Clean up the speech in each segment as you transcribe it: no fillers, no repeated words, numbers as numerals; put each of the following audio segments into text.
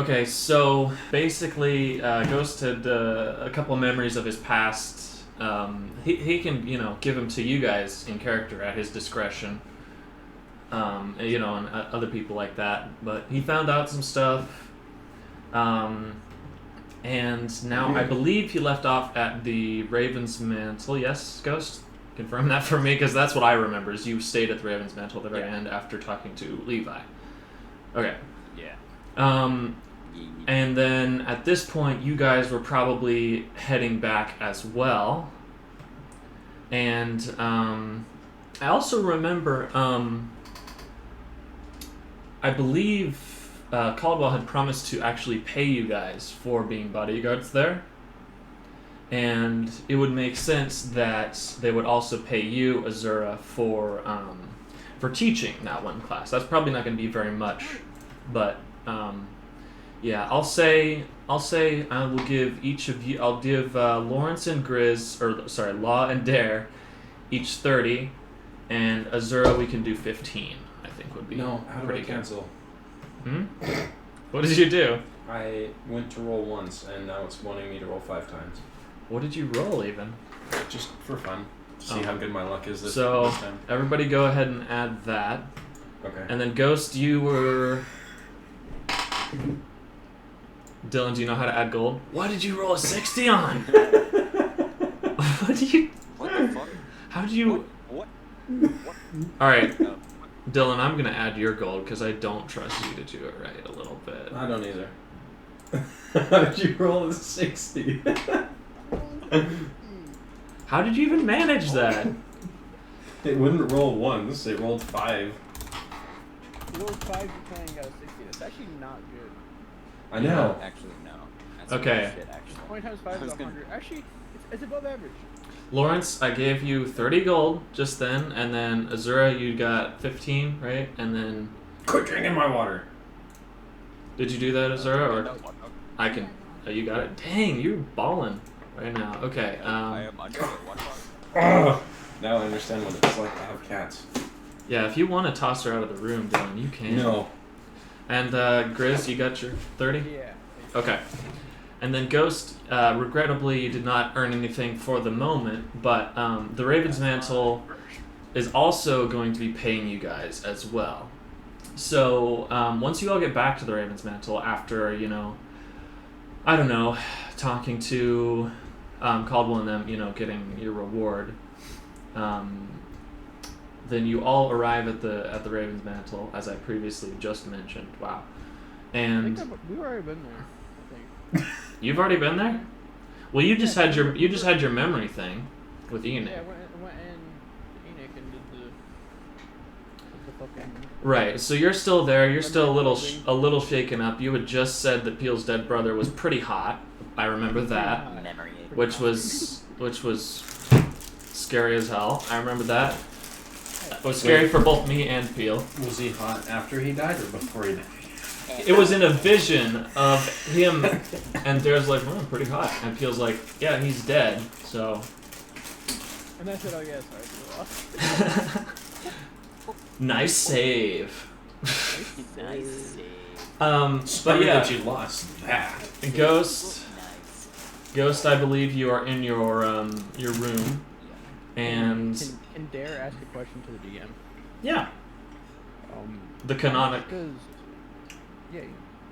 Okay, so basically, Ghost had a couple memories of his past. He can, give them to you guys in character at his discretion. And other people like that. But he found out some stuff. And now I believe he left off at the Raven's Mantle. Yes, Ghost? Confirm that for me, because that's what I remember, is you stayed at the Raven's Mantle at the very end after talking to Levi. Okay. Yeah. And then at this point, you guys were probably heading back as well. And I also remember, I believe Caldwell had promised to actually pay you guys for being bodyguards there. And it would make sense that they would also pay you, Azura, for teaching that one class. That's probably not going to be very much, but yeah, I'll say I will give each of you. I'll give Lawrence and Law and Dare, each 30, and Azura we can do 15. I think would be how do I cancel? What did you do? I went to roll once, and now it's wanting me to roll 5 times. What did you roll even? Just for fun. See how good my luck is this time. Everybody go ahead and add that. Okay. And then Ghost, you were... Dylan, do you know how to add gold? What did you roll a 60 on? What the fuck? How did you... What? Alright. Dylan, I'm going to add your gold because I don't trust you to do it right a little bit. I don't either. How did you roll a 60? How did you even manage that? It wouldn't roll once, it rolled 5. You rolled 5, you playing got a 60. That's actually not good. I know. Actually, no. That's Okay. Shit, actually. 20 times 5 is 100. Actually, it's above average. Lawrence, I gave you 30 gold just then, and then Azura, you got 15, right? And then... Quit drinking my water! Did you do that, Azura? Or I can... Oh, you got it? Dang, you're balling right now. Okay, I am under it. Now I understand what it's like to have cats. Yeah, if you want to toss her out of the room, Dylan, you can. No. And Grizz, you got your 30? Yeah. Okay. And then Ghost, regrettably, you did not earn anything for the moment, but the Raven's Mantle is also going to be paying you guys as well. So once you all get back to the Raven's Mantle after, I don't know, talking to Caldwell and them, getting your reward, then you all arrive at the Raven's Mantle, as I previously just mentioned. Wow. And we've already been there, I think. You've already been there? Well, you just had your memory thing with Enoch. Yeah, I went in Enoch and did the fucking... Right. So you're still there. You're still a little shaken up. You had just said that Peel's dead brother was pretty hot. I remember that, which was scary as hell. I remember that. It was scary for both me and Peel. Was he hot after he died or before he died? It was in a vision of him, and Dare's like, "Oh, pretty hot," and Peel's like, "Yeah, he's dead." So. And I said, "Oh yes, Nice save. Nice save. But yeah, that you lost that. Ghost, I believe you are in your room, and Can Dare ask a question to the DM? Yeah. The canonic.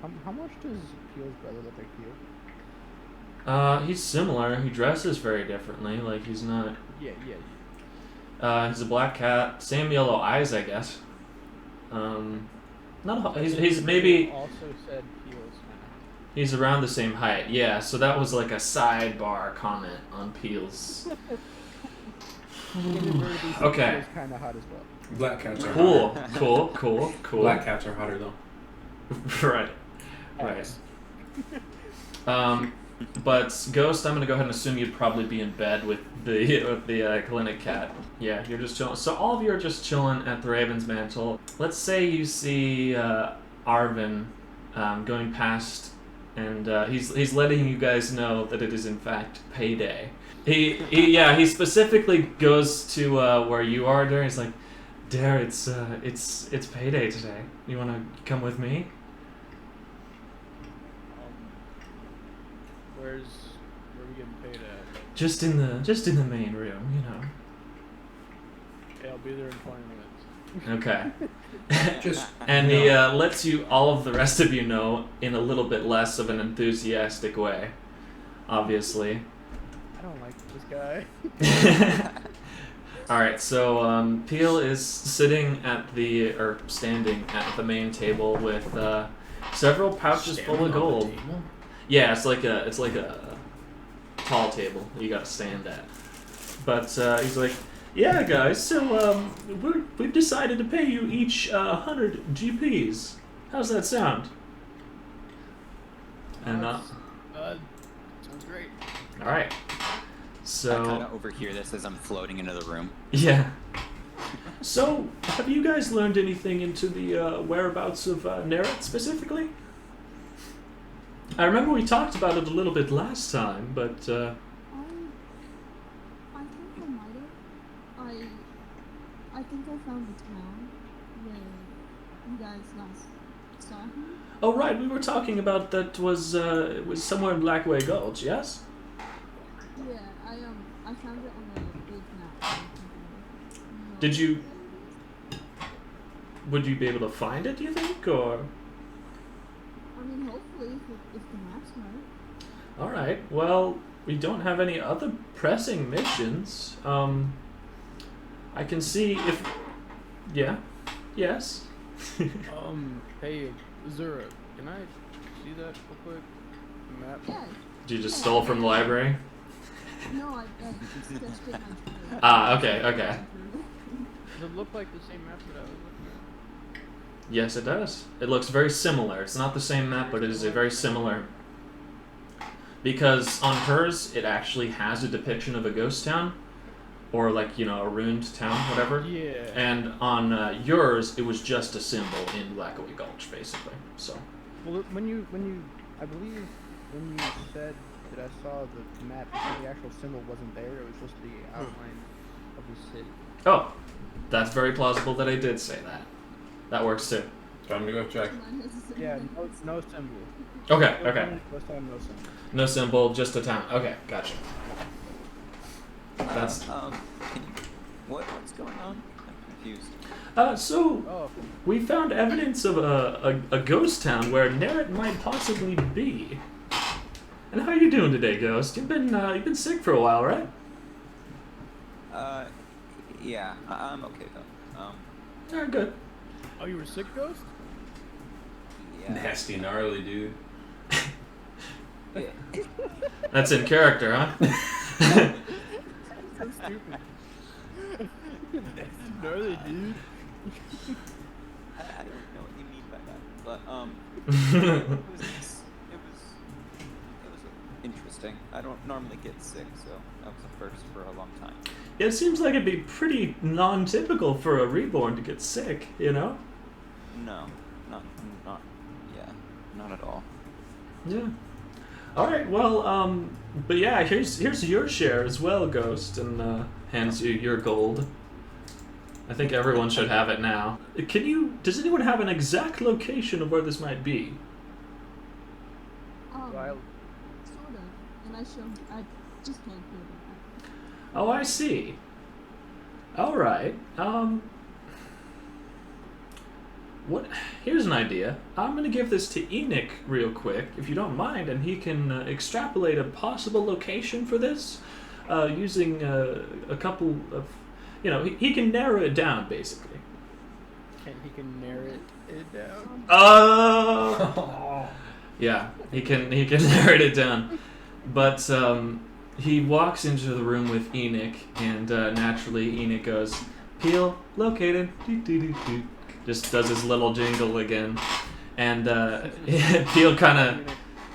How much does Peel's brother look like Peel? He's similar. He dresses very differently. Like he's not. Yeah. He's a black cat. Same yellow eyes, I guess. He's maybe. Also said Peel's. He's around the same height. Yeah. So that was like a sidebar comment on Peel's. Okay. Kind of hot as well. Black cats are Cool. Black cats are hotter though. Right. But Ghost, I'm gonna go ahead and assume you'd probably be in bed with the clinic cat. Yeah, you're just chilling. So all of you are just chilling at the Raven's Mantle. Let's say you see Arvin going past, and he's letting you guys know that it is in fact payday. He specifically goes to where you are, Dare. He's like, Dare, it's payday today. You wanna come with me? Where we getting paid at? Just in the main room, you know. Okay, I'll be there in 20 minutes. Okay. Just And he lets you, all of the rest of you know, in a little bit less of an enthusiastic way, obviously. I don't like this guy. Alright, so Peel is standing at the main table with several pouches full of gold. Yeah, it's like a tall table that you gotta stand at. But he's like, yeah, guys, so we've decided to pay you each 100 GPs. How's that sound? And Sounds great. all right. I kind So of overhear this as I'm floating into the room. yeah. So have you guys learned anything into the whereabouts of Nerrot specifically? I remember we talked about it a little bit last time, but I think I might have. I think I found the town where you guys last saw him. oh right, we were talking about that was it was somewhere in Blackway Gulch, yes? Yeah, I found it on a big map. Did you- Would you be able to find it, do you think, or? I mean, hopefully, if the map's right. All right. Well, we don't have any other pressing missions. I can see if. Yeah. Yes. Hey, Zura, can I see that real quick? The map? Yeah. You just stole from the library. No, I sketched it myself. Ah. Okay. Okay. Does it look like the same map that I was looking at? Yes, it does. It looks very similar. It's not the same map, but it is a very similar. Because on hers, it actually has a depiction of a ghost town, or like a ruined town, whatever. Yeah. And on yours, it was just a symbol in Blackaway Gulch, basically. So. Well, when you, I believe when you said that I saw the map, you said the actual symbol wasn't there. It was just the outline of the city. Oh, that's very plausible that I did say that. That works too. Time to go check. Yeah, no symbol. Okay, okay. First time, no symbol. No symbol, just a town. Okay, gotcha. That's What's going on? I'm confused. so Oh, we found evidence of a ghost town where Nerrot might possibly be. And how are you doing today, Ghost? You've been sick for a while, right? Yeah, I'm okay though. Alright, good. oh, you were sick, Ghost? Yeah. Nasty, gnarly, dude. Yeah. That's in character, huh? So stupid. Gnarly, dude. I don't know what you mean by that, but it was interesting. I don't normally get sick, so that was a first for a long time. It seems like it'd be pretty non-typical for a reborn to get sick, you know? No, not not at all. Yeah. All right. Well, but yeah, here's your share as well, Ghost, and hands you your gold. I think everyone should have it now. Does anyone have an exact location of where this might be? Well, Sort of. And I just can't feel that. Oh, I see. All right. What? Here's an idea. I'm gonna give this to Enoch real quick, if you don't mind, and he can extrapolate a possible location for this, using a couple of, he can narrow it down basically. and he can narrate it down. Oh. Yeah, he can narrate it down, but he walks into the room with Enoch, and naturally Enoch goes, "Peel located." Just does his little jingle again, and Peel kind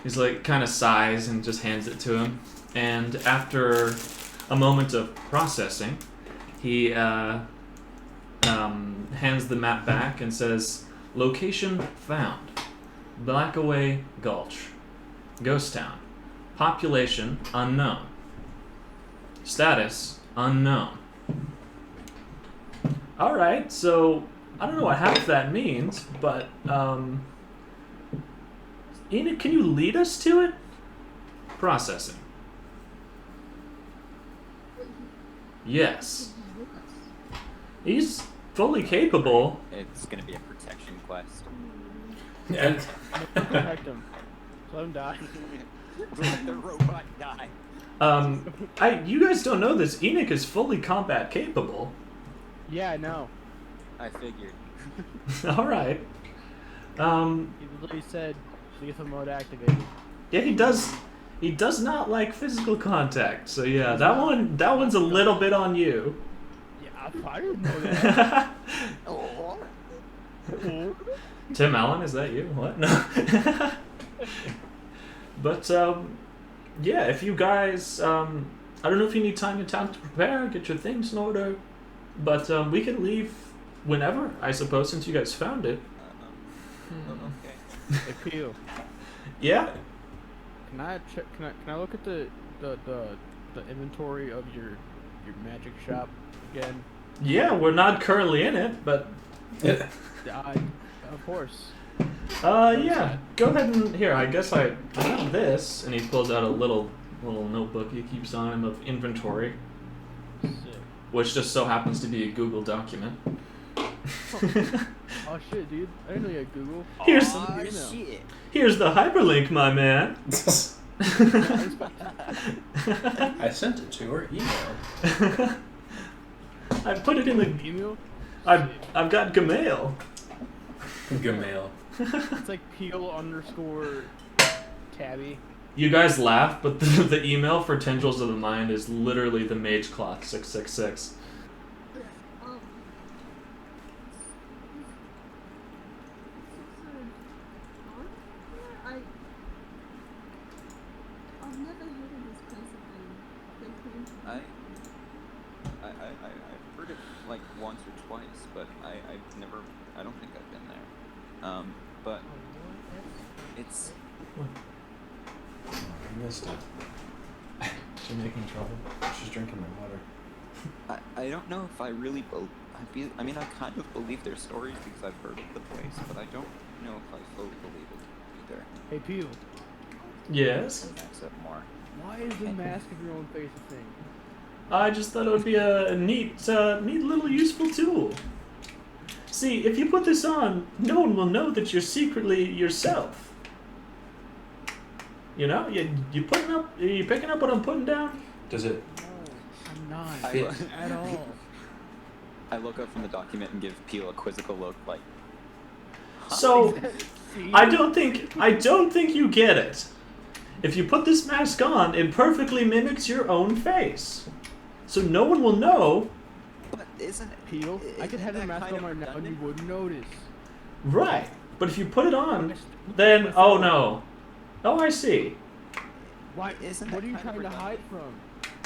of sighs and just hands it to him, and after a moment of processing, he hands the map back and says, "Location found: Blackaway Gulch, Ghost Town, population unknown, status unknown." All right, so. I don't know what half that means, but Enoch, can you lead us to it? processing. Wait, Yes. he's with us. He's fully capable. It's gonna be a protection quest. And Protect him. Let him die. Let the robot die. You guys don't know this. Enoch is fully combat capable. Yeah, I know. I figured. All right. He literally said lethal mode activated. Yeah, he does. He does not like physical contact. So yeah, that one's a little bit on you. Yeah, I didn't know that. Oh. Tim Allen, is that you? What? No. But yeah, if you guys, I don't know if you need time in town to prepare, get your things in order, but we can leave whenever, I suppose, since you guys found it. Okay. Hey, Peel, Yeah. can I check? Can I look at the inventory of your magic shop again? Yeah, we're not currently in it, but Of course. yeah. Go ahead and here. I guess I have this, and he pulls out a little notebook he keeps on him of inventory, Sick. which just so happens to be a Google document. Oh shit, dude! I didn't know you had Google. Here's Aw, email. shit. here's the hyperlink, my man. I sent it to her email. I put it in the. Email? I've got Gmail. Gmail. It's like Peel _ Tabby. You guys laugh, but the email for Tendrils of the Mind is literally the Mage Cloth 666. Yeah, I've never heard of this place I've heard it like once or twice, but I've never. I don't think I've been there. But it's. I missed it. She's making trouble. She's drinking my water. I don't know if I really I mean, I kind of believe their stories because I've heard of the place, but I don't know if I fully believe it either. Hey Peel, Yes? Except more. why is the mask of your own face a thing? I just thought it would be a neat little useful tool. See, if you put this on, no one will know that you're secretly yourself. You know, you picking up what I'm putting down? Does it? No, I'm not I- at all. I look up from the document and give Peel a quizzical look, like. So, See? I don't think you get it. If you put this mask on, it perfectly mimics your own face. So no one will know. But isn't it? Peel, I could have the isn't that mask kind on of right now and you redundant? wouldn't notice. Right. But if you put it on, then oh no. Oh, I see. Why? Isn't What that are you kind of trying to hide redundant?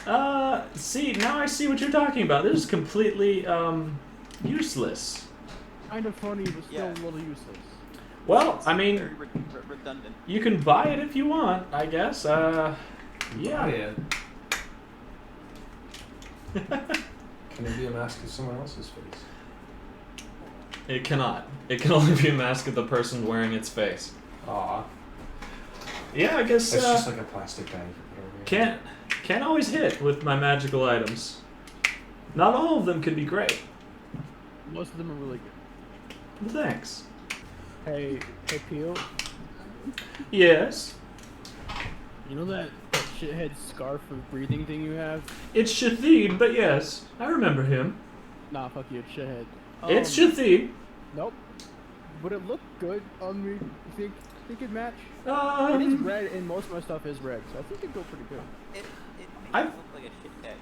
from? See, now I see what you're talking about. This is completely useless. Kind of funny, but still Yeah. a little useless. Well, I mean, Very redundant. you can buy it if you want, I guess. Yeah. Yeah. Can it be a mask of someone else's face? It cannot. It can only be a mask of the person wearing its face. Aw. Yeah, I guess It's just like a plastic bag. can't always hit with my magical items. Not all of them could be great. Most of them are really good. Thanks. Hey Peel, Yes. you know that shithead scarf of breathing thing you have? It's Shathid, but yes, I remember him. Nah, fuck you, it's shithead. It's Shathid. Nope. Would it look good on me? You think it'd match? It is red, and most of my stuff is red, so I think it'd go pretty good. It I- makes it look like a shithead.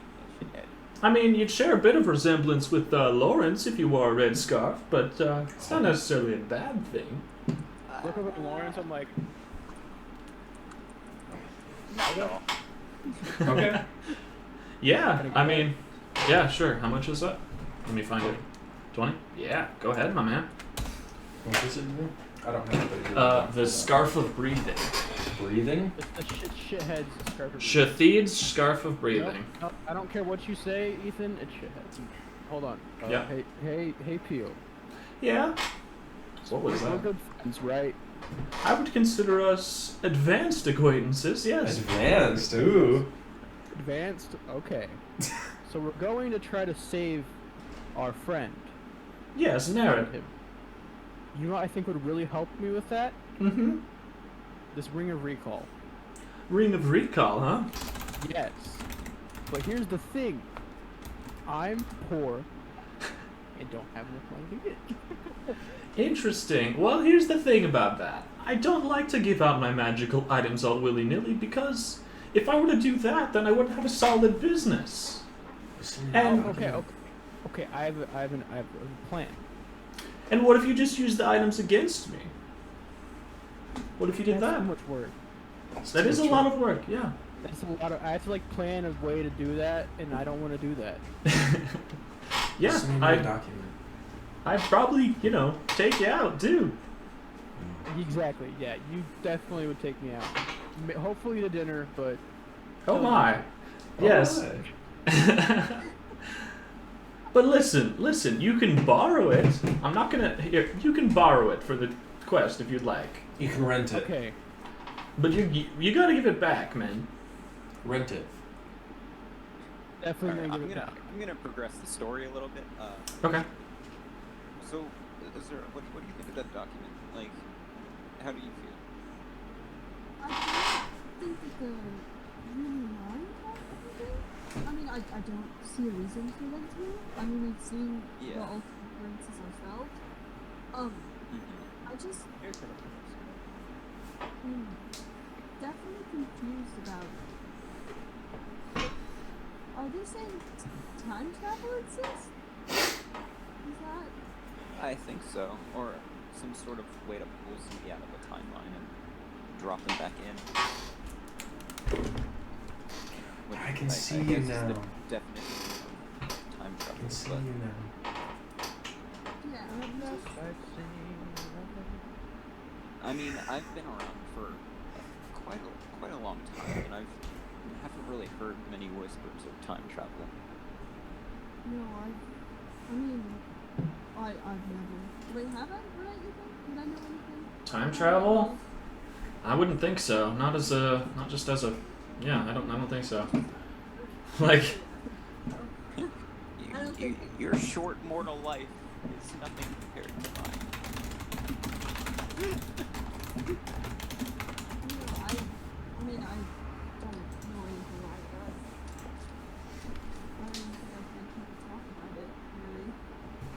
I mean, you'd share a bit of resemblance with Lawrence if you wore a red scarf, but it's not necessarily a bad thing. Look up at Lawrence, I'm like, Okay. Yeah, I mean, yeah, sure. How much is that? Let me find it. 20? Yeah, go ahead, my man. What is it again? I don't have it. But The Scarf of Breathing. breathing. it's the shithead's scarf of breathing. Shathid's Scarf of Breathing. Nope, I don't care what you say, Ethan, it's shithead. Hold on. Yeah. Hey Peel. Yeah? What was We're that? good friends, right? I would consider us advanced acquaintances, yes. Advanced, ooh. Advanced? Okay. So we're going to try to save our friend. Yes, Find Nerrot. him. You know what I think would really help me with that? Mm-hmm. This ring of recall. Ring of recall, huh? Yes. But here's the thing. I'm poor and don't have enough money to get it. Interesting. Well, here's the thing about that. I don't like to give out my magical items all willy-nilly because if I were to do that, then I wouldn't have a solid business. And Okay. I have a plan. and what if you just use the items against me? What if you did That's that? so much work. That is a lot of work, yeah. That's a lot of. I have to like plan a way to do that, and I don't want to do that. Yeah, Send me a document. I'd probably, take you out too. Exactly. Yeah, you definitely would take me out. Hopefully to dinner, but. Oh my. Yes. But listen, you can borrow it. I'm not gonna. Here, you can borrow it for the quest if you'd like. You can rent it. Okay. But you gotta give it back, man. Rent it. Definitely Alright, gonna give it back. I'm gonna progress the story a little bit. Okay. So, what do you think of that document? Like, how do you feel? I don't think that they're really lying about everything. I mean, I don't see a reason for them to. I mean, we've seen the Yeah. ultimate appearances ourselves. I just definitely confused about. Are they saying time travel exists? Is that? I think so, or some sort of way to pull somebody out of a timeline and drop them back in. Which I can see I you guess is now. the definition of time I travel. can see but you now. Yeah. I mean, I've been around for quite a long time, and I haven't really heard many whispers of time travel. No, I've never. Wait, have I heard anything? Did I know anything? Time travel? I wouldn't think so. Not just as a. Yeah, I don't think so. Like. Your short mortal life is nothing compared to mine. I mean, I don't know anything like that. I don't think I've heard people talk about it, really.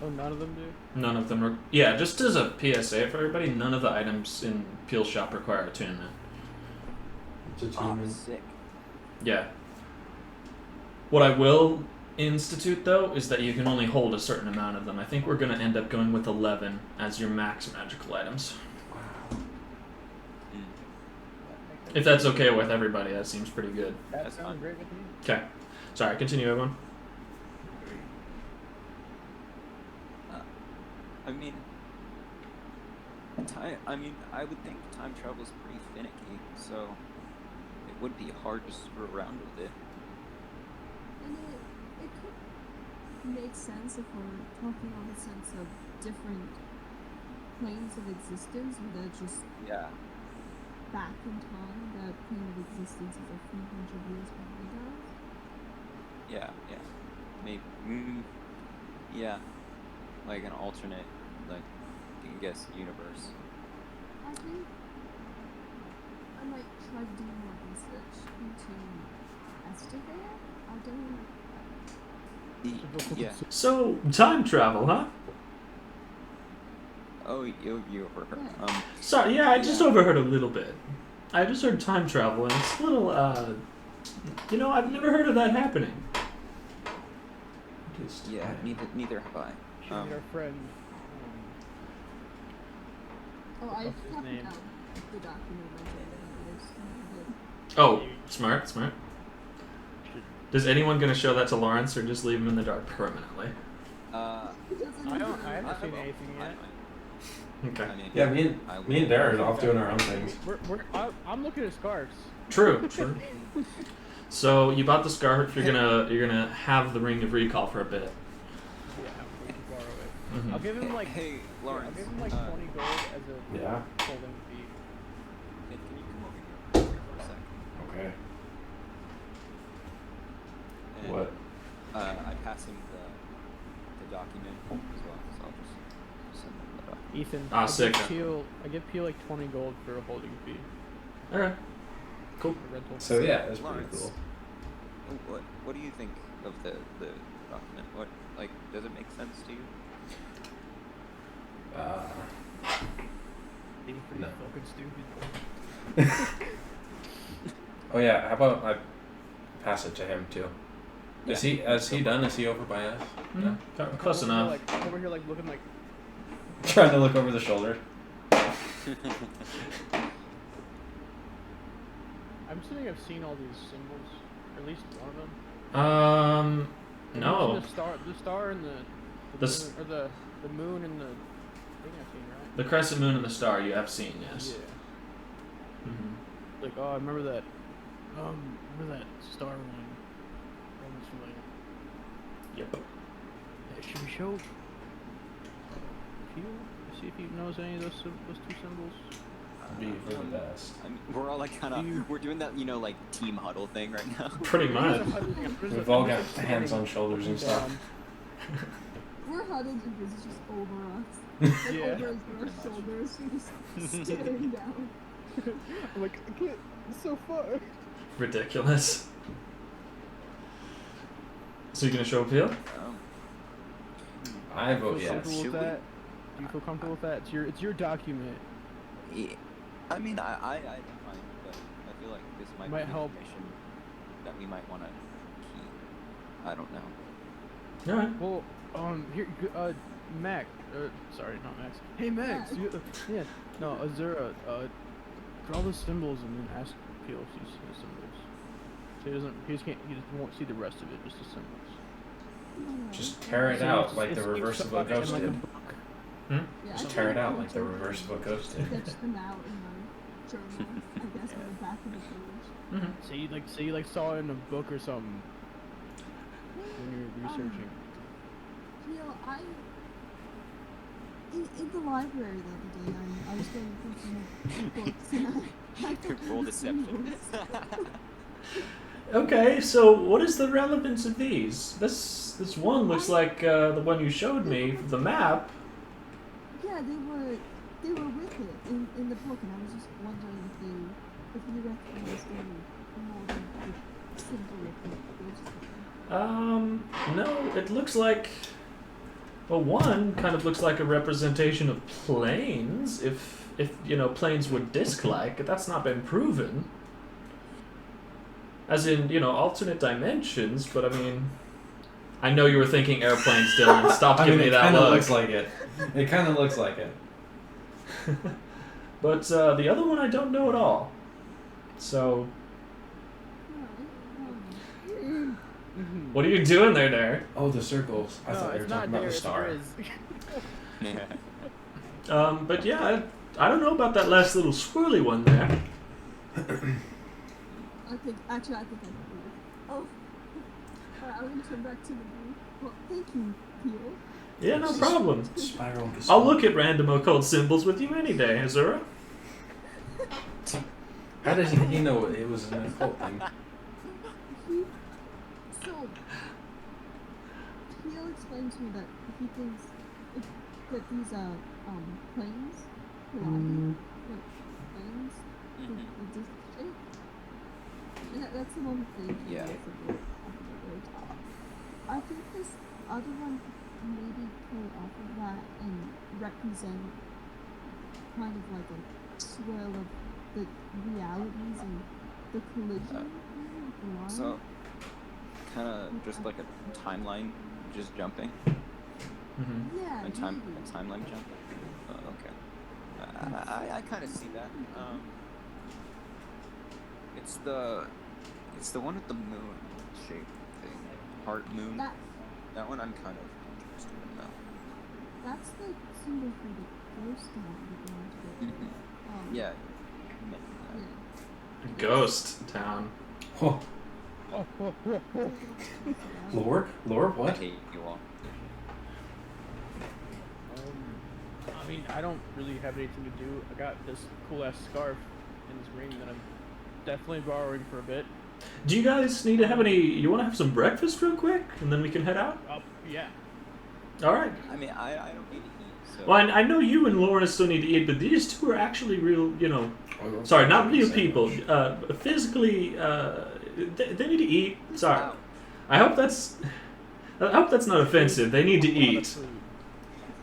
Oh, none of them do. None of them are. Yeah, just as a PSA for everybody, none of the items in Peel Shop require attunement. It's a Oh, tournament. sick. Yeah. What I will institute, though, is that you can only hold a certain amount of them. I think we're going to end up going with 11 as your max magical items. Wow. If that's okay with everybody, that seems pretty good. That That's sounds fine. great with me. Okay. Sorry, continue, everyone. I would think time travel is pretty finicky, so it would be hard to screw around with it. And it could make sense if we're talking on the sense of different planes of existence, or that just Yeah. back in time, that plane of existence is a few hundred years behind us. Yeah. Maybe. Yeah. Like an alternate, like, you can guess, universe. I think I might try to do more research into Estivale. I don't. Yeah. So, time travel, huh? Oh, you overheard. Sorry, yeah, I just Yeah. overheard a little bit. I just heard time travel, and it's a little, I've never heard of that happening. Yeah. Neither have I. Should meet our friend. Oh, I What's his have name? found the document mentioned. Oh, smart. Is anyone going to show that to Lawrence, or just leave him in the dark permanently? I haven't seen anything yet. Okay. Yeah, me and Darren are off doing our own things. I'm looking at scarves. True. So you bought the scarf. You're gonna have the ring of recall for a bit. Yeah, we can borrow it. Mhm. I'll give him like. Hey, I'll Lawrence. give him like 20 gold as a Yeah. holding fee. him the document as well, so I'll just send him the document. Ethan, Ah, sick. I give Peel like 20 gold for a holding fee. Okay. Cool. A rental. So yeah, it's pretty Lawrence, cool. What do you think of the document? What, like, does it make sense to you? Being pretty No. fucking stupid. Oh yeah, how about I pass it to him too? Is Yeah. he done? Is he over by us? No. Close Over here, enough. Like, over here, like looking like. Trying to look over the shoulder. I'm assuming I've seen all these symbols, or at least one of them. No. The star, and the The s- moon, or the moon and the thing I've seen, right? The crescent moon and the star you have seen, yes. Yeah. Mm-hmm. Like, oh, I remember that. Remember that star one? Almost familiar. Yep. Should we show Peel? See if he knows any of those two symbols. Be for the best. I mean, we're all like kind of we're doing that, like team huddle thing right now. Pretty much. We've all got hands on shoulders and stuff. We're huddled because it's just over us. Like, Yeah. over our shoulders, we're just staring down. I'm like, I can't. It's so far. Ridiculous. So you gonna show appeal? I Feel vote yes. comfortable with Should we? that? Do you feel comfortable with that? It's your document. Yeah. I mean, I don't mind, but I feel like this might Might be help. information that we might want to keep. I don't know. Alright. Well, here, Mac. Sorry, not Max. Hey, Max. Yeah. No, Azura. Draw the symbols and then ask Peel if he sees the symbols. So he just won't see the rest of it, just the symbols. Just tear it So out it's- like the it's reverse of a in ghost like a did. book. Hmm? Yeah, Just I tear it think out I'll like the just reverse of a ghost did. sketch them out in my journal, I guess, on the back of the page. Mm-hmm. Say you saw it in a book or something when you're researching. In the library the other day, I was going through some books and I found Roll these deception. symbols. Okay, so what is the relevance of these? This one looks like the one you showed me, the map. Yeah, they were with it in the book, and I was just wondering if you recognized any more than the symbol of the No, it looks like. Well, one kind of looks like a representation of planes, if planes were disc-like. That's not been proven. As in, alternate dimensions, but I mean, I know you were thinking airplanes, Dylan. Stop giving me that It kind of look. looks like it. It kind of looks like it. But the other one I don't know at all. So, what are you doing there? Oh, the circles. I No, thought you were it's talking not about there. the star. It's Yeah. But yeah, I don't know about that last little swirly one there. I think I can move. Oh, I'm gonna turn back to the room. Well, thank you, Peel. Yeah, no problem. Spiral. I'll look at random occult symbols with you any day, Azura. How did he know it was an occult thing? So, Peel explained to me that he thinks that these planes, planes, with disc shape. And that's the one thing. Yeah. I think this other one could maybe play off of that and represent kind of like a swirl of the realities and the collision. So, kind of just like a timeline, just jumping. Mm-hmm. Yeah, A timeline jump. Okay. I kind of see that. It's the one with the moon shape thing, heart moon. That one I'm kind of interested in though. that's the symbol for the ghost one. Yeah. Yeah. Ghost town. Oh, Yeah. lore? Lore? I What? hate you all. I mean, I don't really have anything to do. I got this cool ass scarf and this ring that I'm definitely borrowing for a bit. Do you guys need to have any? You want to have some breakfast real quick, and then we can head out? Yeah. All right. I mean, I don't need to eat. So. Well, I know you and Laura still need to eat, but these two are actually real. You know, Oh, sorry, not chicken real people. sandwich. Physically, they need to eat. Sorry. Ouch. I hope that's not offensive. They need to eat. Honestly,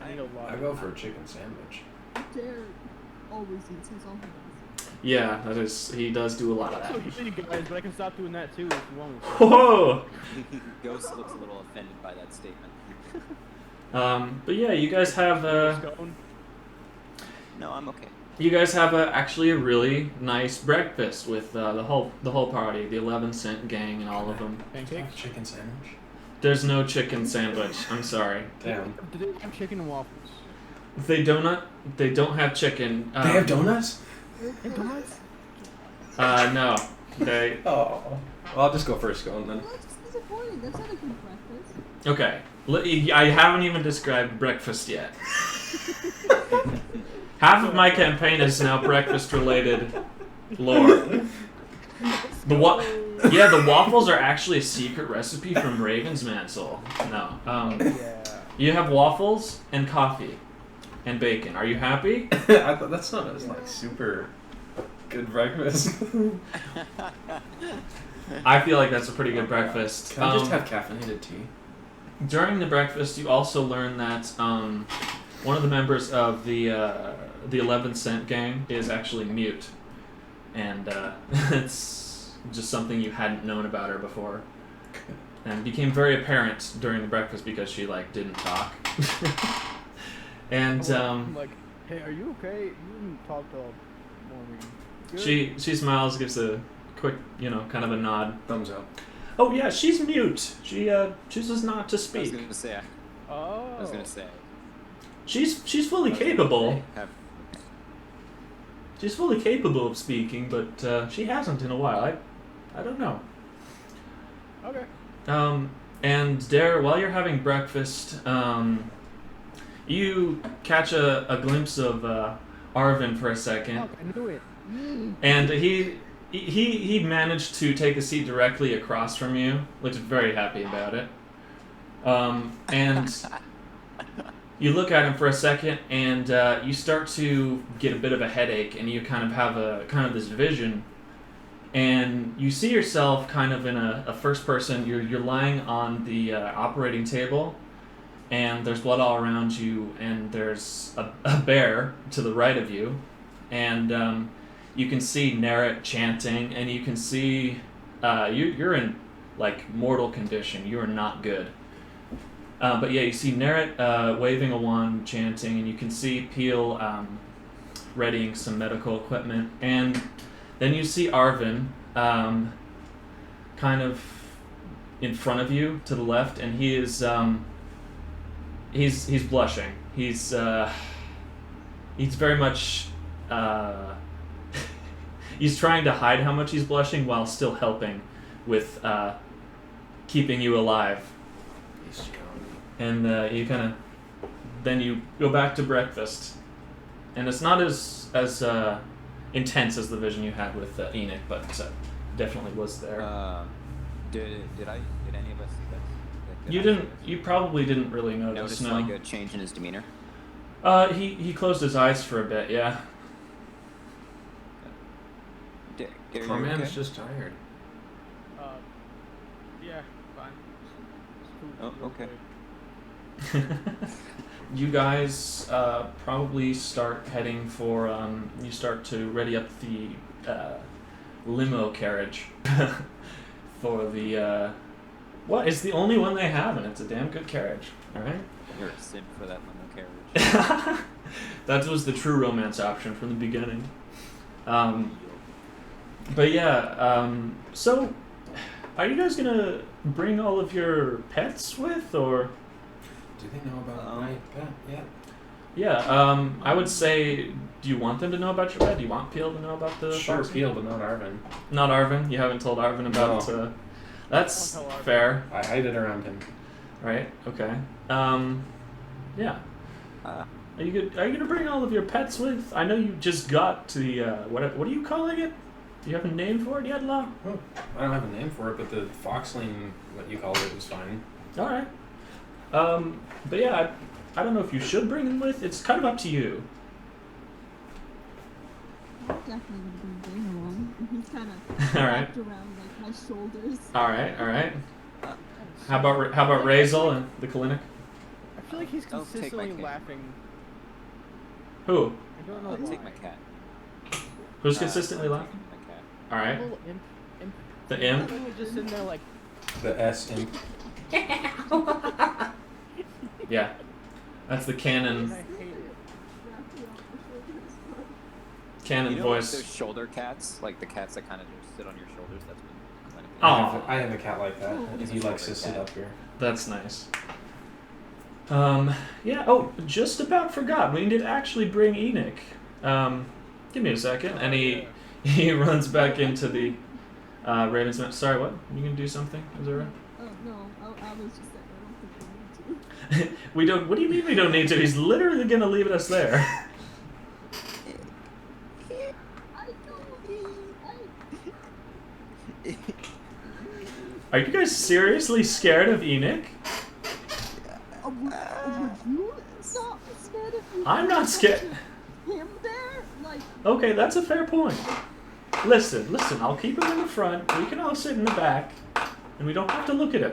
I need a lot. I go for a chicken sandwich. Dare always eats his own house. Yeah, that is. He does do a lot of So that. you guys, but I can stop doing that too if you want me to. Whoa. Ghost looks a little offended by that statement. But yeah, you guys have No, I'm okay. you guys have actually a really nice breakfast with the whole party, the 11-cent gang, and all of them. Pancakes? Chicken sandwich. There's no chicken sandwich. I'm sorry. Damn. Do they have chicken and waffles? They don't have chicken. They have donuts? And donuts? No. They. Oh. Well, I'll just go first scone then. Well, that's just disappointing. That's not a good breakfast. Okay. I haven't even described breakfast yet. Half of my campaign is now breakfast-related lore. The waffles are actually a secret recipe from Raven's Mantle. No. Yeah. You have waffles and coffee and bacon. Are you happy? I thought that's not as like super good breakfast. I feel like that's a pretty good breakfast. Can I just have caffeinated tea? During the breakfast, you also learn that one of the members of the 11-cent gang is actually mute, and it's just something you hadn't known about her before, and became very apparent during the breakfast because she like didn't talk. And I'm like, hey, are you okay? You didn't talk all morning. Good? she smiles, gives a quick, kind of a nod. Thumbs up. Oh yeah, she's mute. She chooses not to I was speak. gonna say. Oh. I was gonna say. She's fully capable. Have, She's fully capable of speaking, but she hasn't in a while. I don't know. Okay. And Dare, while you're having breakfast, you catch a glimpse of Arvin for a second, Fuck, I knew it. and he managed to take a seat directly across from you. Looks very happy about it. And you look at him for a second, and you start to get a bit of a headache, and you kind of have this vision, and you see yourself kind of in a first person. You're lying on the operating table, and there's blood all around you, and there's a bear to the right of you, and you can see Nerrot chanting, and you can see you're in like mortal condition. You are not good. But yeah, you see Nerrot waving a wand, chanting, and you can see Pele readying some medical equipment, and then you see Arvin kind of in front of you to the left, and he is he's blushing. He's very much he's trying to hide how much he's blushing while still helping with keeping you alive. And you kind of, then you go back to breakfast, and it's not as intense as the vision you had with Enoch, but definitely was there. Did any of us see that? You didn't. You probably didn't really notice. Notice No. like a change in his demeanor. He closed his eyes for a bit. Yeah. Gary, My you man okay? is just tired. Yeah, fine. Oh, okay. You guys probably start heading for. You start to ready up the limo carriage for the. What? It's the only one they have, and it's a damn good carriage. All right. You're a simp for that limo carriage. That was the true romance option from the beginning. But yeah. So, are you guys gonna bring all of your pets with, or? Do they know about my pet yet? Yeah, I would say, do you want them to know about your pet? Do you want Pele to know about the Sure, fox? Pele, but not Arvin. Not Arvin? You haven't told Arvin about No. That's I'll tell Arvin. fair, I hide it around him. right? Okay. Yeah. Uh, Are you gonna bring all of your pets with? I know you just got to the what are you calling it? Do you have a name for it yet, Law? Oh, I don't have a name for it, but the foxling, what you called it, was fine. All right. But yeah, I don't know if you should bring him with. It's kind of up to you. I'm definitely gonna bring Dane along. He's kind of All right. wrapped around like my shoulders. All right. How about Razel and the clinic? I feel like he's I'll take my consistently cat. laughing. Who? I don't know I'll why. take my cat. Who's consistently I'm laughing? taking my cat. All right. Little imp. The imp. He's just sitting there like, The S imp. Yeah. That's the I canon hate it. Wrapped around my shoulders. canon You know, like voice. those shoulder cats, like the cats that kind of just sit on your shoulders. That's what clinic is. Aw. I have a cat like that, and He's he a likes to shorter sit cat. up here. That's nice. Yeah. Oh, just about forgot. We did actually bring Enoch. Give me a second, and he runs back into the Raven's Nest. Sorry, what? You gonna do something, Azura? Oh no, I was just saying I don't think we need to. We don't. What do you mean we don't need to? He's literally gonna leave us there. I don't. Are you guys seriously scared of Enoch? Would you not be scared if you I'm not scared. him there? Like, Okay, that's a fair point. Listen. I'll keep him in the front. We can all sit in the back, and we don't have to look at him.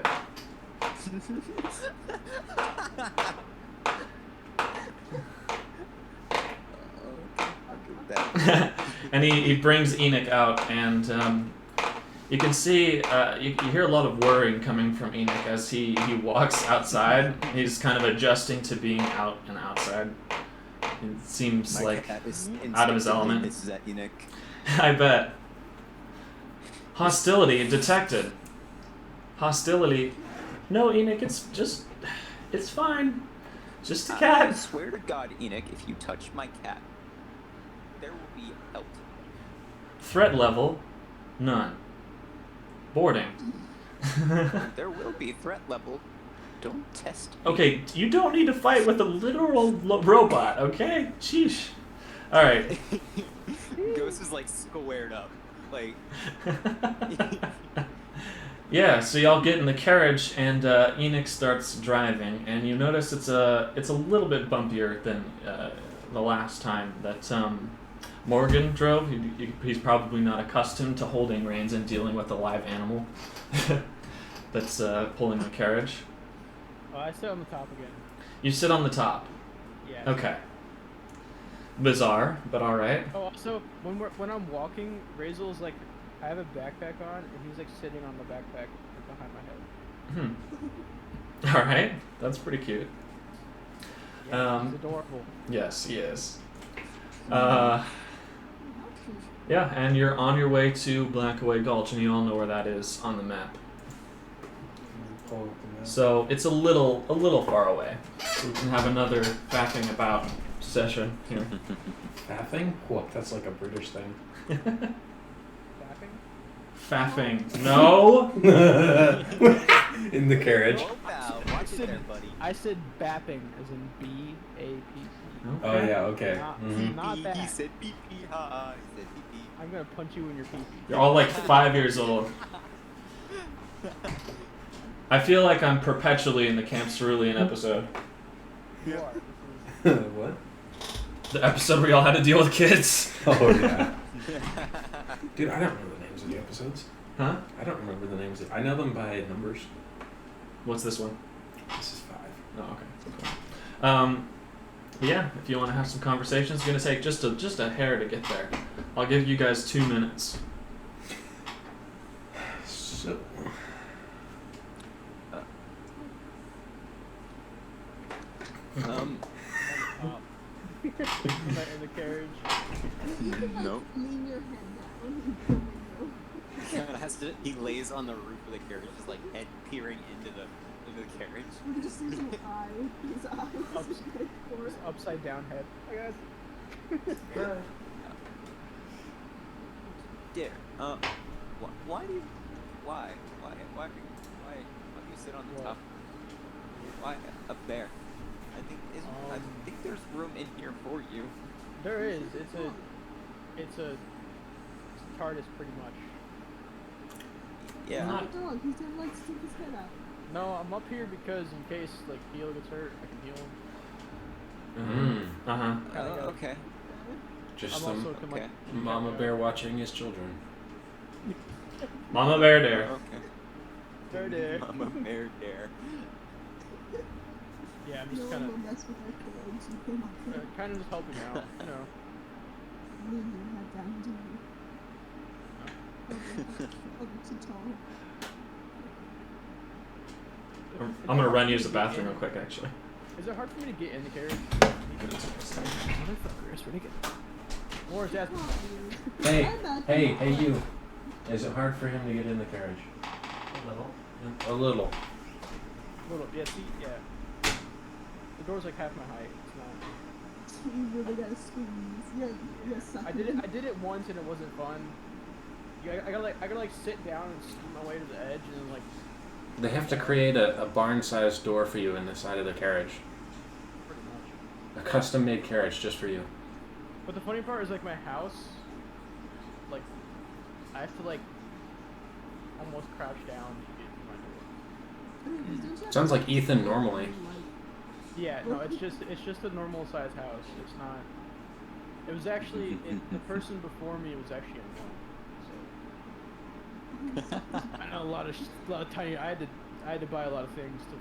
And he brings Enoch out, and you can see you hear a lot of whirring coming from Enoch as he walks outside. He's kind of adjusting to being out and outside. It seems My like cat is out of his instinctively element. misses at Enoch. I bet. Hostility detected. Hostility. No, Enoch, it's fine. Just a I cat. swear to God, Enoch, if you touch my cat, there will be help. Threat level, none. Boarding. There will be threat level. Don't test me. Okay, you don't need to fight with a literal robot, okay? Sheesh. Alright. Ghost is like squared up. Like, Yeah, so y'all get in the carriage, and Enoch starts driving, and you notice it's a little bit bumpier than the last time that Morgan drove. He's probably not accustomed to holding reins and dealing with a live animal that's pulling the carriage. Oh, I sit on the top again. You sit on the top. Yeah. Okay. Bizarre, but all right. Oh, also, when I'm walking, Razel's like, I have a backpack on, and he's like sitting on the backpack like, behind my head. All right, that's pretty cute. Yeah, he's adorable. Yes, he is. Yeah, and you're on your way to Blackaway Gulch, and you all know where that is on the map. Pull up the map. So it's a little far away. So we can have another faffing about session here. Faffing? What? That's like a British thing. Tapping? Faffing. No. In the carriage. oh, wow, watch it there, buddy. I said bapping, as in B-A-P-P. Oh yeah, okay. Not, Mhm. not He that. said pee pee, ha ha. He said pee pee. I'm gonna punch you in your pee-pee. You're all like 5 years old. I feel like I'm perpetually in the Camp Cerulean episode. You are. What? The episode where y'all had to deal with kids. Oh yeah. Dude, I don't remember the names of the episodes. Huh? I don't remember the names. I know them by numbers. What's this one? This is 5. Oh, okay. Cool. Yeah, if you want to have some conversations, it's gonna take just a hair to get there. I'll give you guys 2 minutes. So. In the carriage. Nope. Lean your head down. He lays on the roof of the carriage, just like head peering into the carriage. We just use his eye. His eyes. Ups- Upside down head. Hi guys. Dare. Why do you do you sit on the What? top? Why up there? I think there's room in here for you. There is. It's a TARDIS pretty much. Yeah. Oh, dog, he didn't like stick his head out. No, I'm up here because in case like Pele gets hurt, I can heal him. Uh-huh. Okay. Just I'm some also can, like, okay. mama bear watching his children. Mama bear dare. Okay. There it is. Mama bear dare. Yeah, I'm No just one kind will mess with our kids. You came up of there, kind of just helping out, you know. leaning your head down to you. Over to tall. I'm gonna run use the bathroom real quick, actually. Is it hard for me to get in the carriage? Motherfucker, it's pretty good. Lawrence asked me. Hey, I'm not hey, gonna hey, play. you. Is it hard for him to get in the carriage? A little. A little. Little, yeah, see, yeah. The door's like half my height. It's not. You really gotta squeeze. You're sucking. I did it once and it wasn't fun. Yeah, I gotta like sit down and scoot my way to the edge and then like. They have to create a barn-sized door for you in the side of the carriage. Pretty much. A custom-made carriage just for you. But the funny part is like my house, like I have to like almost crouch down to get to my door. Sounds like Ethan normally. Yeah, no, it's just a normal size house. It's not. It was actually the person before me was actually a gnome. So I know a lot of tiny. I had to buy a lot of things to.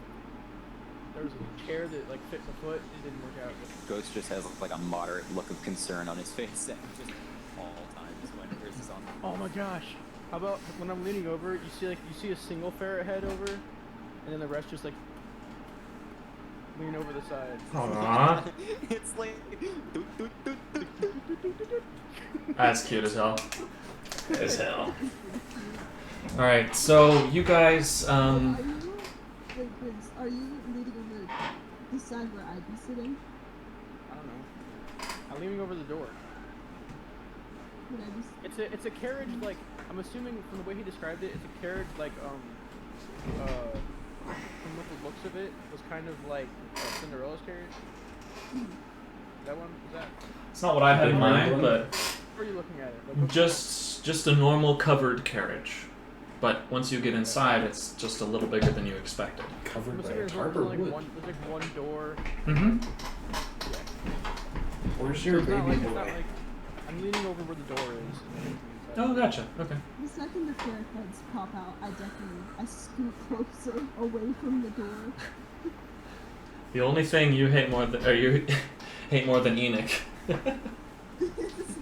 There was a chair that like fit my foot. It didn't work out. Ghost just has like a moderate look of concern on his face at just all times whenever this is on. Oh my gosh! How about when I'm leaning over, you see a single ferret head over, and then the rest just like lean over the side. Aww. It's like. That's cute as hell. As hell. Alright, so you guys, Are you leaning over the side where I'd be sitting? I don't know. I'm leaning over the door. Would I be It's a carriage like I'm assuming from the way he described it, it's a carriage like from what the looks of it was kind of like Cinderella's carriage. That one is that? it's not what I had in mind, but Where are you looking at it? Like, just a normal covered carriage. But once you get inside, it's just a little bigger than you expected. I'm Covered by assuming a there's tarp or like wood. there's like one door. Mm-hmm. Where's So your it's not baby like, it's not boy? like I'm leaning over where the door is. And then inside. Oh, gotcha. Okay. the second the ferret heads pop out, I scoot closer away from the door. The only thing you hate more than Enoch. Can't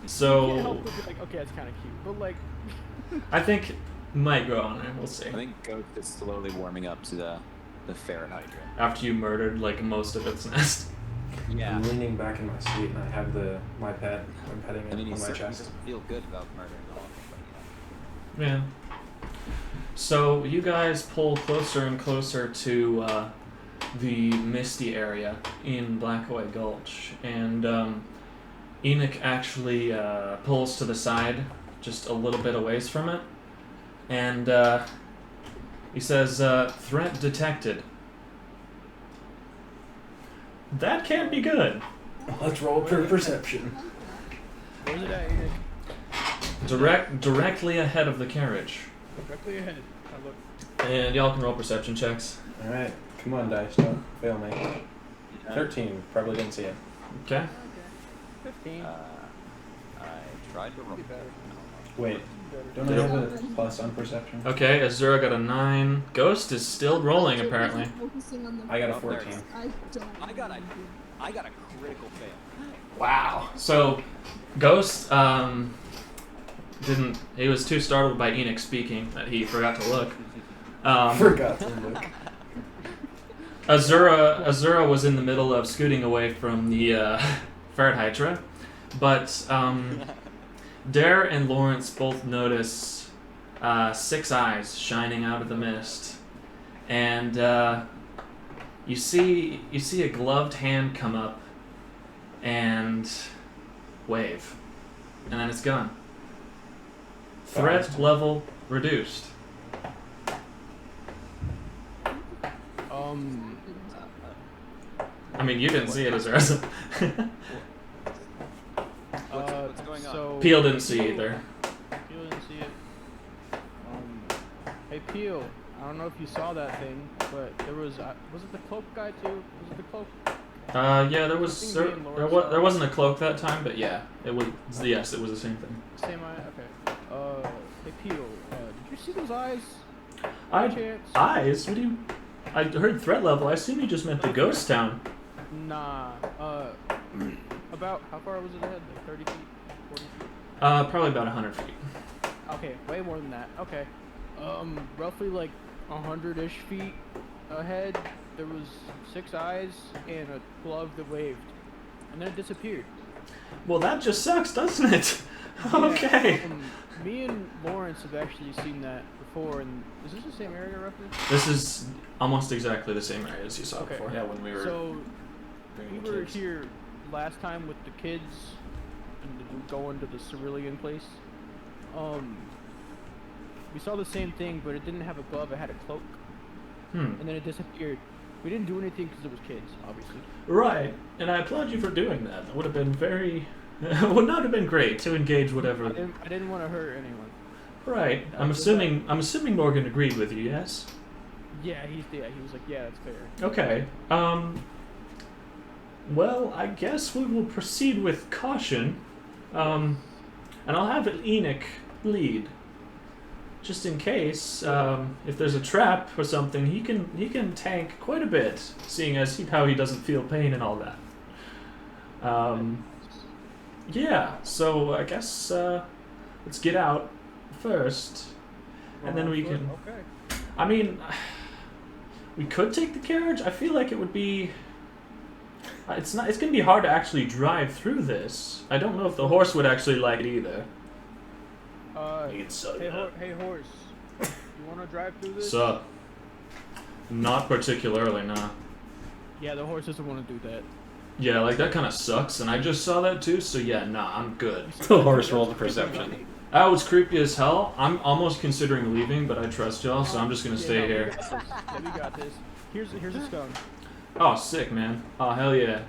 So help but be like, okay, that's kind of cute, but like. I think might go on there. We'll see. I think Ghost is slowly warming up to the ferret hydra. After you murdered like most of its nest. Yeah. I'm leaning back in my seat and I have my pet. I'm petting it I mean, he on my certainly chest. doesn't feel good about murdering all of them, Yeah. So you guys pull closer and closer to the misty area in Blackaway Gulch, and Enoch actually pulls to the side, just a little bit away from it, and he says, "Threat detected." That can't be good. Let's roll for perception. Where's it at, Enoch? Directly ahead of the carriage, Directly ahead. I look. and y'all can roll perception checks. Alright, come on, dice, don't fail me. yeah. 13, probably didn't see it. Okay. Okay. 15. I tried to roll. Be better. Wait, don't I Yeah. have a plus on perception? Okay, Azura got a 9. Ghost is still rolling, apparently. Focusing on the I got a Oh, there it 14. I don't. I got a critical fail. Wow. So, Ghost didn't. He was too startled by Enoch speaking that he forgot to look. Forgot to look. Azura was in the middle of scooting away from the ferret hydra, but Dare and Lawrence both notice 6 eyes shining out of the mist, and you see a gloved hand come up and wave, and then it's gone. Threat Fast. level reduced. I mean, you didn't see it, Azura. What's going on? So Peel didn't see either. Peel Hey Peel, I don't know if you saw that thing, but there was it the cloak guy too? Was it the cloak? Yeah, there was Something there, me and Laura there, saw. there wasn't a cloak that time, but yeah, it was. Yes, it was the same thing. Same eye. Okay. Hey Peel, did you see those eyes? I By chance? eyes? What do you? I heard threat level. I assume you just meant the ghost town. Nah. About how far was it ahead? Like 30 feet, 40 feet? Probably about 100 feet. Okay, way more than that. Okay. Roughly like 100-ish feet ahead, there was 6 eyes and a glove that waved, and then it disappeared. Well, that just sucks, doesn't it? Yeah, Okay. Me and Lawrence have actually seen that before, and is this the same area roughly? This is almost exactly the same area as you saw Okay. before. Yeah, when we were. So doing we the were kids. here last time with the kids and going to the cerulean place. We saw the same thing, but it didn't have a glove. It had a cloak, and then it disappeared. We didn't do anything because it was kids, obviously. Right, and I applaud you for doing that. It would have been very, would not have been great to engage whatever. I didn't want to hurt anyone. Right. I'm assuming Morgan agreed with you. Yes. Yeah, he was like, yeah, that's fair. Okay. Well, I guess we will proceed with caution. And I'll have Enoch lead. Just in case, if there's a trap or something, he can tank quite a bit, seeing as how he doesn't feel pain and all that. Yeah, so I guess let's get out first, and then we can. Okay. I mean, we could take the carriage. I feel like it would be. It's not. It's gonna be hard to actually drive through this. I don't know if the horse would actually like it either. Hey horse, you want to drive through this? Sup? Not particularly, nah. Yeah, the horse doesn't want to do that. Yeah, like that kind of sucks, and I just saw that too. So yeah, nah, I'm good. The horse rolled a perception. That was creepy as hell. I'm almost considering leaving, but I trust y'all, so I'm just gonna stay here. Yeah, we got this. Here's a stone. Oh, sick, man. Oh, hell yeah.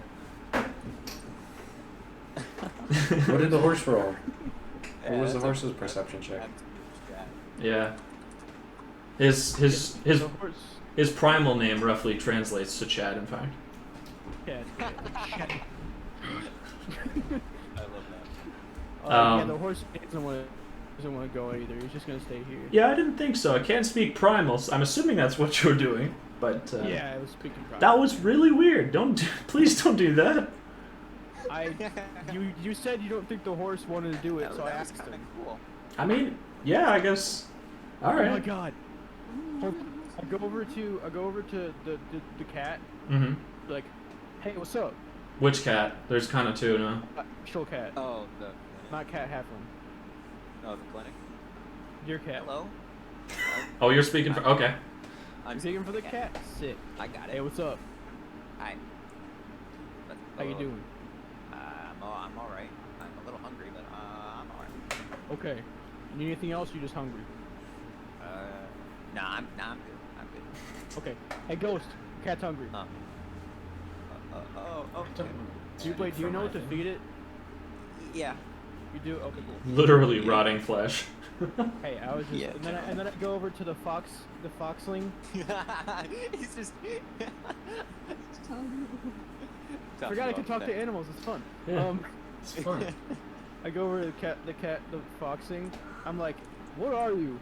What did the horse roll? What was the horse's perception check? Yeah. His The horse. his primal name roughly translates to Chad, in fact. Yeah. I love that. Yeah, the horse doesn't want to go either. He's just gonna stay here. Yeah, I didn't think so. I can't speak primal. So I'm assuming that's what you're doing, but Yeah, I was speaking. that was really weird. Please don't do that. You said you don't think the horse wanted to do it, so I that was asked kind of him. cool. I mean, yeah, I guess. All Oh my right. god. I go over to the cat. Mhm. Like, hey, what's up? Which cat? There's kind of two, no? Actual cat, Oh, the not cat Halfling. no, the clinic. Your cat. Hello. Oh, you're speaking for. Okay. I'm speaking for the cat. Sick. I got it. Hey, what's up? Hi. How you doing? I'm all right. I'm a little hungry, but I'm all right. Okay. You need anything else? You just hungry? Nah, I'm good. I'm good. Okay. Hey, Ghost. Cat's hungry. Okay. Do you know what to feed it? Yeah. You do? Okay, cool. Literally rotting flesh. Hey, I was just, Yeah, and then I go over to the foxling. He's just. Forgot I could talk to animals. It's fun. Yeah. It's fun. I go over to the foxing. I'm like, what are you?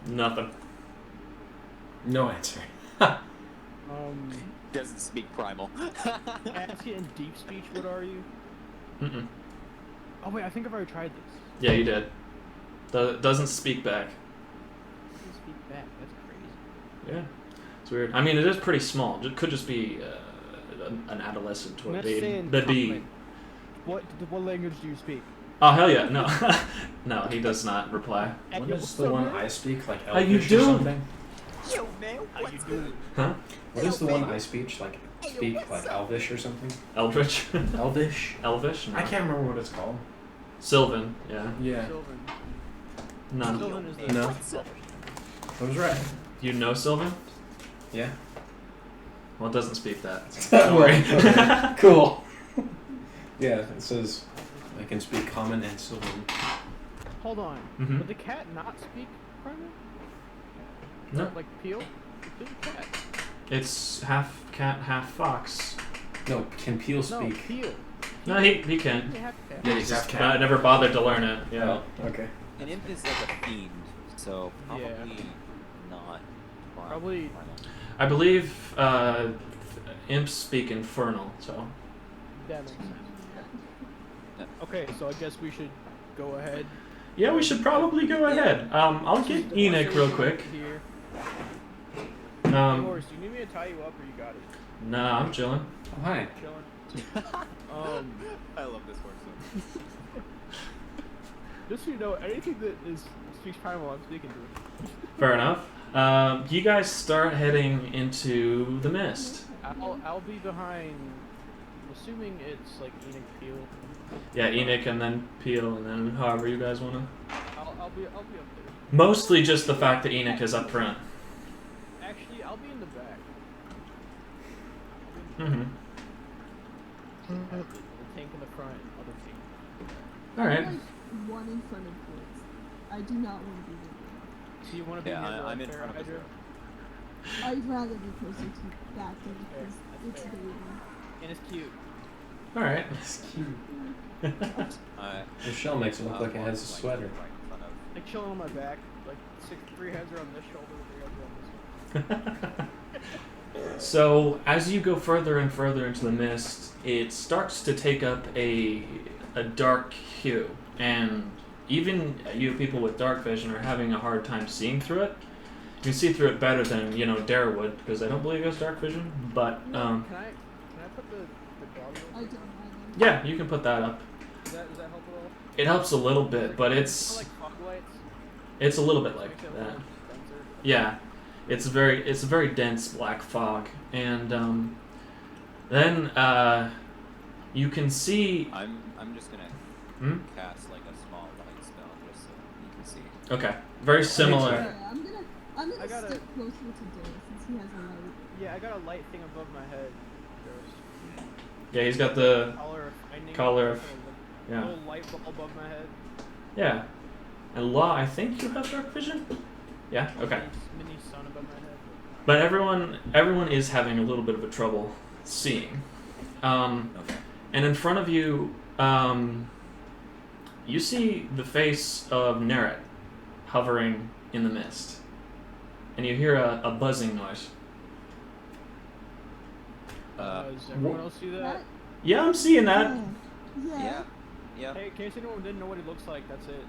Nothing. No answer. Doesn't speak primal. I ask it in deep speech. What are you? Mm-mm. Oh wait, I think I've already tried this. Yeah, you did. Doesn't speak back. Doesn't speak back. That's crazy. Yeah. It's weird. I mean, it is pretty small. It could just be an adolescent or a Let's baby. say in Baby. common. What language do you speak? Oh, hell yeah. No. No, he does not reply. What Hey, is what's the up, one man? I speak, like How you Elvish or doing? something? Yo, man, How you what's doing? Huh? What is the Yo, one baby. I speak, like Hey, yo, speak what's like up? Elvish or something? Eldritch? Elvish? Elvish? No. I can't remember what it's called. Sylvan, yeah. Yeah. Sylvan. None. Sylvan is the No. What's up? I was right. You know Sylvan? Yeah. Well, it doesn't speak that. Don't Well, worry. okay. Cool. Yeah, it says I can speak common and Sylvan. Hold on. Mhm. Would the cat not speak primal? No. Like Peel? Peel's a cat. It's half cat, half fox. No, can Peel No, speak? Peel. No, he can. He's a half cat. Yeah, he's Half just cat. I never bothered to learn it. Yeah. Oh, okay. An imp is like a fiend, so probably Yeah. not. Probably- I believe imps speak infernal, so. That makes sense. Okay, so I guess we should go ahead. Yeah, we should probably go ahead. I'll get Enoch real quick. Here. Um, Horse, do you need me to tie you up or you got it? nah, I'm chilling. Oh, hi. Chilling. I love this horse. Just so you know, anything that speaks primal, I'm speaking to. Fair enough. You guys start heading into the mist. I'll be behind. I'm assuming it's like Enoch Peel. Yeah, Enoch and then Peel and then however you guys wanna. I'll be up there. Mostly just the fact that Enoch is up front. Actually, I'll be in the back. Mm-hmm. The tank in the front and other tank. Alright. I'm like one in front of Blitz. I do not want to be with So you want to be Yeah, near the I'm in Pharaoh front of Hydra? you. I'd rather be closer to back end because Fair, it's fair. baby. And it's cute. Alright. It's cute. Alright. Michelle makes it look like it has a sweater. Right in front of. Like chilling on my back. Like three heads are on this shoulder, 3 heads are on this one. So as you go further and further into the mist, it starts to take up a dark hue, and even you people with dark vision are having a hard time seeing through it. You can see through it better than Dare would, because I don't believe he has dark vision. But Can I put the dog I over? don't mind. yeah, you can put that up. Does that help at all? It helps a little bit, but Kinda it's like fog lights. a little bit like Makes it a that. little denser. Yeah, it's a very dense black fog, and then you can see. I'm just gonna Hmm? cast like a small light spell just so you can see. Okay, very similar. Yeah, I'm I gonna gotta- stick closer to Dare since he has a light. Yeah, I got a light thing above my head. There's Yeah, he's got the collar of lightning. Collar of- A yeah. little light bulb above my head. yeah. And Law, I think you have dark vision. Yeah. Okay. Mini sun above my head. But everyone is having a little bit of a trouble seeing. Okay. And in front of you, you see the face of Nerrot hovering in the mist, and you hear a buzzing noise. Does everyone else see that? Yeah, I'm seeing that. Yeah. Yeah. Yeah. Hey, in case anyone didn't know what he looks like, that's it.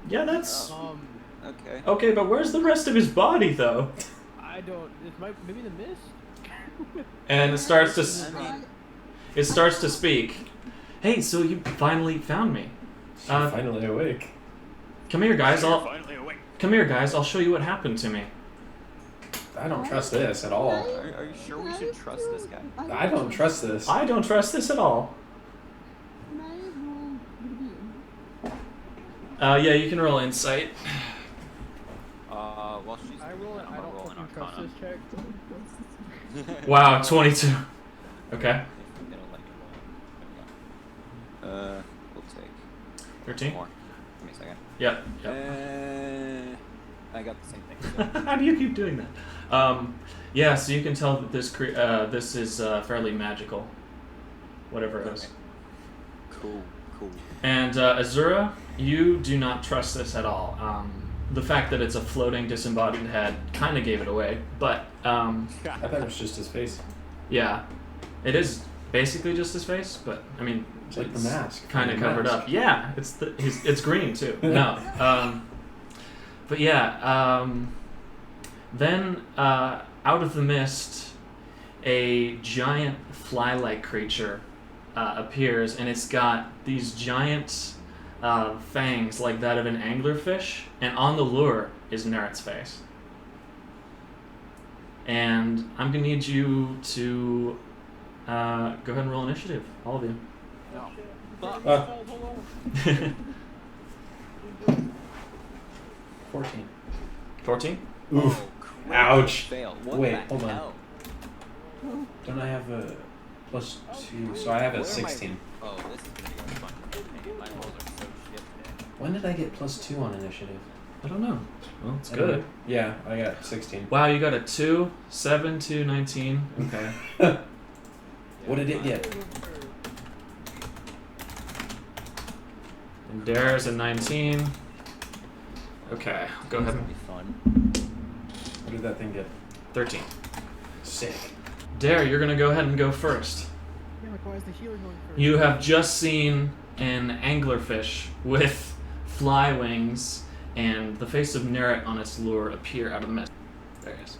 Yeah, that's Okay. okay. But where's the rest of his body, though? I don't. Maybe the mist. And it starts to I mean, it starts to speak. Hey, so you finally found me. She's Uh, finally awake. Come here, guys. finally awake. Come here, guys. I'll show you what happened to me. I don't trust this at all. Are you sure we should trust this guy? I don't trust this. I don't trust this at all. Can I roll review? Yeah, you can roll insight. Well, she's. I roll it. I'm I gonna don't roll an fucking trust Arcana. this check. Wow, 22. Okay. If I'm gonna let you roll. There we go. We'll take 13? more. Give me a second. Yep. Yep. I got the same thing. So. How do you keep doing that? Yeah, so you can tell that this is fairly magical. Whatever it is. Okay. Cool. And Azura, you do not trust this at all. The fact that it's a floating disembodied head kind of gave it away, but I thought it was just his face. yeah, it is basically just his face. But I mean, It's like the mask. kind of The covered mask. up. Yeah, it's green too. No, but yeah, then out of the mist, a giant fly-like creature appears, and it's got these giant fangs like that of an anglerfish, and on the lure is Nerrot's face. And I'm gonna need you to go ahead and roll initiative, all of you. Hold on. 14. 14? Oof. Oh, crap. Ouch. Fail. What Wait, the hold on. hell? Don't I have a +2? So I have Where a am I- 16. Oh, this is gonna be fun. My rolls are so shit today. When did I get +2 on initiative? I don't know. Well, it's I don't good. know. Yeah, I got 16. Wow, you got a 2, 7 to 19. Okay. What did it get? And Dare's a 19. Okay, go It's ahead. gonna be fun. What did that thing get? 13. Sick. Dare, you're gonna go ahead and go first. Yeah, like, why is the healer going first? You have just seen an anglerfish with fly wings and the face of Nerrot on its lure appear out of the mist. There it is.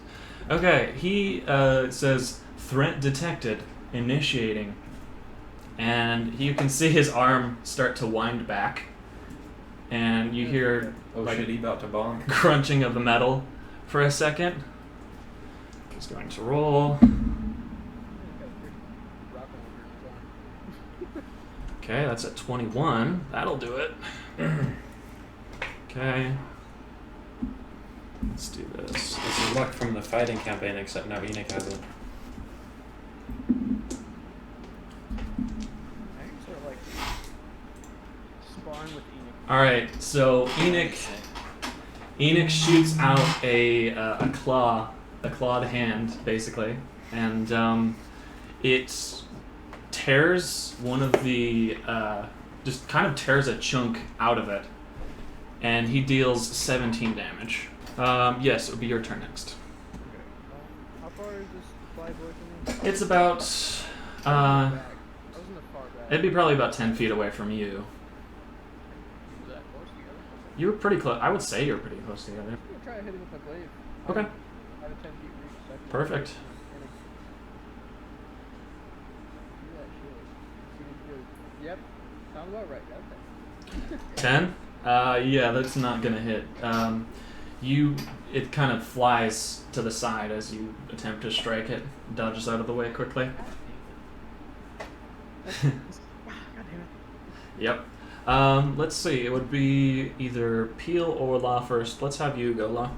Okay, he says, threat detected, initiating. And you can see his arm start to wind back. And you hear Oh like shit, he about to bonk. crunching of the metal for a second. He's going to roll. Okay, that's at 21. That'll do it. Okay. Let's do this. This is luck from the fighting campaign, except now Enoch has it. I can sort of like sparring with Enoch. Alright, so Enoch shoots out a clawed hand, basically, and it tears one of the, just kind of tears a chunk out of it, and he deals 17 damage. Yes, it would be your turn next. Okay. How far is this fly boy from me? It's about, Back. I was in the far back. it'd be probably about 10 feet away from you. Was that close together? You were pretty close. I would say you were pretty close together. I'm gonna try to hit it with my blade. Okay. Out of 10 feet reach. So I can Perfect. do that shit. See if you- Yep. Sounds about right. Got that. 10? Yeah, that's not gonna hit. It kind of flies to the side as you attempt to strike it, dodges out of the way quickly. God damn it. Yep. Let's see, it would be either Peel or Law first. Let's have you go, Law.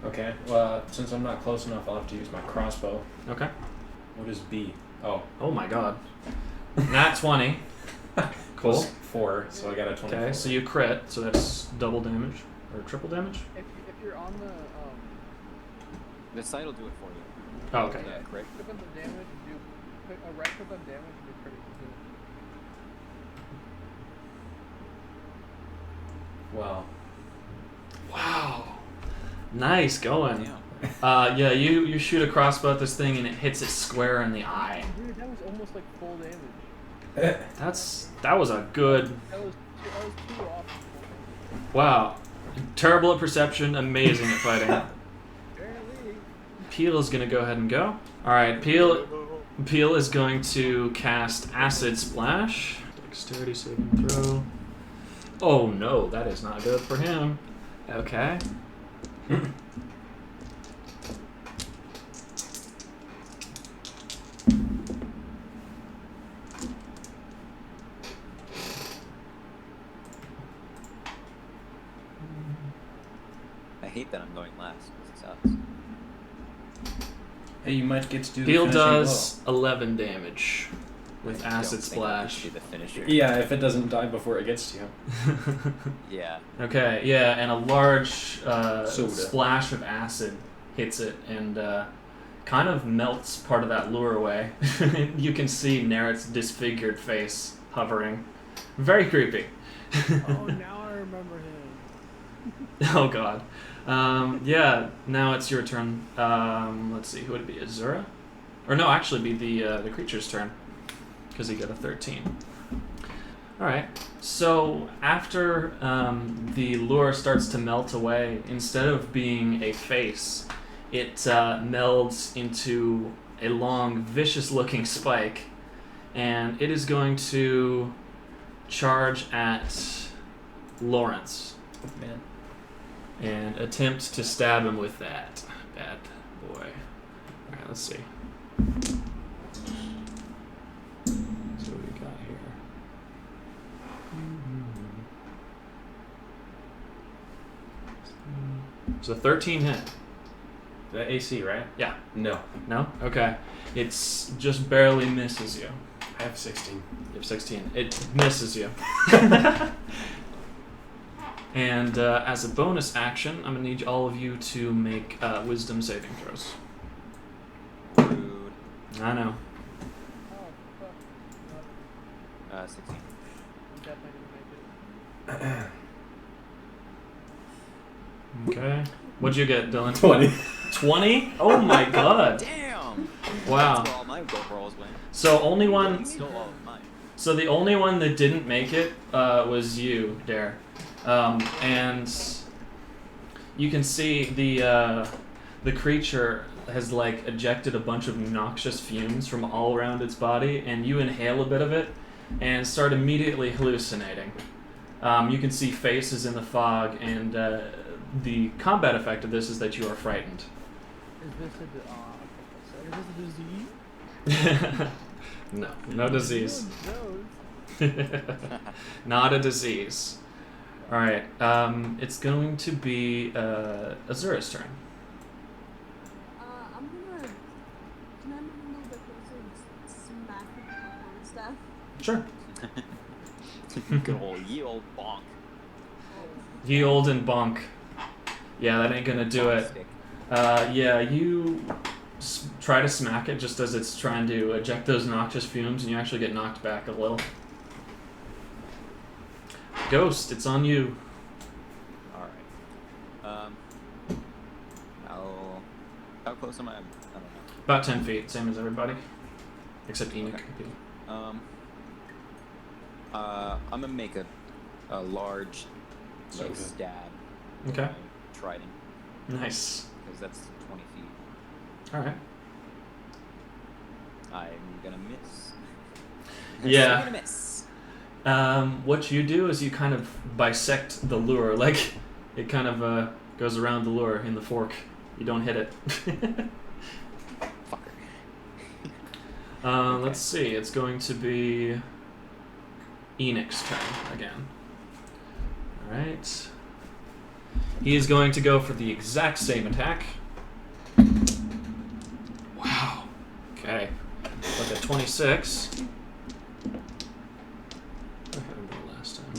Okay, well, since I'm not close enough, I'll have to use my crossbow. Okay. What is B? Oh. Oh my god. Nat 20. Cool. Plus 4, so I got a 24. Okay, so you crit, so that's double damage. Or triple damage? If you're on the The site will do it for you. Oh, okay. Yeah, crit. click on the damage, do a right click on damage and do critical hit. Wow. Wow. Nice going. Yeah. Yeah, you shoot a crossbow at this thing and it hits it square in the eye. Dude, that was almost like full damage. That was a good. That was too off. Wow. Terrible at perception, amazing at fighting. Apparently. Peel is gonna go ahead and go. Alright, Peel is going to cast Acid Splash. Dexterity saving throw. Oh no, that is not good for him. Okay. I hate that I'm going last. This sucks. Hey, you might get to do the Peel finishing does 11 damage with I Acid don't think I Splash. should be the finisher. blow. Yeah, if it doesn't die before it gets to you. Yeah. Okay, yeah, and a large Soda. splash of acid hits it and kind of melts part of that lure away. You can see Nerrot's disfigured face hovering. Very creepy. Oh, now I remember him. Oh god. Yeah, now it's your turn. Let's see, who would it be? Azura? Or no, actually be the creature's turn. Because he got a 13. Alright, so after the lure starts to melt away, instead of being a face, it melds into a long, vicious-looking spike, and it is going to charge at Lawrence Man. and attempt to stab him with that. Bad boy. Alright, let's see. So what we got here. So 13 hit. The AC, right? Yeah. No. No? Okay. It's just barely misses you. I have 16. You have 16. It misses you. And as a bonus action, I'm going to need all of you to make wisdom saving throws. Rude. I know. Oh, fuck. 16. I'm definitely gonna make it. Okay. What'd you get, Dylan? 20. 20? Oh my god. Damn! Wow. That's where all my gold rolls went. So only one. Still all of mine. So the only one that didn't make it was you, Dare. And you can see the creature has like ejected a bunch of noxious fumes from all around its body, and you inhale a bit of it and start immediately hallucinating. You can see faces in the fog, and the combat effect of this is that you are frightened. Is this a disease? No, no disease. No. Not a disease. Alright, it's going to be Azura's turn. I'm gonna. Can I move a little bit closer and smack with my staff? Sure. Good old ye old bonk. Ye old and bonk. Yeah, that ain't gonna do it. Stick. Yeah, you try to smack it just as it's trying to eject those noxious fumes, and you actually get knocked back a little. Ghost, it's on you. Alright. How close am I? I don't know. About 10 feet, same as everybody. Except Enoch. Okay. I'm gonna make a large Okay. stab. Okay. Trident, Nice. because that's 20 feet. Alright. I'm gonna miss. Yeah. I'm gonna miss. What you do is you kind of bisect the lure, like it kind of goes around the lure in the fork. You don't hit it. Fucker. Let's see. It's going to be Enoch's turn again. All right. He is going to go for the exact same attack. Wow. Okay. Like a 26. I had him go last time.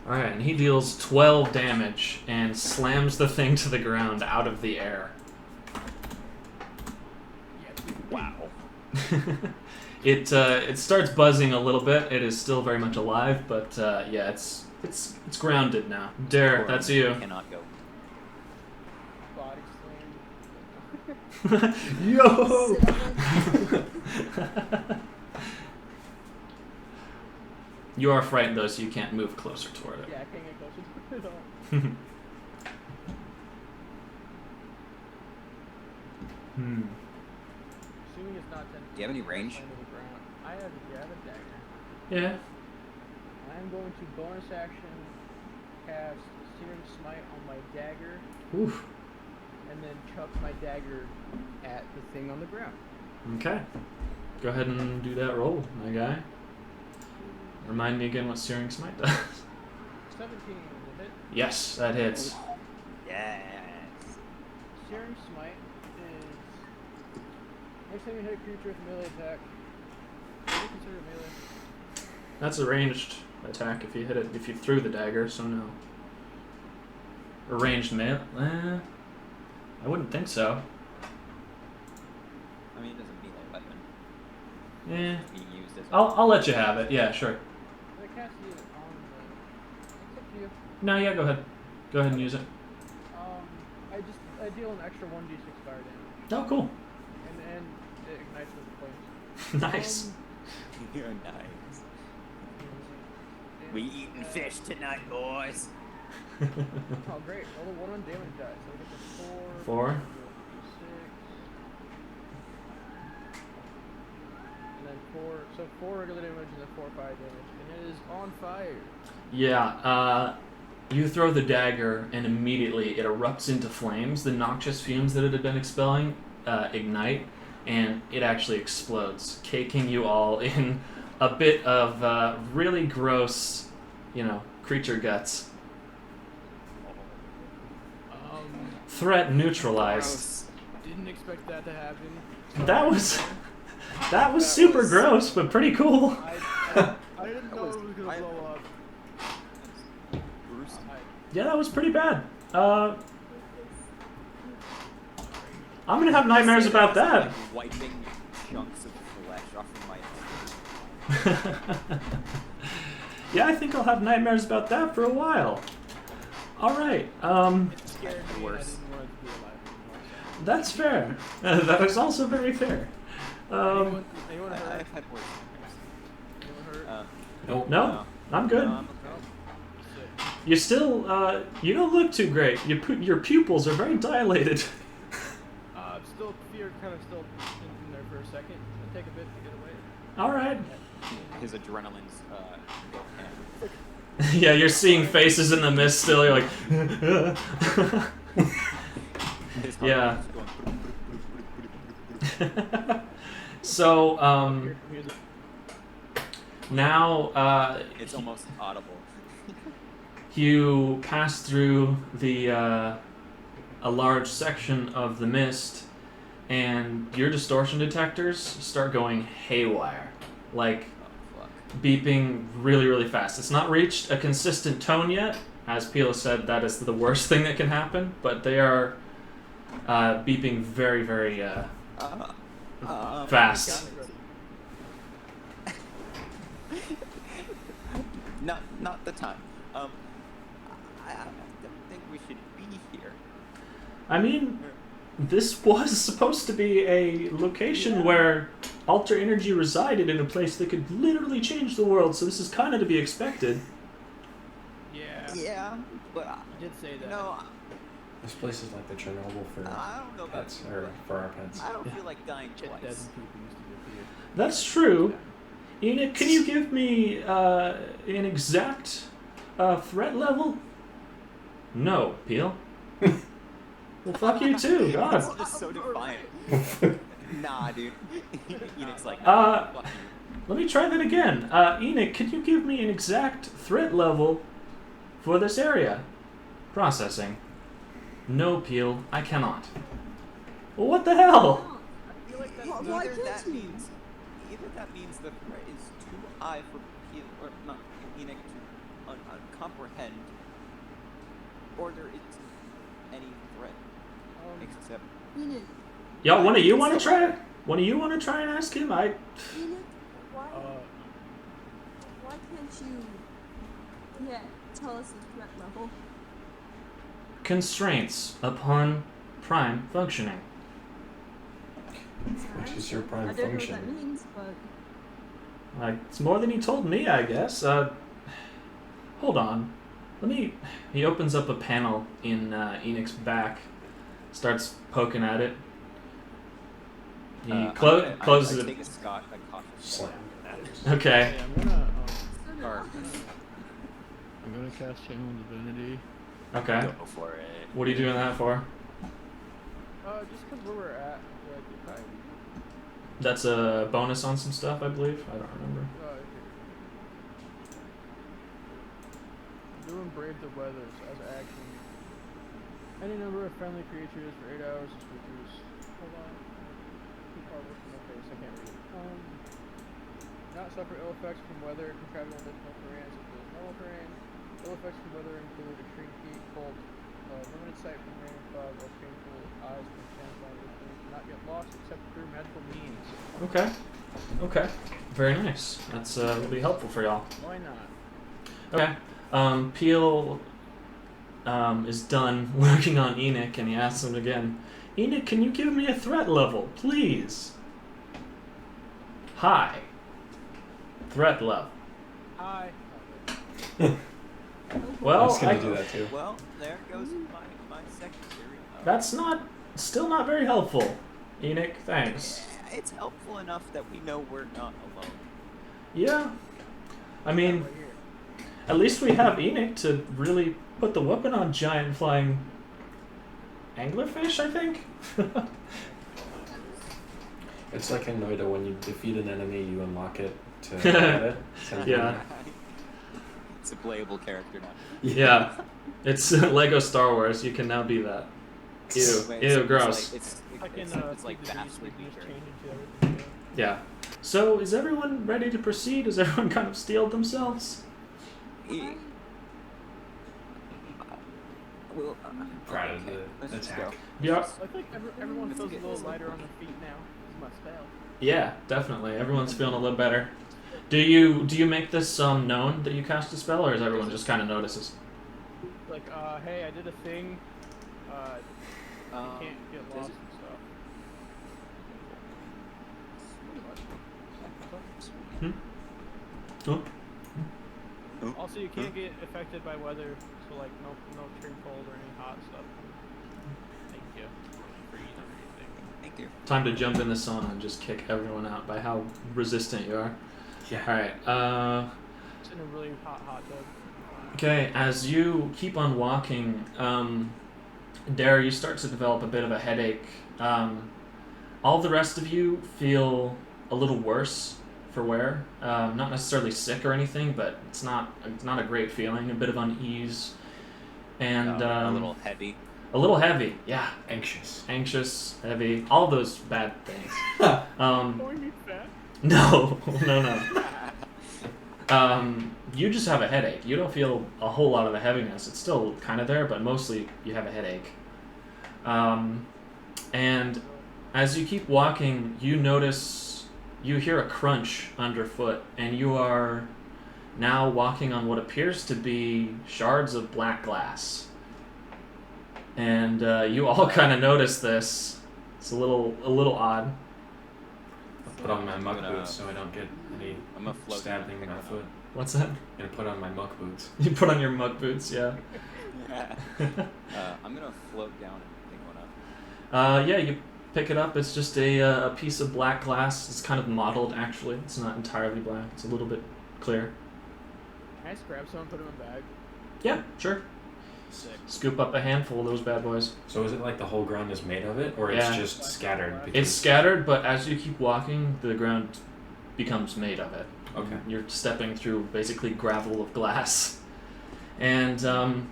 Alright, and he deals 12 damage and slams the thing to the ground out of the air. Wow. It starts buzzing a little bit. It is still very much alive, but yeah, it's grounded now. Dare, that's you. Cannot go. Body slam. Yo! You are frightened though, so you can't move closer toward it. Yeah, I can't get closer to it at all. Assuming it's not 10 Do you have any range? into the ground. I have a dagger. Yeah. I am going to bonus action cast Searing Smite on my dagger, Oof. and then chuck my dagger at the thing on the ground. Okay. Go ahead and do that roll, my guy. Remind me again what Searing Smite does. 17, is it hit? Yes, that hits. Yes. Searing Smite is... Next time you hit a creature with a melee attack, what do you consider melee? That's a ranged attack if you hit it, if you threw the dagger, so no. A ranged melee? I wouldn't think so. I mean, it doesn't mean a weapon. Eh. It's being used as a I'll let you have it. Yeah, sure. I cast it on the... It's up to you. No, yeah, go ahead. Go ahead and use it. I deal an extra 1d6 fire damage. Oh, cool. And it ignites with the flames. Nice. You're nice. We eating fish tonight, boys. Oh, great. Roll a 1 on damage die. So we get to 4. 4. 6. And then 4. So 4 regular damage and then 4 fire damage. And it is on fire. Yeah, you throw the dagger and immediately it erupts into flames. The noxious fumes that it had been expelling ignite, and it actually explodes, caking you all in a bit of really gross, creature guts. Threat neutralized. Didn't expect that to happen. That was That was That super was- gross, but pretty cool. I didn't know was- it was gonna I- blow up. Gruesome. Yeah, that was pretty bad. I'm gonna have nightmares Say about as I'm, that. like, wiping chunks of flesh off of my head. Yeah, I think I'll have nightmares about that for a while. Alright, It scared me. Worse. I didn't want it to be alive anymore. that's fair. That is also very fair. Anyone I've hurt? had worse Anyone hurt? nightmares. Nope. No, I'm good. No, I'm okay. Sick. You still, you don't look too great. Your pupils are very dilated. Still fear kind of still in there for a second. It'll take a bit to get away. Alright. His adrenaline's down. Yeah, you're seeing faces in the mist still. You're like, His heart Yeah. is going. so, Here's a- now, It's almost audible. you pass through the, a large section of the mist, and your distortion detectors start going haywire. Like, Oh fuck. beeping really, really fast. It's not reached a consistent tone yet. As Pele said, that is the worst thing that can happen, but they are beeping very, very fast. Not the time. I don't think we should be here. I mean, this was supposed to be a location where alter energy resided in a place that could literally change the world, so this is kind of to be expected. Yeah. Yeah, but You did say that. no, This place is like the Chernobyl for I don't know about pets, or for our pets. I don't feel like dying Dead twice. and people used to live here. That's true. Enoch, can you give me an exact threat level? No, Pele. Well, fuck you too, God. That's just so defiant. Nah, dude. Enid's like, Uh, fuck you. Let me try that again. Enoch, can you give me an exact threat level for this area? Processing. No, Pele, I cannot. Well, what the hell? Oh, I feel like Why either can't that you? means the threat is too high for Pele, or not Enoch to comprehend, or there isn't any threat except. Enid, Y'all, one of you want to try it? One of you want to try and ask him? Enid, why Uh, can't you tell us the threat level? Constraints upon prime functioning. Which is your prime I don't know what function? that means, but It's more than he told me, I guess. Hold on. He opens up a panel in Enoch's back, starts poking at it. He closes I it. take a Scott, a cautious Slam. Okay. yeah, I'm gonna so do Or- I. I'm gonna cast Channel Divinity. Okay. Go for it. What are you doing that for? Just because where we're at, I feel like we probably. That's a bonus on some stuff, I believe. I don't remember. Doing Brave the Weather as action. Any number of friendly creatures for 8 hours is reduced. Hold on. Too far away from my face, I can't read it. Not suffer ill effects from weather contracted on difficult terrain such as normal terrain. Ill effects from weather include extreme heat, cold, limited sight from rain and fog, or painful eyes from chance not yet lost except through magical means. Okay. Okay. Very nice. That's will be helpful for y'all. Why not? Okay. Pele is done working on Enoch, and he asks him again, Enoch, can you give me a threat level, please? High. Threat level. Hi. Well, I was gonna I- do that too. Well, there goes my secondary. That's still not very helpful. Enoch, thanks. It's helpful enough that we know we're not alone. Yeah. I mean, Right here. at least we have Enoch to really put the whooping on giant flying anglerfish, I think. It's like in Noida, when you defeat an enemy, you unlock it to get it. So Yeah. It's a playable character now. Yeah. It's Lego Star Wars. You can now be that. Ew. Wait, Ew, gross. It's I can like feed the beast, vastly we can just weaker. change into everything. Yeah. So, is everyone ready to proceed? Has everyone kind of steeled themselves? Eh, well, Proud of okay, the let's just attack. go. Yeah. I think everyone Let's feels a get little this lighter over on their feet now. It's my spell. Yeah, definitely. Everyone's feeling a little better. Do you make this known that you cast a spell, or is everyone just kind of notices? Like, hey, I did a thing. You Um, can't get does lost it- and stuff. Oh. Also, you can't get affected by weather, so like no extreme cold or any hot stuff. Thank you. Freeze or anything. Thank you. Time to jump in the sauna and just kick everyone out by how resistant you are. Yeah. Alright, It's in a really hot tub. okay, as you keep on walking, Dare, you start to develop a bit of a headache. All the rest of you feel a little worse for wear. Not necessarily sick or anything, but it's not a great feeling. A bit of unease, and a little heavy. a little heavy. Yeah, Anxious. anxious, heavy, all those bad things. Going me fat? No. You just have a headache. You don't feel a whole lot of the heaviness. It's still kind of there, but mostly you have a headache. And as you keep walking, you hear a crunch underfoot, and you are now walking on what appears to be shards of black glass. And you all kind of notice this. It's a little odd. Put on my I'm muck gonna- boots so I don't get any I'm gonna float down stabbing and in my pick foot. What's that? I'm gonna put on my muck boots. You put on your muck boots, yeah. I'm gonna float down and pick one up. Yeah, you pick it up. It's just a piece of black glass. It's kind of mottled, actually. It's not entirely black. It's a little bit clear. Can I just grab some and put them in a bag? Yeah, sure. Sick. Scoop up a handful of those bad boys. So is it like the whole ground is made of it, or Yeah. it's just scattered? It's scattered, but as you keep walking, the ground becomes made of it. Okay. You're stepping through basically gravel of glass. And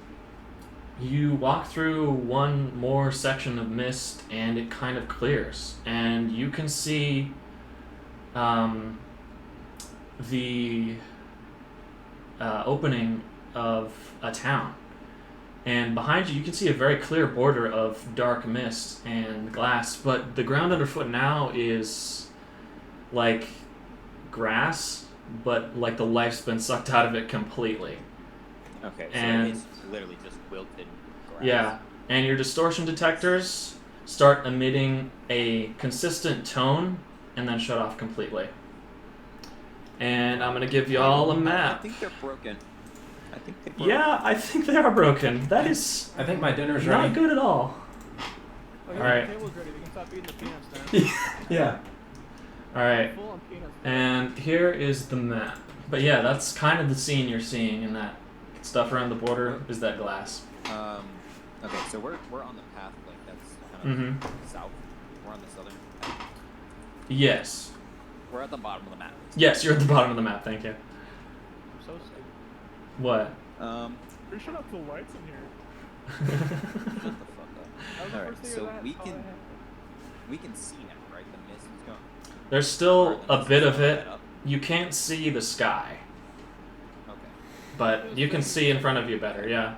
you walk through one more section of mist, and it kind of clears. And you can see the opening of a town. And behind you can see a very clear border of dark mist and glass, but the ground underfoot now is like grass, but like the life's been sucked out of it completely. Okay, so And- it's literally just wilted grass. Yeah, and your distortion detectors start emitting a consistent tone and then shut off completely. And I'm gonna give you all a I map. think they're broken. I think they broke. Yeah, I think they are broken. That is I think my dinner's not ready. good at all. Oh, yeah, Alright. the table's ready. We can stop eating the peanuts then. Yeah. Alright, Full on peanuts. and here is the map. But yeah, that's kind of the scene you're seeing, and that stuff around the border is that glass. Okay, so we're on the path, like that's kind of Mm-hmm. south. We're on the southern path. Yes. We're at the bottom of the map. Yes, you're at the bottom of the map, thank you. I'm so stupid. What? Pretty sure that's the lights in here. Shut the fuck That was up. the Alright, first thing so that we thought I can had. we can see now, right? The mist is gone. There's still The a mist bit is of it. set up. You can't see the sky, Okay. but you can see in front of you better, yeah.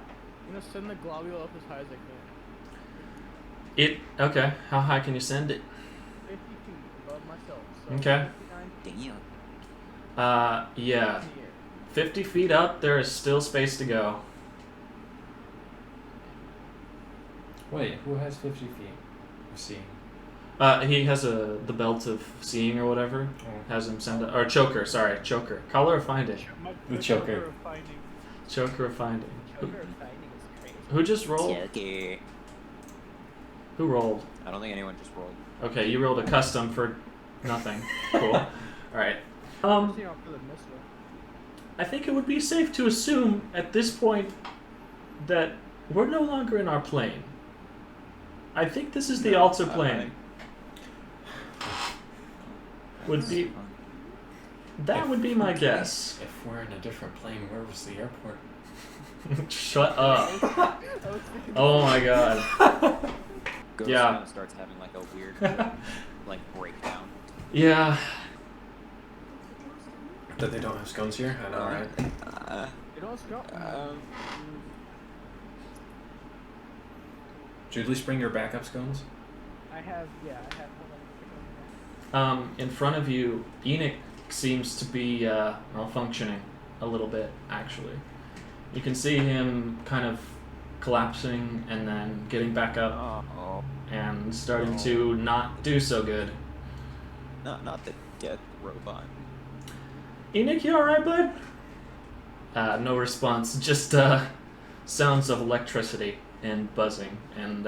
I'm gonna send the globule up as high as I can. Okay, how high can you send it? 50 feet above myself. So Okay. 59 Damn. Yeah. in the air. 50 feet up, there is still space to go. Wait, who has 50 feet of seeing? He has the belt of seeing or whatever. Oh. Has him send or choker, sorry, choker. Color of finding. The choker. Of finding. Choker of finding. Choker of finding is crazy. Who just rolled? Okay. Who rolled? I don't think anyone just rolled. Okay, you rolled a custom for nothing. Cool. Alright. You know, for the missile. I think it would be safe to assume at this point that we're no longer in our plane. I think this is the altar plane. Would That's be fun. that would be my guess. If we're in a different plane, where was the airport? Shut up. I was thinking Oh my god. Ghost Yeah. kind of starts having like a weird like breakdown. Yeah. That they don't have scones here? I know, right? You know what's going Did you at least bring your backup scones? I have, hold on. In front of you, Enoch seems to be malfunctioning a little bit, actually. You can see him kind of collapsing and then getting back up and starting to not do so good. Not the death robot. Enoch, you alright, bud? No response, just sounds of electricity and buzzing and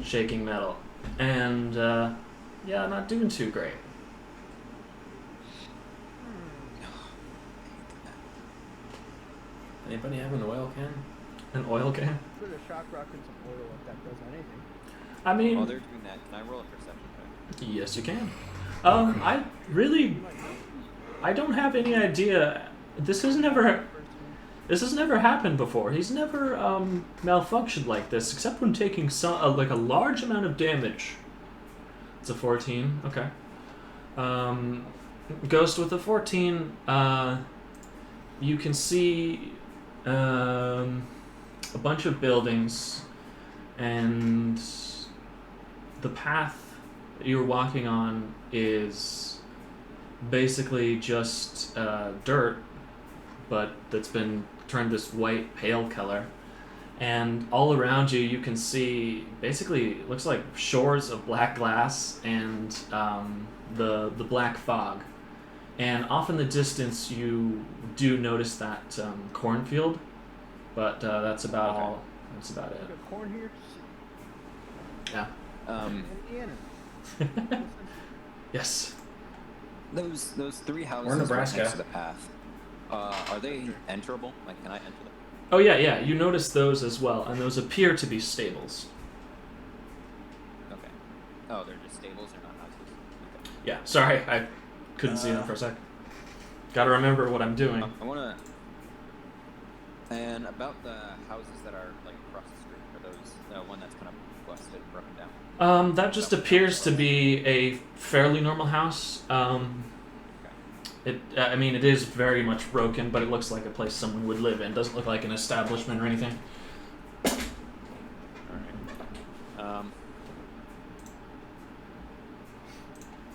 shaking metal. And yeah, not doing too great. Anybody have an oil can? An oil can? Put a shock rock in some oil if that does anything. I mean, While they're doing that, can I roll a perception check? yes, you can. I don't have any idea. This has never happened before. He's never malfunctioned like this, except when taking like a large amount of damage. It's a 14. Okay. Ghost with a 14. You can see a bunch of buildings, and the path that you're walking on is basically just dirt, but that's been turned this white pale color. And all around you, you can see basically it looks like shores of black glass and the black fog. And off in the distance, you do notice that cornfield, but that's about all. That's about it. You got corn here? Yeah. Indiana. Yes. Those three houses We're in Nebraska. right next to the path. Are they enterable? Like, can I enter them? Oh yeah. You notice those as well, and those appear to be stables. Okay. Oh, they're just stables. They're not houses. Okay. Yeah. Sorry, I couldn't see them for a sec. Gotta remember what I'm doing. I wanna. And about the houses that are like across the street, are those the one that's kind of busted, broken down? That just appears to be a fairly normal house. I mean, it is very much broken, but it looks like a place someone would live in. Doesn't look like an establishment or anything.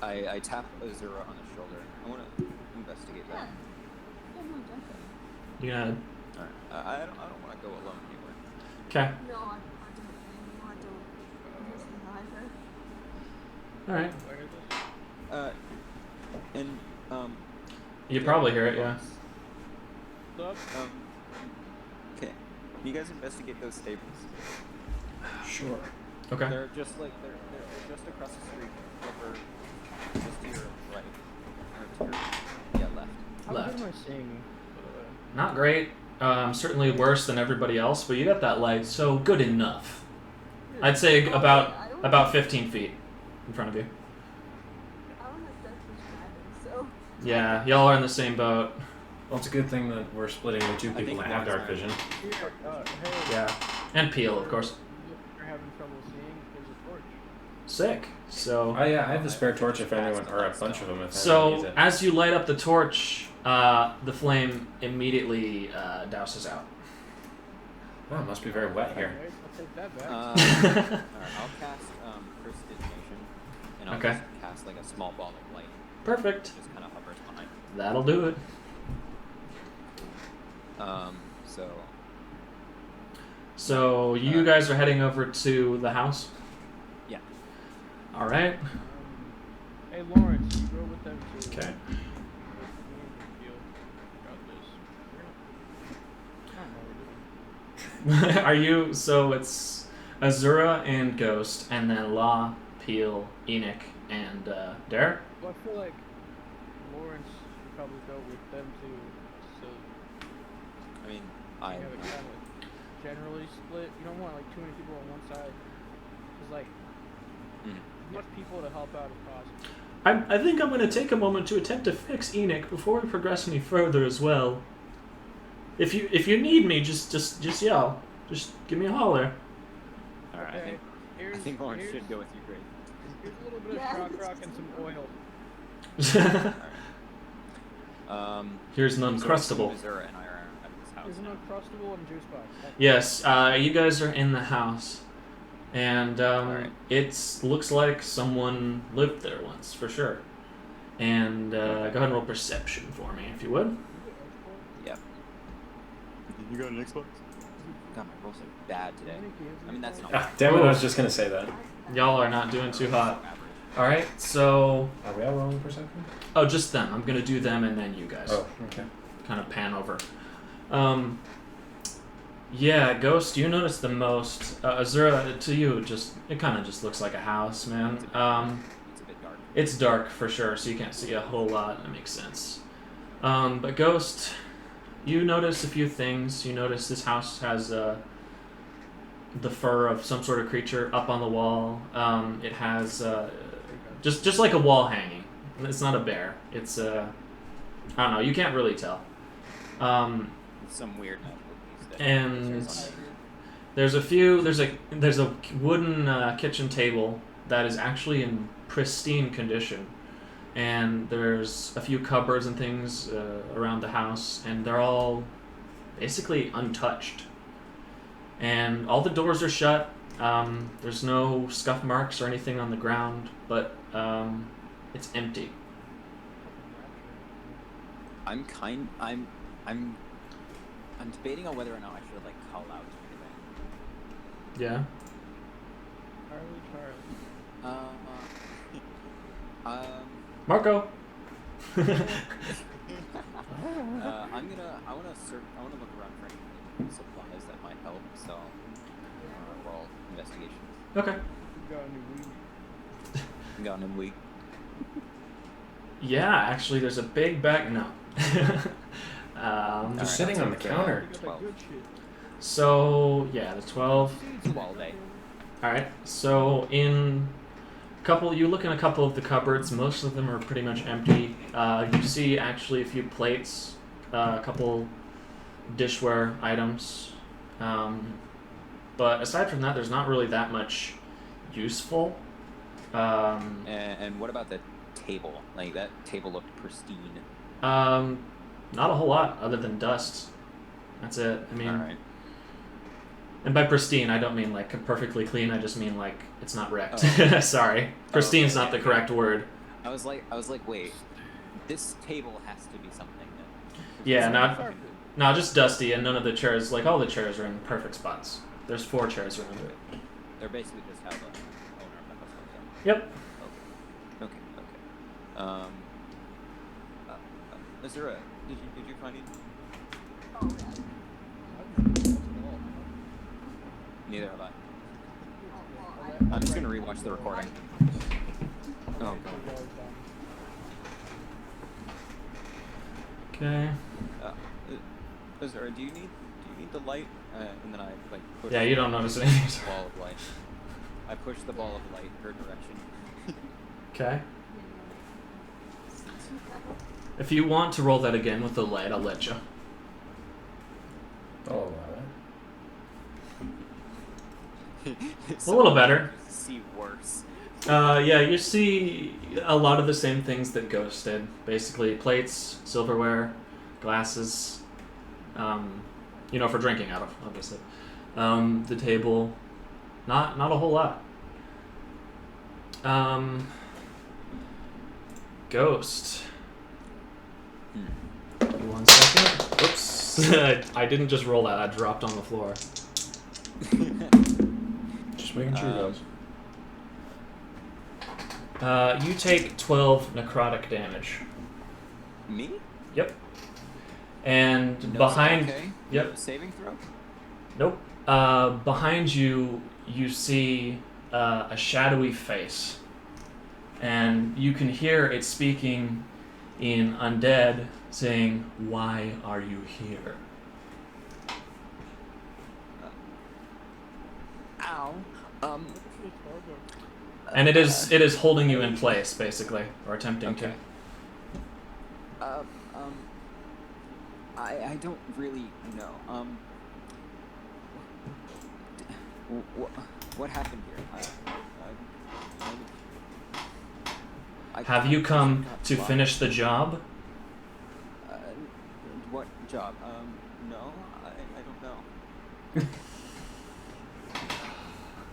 Alright. I tap Azura on the shoulder. I want to investigate that. Yeah, no, definitely. You gonna... Alright. I don't want to go alone anywhere. Okay. No, I don't want to use the either. Alright. And You probably hear it, yeah. Okay. Can you guys investigate those stables? Sure. Okay. They're just like they're just across the street, over just to your right, or to your left. How Left. good am I seeing? Not great. Certainly worse than everybody else, but you got that light, so good enough. I'd say about 15 feet in front of you. I don't have depth perception, so. Yeah, y'all are in the same boat. Well, it's a good thing that we're splitting into two I people think that have dark one's vision. Hey, Yeah. And Peel, of course. You're having trouble seeing. There's a torch. Sick. So... Oh yeah, I have the spare torch if anyone, or a bunch of them if anyone needs So, it. as you light up the torch, the flame immediately douses out. Oh, it must be very wet here. Alright, I'll take that back. Alright, I'll cast prestidigitation, and I'll Okay. just cast like a small ball of light. Perfect. Just kind of hovers behind. That'll do it. So, you guys are heading over to the house? Yeah. Alright. Hey Lawrence, you go with them too. Okay. Are you... So, it's Azura and Ghost, and then La, Peel, Enoch, and Derek? Well, I feel like Lawrence should probably go with them too. So I mean, you I. have it kind of generally split. You don't want like too many people on one side. There's like enough people to help out if possible. I think I'm going to take a moment to attempt to fix Enoch before we progress any further as well. If you need me, just yell. Just give me a holler. Alright, Okay, I think Lawrence should go with you, Grace. Here's a little bit bit Yeah. of rock and some oil. Here's an So Uncrustable. Missouri and I are at this house There's an now. Uncrustable and juice box. Yes, you guys are in the house, and Alright. it looks like someone lived there once, for sure. And go ahead and roll perception for me, if you would. Yep. You got an Xbox? God, my rolls are bad today. I mean, that's not Ah, damn it! I was just gonna say that. Y'all are not doing too hot. average. All right, so Are we all rolling perception? oh, just them. I'm gonna do them, and then you guys. Oh, okay. Kind of pan over. Yeah, Ghost, you notice the most. Azura, to you, it kind of just looks like a house, man. It's a bit dark. It's dark for sure, so you can't see a whole lot. That makes sense. But Ghost, you notice a few things. You notice this house has the fur of some sort of creature up on the wall. It has just like a wall hanging. It's not a bear. It's I don't know. You can't really tell. It's some weird magical piece that And shows on there's a wooden kitchen table that is actually in pristine condition, and there's a few cupboards and things around the house, and they're all basically untouched. And all the doors are shut. There's no scuff marks or anything on the ground, but it's empty. I'm debating on whether or not I should like call out to anything. Yeah. Charlie. Marco. I wanna look around for any supplies that might help. So roll investigation. Okay. You got any weed? Got him weak. Yeah, actually, there's a big bag. No. Just sitting on the counter. You got that good shit. So yeah, the 12. It's a wall day. All right. So you look in a couple of the cupboards. Most of them are pretty much empty. You see actually a few plates, a couple dishware items, but aside from that, there's not really that much useful. And what about the table? Like that table looked pristine. Not a whole lot other than dust. That's it. I mean, All right. and by pristine, I don't mean like perfectly clean. I just mean like it's not wrecked. Oh. Sorry, pristine's okay, not the okay. correct word. I was like, wait, this table has to be something that. Yeah, It's not- carpet. No, just dusty, and none of the chairs, like all the chairs, are in perfect spots. There's 4 chairs around it. They're basically just how the owner of the house looks like. Yep. Okay. Is there did you find it? Oh, yeah. Neither have I. Oh, well, I'm just gonna rewatch the recording. Oh god. Okay. Azura, do you need the light? And then I like push Yeah, you don't notice anything. the ball of light. I push the ball of light her direction. Okay. If you want to roll that again with the light, I'll let you. I'll allow that. A little better. See worse. Yeah, you see a lot of the same things that Ghost did. Basically, plates, silverware, glasses, for drinking out of, obviously. The table, not a whole lot. Ghost. Give me 1 second. Oops. I didn't just roll that. I dropped on the floor. Just making sure, guys. You take 12 necrotic damage. Me? Yep. And No, behind... okay. Yep. No saving throw? Nope. Behind you, you see a shadowy face. And you can hear it speaking in undead, saying, "Why are you here?" Ow. And it is holding you in place, basically, or attempting Okay. I don't really know. What happened here? Have you come got to lost. finish the job? What job? No, I don't know.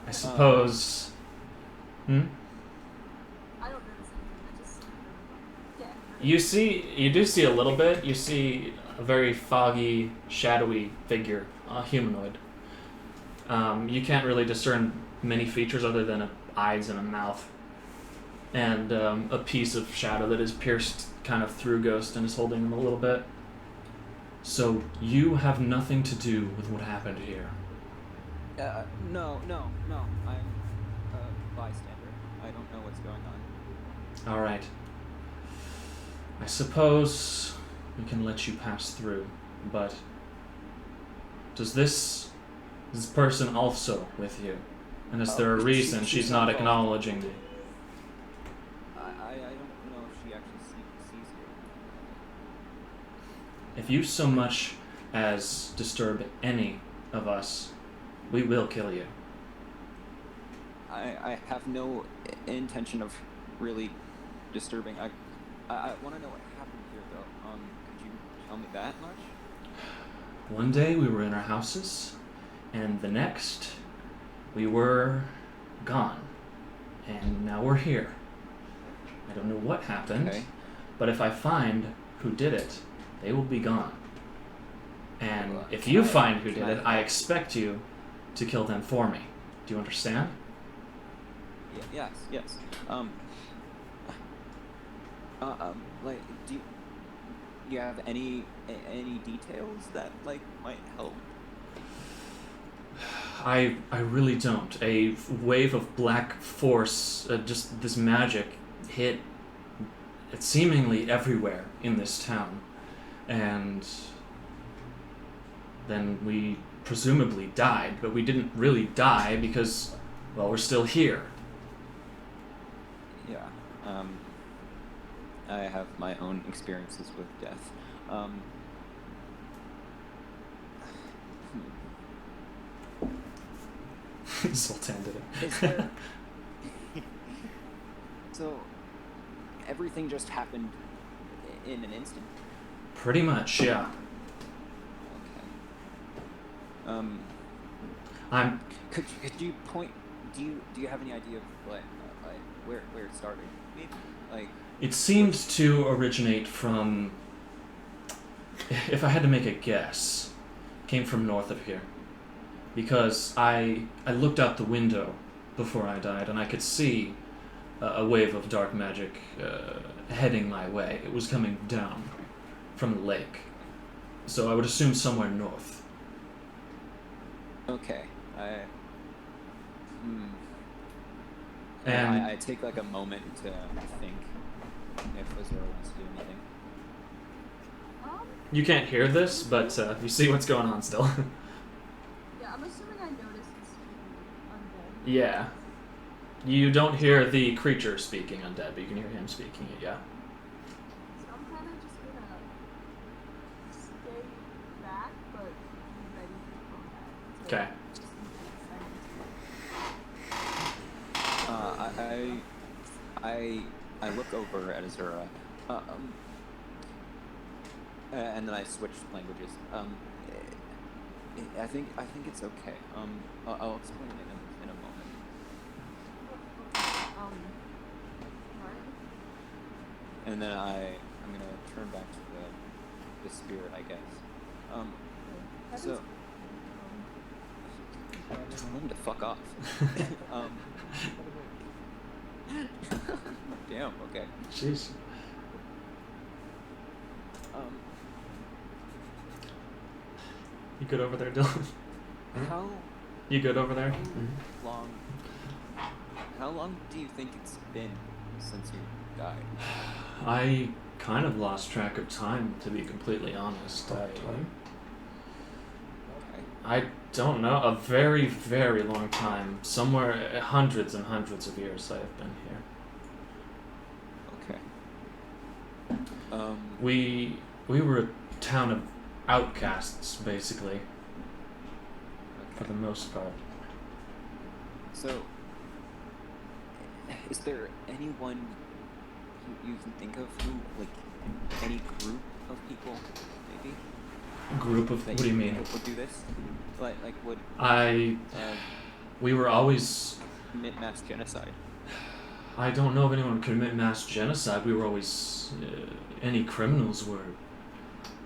I suppose. Hmm? I don't notice anything. I just You do see a little bit. You see a very foggy, shadowy figure, a humanoid. You can't really discern many features other than eyes and a mouth. And a piece of shadow that is pierced kind of through Ghost and is holding him a little bit. So you have nothing to do with what happened here. No. I'm a bystander. I don't know what's going on. All right. I suppose we can let you pass through, but does this person also with you? And is there a reason she's not acknowledging me? I don't know if she actually sees you. If you so much as disturb any of us, we will kill you. I have no intention of really disturbing. I want to know what happened here, though. Could you tell me that much? One day we were in our houses, and the next we were gone. And now we're here. I don't know what happened, Okay. but if I find who did it, they will be gone. And Well, if you find who can did it, I expect you to kill them for me. Do you understand? Yes. Like, do you have any details that like might help? I really don't. A wave of black force, just this magic, hit seemingly everywhere in this town. And then we presumably died, but we didn't really die because, well, we're still here. Yeah. I have my own experiences with death. Sultan did it. Is there... So, everything just happened in an instant? Pretty much, yeah. Okay. I'm Could you point... Do you have any idea of, like where it started? Maybe? Like... It seemed to originate from, if I had to make a guess, came from north of here. Because I looked out the window before I died, and I could see a wave of dark magic heading my way. It was coming down from the lake. So I would assume somewhere north. Okay. And I take like a moment to think if Azura wants to do anything. you can't hear this, but you see what's going on still. Yeah, I'm assuming I noticed it's undead. Yeah. You don't hear the creature speaking undead, but you can hear him speaking it, yeah. So I'm kind of just gonna stay back, but be ready for combat. So Okay. just in case I need to. I look over at Azura, and then I switch languages. I think it's okay. I'll explain it in a moment. Right? And then I'm gonna turn back to the spirit, I guess. So tell him to fuck off. Damn. Okay. Jeez. You good over there, Dylan? How You good over there? long? How long do you think it's been since you died? I kind of lost track of time, to be completely honest. Okay. I don't know. A very, very long time. Somewhere, hundreds and hundreds of years I have been here. Okay. We were a town of outcasts, basically, for the most part. So, is there anyone you can think of who, like, any group of people, maybe? Group of That what do you mean? think would do this? Like would We were always. commit mass genocide? I don't know if anyone would commit mass genocide. We were always. Any criminals were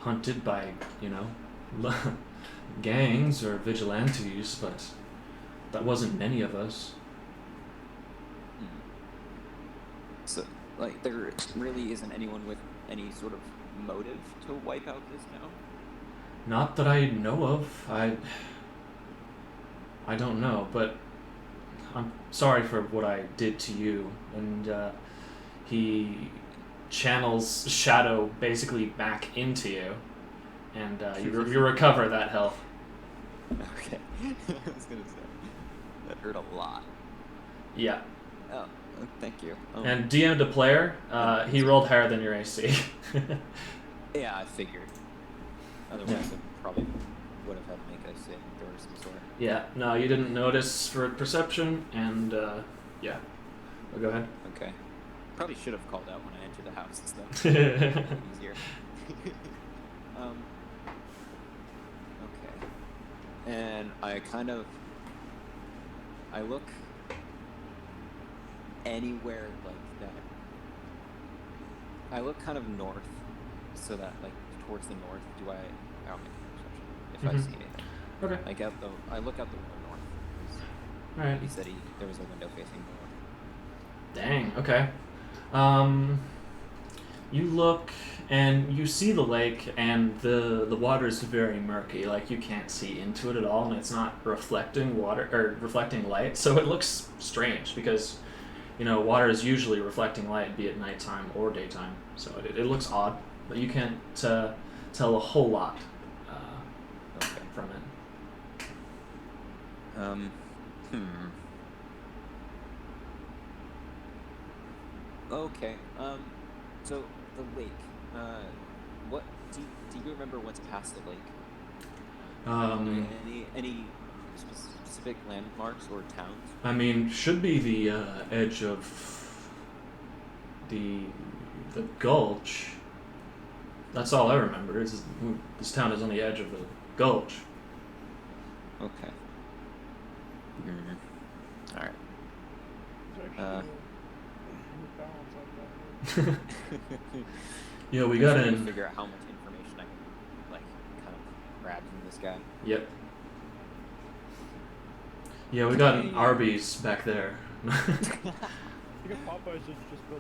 hunted by, gangs or vigilantes, but that wasn't many of us. So, like, there really isn't anyone with any sort of motive to wipe out this town? Not that I know of. I don't know, but I'm sorry for what I did to you. And he channels Shadow basically back into you, and you recover that health. Okay. I was gonna say, that hurt a lot. Yeah. Oh, thank you. And DM to player, he rolled higher than your AC. Yeah, I figured. Otherwise, I probably would have had to make a saving throw of some sort. Yeah, no, you didn't notice for perception, and yeah. Well, go ahead. Okay. Probably should have called out when I entered the house and stuff. Easier. Okay. And I look anywhere like that. I look kind of north, so that, like, towards the north. I'll make a perception if I see anything. Okay. I look out the window north. Alright. He said there was a window facing north. Dang, okay. You look and you see the lake, and the water is very murky. Like, you can't see into it at all, and it's not reflecting light. So it looks strange because, water is usually reflecting light, be it nighttime or daytime. So it looks odd, but you can't tell a whole lot from it. Okay. So the lake. What do you remember what's past the lake? Any specific landmarks or towns? I mean, should be the edge of the gulch. That's all I remember. This town is on the edge of the gulch. Okay. All right. Yeah, we got to in. figure out how much information I can, like, kind of grab from this guy. Yep. Yeah, we got an Arby's back there. Can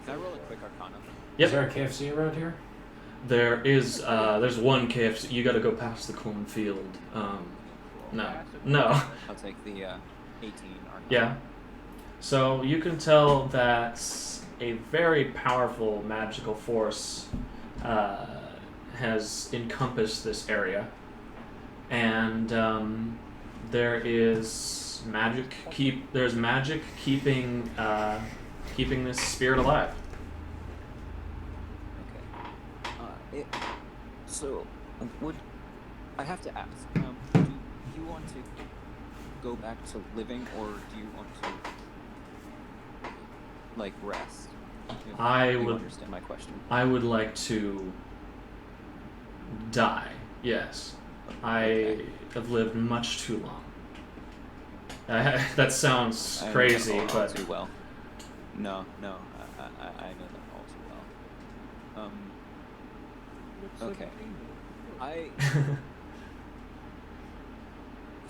I roll a quick Arcana? Yep. Is there a KFC around here? There is. There's one KFC. You got to go past the cornfield. No. I'll take the 18 Arcana. Yeah. So you can tell that a very powerful magical force has encompassed this area, and there is magic keeping this spirit alive. Okay. So would I have to ask? Do you want to go back to living, or do you want to, like, rest? I would would understand my question. I would like to die. Yes. Okay. I have lived much too long. That sounds I know crazy, that all but too well. No, I know that all too well. Okay.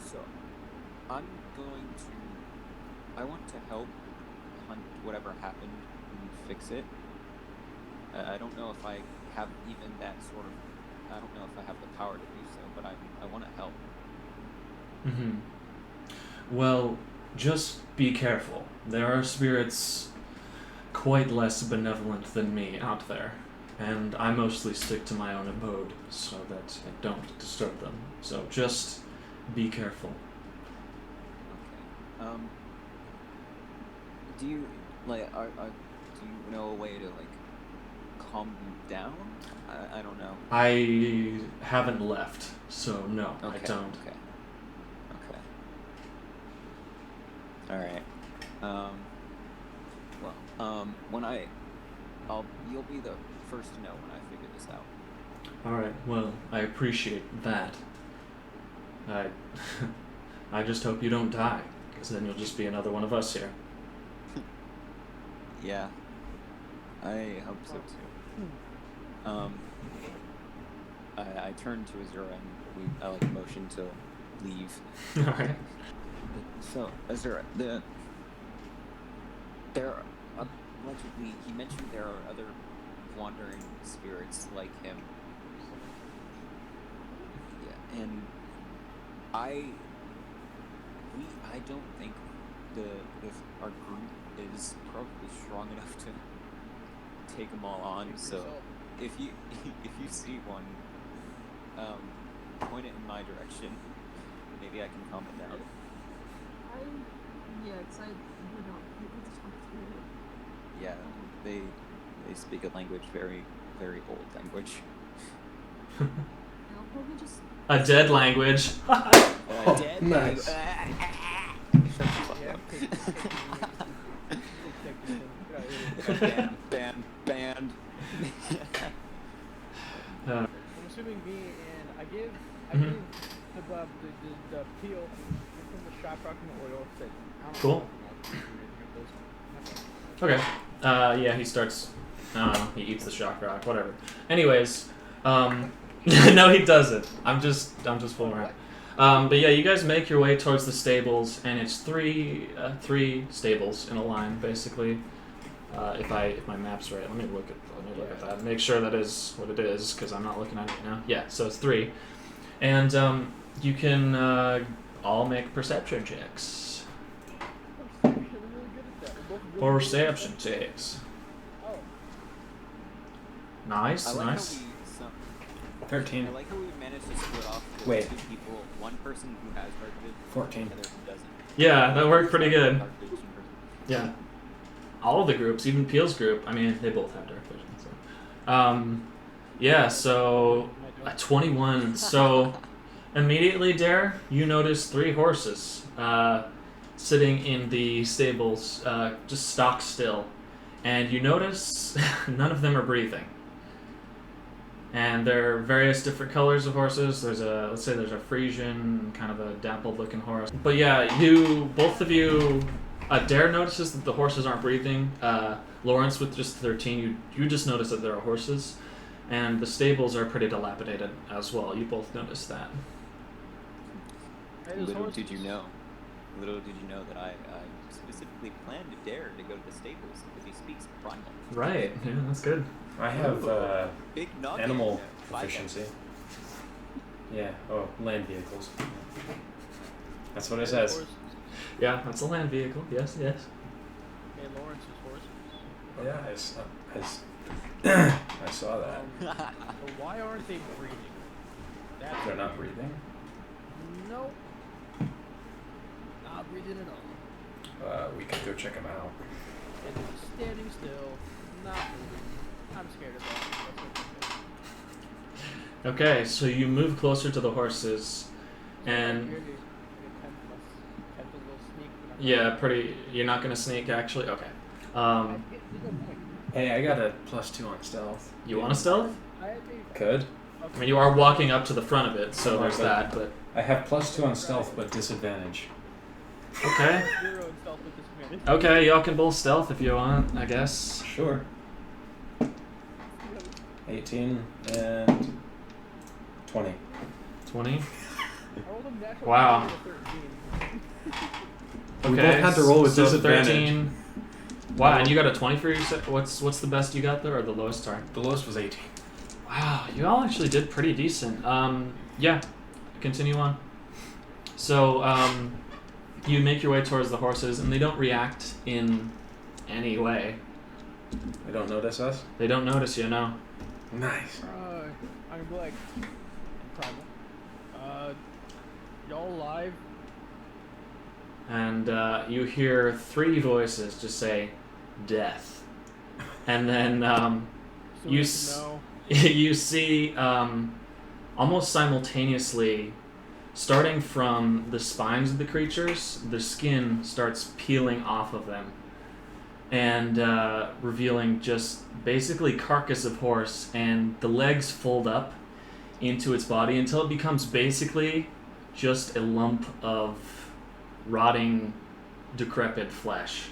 So, I want to help hunt whatever happened and fix it. I don't know if I have even that sort of, I don't know if I have the power to do so, but I want to help. Mm-hmm. Well, just be careful. There are spirits quite less benevolent than me out there, and I mostly stick to my own abode so that I don't disturb them. So just be careful. Okay. Do you, like, do you know a way to, like, calm them down? I don't know. I haven't left, so no, Okay. I don't. Okay. All right. When You'll be the first to know when I figure this out. All right. Well, I appreciate that. I just hope you don't die, because then you'll just be another one of us here. Yeah. I hope so too. I turn to Azura and I like motion to leave. All right. So Azura, there are allegedly he mentioned there are other wandering spirits like him. Yeah, and I don't think our group is probably strong enough to take them all on. So if you see one, point it in my direction. Maybe I can calm it down. Yeah, because I would not be able to talk to it. Yeah, they speak a language, very, very old language. I'll probably just. A dead language. Dead nice. Shut the fuck up. Banned. I'm assuming me and I give Mhm. the peel from the shop rock and the oil that I don't Cool. know. Okay. Yeah, he starts. I don't know. He eats the shock rock. Whatever. Anyways, no, he doesn't. I'm just fooling around. But yeah, you guys make your way towards the stables, and it's three stables in a line, basically. If my map's right, let me look at that. Make sure that is what it is, because I'm not looking at it right now. Yeah, so it's 3, and you can all make perception checks. Perception checks. Oh, Nice, I like nice. how 13. I like how we managed to split off the Wait. 2 people. One person who has dark vision, 14. the other who doesn't. Yeah, that worked pretty good. Dark vision person. Yeah. All of the groups, even Peel's group, I mean, they both have dark vision. So. Yeah, so a 21. So immediately, Dare, you notice 3 horses sitting in the stables, just stock still. And you notice none of them are breathing. And there are various different colors of horses. Let's say there's a Frisian, kind of a dappled looking horse. But yeah, both of you, Dare notices that the horses aren't breathing. Lawrence, with just 13, you just notice that there are horses. And the stables are pretty dilapidated as well. You both noticed that. Little did you know that I specifically planned to Dare to go to the stables because he speaks primal. Right, yeah, that's good. I have Big noggin. animal Five proficiency. Yeah. Oh, land vehicles. That's what it says. Yeah, that's a land vehicle. Yes, yes. Hey, Lawrence's horses. Yeah, I saw that. But why aren't they breathing? They're not breathing. Nope. Not breathing at all. We could go check them out. And they're standing still, not moving. I'm scared of that. That's okay. Okay, so you move closer to the horses, and yeah, pretty. You're not gonna sneak, actually. Okay. Hey, I got a +2 on stealth. You want a stealth? Could. I mean, you are walking up to the front of it, so there's that. But I have +2 on stealth, but disadvantage. okay, okay, y'all can both stealth if you want, I guess. Sure. 18 and 20. 20. Wow. We both had to roll with so disadvantage. 13. Wow, and you got a 20 for your set. What's the best you got there, or the lowest? Sorry. The lowest was 18. Wow, you all actually did pretty decent. Yeah, continue on. So, you make your way towards the horses, and they don't react in any way. They don't notice us? They don't notice you, no. Nice. I'm like, primal. Y'all alive? And you hear 3 voices just say, "Death," and then you you see almost simultaneously, starting from the spines of the creatures, the skin starts peeling off of them, and revealing just basically carcass of horse, and the legs fold up into its body until it becomes basically just a lump of rotting, decrepit flesh.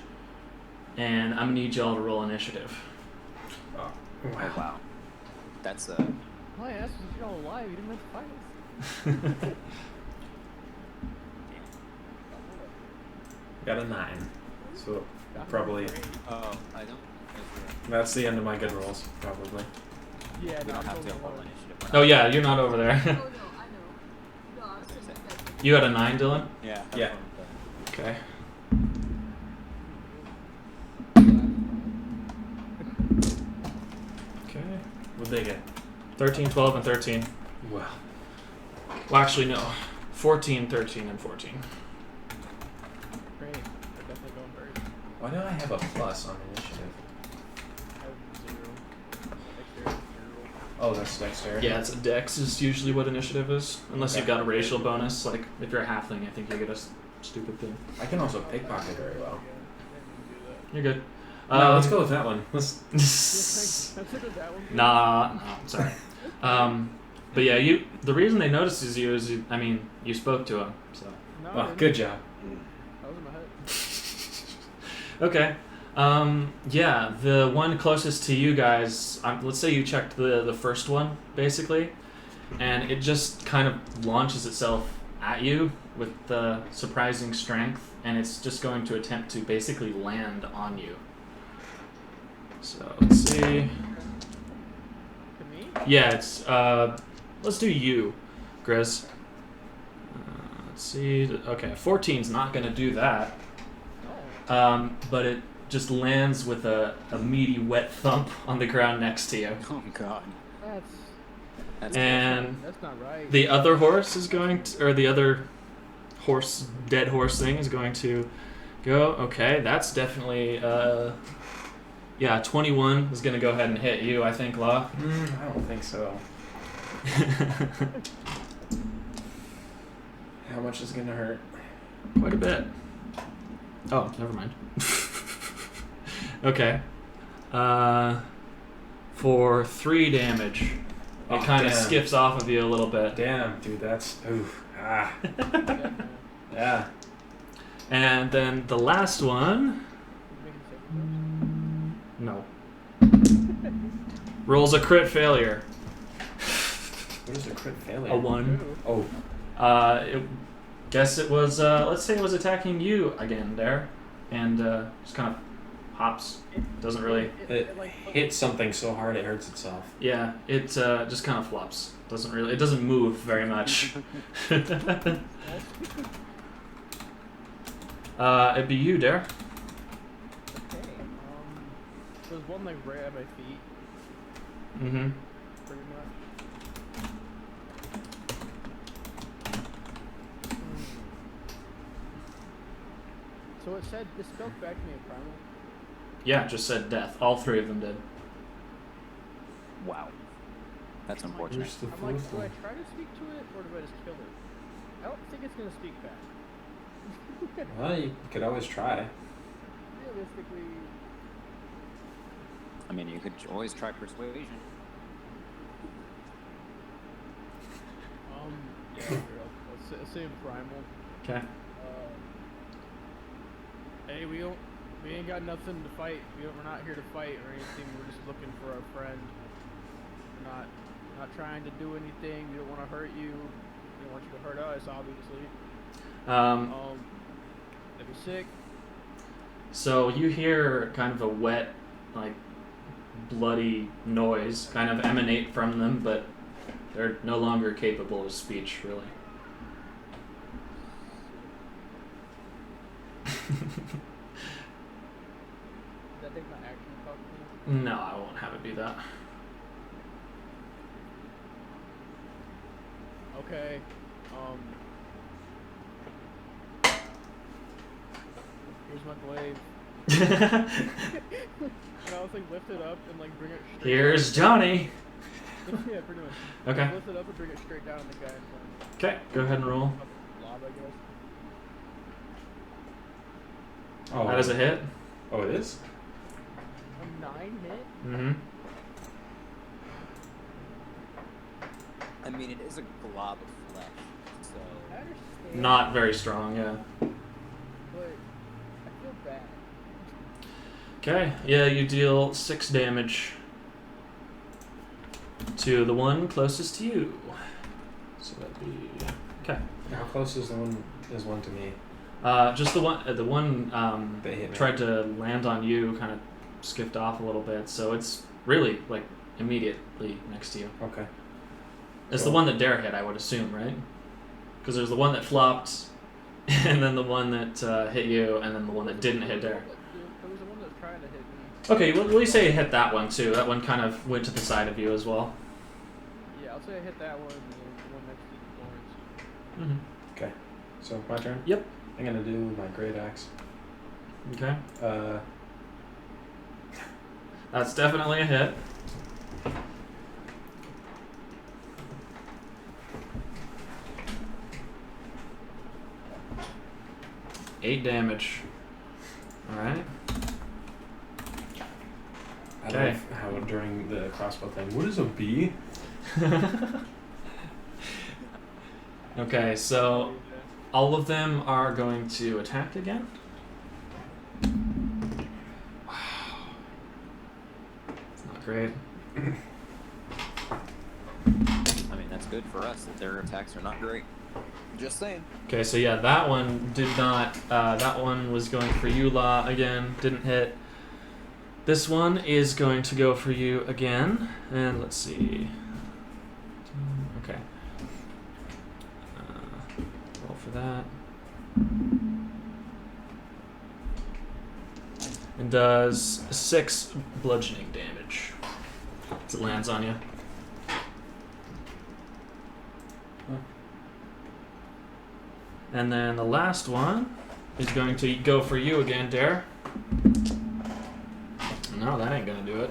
And I'm gonna need y'all to roll initiative. Oh, Oh, wow. That's All I asked was if you're all alive. You didn't have to fight us. got a 9. So probably Oh, I don't. that's the end of my good rolls. Probably. Yeah, We no, don't I'm have to totally roll lower. initiative. Oh yeah, you're not over there. Oh no, I know. No, I was thinking that. You had a 9, Dylan? Yeah. that's Yeah. what Okay. Okay. What'd they get? 13, 12, and 13. Well, Well, actually, no. 14, 13, and 14. Great. They're definitely going first. why do I have a plus on initiative? I have 0. Dexterity 0. Oh, that's dexterity. Yeah, it's a dex is usually what initiative is. Unless you've Okay. got a racial bonus. Like, if you're a halfling, I think you get a stupid thing. I can also pickpocket very well. You're good. No, let's go with that one. Let's. that one. Nah, no, sorry. But yeah, the reason they noticed you is, you spoke to him, so. No, Oh, good job. That was in my head. Okay. Yeah, the one closest to you guys, let's say you checked the first one, basically, and it just kind of launches itself at you with surprising strength, and it's just going to attempt to basically land on you. So, let's see. To me? Yeah, it's, let's do you, Grizz. Let's see. Okay, 14's not going to do that. No. But it just lands with a meaty, wet thump on the ground next to you. Oh god. That's And that's not right. the other horse is going to, or the other horse, dead horse thing is going to go. Okay, that's definitely, 21 is going to go ahead and hit you, I think, Law. I don't think so. How much is it gonna hurt? Quite a bit. Oh, never mind. Okay. For 3 damage, it Oh, kind of damn. skips off of you a little bit. Damn, dude, that's oof. Ah. Yeah. And then the last one, no. Rolls a crit failure. What is a crit failure? A 1. Oh. Guess it was, let's say it was attacking you again there. And just kind of hops. Doesn't really, It hits something so hard it hurts itself. yeah, it just kind of flops. It doesn't move very much. It'd be you, Dare. Okay. There's one like right at my feet, Mm-hmm. pretty much. So it said this spoke back to me in primal. Yeah, just said death. All 3 of them did. Wow. That's unfortunate. Where's the I'm like, fourth do I one? try to speak to it or do I just kill it? I don't think it's gonna speak back. Well, you could always try. Realistically, I mean, you could always try persuasion. yeah, girl. Let's say primal. Okay. Hey, we ain't got nothing to fight. We're not here to fight or anything. We're just looking for our friend. We're not trying to do anything. We don't want to hurt you. We don't want you to hurt us, obviously. That'd be sick. So you hear kind of a wet, like, bloody noise kind of emanate from them, but they're no longer capable of speech, really. Does that take my action to talk to me? No, I won't have it do that. Okay. Here's my glaive. And I was like lift it up and like bring it straight Here's Johnny. down. Yeah, pretty much. Okay. Lift it up and bring it straight down on the guy in front. Okay, go ahead and roll. Lob, I guess. Oh. How does it hit? Oh, it is? hit? Mm-hmm. I mean, it is a glob of flesh, so. I understand. Not very strong, yeah. But I feel bad. Okay, yeah, you deal 6 damage to the one closest to you. So that'd be okay. How close is one to me? Just the one They hit me. tried to land on you, kind of skipped off a little bit, so it's really like immediately next to you. Okay. It's So- the one that Dare hit, I would assume, right? Because there's the one that flopped, and then the one that hit you, and then the one that didn't hit Dare. There was the one that was trying to hit me. Okay, well, you say you hit that one too. That one kind of went to the side of you as well. Yeah, I'll say I hit that one and the one next to the thorns. Mm-hmm. Okay. So my turn. Yep. I'm gonna do my great axe. Okay. That's definitely a hit. Eight damage. Alright. I Okay. love how during the crossbow thing, what is a bee? Okay, so all of them are going to attack again. Wow. It's not great. I mean, that's good for us that their attacks are not great. Just saying. Okay, so yeah, that one did not. That one was going for you, La, again. Didn't hit. This one is going to go for you again. And let's see. Okay. Roll for that. And does 6 bludgeoning damage. As it lands on you. And then the last one is going to go for you again, Dare. No, that ain't gonna do it.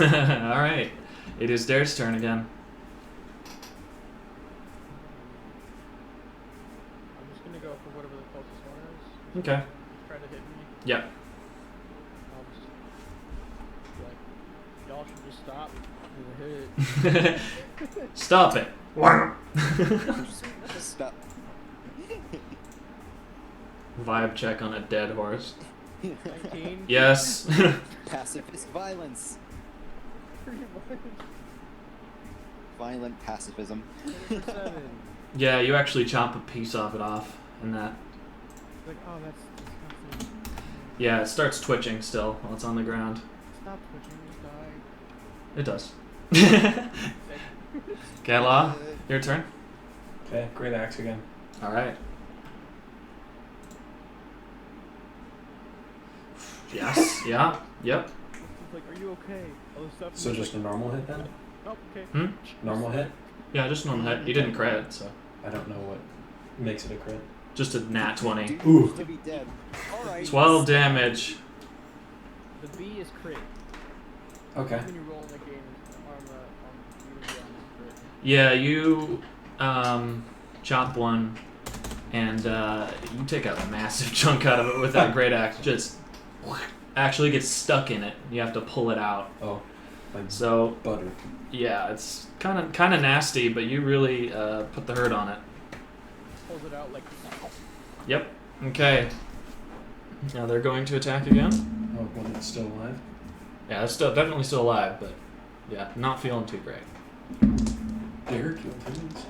Alright. It is Dare's turn again. I'm just gonna go for whatever the closest one is. Okay. Try to hit me. Yep. I'll just be like, y'all should just stop and hit it. Stop it. Just stop. Vibe check on a dead horse. 19. Yes. Pacifist violence. Pretty much. Violent pacifism. 7. Yeah, you actually chop a piece of it off in that. Like, oh, that's disgusting. Yeah, it starts twitching still while it's on the ground. Stop twitching, just It die. does. Okay, Law, your turn. Okay, great axe again. Alright. Yes, yeah, yep. It's like, are you okay? All this stuff. So just a normal hit then? Oh, okay. Hmm? Normal hit? Yeah, just normal hit. You didn't crit, so. I don't know what makes it a crit. Just a nat 20. Dude Ooh. used to be dead. Alright. 12 damage. The B is crit. Okay. When you roll in the game, on crit. Yeah, you chop one, and you take a massive chunk out of it with that great axe. Just actually gets stuck in it. You have to pull it out. Oh, like So butter. yeah, it's kind of nasty, but you really put the hurt on it. Pulls it out like. Yep. Okay. Now they're going to attack again. Oh, when it's still alive? Yeah, it's still definitely still alive, but yeah, not feeling too great. Dare kill Tendrils.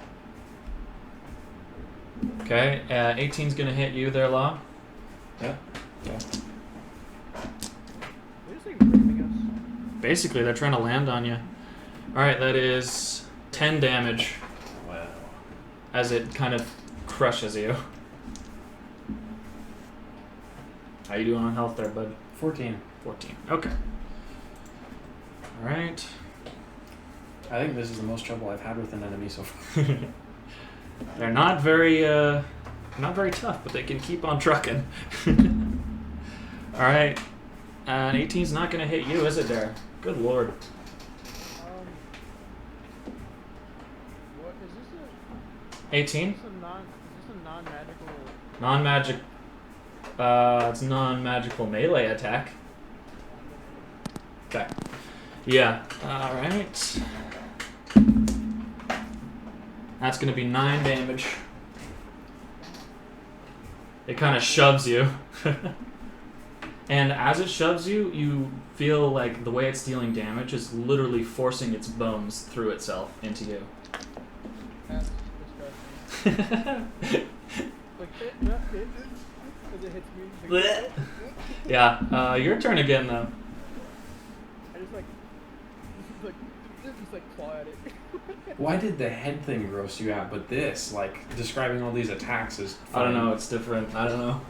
Okay, 18's gonna hit you there, Law. Yeah. Yeah. They're just like raping us. Basically, they're trying to land on you. Alright, that is 10 damage Wow. as it kind of crushes you. How you doing on health there, bud? 14. 14. Okay. Alright. I think this is the most trouble I've had with an enemy so far. They're not very tough, but they can keep on trucking. Alright. And 18's not gonna hit you, is it, there? Good lord. What is this? 18? Is this a non-magical? Non-magic. It's non-magical melee attack. Okay. Yeah. All right. That's gonna be 9 damage. It kind of shoves you. And as it shoves you, you feel like the way it's dealing damage is literally forcing its bones through itself into you. That's disgusting. Like, as it hits me. Like, Yeah, your turn again, though. I just like claw at it. Why did the head thing gross you out, but this, like, describing all these attacks is I don't know, it's different. I don't know.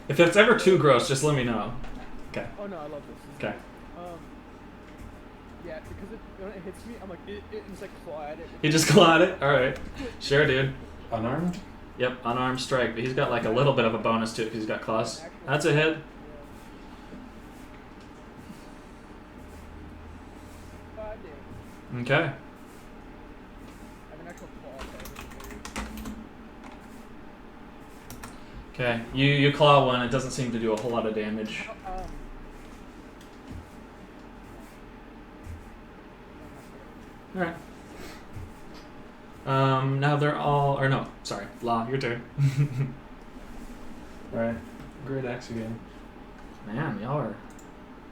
If it's ever too gross, just let me know. Okay. Oh no, I love this. Okay. Yeah, because when it hits me, I'm like, it's like claw at it. You just claw at it? Alright. Sure, dude. Unarmed? Yep, unarmed strike, but he's got like a little bit of a bonus to it because he's got claws. That's a hit. Yeah. 5 damage. Okay. I have an actual claw attack. Okay. You claw one, it doesn't seem to do a whole lot of damage. Alright. Now they're all, or no, sorry, Law, your turn. Alright. Great axe again. Man, y'all are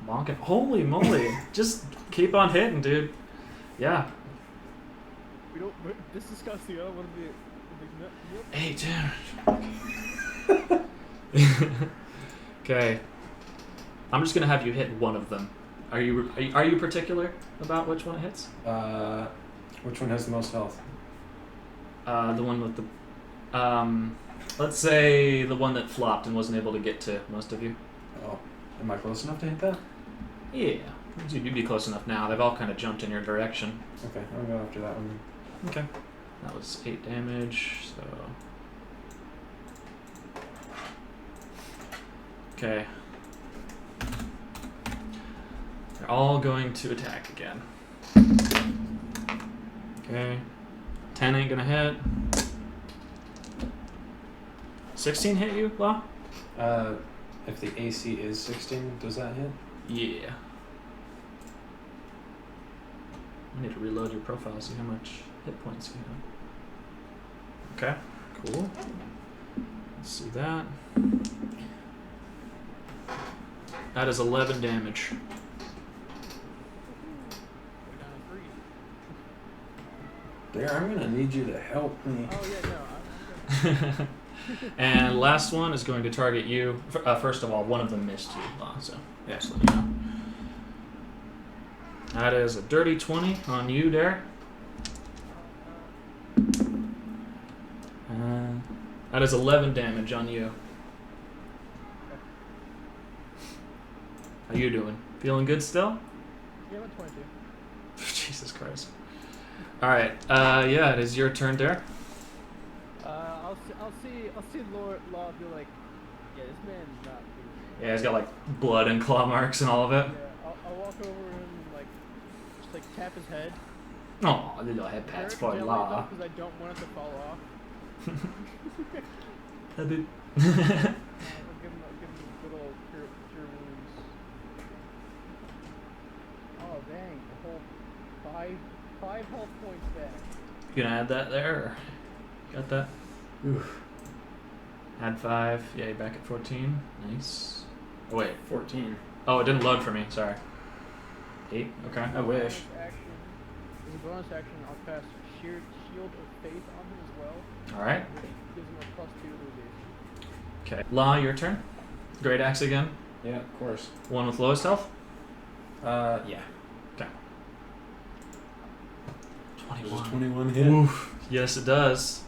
bonking. Holy moly. Just keep on hitting, dude. Yeah. We don't. This is disgusting. I don't want to be. Hey, dude. Okay. I'm just gonna have you hit one of them. Are you particular about which one it hits? Which one has the most health? The one with the, let's say the one that flopped and wasn't able to get to most of you. Oh, am I close enough to hit that? Yeah, you'd be close enough now. They've all kind of jumped in your direction. Okay, I'll go after that one. Okay. That was 8 damage, so... Okay. They're all going to attack again. Okay. 10 ain't gonna hit. 16 hit you, Law? If the AC is 16, does that hit? Yeah. I need to reload your profile, see how much hit points you have. Okay, cool. Let's see that. That is 11 damage. There, I'm gonna need you to help me. Oh yeah, no. I'm good. And last one is going to target you. First of all, one of them missed you, so yeah, just let you know. That is a dirty 20 on you, Derek. That is 11 damage on you. How you doing? Feeling good still? Yeah, I'm at 22. Jesus Christ. All right. Yeah, it is your turn, Derek. I'll see Lord Law be like, yeah, this man's not good. Yeah, he's got like blood and claw marks and all of it. Yeah, I'll walk over and like, just like tap his head. Oh, little head pats for Law. Because I don't want it to fall off. I did. I'll give him little cure wounds. Oh dang, a whole five health points back. You gonna add that there? Or got that? Oof. Add 5. Yeah, you're back at 14. Nice. Oh, wait. 14. Oh, it didn't load for me. Sorry. 8. Okay. I wish. As a bonus action, I'll cast Shield of Faith on him as well. All right. Which gives him a +2 to evasion. Okay. Law, your turn. Great axe again. Yeah, of course. One with lowest health. Yeah. Okay. Does 21. 21 hit? Oof. Yes, it does.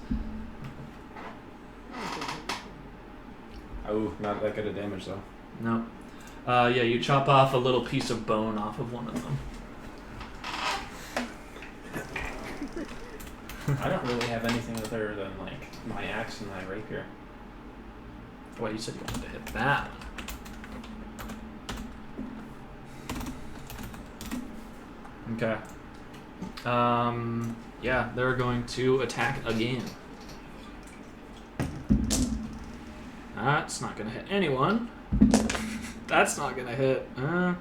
Oh, not that good of damage though. No. Yeah, you chop off a little piece of bone off of one of them. I don't really have anything other than like my axe and my rapier. Wait, you said you wanted to hit that. Okay. Yeah, they're going to attack again. That's not going to hit anyone. That's not gonna hit. No.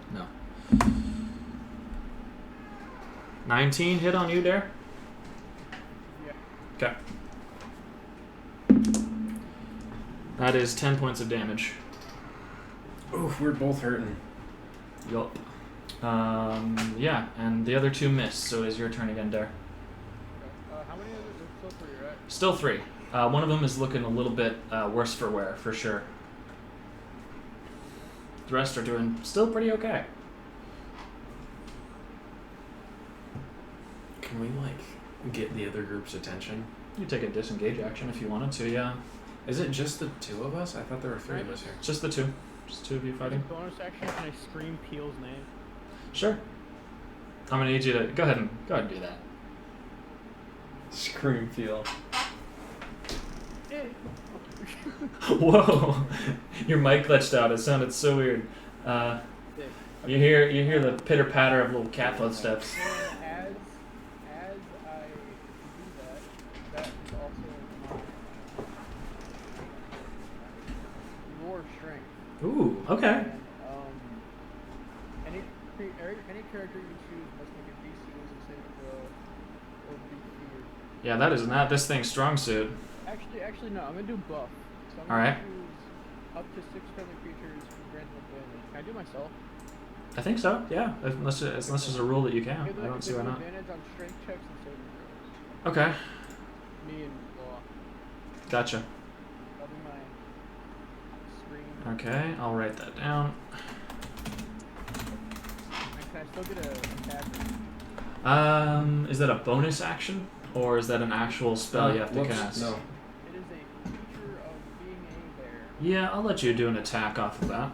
19 hit on you, Dare? Yeah. Okay. That is 10 points of damage. Oof, we're both hurting. Yup. Yeah, and the other 2 miss, so it is your turn again, Dare. How many others? There's still 3, right? Still 3. One of them is looking a little bit worse for wear, for sure. The rest are doing still pretty okay. Can we, like, get the other group's attention? You take a disengage action if you wanted to, yeah. Is it just the 2 of us? I thought there were 3 of us here. Just the 2. Just 2 of you fighting. Bonus action, can I scream Peel's name? Sure. I'm gonna need you to go ahead and do that. Scream feel. Whoa! Your mic glitched out. It sounded so weird. You hear the pitter patter of little cat footsteps. As I do that is also my roar strength. Ooh, okay. And any character you choose must make a DC wisdom saving throw or be feared. Yeah, that is not this thing's strong suit. Actually, no. I'm gonna do buff. So I'm Alright. gonna choose up to 6 friendly creatures can grant them advantage. Can I do myself? I think so. Yeah, unless there's a rule that you can. I don't see why not. Advantage on strength checks and saving throws. Okay, Me and Law. gotcha. That'll be my screen. Okay, I'll write that down. And can I still get a attack? Is that a bonus action or is that an actual spell you have to Whoops, cast? No. It is a creature of being a bear. Yeah, I'll let you do an attack off of that.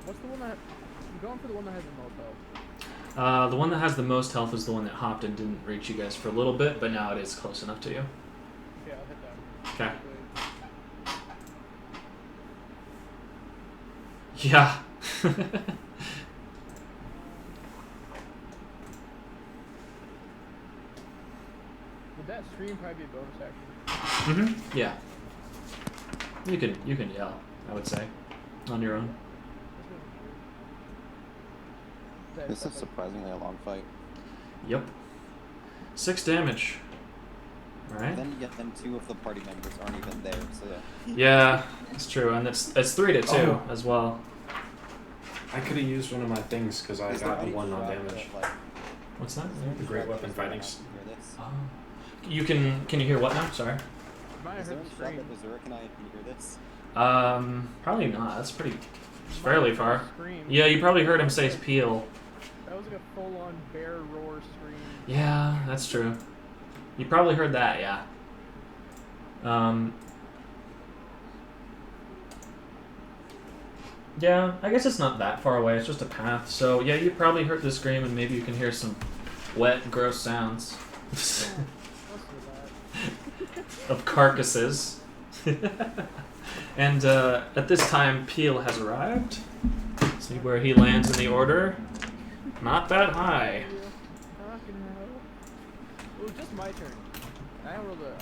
What's the one that... I'm going for the one that has the most health. The one that has the most health is the one that hopped and didn't reach you guys for a little bit, but now it is close enough to you. Okay, I'll hit that. Okay. Yeah. Would that scream probably be a bonus action? Yeah. You can yell, I would say, on your own. This is surprisingly a long fight. Yep. 6 damage. Alright. Then 2 of the party members aren't even there, so yeah. Yeah, it's true, and it's 3 to 2 Oh. as well. I could have used one of my things because I Is there got a any 1 on threat damage. that, like, What's that? is there any The great threat weapon that Azura fightings. can hear this? Oh. You can you hear what now? Sorry. Might Is have there heard any the threat scream. that Azura can hear this? Probably not. That's pretty Might fairly have far. heard the scream. Yeah, you probably heard him say peel. That was like a full-on bear roar scream. Yeah, that's true. You probably heard that, yeah. Yeah, I guess it's not that far away. It's just a path. So, yeah, you probably heard the scream and maybe you can hear some wet, gross sounds Most of that. of carcasses. And at this time, Peel has arrived. See where he lands in the order. Not that high. Fucking hell. It was just my turn. I rolled a...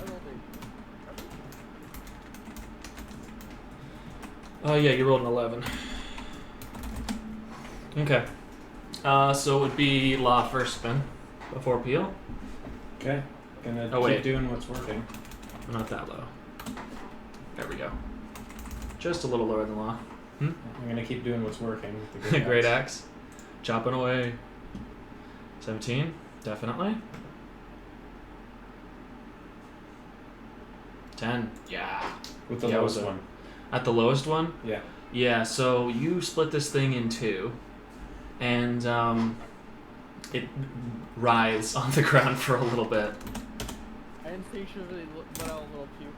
Oh yeah, you rolled an 11. Okay. So it would be Law first then, before Peel. Okay. Gonna Oh, keep wait. doing what's working. Not that low. There we go. Just a little lower than Law. I'm gonna keep doing what's working with the Great axe. Chopping away. 17, definitely. 10, yeah. With the Yeah, it lowest was a- one. At the lowest one? Yeah. Yeah, so you split this thing in 2, and it writhes on the ground for a little bit. I instinctually let out a little puke.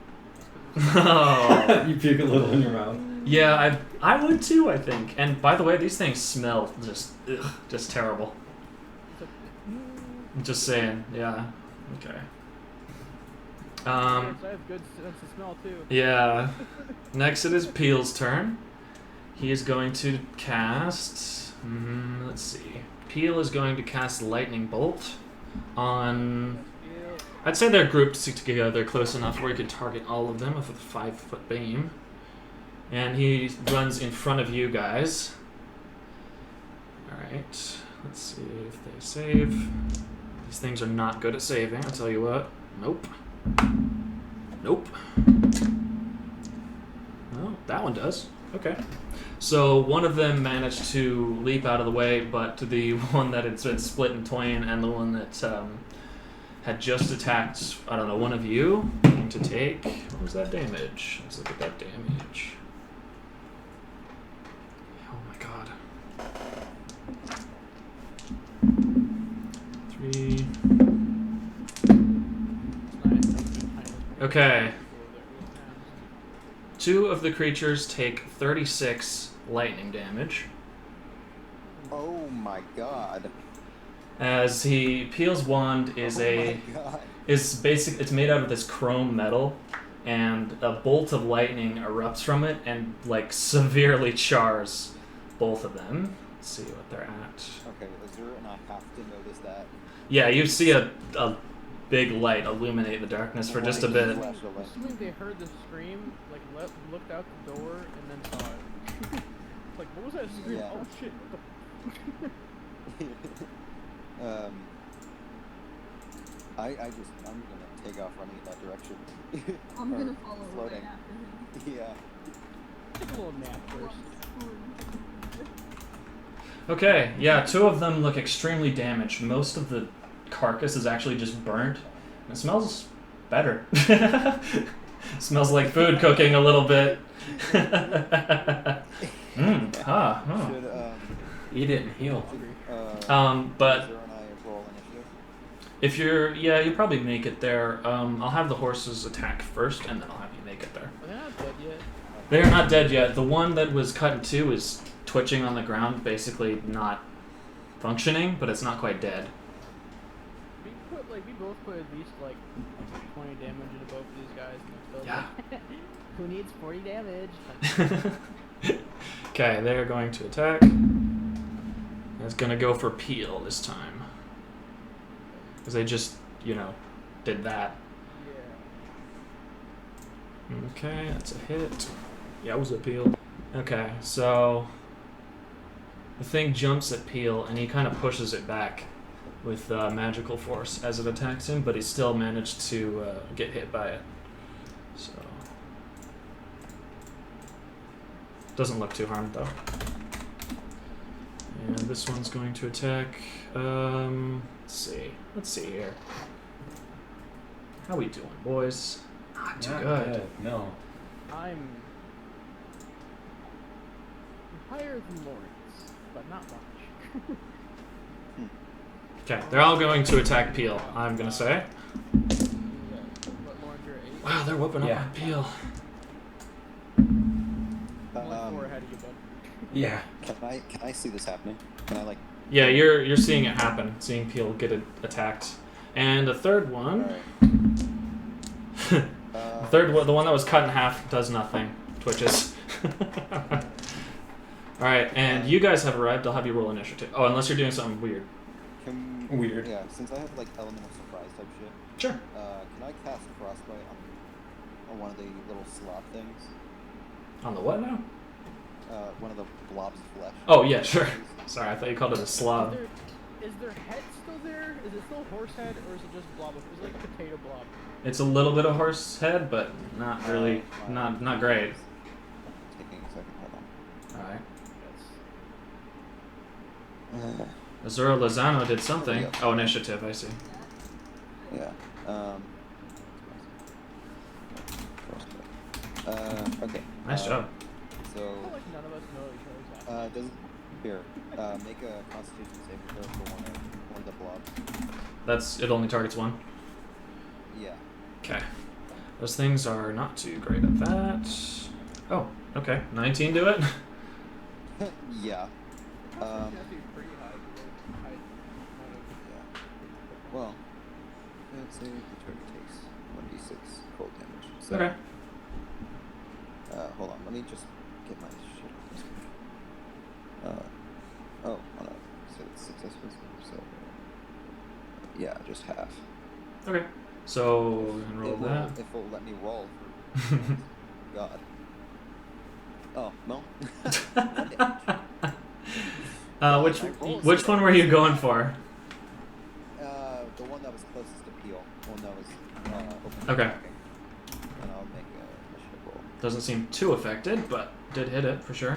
Just 'cause it was Oh. You puke a little in your mouth. Yeah, I would too, I think. And by the way, these things smell just terrible. it's I'm just saying, yeah. Okay. I have good sense of smell too. Yeah. Next it is Peel's turn. He is going to cast... let's see. Peel is going to cast Lightning Bolt on I'd say they're grouped together close enough where you could target all of them with a 5-foot beam. And he runs in front of you guys. Alright, let's see if they save. These things are not good at saving, I'll tell you what. Nope. Nope. Oh, that one does. Okay. So one of them managed to leap out of the way, but the one that had been split in twain and the one that had just attacked, I don't know, one of you, going to take... What was that damage? Let's look at that damage. Oh my god. 3... Okay. 2 of the creatures take 36 lightning damage. Oh my god. As he peels wand is it's made out of this chrome metal, and a bolt of lightning erupts from it and like severely chars both of them. Let's see what they're at. Okay, Azura and I have to notice that. Yeah, you see a big light illuminate the darkness for just a bit. Assuming they heard the scream, like looked out the door and then saw it. Like, what was that scream? Yeah. Oh shit! I'm gonna take off running in that direction. I'm Or gonna follow floating. right after him. Yeah. Take a little nap first. Okay, yeah, 2 of them look extremely damaged. Most of the carcass is actually just burnt. It smells better. Smells like food cooking a little bit. Should, Eat it and heal. But Azura and I roll initiative? if you'll probably make it there. I'll have the horses attack first, and then I'll have you make it there. They're not dead yet. They're not dead yet. The one that was cut in 2 is twitching on the ground, basically not functioning, but it's not quite dead. We both put at least like 20 damage into both of these guys. And they're still Yeah. like, who needs 40 damage? Okay, they're going to attack. It's gonna go for Peel this time. Because they just, did that. Yeah. Okay, that's a hit. Yeah, it was a Peel. Okay, so the thing jumps at Peel and he kind of pushes it back with magical force as it attacks him, but he still managed to get hit by it. So doesn't look too harmed though. And this one's going to attack. Let's see here. How we doing, boys? Not too good. No. I'm higher than Lawrence, but not much. Okay, they're all going to attack Peel, I'm gonna say. What, Lawrence, you're 8? Wow, they're whooping Yeah. up on Peel. Only 4 ahead of you, bud. Yeah. Can I see this happening? Can I Yeah, you're seeing it happen, seeing Peel get attacked. And the third one, Alright. the one that was cut in half does nothing, twitches. Alright, and you guys have arrived, I'll have you roll initiative. Oh, unless you're doing something weird. Weird. Yeah, since I have like elemental surprise type shit, Sure. can I cast frostbite on one of the little slob things? On the what now? One of the blobs of flesh. Oh, yeah, sure. Sorry, I thought you called it a slob. Is their head still there? Is it still horse head, or is it just blob? Is it like a potato blob? It's a little bit of horse head, but not really, not great. Taking a second, hold Alright. on. Azura Lozano did something. Yeah. Oh, initiative, I see. Yeah. Frostbite. Okay. Nice job. So, I feel like none of us know each other's does here make a Constitution saving throw for one of the blobs? It only targets one. Yeah. Okay. Those things are not too great at that. Oh, okay. 19 do it? Yeah. Constitution has to be pretty high. Yeah. Well, let's say the target takes 1d6 cold damage. So, Okay. hold on, let me just get my shit off this one. No. So it's successful. So, yeah, just half. Okay. So we can roll that. If it'll let me roll for God. Oh, no. Which one were you going for? The one that was closest to Peel. One that was open. Okay. Attacking. And I'll make a initiative roll. Doesn't seem too affected, but did hit it for sure. I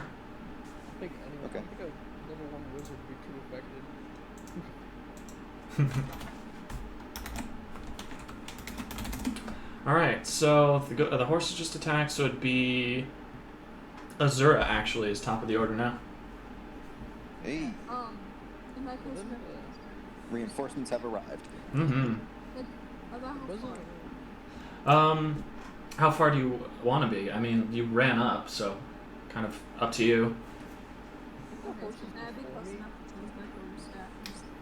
think anyway, Okay. I think a level 1 wizard would be too affected. Alright, so the horse is just attacked, so it'd be Azura actually is top of the order now. Hey, In my case, reinforcements have arrived. Mm-hmm. about how Wasn't far? How far do you want to be? I mean, you ran up, so kind of up to you. Okay, so can I be close enough to use my quarter staff?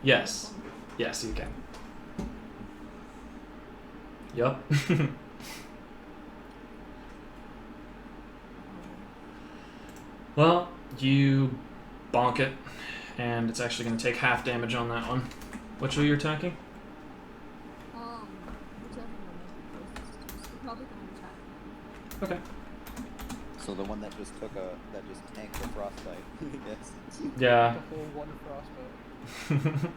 Yes. Yes, you can. Yup. Well, you bonk it, and it's actually going to take half damage on that one. Which are you attacking? Whichever one is the closest to, so probably gonna attack. Okay. So the one that just tanked the frostbite. Yes. Yeah. the whole one frostbite.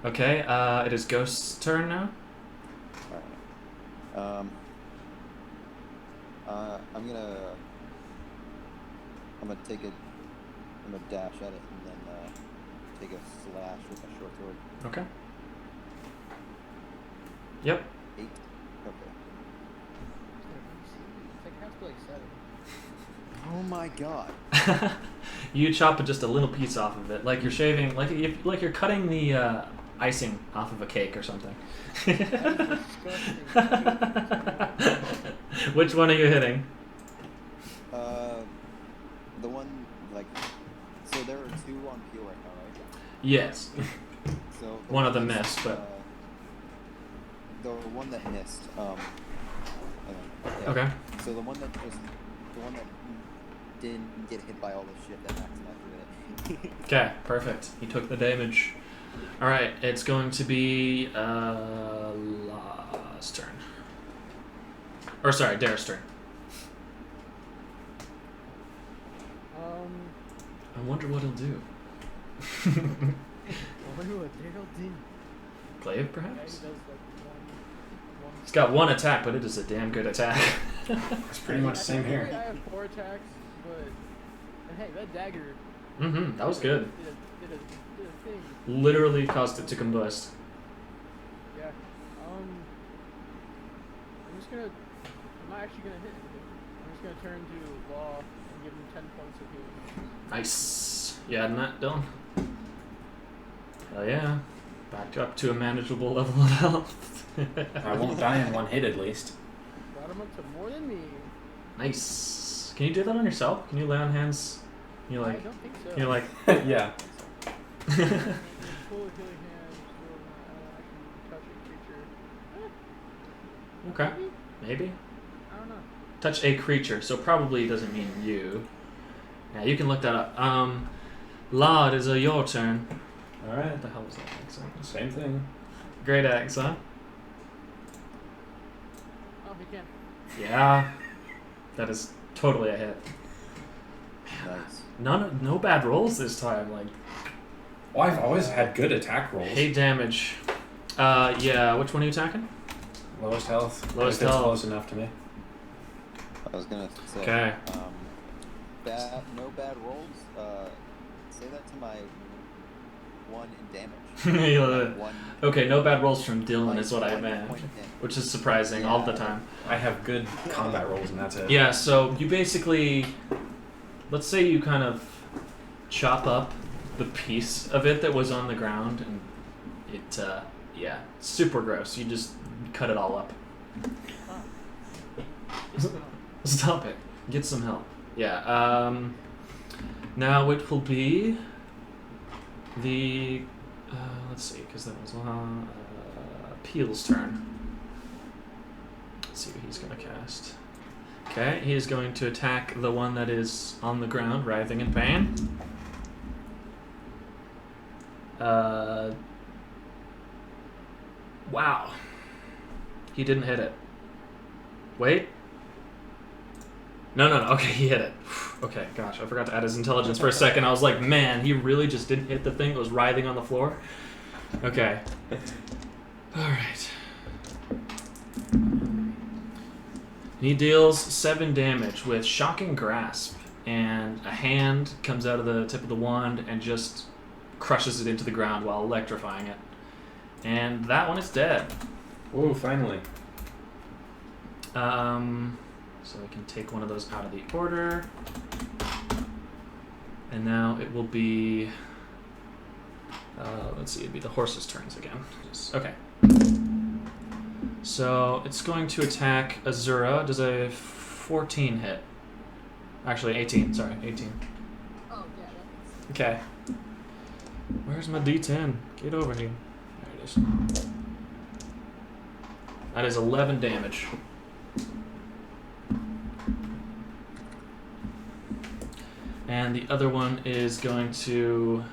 Okay, it is Ghost's turn now. Alright. I'm gonna take it. I'm gonna dash at it and then take a slash with my short sword. Okay. Yep. 8. Okay. It's like half to like 7. Oh my god. You chop just a little piece off of it, like you're shaving, like you're cutting the icing off of a cake or something. Which one are you hitting? The one so there are 2 on Peel right now, right? Yes. So One of them that's, missed, but the one that missed. Yeah. okay. So the one that didn't get hit by all the shit that Max did it. Okay, perfect. He took the damage. All right, it's going to be La's turn. Or sorry, Dara's turn. I wonder what he'll do. I wonder what Daryl did. Glaive, Yeah, he perhaps? does like one. He's got one attack, but it is a damn good attack. It's pretty much the same I here. have 4 attacks, but and hey, that dagger. Mm-hmm, that was good. Did a thing. Literally caused it to combust. Yeah. I'm not actually gonna hit anything. I'm just gonna turn to Law and give him 10 points of healing. Nice. You adding that, Dylan? Hell yeah. Back up to a manageable level of health. I won't die in one hit at least. Brought him up to more than me. Nice. Can you do that on yourself? Can you lay on hands? You're I like, don't think so. you're like. Yeah. Full healing hand, so I don't actually touch a creature. Okay. Maybe. I don't know. Touch a creature, so probably doesn't mean you. Yeah, you can look that up. La, it is your turn. Alright. What the hell was that accent? Same thing. Great accent. Oh, he can. Yeah. That is totally a hit. Nice. No bad rolls this time. Like, Well, I've always had good attack rolls. 8 damage. Yeah, which one are you attacking? Lowest health. Lowest If it's health. close enough to me. I was gonna say. Okay. No bad rolls. Say that to my 1 in damage. Yeah. One. Okay, no bad rolls from Dylan is what I 1 meant. point damage. Which is surprising all the time. I have good combat rolls and that's it. Yeah, so you basically, let's say you kind of chop up the piece of it that was on the ground, and it, yeah, super gross. You just cut it all up. Stop it. Get some help. Yeah, now it will be the, let's see, because that was Peel's turn. Let's see what he's going to cast. Okay, he is going to attack the one that is on the ground, writhing in pain. Wow. He didn't hit it. Wait. No. Okay, he hit it. Okay, gosh, I forgot to add his intelligence for a second. I was like, man, he really just didn't hit the thing that was writhing on the floor? Okay. Alright. He deals 7 damage with Shocking Grasp, and a hand comes out of the tip of the wand and just crushes it into the ground while electrifying it. And that one is dead. Ooh, finally. So we can take one of those out of the order. And now it will be... let's see, it'd be the horse's turns again. Okay. So it's going to attack Azura. Does a 14 hit? Actually, 18. Sorry, 18. Oh, yeah, that's... Okay. Where's my D10? Get over here. There it is. That is 11 damage. And the other one is going to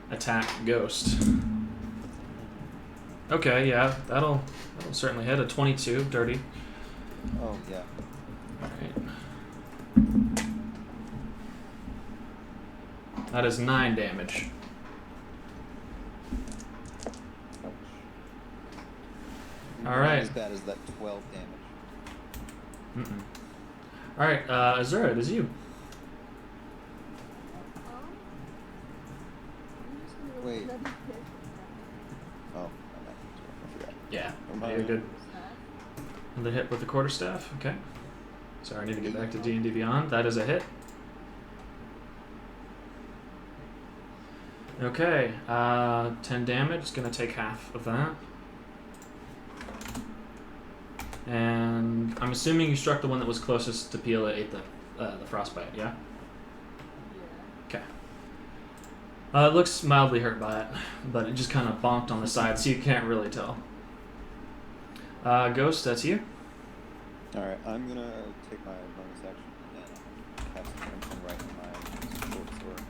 attack Ghost. Okay, yeah, that'll certainly hit. A 22, dirty. Oh, yeah. Alright. That is 9 damage. Not Alright. as bad as that 12 damage. Alright, Azura, it is you. Wait. Let me pick. Oh, I forgot. Yeah, Never you're mind. good. And the hit with the quarterstaff, okay. Sorry, I need to get back to D&D Beyond. That is a hit. Okay, 10 damage. It's going to take half of that. And I'm assuming you struck the one that was closest to Pele ate the frostbite, yeah? Okay. It looks mildly hurt by it, but it just kind of bonked on the side, so you can't really tell. Ghost, that's you. Alright, I'm gonna take my bonus action and cast Crimson right in my short sword.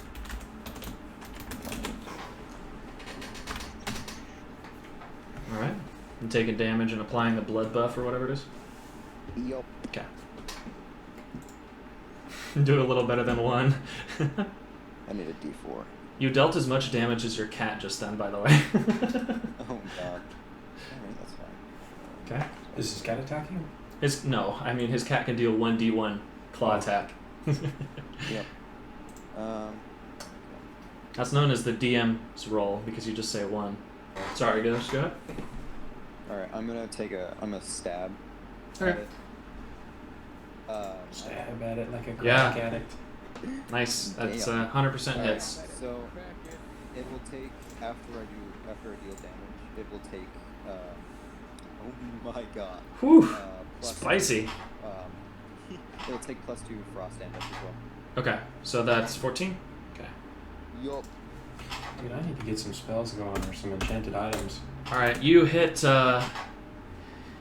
Alright. And taking damage and applying the blood buff or whatever it is. Yup. Okay. Do a little better than 1. I need a D4. You dealt as much damage as your cat just then, by the way. Oh god. Alright, that's fine. Okay. Is his cat attacking? No, I mean his cat can deal 1d1 claw attack. Yep. That's known as the DM's roll because you just say 1. Sorry, Ghost, go ahead. Alright, I'm gonna stab Okay. at it. Stab at it like a crack Yeah. addict. Nice. That's Damn. 100% Alright, hits. so it will take after I deal damage, it will take oh my god. Whew. Plus Spicy. It'll take +2 frost damage as well. Okay, so that's 14? Okay. Yup. Dude, I need to get some spells going or some enchanted items. Alright, you hit the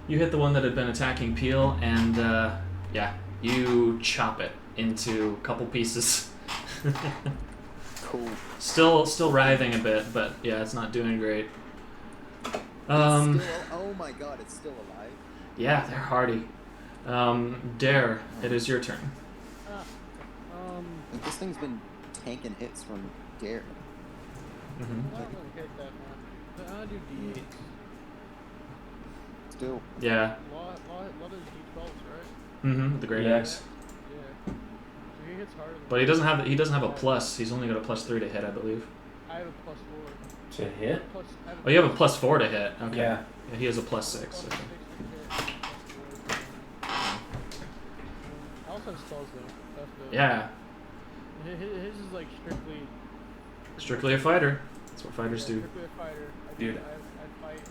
one that had been attacking Peel, and yeah, you chop it into a couple pieces. Cool. Still writhing a bit, but yeah, it's not doing great. It's still, oh my god, it's still alive. Yeah, they're hardy. Dare, it is your turn. Like, this thing's been tanking hits from Dare. Mm-hmm. I don't really hit that much. I do D8s. Still. Yeah. Lot of D12s, right? Mm-hmm. The great Yeah. axe. Yeah. So he hits harder than But he doesn't have a plus. He's only got a +3 to hit, I believe. I have a +4. To hit? Oh, you have a +4 to hit. Okay. Yeah. Yeah, he has a +6. Okay. +6 to hit. I also have spells though. That's the, Yeah. His is like strictly. Strictly a fighter. That's what fighters do. Strictly a fighter. Dude. I fight and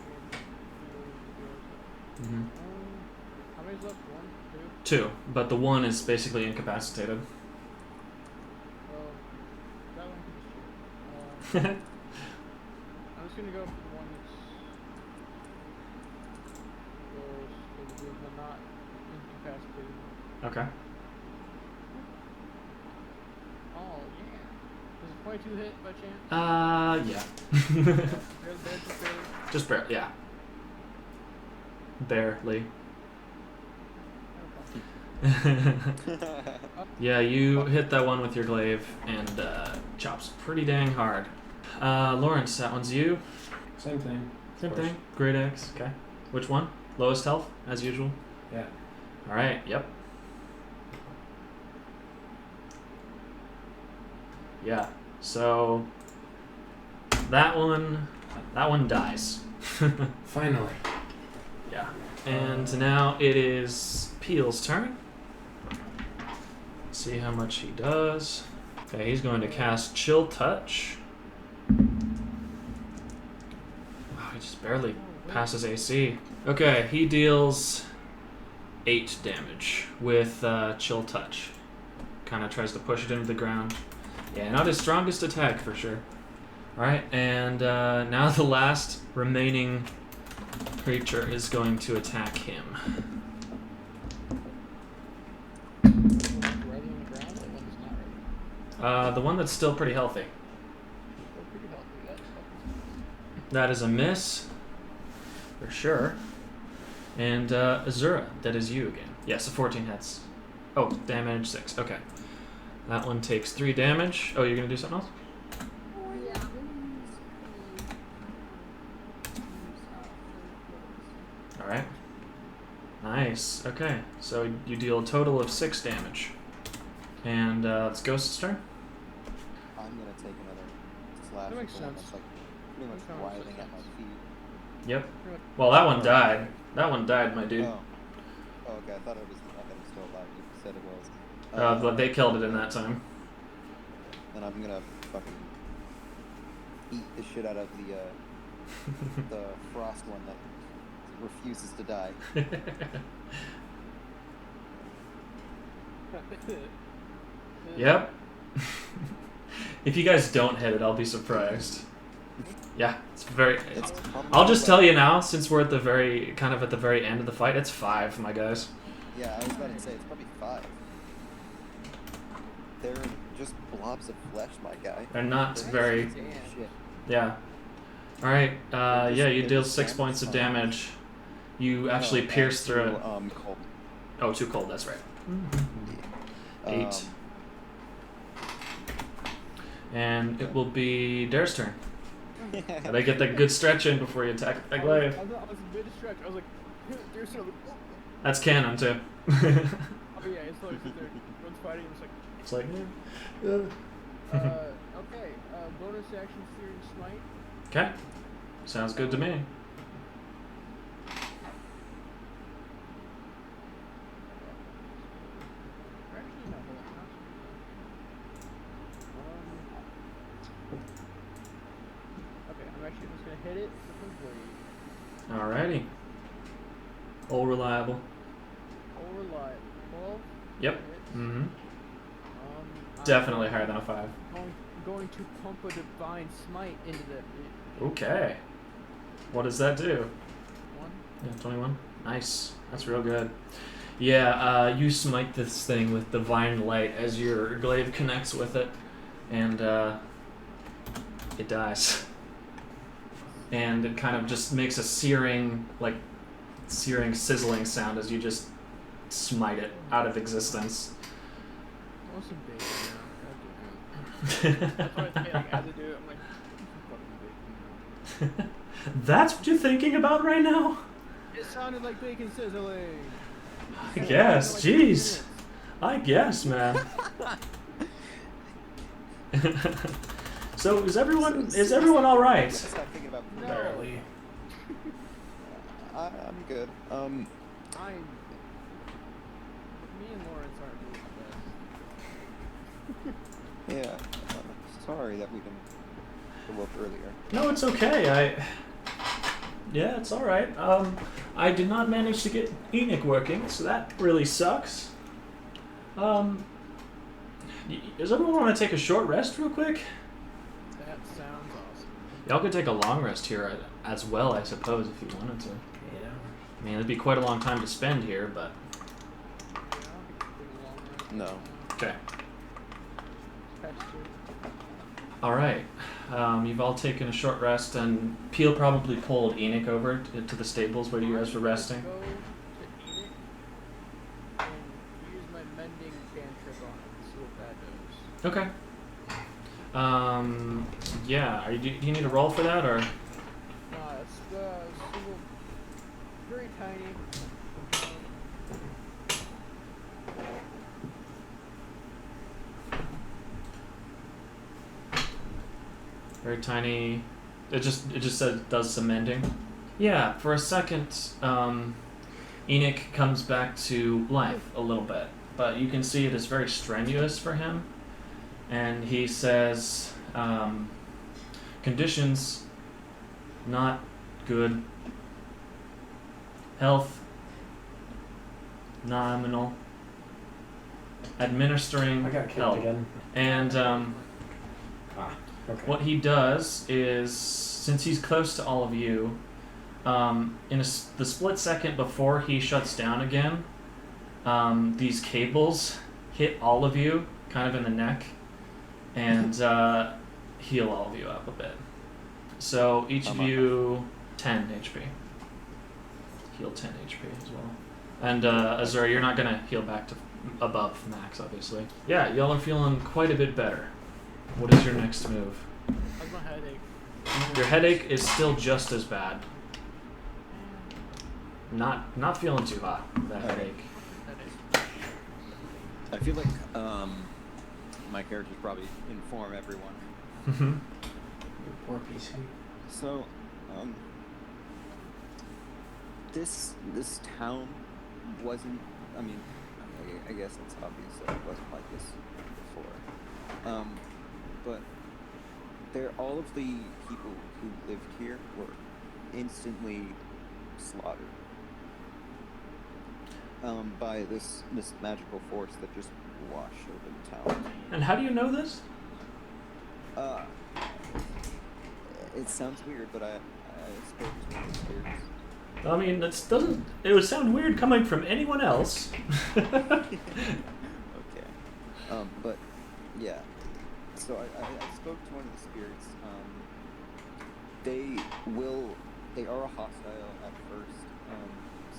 heal. Mm-hmm. How many's left? 1, 2. 2, but the 1 is basically incapacitated. That one can just shoot. I'm just gonna go for the one that's the not incapacitated. Okay. Oh yeah. Does a 22 hit by chance? Yeah. Just barely. Just barely, yeah. Barely. Yeah, you hit that one with your glaive and chops pretty dang hard. Lawrence, that one's you. Same thing. Same Of course. thing. Great axe. Okay. Which one? Lowest health, as usual. Yeah. All right. Yep. Yeah. So that one dies. Finally. Yeah. And now it is Peel's turn. See how much he does. Okay, he's going to cast Chill Touch. Wow, he just barely passes AC. Okay, he deals 8 damage with Chill Touch. Kind of tries to push it into the ground. Yeah, not his strongest attack for sure. Alright, and now the last remaining creature is going to attack him. The one that's still pretty healthy. That is a miss. For sure. And Azura, that is you again. Yes, a 14 hits. Oh, damage 6. Okay. That one takes 3 damage. Oh, you're going to do something else? Alright. Nice. Okay. So you deal a total of 6 damage. And it's Ghost's turn. I'm gonna take another slash. That makes with the one sense. that's, like, pretty much That makes writhing at my feet. Yep. Well, that one died. That one died, my dude. Oh. Oh, okay. I thought it was still alive. You said it was. But they killed it in that time. And I'm gonna fucking eat the shit out of the the frost one that refuses to die. Yep. If you guys don't hit it, I'll be surprised. Yeah, it's very. It's probably I'll just tell like- you now, since we're at the very end of the fight. It's 5, my guys. Yeah, I was about to say it's probably 5. They're just blobs of flesh, my guy. They're not They're very. just shit. Yeah. All right. Yeah, you they're deal just 6 points of damage. damage. You actually No, pierce through it. Cold. Oh, too cold. That's right. 8. And it will be Dare's turn. They get that good stretch in before you attack that glaive. I was mid stretch. I was like, there's no. That's canon too. Oh yeah, it's like there. One's fighting. It's like. It's like. Okay. Bonus action Searing Smite. Okay. Sounds good to me. Actually, no, hold on. Okay, I'm actually just gonna hit it with the blade. Alrighty. All reliable. Overlight. 12. Yep. Hits. Mm-hmm. I'm Definitely higher than a 5. Going to pump a divine smite into that. Okay. What does that do? 1. Yeah, 21. Nice. That's real good. Yeah, you smite this thing with divine light as your glaive connects with it, and it dies. And it kind of just makes a searing, sizzling sound as you just smite it out of existence. Awesome baby now. That's why I say, like, as I do it, I'm like, fucking bacon. That's what you're thinking about right now? It sounded like bacon sizzling. I guess. Jeez. I guess, man. So is everyone all right? Stop thinking about No. Barely. I'm good. Me and Lawrence aren't doing the best. Yeah. Sorry that we didn't go up earlier. No, it's okay. Yeah, it's all right. I did not manage to get Enoch working, so that really sucks. Does everyone want to take a short rest real quick? That sounds awesome. Y'all could take a long rest here as well, I suppose, if you wanted to. Yeah. I mean, it'd be quite a long time to spend here, but... No. Okay. Texture. All right. You've all taken a short rest, and Peel probably pulled Enoch over to the stables where you guys were resting. Go to Enoch and use my mending cantrip on him and see what that does. Okay. Yeah. Do you need a roll for that, or? Nah, it's single, very tiny. Very tiny. It just says does some mending. Yeah. For a second, Enoch comes back to life a little bit, but you can see it is very strenuous for him, and he says, conditions not good. Health nominal. Administering I got kicked help. again. And Okay. what he does is, since he's close to all of you, in the split second before he shuts down again, these cables hit all of you, kind of in the neck, and heal all of you up a bit. So each of you 10 HP. Heal 10 HP as well. And Azura, you're not gonna heal back to above max, obviously. Yeah, y'all are feeling quite a bit better. What is your next move? How's my headache? Your headache is still just as bad. Not feeling too hot. That Alright. headache. Headache. I feel like my character should probably inform everyone. Mhm. Poor PC. So, this town wasn't. I mean, I guess it's obvious that it wasn't like this before. But all of the people who lived here were instantly slaughtered by this magical force that just washed over the town. And how do you know this? It sounds weird, but I spoke to one of the spirits. I mean, it would sound weird coming from anyone else. Okay. But yeah. So I spoke to one of the spirits. They are hostile at first.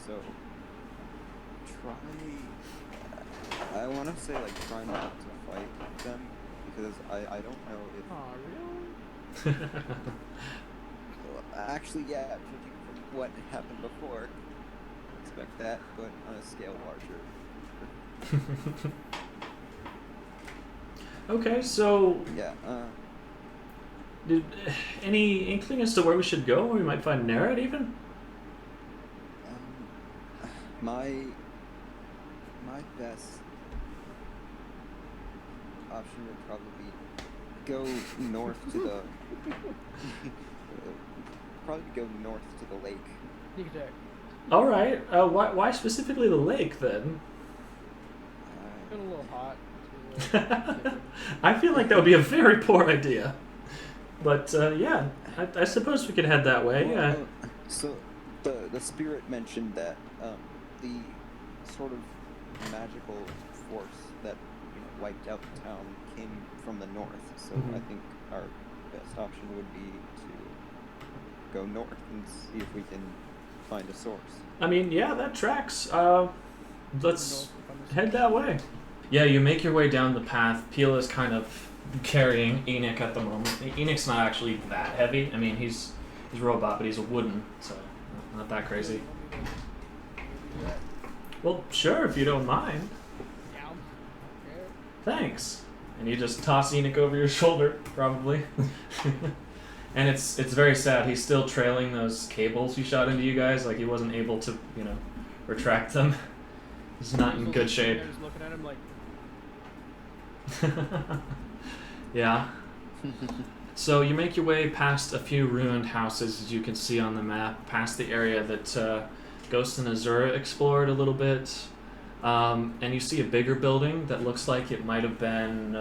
So I want to say like try not to fight them because I don't know if. Aw, really? Actually, yeah. Judging from what happened before, expect that, but on a scale larger. Okay, so Yeah. any inkling as to where we should go? Where we might find Nerrot even? My best option would probably be go north to the probably go north to the lake. Sneak attack. All right. Why specifically the lake then? Been a little hot. It's a little different. I feel like that would be a very poor idea. But yeah, I suppose we could head that way. Yeah. So the spirit mentioned that the sort of magical force that wiped out the town came from the north. So Mhm. I think our best option would be to go north and see if we can find a source. I mean, yeah, that tracks. Let's If I'm head that way. Yeah, you make your way down the path. Peel is kind of carrying Enoch at the moment. Enoch's not actually that heavy. I mean, he's a robot, but he's a wooden, so not that crazy. Well, sure, if you don't mind. Yeah. Okay. Thanks. And you just toss Enoch over your shoulder, probably. And it's very sad. He's still trailing those cables he shot into you guys. Like he wasn't able to, retract them. He's not in good shape. I was looking at him like, Yeah. So you make your way past a few ruined houses, as you can see on the map, past the area that Ghost and Azura explored a little bit. And you see a bigger building that looks like it might have been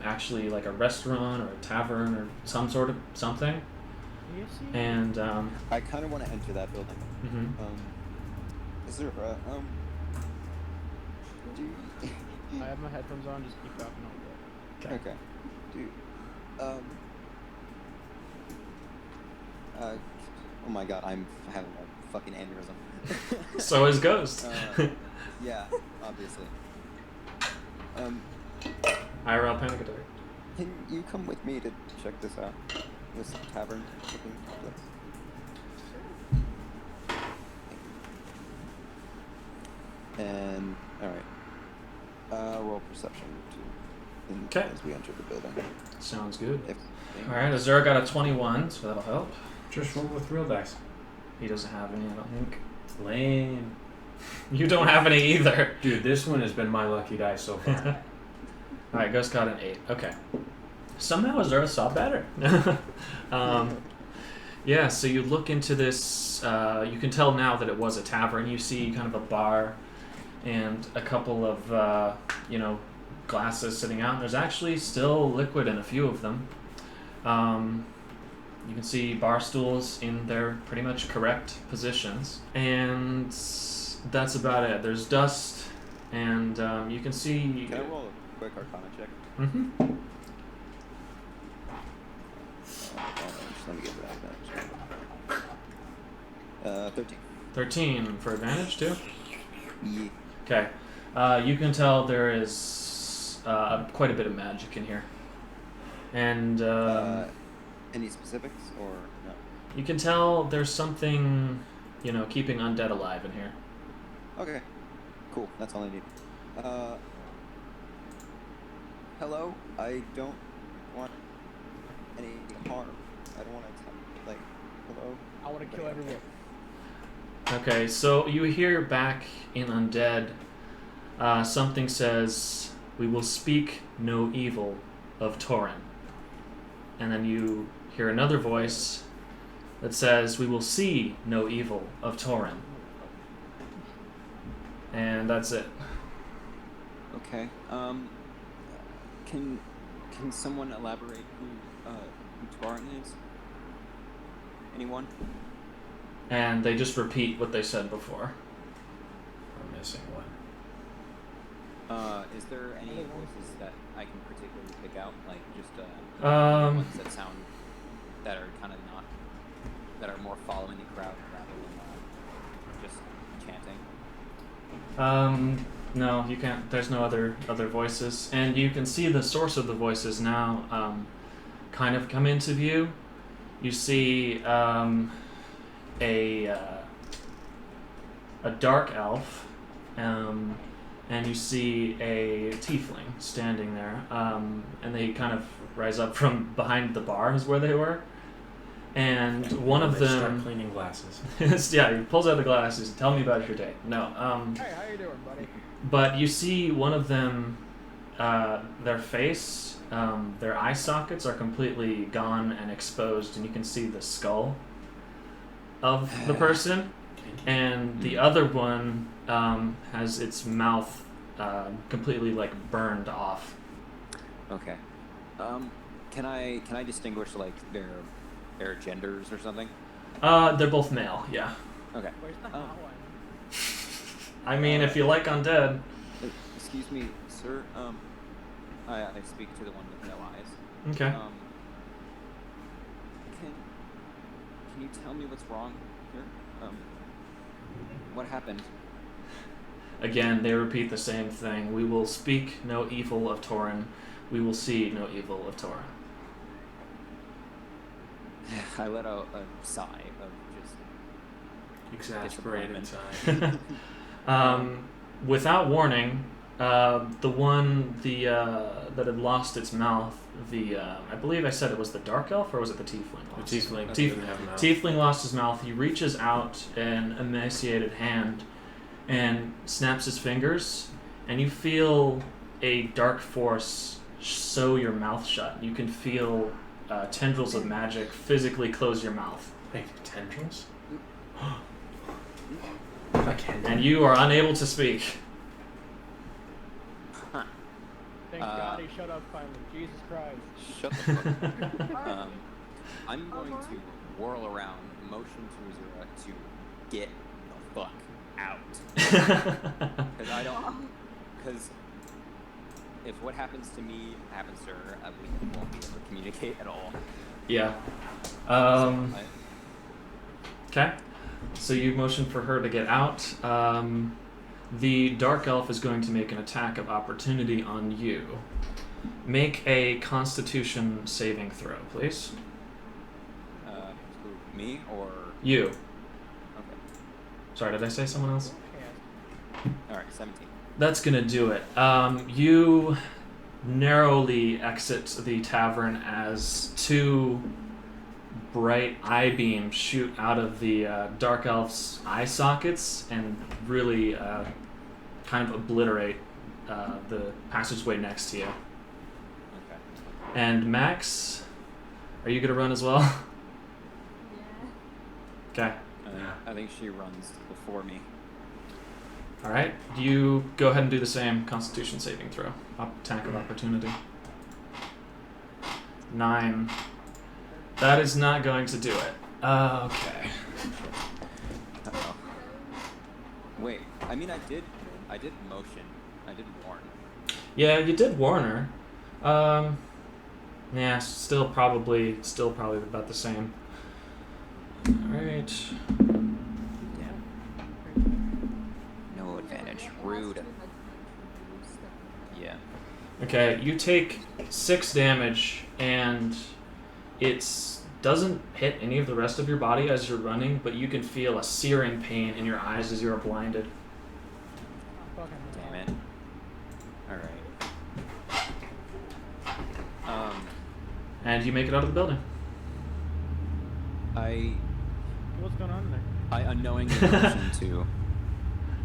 actually like a restaurant or a tavern or some sort of something. you see? And I kind of want to enter that building. mhm. Is there do I have my headphones on, just keep talking all day. Okay. okay. Do Oh my god, I'm having a fucking aneurysm. So is Ghost. Yeah, obviously. IRL panic attack. Can you come with me to check this out? This tavern looking place. And alright. Roll perception too. 'Kay. As we enter the building. Sounds good. If, Alright, Azura got a 21, so that'll help. Just roll with real dice. He doesn't have any, I don't think. Lame. You don't have any either. Dude, this one has been my lucky die so far. Alright, Ghost got an 8. Okay. Somehow Azura saw better. Yeah, so you look into this, you can tell now that it was a tavern. You see kind of a bar and a couple of, glasses sitting out. There's actually still liquid in a few of them. You can see bar stools in their pretty much correct positions. And that's about it. There's dust, and you can see... Can I roll a quick Arcana check? Mm-hmm. Just let me get that. 13. 13 for advantage, too? Yeah. Okay. You can tell there is quite a bit of magic in here. And Any specifics or no? you can tell there's something, keeping undead alive in here. Okay. Cool. That's all I need. Hello? I don't want any harm. I don't want to hello? I want to kill everyone. Okay, so you hear back in undead, something says, "We will speak no evil of Torin." And then you hear another voice that says, "We will see no evil of Torin." And that's it. Okay. Can someone elaborate who Torin is? Anyone? And they just repeat what they said before. I'm missing one. Is there any voices that I can particularly pick out? Like just ones that are kind of not, that are more following the crowd rather than just chanting? No, you can't. There's no other voices, and you can see the source of the voices now, kind of come into view. You see a dark elf, and you see a tiefling standing there, and they kind of rise up from behind the bar is where they were, and one of They them start cleaning glasses. yeah, he pulls out the glasses. Tell me about your day. No, Hey, how you doing, buddy? but you see one of them, their face, their eye sockets are completely gone and exposed, and you can see the skull of the person, and the other one has its mouth completely burned off. Okay. Can I distinguish like their genders or something? They're both male. Yeah. Okay. Where's the Oh. one? I mean, if you like undead. Excuse me, sir. I speak to the one with no eyes. Okay. Can you tell me what's wrong here? What happened? Again, they repeat the same thing. We will speak no evil of Torin. We will see no evil of Torin. I let out a sigh of just Exasperated disappointment. time. Without warning, the one that had lost its mouth, I believe I said it was the dark elf, or was it the tiefling? The lost? tiefling Tief- doesn't have a mouth. Tiefling lost his mouth. He reaches out an emaciated hand and snaps his fingers, and you feel a dark force sew your mouth shut. You can feel tendrils of magic physically close your mouth. Wait, tendrils? I can't. And you are unable to speak. Thank God he shut up finally. Jesus Christ. Shut the fuck up. I'm going to whirl around, motion to Azura to get the fuck out. Because if what happens to me happens to her, we won't be able to communicate at all. Yeah. So Okay. So you motion for her to get out. The dark elf is going to make an attack of opportunity on you. Make a Constitution saving throw, please. Who, me or? You. Okay. Sorry, did I say someone else? All right, 17. That's gonna do it. You narrowly exit the tavern as two bright eye beams shoot out of the dark elf's eye sockets and really kind of obliterate the passageway next to you. Okay. And Max, are you gonna run as well? Yeah. Okay. I think she runs before me. All right. You go ahead and do the same Constitution saving throw. Attack of opportunity. 9. That is not going to do it. Okay. Uh-oh. Wait, I mean, I did motion. I did warn. Yeah, you did warn her. Yeah, still probably about the same. All right. No advantage. Rude. Yeah. Okay, you take 6 damage, and it doesn't hit any of the rest of your body as you're running, but you can feel a searing pain in your eyes as you are blinded. Damn it. Alright. And you make it out of the building. What's going on there? I unknowingly motioned to.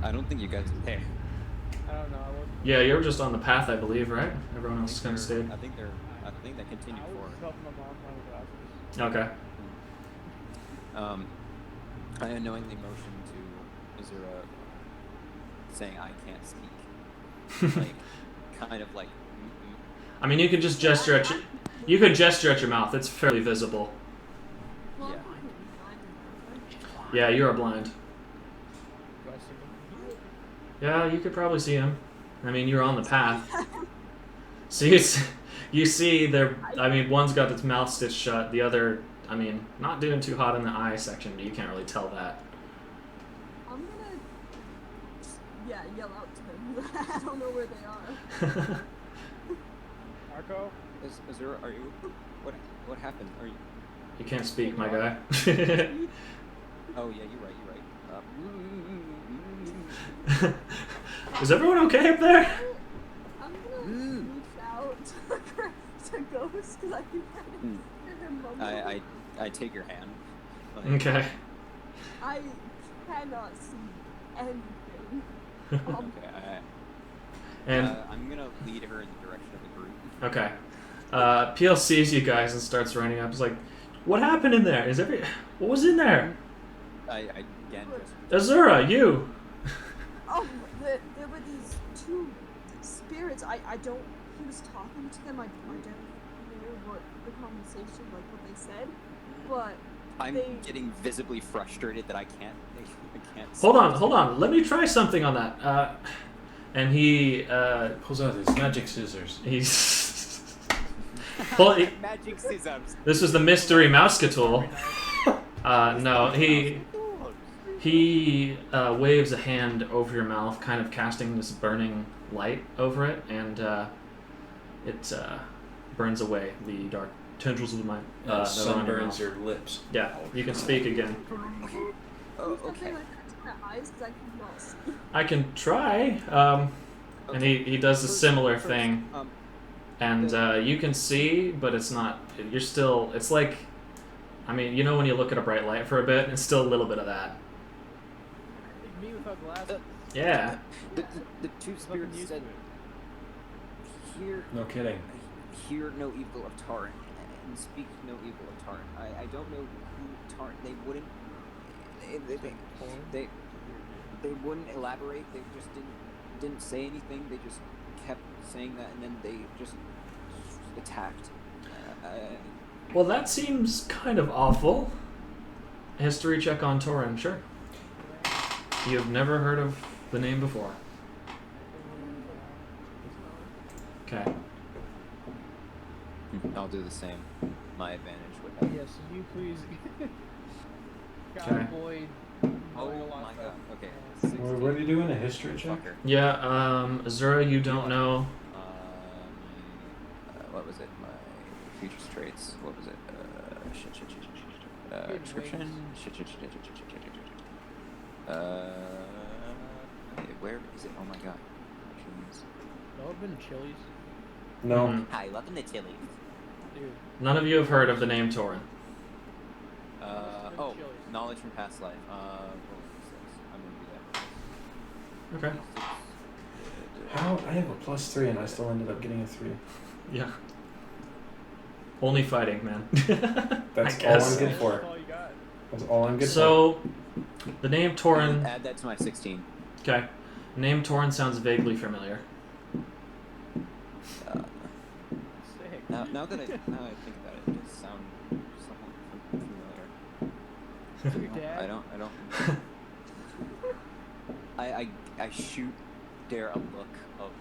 I don't think you guys are there. I don't know. I wasn't. Yeah, you were just on the path, I believe, right? Everyone else kind of stayed. I think they continued I was forward. helping my mom find glasses. Okay. I unknowingly motioned to Azura, saying I can't speak. Like, kind of like. I mean, you can just gesture at you could gesture at your mouth. It's fairly visible. Well, Yeah. Yeah, you are blind. Do I see them? Yeah, you could probably see him. I mean, you're on the path. So you see there. I mean, one's got its mouth stitched shut. The other, I mean, not doing too hot in the eye section, but you can't really tell that. I'm gonna, yell out to them. I don't know where they are. Marco? Azura, are you? What happened? Are you? You can't speak, my guy. Oh yeah, you're right. Is everyone okay up there? I'm gonna reach out to Ghost because I can kind of hear him mumbling. I take your hand. Like, Okay. I cannot see anything. Okay. And I'm gonna lead her in the direction of the group. okay. Peel sees you guys and starts running up. He's like, "What happened in there? What was in there?" I again just. Azura, you. Oh, there were these two spirits. I don't. He was talking to them. I don't know what the conversation, like what they said, but I'm they. getting visibly frustrated that I can't. Hold on. Let me try something on that. And he Pulls out his magic scissors. he's Magic scissors. This was the mystery mousecatool. No, he waves a hand over your mouth, kind of casting this burning light over it, and it burns away the dark tendrils of the mind. that are on your Sunburns mouth. your lips. Yeah, you can speak again. Oh, There's okay. nothing like my eyes because I cannot see. I can try. And he does a similar thing, and you can see, but it's not. You're still. It's like, I mean, you know when you look at a bright light for a bit, it's still a little bit of that. Like me without glasses. Yeah. The two Fucking spirits used said, to it. "Hear, No kidding. hear no evil of Taran, and speak no evil of Taran." I don't know who Taran. They wouldn't. They wouldn't elaborate. They just didn't say anything. They just kept saying that, and then they just attacked. Well, that seems kind of awful. History check on Torin, sure. You have never heard of the name before. Okay. I'll do the same. My advantage with that. Yes, you please. God Okay. avoid. Oh knowing a lot my of god. stuff. Okay. What are you doing? A history check? Fucker. Yeah, Azura, you don't know. What was it? My features traits. What was it? Shit. Good Description. ways. Shit. Where is it? Oh my god. Actions. Y'all have been to Chili's? No. Mhm. Hi, welcome to Chili's. Dude. None of you have heard of the name Torin. Oh, knowledge from past life. Roll 6. I'm gonna do that. Okay. How? I have a +3 and I still ended up getting a 3. Yeah. Only fighting, man. That's I guess. all I'm good for. That's all you got. That's all I'm good So, the name Torin. Add that to my 16. Okay. Name Torin sounds vaguely familiar. Sick. Now that I think about it, it does sound somewhat familiar. Your dad? I don't. I shoot Dare a look of.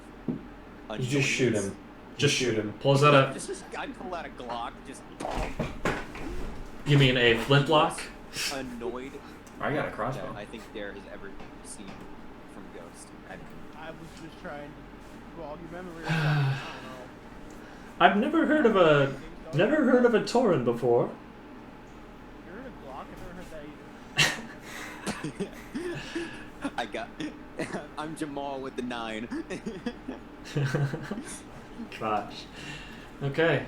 for. You just shoot him. Just shoot him. Pulls out a. I pull out a Glock, just You mean a flintlock? annoyed. I got a That crossbow. I think Dare has ever seen from Ghost. I was just trying to jog your memory. Or something. I don't know. I've never heard of a Torin before. You heard of Glock? I've never heard that either. I got. I'm Jamal with the 9. Gosh. Okay.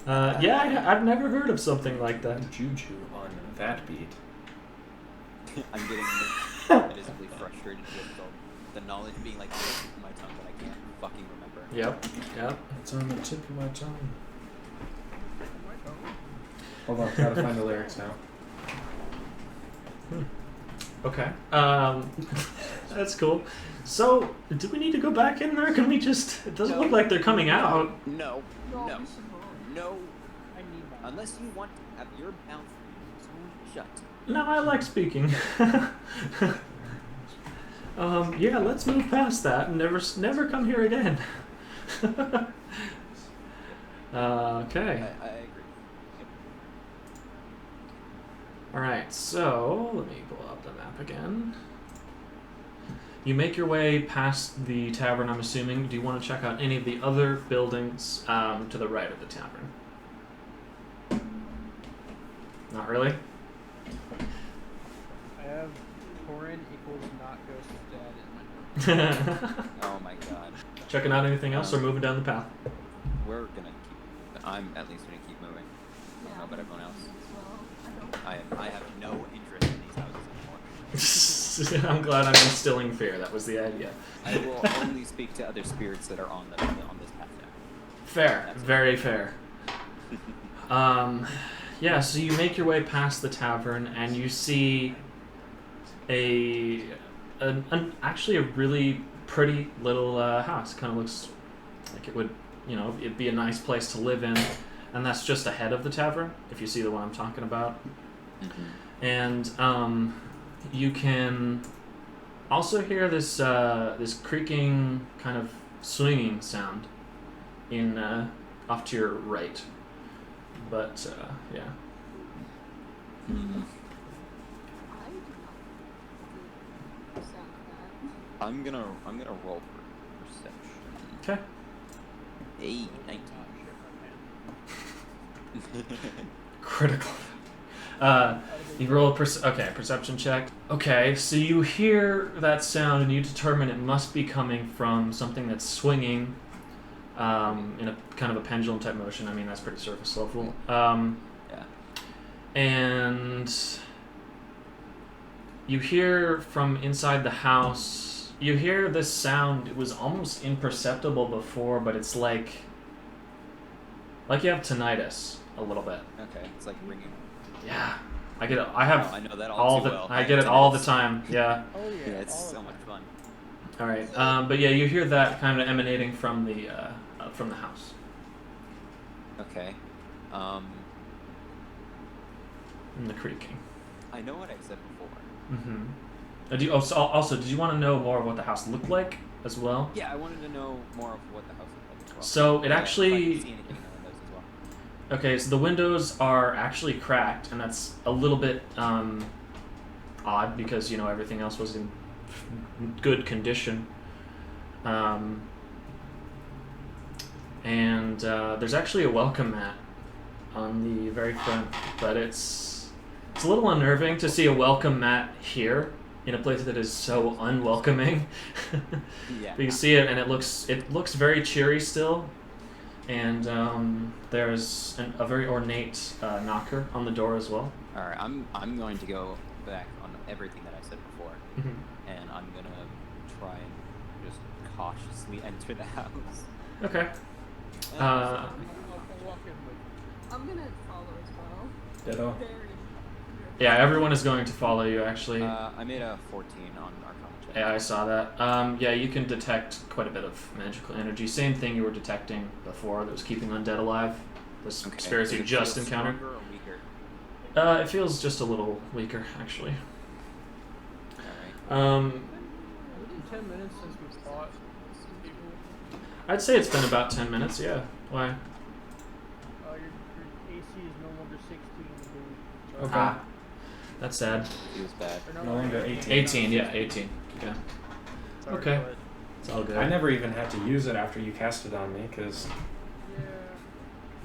Yeah, I've never heard of something like that. Juju on that beat. I'm getting visibly frustrated with the knowledge being like on the tip of my tongue that I can't fucking remember. Yep. It's on the tip of my tongue. Hold on, gotta find the lyrics now. Okay. That's cool. So, do we need to go back in there? Can we just... It doesn't look like they're coming out. No. No, No. we should roll. No. I need my. Unless you want to have your mouth shut. No, I like speaking. Yeah, let's move past that and never come here again. Okay. I agree. Alright, so let me pull up the map again. You make your way past the tavern, I'm assuming. Do you want to check out any of the other buildings to the right of the tavern? Not really? I have Torin equals not Ghost dad in my notes. Oh my god. Checking out anything else or moving down the path? We're gonna keep. I'm at least gonna keep moving. I don't know about everyone else. I have no interest in these houses anymore. I'm glad I'm instilling fear. That was the idea. I will only speak to other spirits that are on this path now. Fair. That's Very fair. Yeah, so you make your way past the tavern and you see actually a really pretty little house. Kind of looks like it would, it'd be a nice place to live in. And that's just ahead of the tavern, if you see the one I'm talking about. Mm-hmm. And you can also hear this this creaking kind of swinging sound in off to your right. But yeah. Mm-hmm. I do not sound that. I'm gonna roll for perception. Okay. Hey, 19. Critical. You roll a perception check. Okay, so you hear that sound and you determine it must be coming from something that's swinging in a kind of a pendulum type motion. I mean, that's pretty surface level. Yeah. And you hear from inside the house, you hear this sound. It was almost imperceptible before, but it's like you have tinnitus a little bit. Okay, it's like ringing. Yeah, I get it. I have I know that all all too the. well. I get it all the time. Yeah. Oh yeah. Yeah, it's all so of much that. fun. All right. But yeah, you hear that kind of emanating from the house. Okay. And the creaking. I know what I said before. Mm-hmm. Also, did you want to know more of what the house looked like as well? Yeah, I wanted to know more of what the house looked like as well. So it Yeah, actually. if I can see anything in the windows as well. Okay, so the windows are actually cracked, and that's a little bit odd because everything else was in good condition. And there's actually a welcome mat on the very front, but it's a little unnerving to see a welcome mat here in a place that is so unwelcoming. Yeah. But you see it, and it looks very cheery still. And there's a very ornate knocker on the door as well. All right, I'm going to go back on everything that I said before, Mm-hmm. and I'm gonna try and just cautiously enter the house. Okay. I'll walk in with. I'm gonna follow as well. Ditto. Very. Yeah, everyone is going to follow you, actually. I made a 14 on Arcana check. Yeah, I saw that. Yeah, you can detect quite a bit of magical energy. Same thing you were detecting before that was keeping undead alive. The spirits Does you it just feel encountered. stronger or weaker? It feels just a little weaker, actually. All right. Within 10 minutes since we fought people, I'd say it's been about 10 minutes, yeah. Why? your AC is no longer 16. Dude. Okay. Ah, that's sad. He was bad. Or No longer 18. 18, yeah, 18. Yeah, Sorry, Okay. but, it's all good. I never even had to use it after you cast it on me because yeah.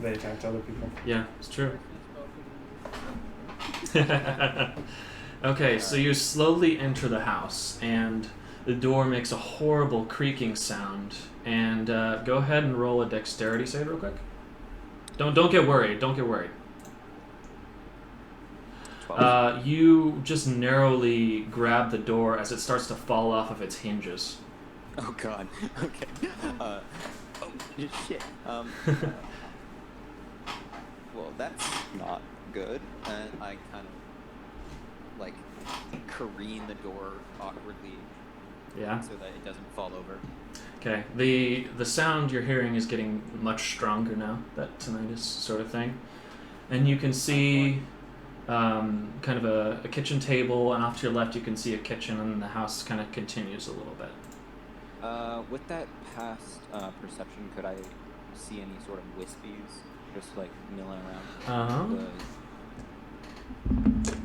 they attacked other people. Yeah, it's true. Actually, spell Okay, so you slowly enter the house, and the door makes a horrible creaking sound. And go ahead and roll a dexterity save real quick. Don't get worried. Don't get worried. 12. You just narrowly grab the door as it starts to fall off of its hinges. Oh god. Okay. Oh shit. Well, that's not good. And I kind of like careen the door awkwardly Yeah. so that it doesn't fall over. Okay. The sound you're hearing is getting much stronger now. That tinnitus sort of thing, and you can see kind of a kitchen table, and off to your left you can see a kitchen, and the house kind of continues a little bit. With that past perception, could I see any sort of wispies just like milling around?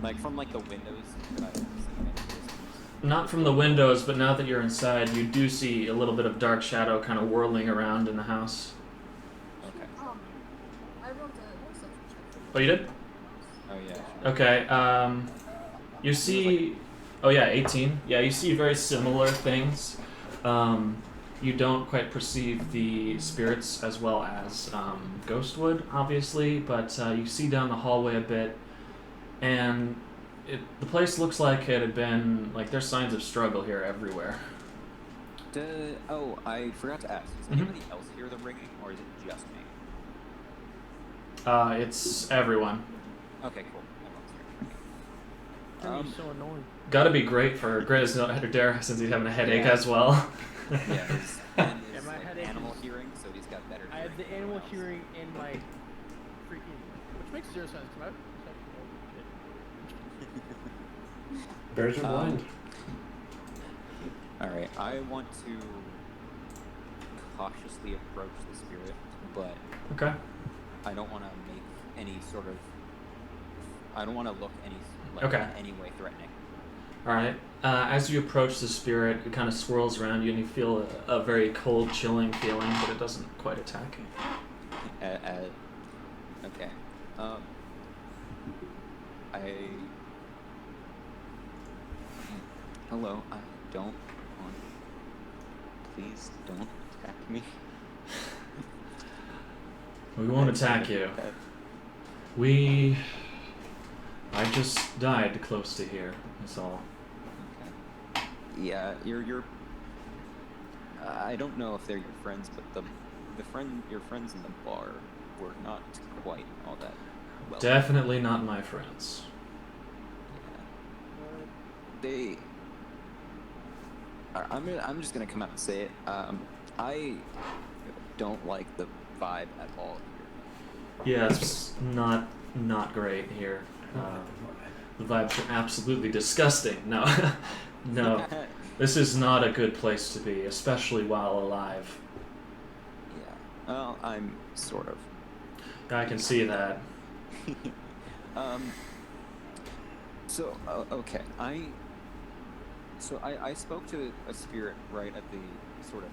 Like from like the windows, could I see any wispies? Not from the windows, but now that you're inside, you do see a little bit of dark shadow kind of whirling around in the house. Okay. I rolled a perception check. Oh, you did? Oh yeah. Sure. Okay. You see. Oh yeah, 18. Yeah, you see very similar things. You don't quite perceive the spirits as well as Ghost would, obviously, but you see down the hallway a bit, and the place looks like it had been like there's signs of struggle here everywhere. Oh, I forgot to ask. Does anybody else hear the ringing, or is it just me? It's everyone. Okay, cool. Everyone's hearing the ringing. He's so annoying. Gotta be great for Grizz Dare since he's having a headache Yeah. as well. Yeah, his, and his my like, headache animal is- hearing, so he's got better. I have the hearing than animal everyone else. hearing in my freaking, which makes zero sense. Cause Bears are blind. All right, I want to cautiously approach the spirit, but Okay. I don't want to make any sort of. I don't want to look Okay. in any way threatening. All right. As you approach the spirit, it kind of swirls around you, and you feel a very cold, chilling feeling, but it doesn't quite attack you. Okay. Hello. I don't want. Please don't attack me. We won't attack you. I just died close to here. That's all. Okay. Yeah, you're. I don't know if they're your friends, but your friends in the bar were not quite all that well. Definitely not my friends. They. I'm just gonna come out and say it. I don't like the vibe at all here. Yeah, it's not great here. The vibes are absolutely disgusting. No, no. This is not a good place to be, especially while alive. Yeah. Well, I'm sort of. I can see that. So okay, I spoke to a spirit right at the sort of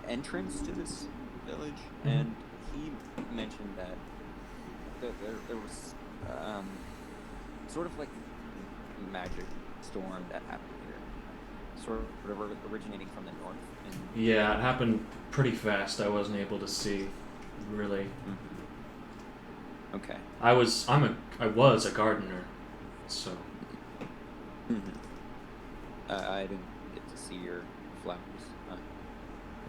entrance to this village, and he mentioned that there was sort of like magic storm that happened here, sort of originating from the north. And Yeah, it happened pretty fast. I wasn't able to see, really. Okay. I was a gardener, so. I didn't get to see your flowers.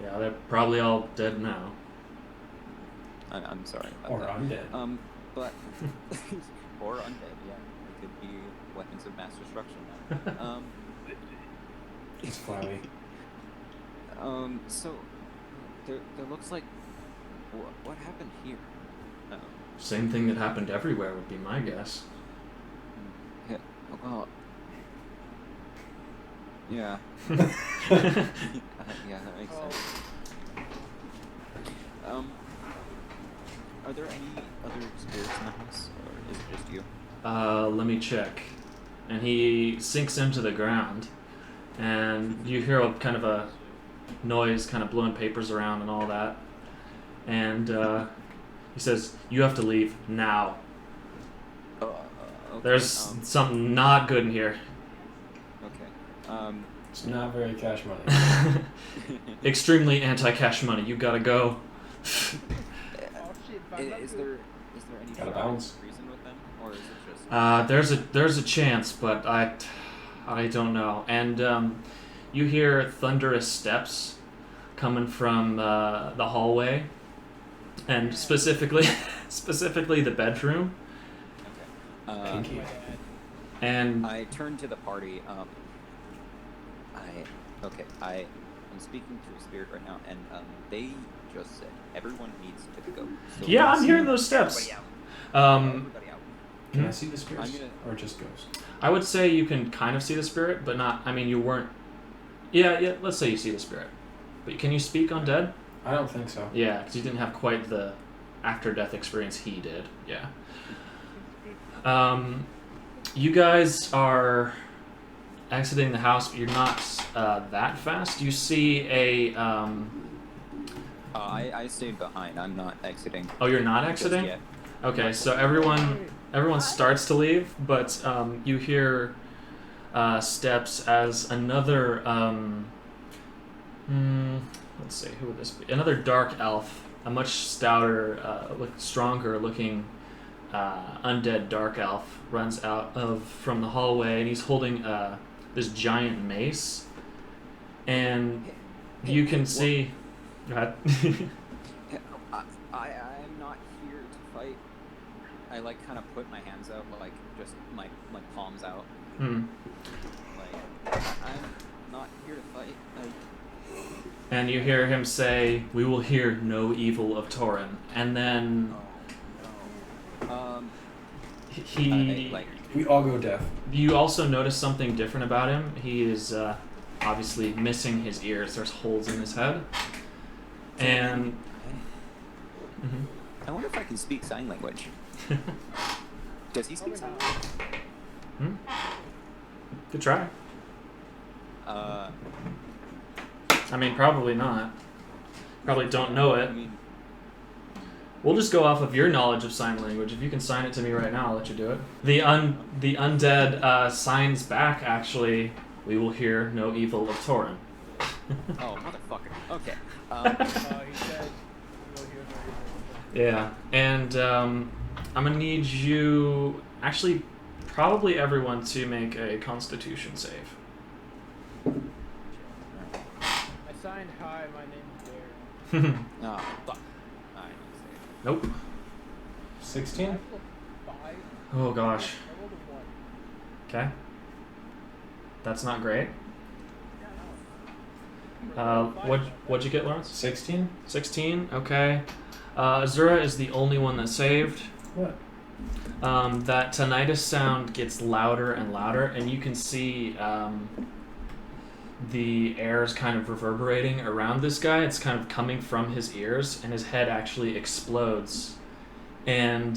Yeah, they're probably all dead now. I'm sorry about Or that. undead. But or undead, yeah. It could be weapons of mass destruction. It's flabby. So there looks like what happened here? Same thing that happened everywhere would be my guess. Yeah. Well. Yeah. Yeah, that makes sense. Are there any other spirits in the house, or is it just you? Let me check. And he sinks into the ground, and you hear a kind of a noise, kind of blowing papers around and all that. And he says, "You have to leave now. Okay. There's something not good in here. Okay. It's not very cash money. Extremely anti-cash money. You gotta go." Is there any Gotta bounce. reason with them, or is it just? There's a chance, but I don't know. And you hear thunderous steps coming from the hallway, and specifically the bedroom. Okay. Pinky. And I turn to the party. I'm speaking to a spirit right now, and they just said everyone needs to go. So yeah, I'm let's hearing those steps. everybody out. Everybody out. Can I see the spirits? I'm gonna- Or just ghost? I would say you can kind of see the spirit, but not. I mean, you weren't. Yeah. Let's say you see the spirit, but can you speak undead? I don't think so. Yeah, because you didn't have quite the after-death experience he did. Yeah. You guys are exiting the house, but you're not that fast. You see a. I stayed behind. I'm not exiting. Oh, you're not just exiting? yet. Okay, so everyone starts to leave, but you hear steps as another. Let's see, who would this be? Another dark elf, a much stouter, stronger looking undead dark elf runs out from the hallway, and he's holding this giant mace, and you can see. Go ahead. I'm not here to fight. I kind of put my hands out, like just my palms out. Like I'm not here to fight. And you hear him say, "We will hear no evil of Torin." And then he. We all go deaf. You also notice something different about him. He is obviously missing his ears. There's holes in his head. And I wonder if I can speak sign language. Does he speak sign language? Good try. Uh, I mean, probably not. Probably don't know it. I mean, We'll just go off of your knowledge of sign language. If you can sign it to me right now, I'll let you do it. The undead signs back, actually, "We will hear no evil of Torin." oh, motherfucker. Okay. He said, "We'll hear no evil." Yeah, and I'm gonna need you, actually, probably everyone, to make a Constitution save. I signed, "Hi, my name's Derek." Oh, fuck. I didn't say it. Nope. 16? I rolled a 5. Oh gosh. I rolled a 1. Okay. That's not great. Yeah, no. What'd you get, Lawrence? 16? 16. Okay. Azura is the only one that saved. What? That tinnitus sound gets louder and louder, and you can see the air is kind of reverberating around this guy. It's kind of coming from his ears, and his head actually explodes And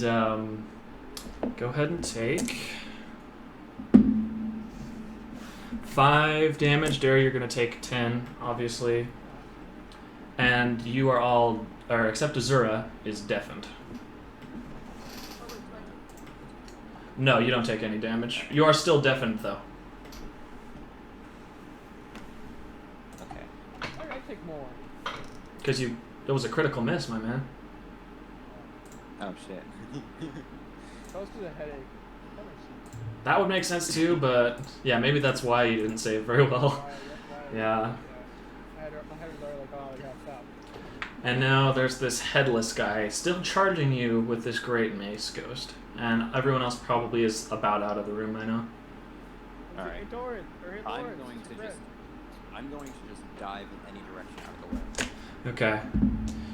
go ahead and take 5 damage. Dare, you're going to take 10, obviously. And you are all, or except Azura, is deafened. No, you don't take any damage. You are still deafened, though. Okay. I take more. Because it was a critical miss, my man. Oh shit. Close to the headache. That would make sense too, but yeah, maybe that's why you didn't save very well. Yeah. My head was already like, oh, I gotta stop. And now there's this headless guy still charging you with this great mace ghost. And everyone else probably is about out of the room by now. Alright. I'm going to just dive in any direction out of the way. Okay.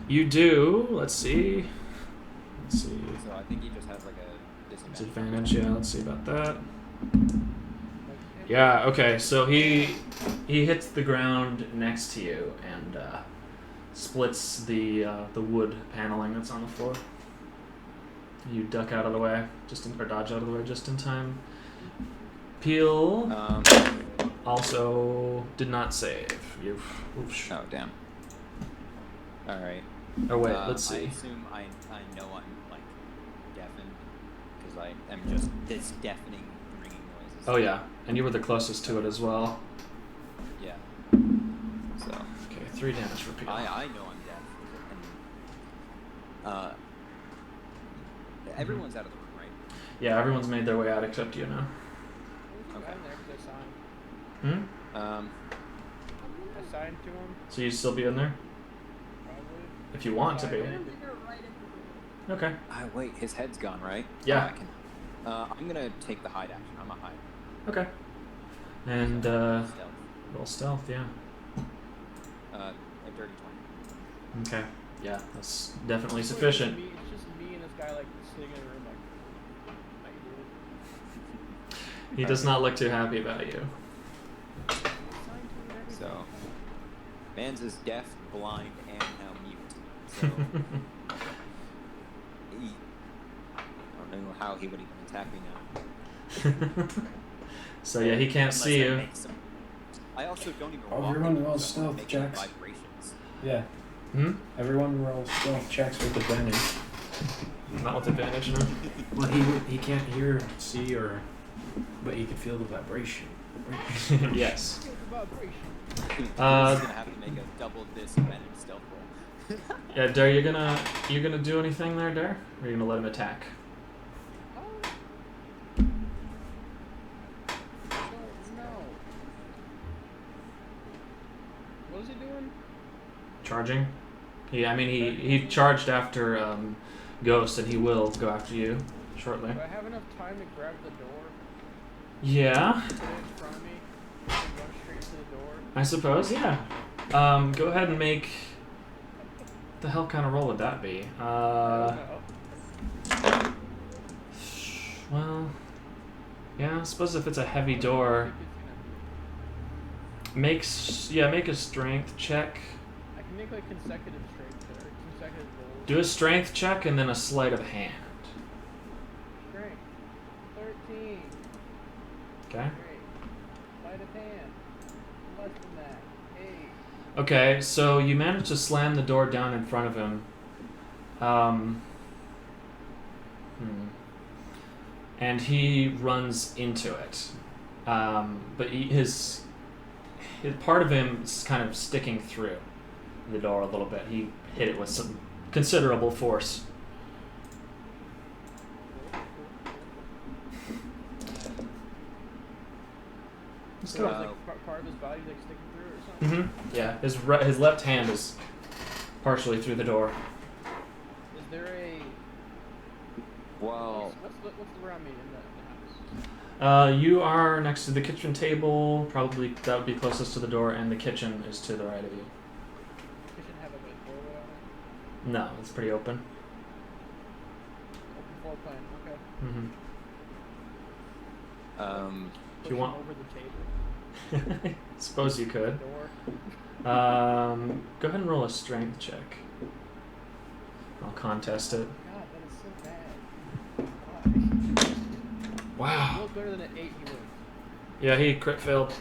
You do, let's see. So I think he just has like a Disadvantage, yeah, let's see about that. Yeah, okay, so he hits the ground next to you and splits the wood paneling that's on the floor. You duck out of the way, or dodge out of the way just in time. Peel also did not save. Oof. Oh, damn. Alright. Oh wait, let's see. I assume I know I'm like deafened because I am just this deafening ringing noises. Oh yeah, and you were the closest to it as well. Yeah. So. Okay, 3 damage for Peel. I know I'm deaf. And, everyone's out of the room, right? Yeah, everyone's made their way out except you now. Okay. Hmm? Um. I signed to him. So you still be in there? Probably. If you want to be. Okay. Wait, his head's gone, right? Yeah. I'm gonna take the hide action. I'm a hide. Okay. And Stealth. roll stealth, yeah. A dirty 20. Okay. Yeah, that's definitely sufficient. It's just me and this guy like sitting in a room like, how you doing? He does not look too happy about you. So, man's is deaf, blind, and now mute. So, I don't know how he would even attack me now. So yeah, he can't see you. I also don't even Oh, walk everyone into rolls it, so I'm stealth making checks. vibrations. Yeah. Hmm? Everyone rolls stealth checks with advantage. Not with advantage, no. Well, he can't hear, see, but he can feel the vibration. Yes. He's gonna have to make a double disadvantage stealth roll. Yeah, Dare, you gonna do anything there, Dare? Or are you gonna let him attack? No. What is he doing? Charging? He charged after Ghost, and he will go after you shortly. Do I have enough time to grab the door? Yeah, Put it in front of me and run straight to the door? I suppose, yeah. Go ahead and make... What the hell kind of roll would that be? No. Well... Yeah, I suppose if it's a heavy door... Make a strength check. I can make like consecutive strength or consecutive rolls. Do a strength check and then a sleight of hand. Strength. 13. Okay? Great. Sleight of hand. Less than that. 8. Okay, so you manage to slam the door down in front of him. And he runs into it. But his part of him is kind of sticking through the door a little bit. He hit it with some considerable force. So like part of his body like sticking through or something? Yeah, his left hand is partially through the door. Is there a... Well, What's around me in the house? You are next to the kitchen table. Probably that would be closest to the door, and the kitchen is to the right of you. Kitchen have like a doorway on it? No, it's pretty open. Open floor plan, okay. If you want... Over the table. Suppose you could. Door. Go ahead and roll a strength check. I'll contest it. God, that is so bad. Wow. Rolled better than an 8, he wins. Yeah, he crit failed.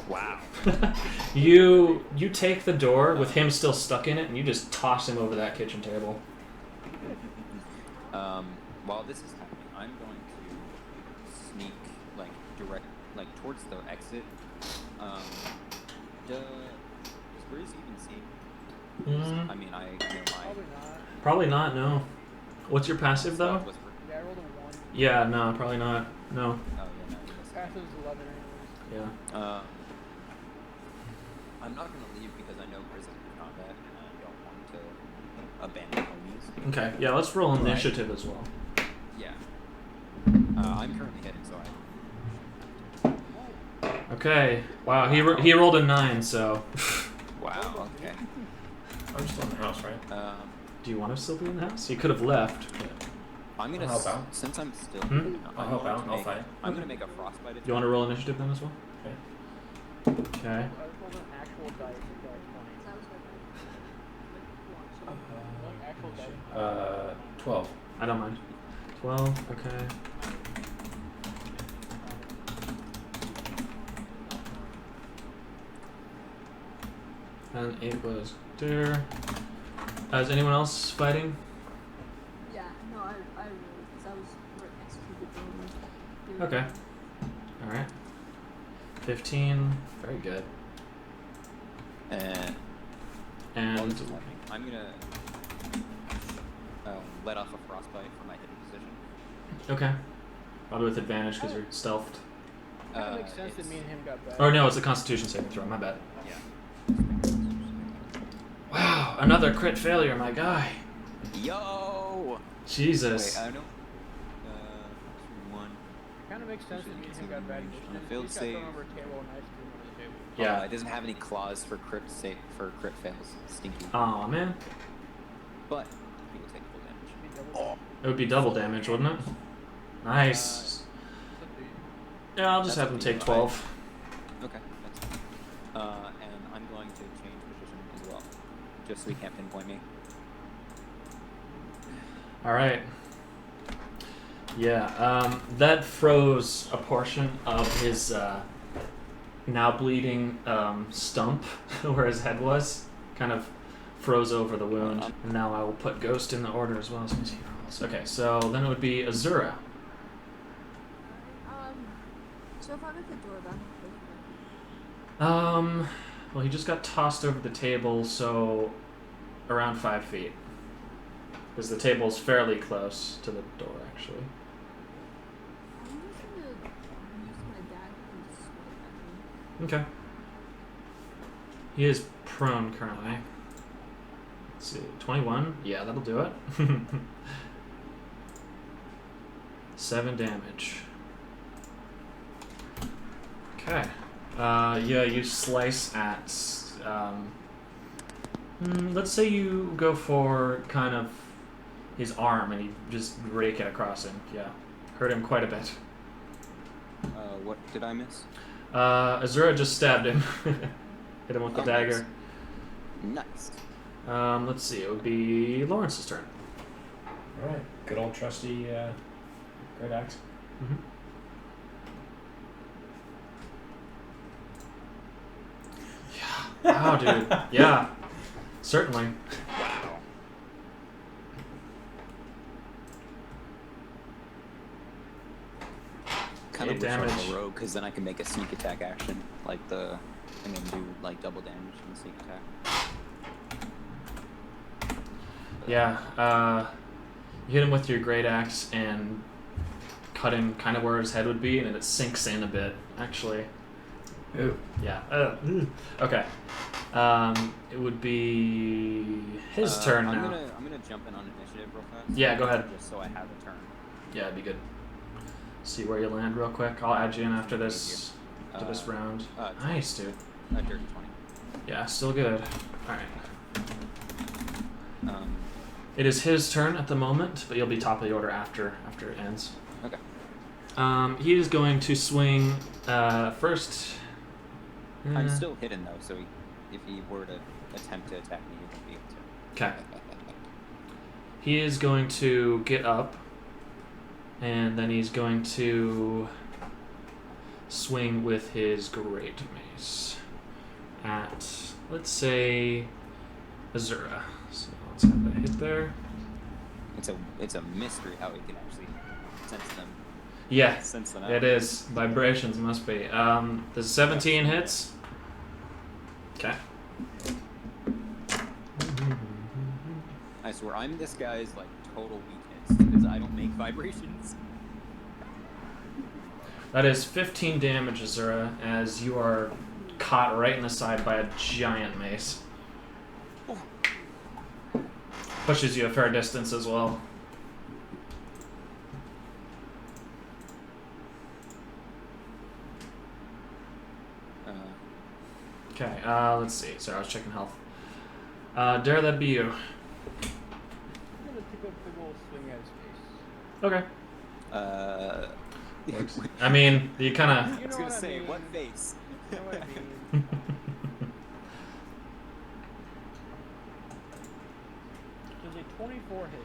Wow. You take the door with him still stuck in it, and you just toss him over that kitchen table. While this is happening, I'm going to sneak towards the exit. Does Bruce even see? Mm, I mean, I know Probably not. probably not. No. What's your passive though? Whisper. Yeah, I rolled a 1. Yeah, no, probably not. No. Oh yeah, no. He missed. Passive is 11 anyways. Yeah. I'm not gonna leave because I know Chris is in combat and I don't want to abandon homies. Okay. Yeah, let's roll initiative as well. Yeah. I'm currently hitting, so Okay. Wow. He rolled a 9. So. Wow. Okay. I'm still in the house, right? Do you want to still be in the house? You could have left. But... I'm gonna I'll help out. since I'm still. I'll help out. I'll fight. I'm gonna make a frostbite attack. You want to roll initiative then as well? Okay. Okay. I rolled an actual dice and got 20. Actual dice. 12. I don't mind. 12. Okay. And 8 was there. Is anyone else fighting? Yeah, no, I rolled because I was right next to the door. Okay. Alright. 15. Very good. While And this is happening, I'm gonna let off a frostbite from my hidden position. okay. Probably with advantage because you're stealthed. It makes sense that me and him got back. Or no, it's a Constitution saving throw. My bad. Yeah. Wow, another crit failure, my guy. Yo. Jesus. Wait, I don't. 1. Kind of makes sense that me and him got bad On a initiative. failed He's got save. thrown over a table and I just threw him over the table. Yeah. It doesn't have any claws for crit fails. Stinky. Aw, man. But he will take full damage. Should be double. It would be double damage, wouldn't it? Nice. Yeah, I'll just That's have him up to take you. 12. Okay, that's fine. And I'm going to change position as well, just so he can't pinpoint me. Alright. Yeah, that froze a portion of his now bleeding stump where his head was. Kind of froze over the wound. And now I will put Ghost in the order as well as his heroes. Okay, so then it would be Azura. So if I'm at the door, back Well, he just got tossed over the table, so around 5 feet. Because the table's fairly close to the door, actually. I'm just gonna use my dagger and just swipe at him. Okay. He is prone currently. Let's see, 21? Yeah, that'll do it. 7 damage. Okay. Yeah, you slice at. Let's say you go for kind of his arm and you just rake it across him. Yeah. Hurt him quite a bit. What did I miss? Azura just stabbed him. Hit him with the Oh, dagger. Nice. Let's see, it would be Lawrence's turn. Alright. Good old trusty great axe. Mm-hmm. Wow, dude. Yeah. Certainly. Wow. Kind of 8 wish I was damage. a rogue, because then I can make a sneak attack action, and then do like double damage in the sneak attack. Yeah. You hit him with your great axe and cut him kind of where his head would be, and it sinks in a bit, actually. Ooh. Yeah. Okay. It would be his turn I'm now. gonna jump in on initiative real fast. Yeah, go ahead. Just so I have a turn. Yeah, it'd be good. See where you land real quick. I'll add you in after this round. 20. Nice, dude. A dirty 20. Yeah, still good. All right. Um, It is his turn at the moment, but you'll be top of the order after it ends. okay. He is going to swing first. I'm still hidden though, so if he were to attempt to attack me, he wouldn't be able to. Okay. He is going to get up And then he's going to swing with his Great Mace at, let's say, Azura. So let's have that hit there. It's a mystery how he can actually sense them. Yeah, Sense them out. it is. Vibrations must be. The 17 hits. Okay. I swear, I'm this guy's like total weakness because I don't make vibrations. That is 15 damage, Azura, as you are caught right in the side by a giant mace. Pushes you a fair distance as well. Okay, let's see. Sorry, I was checking health. Dare, that'd be you. I'm gonna take a big old swing at his face. Okay. I mean, you kind of... I was gonna say, what face? You know what I mean? There's a 24 hit.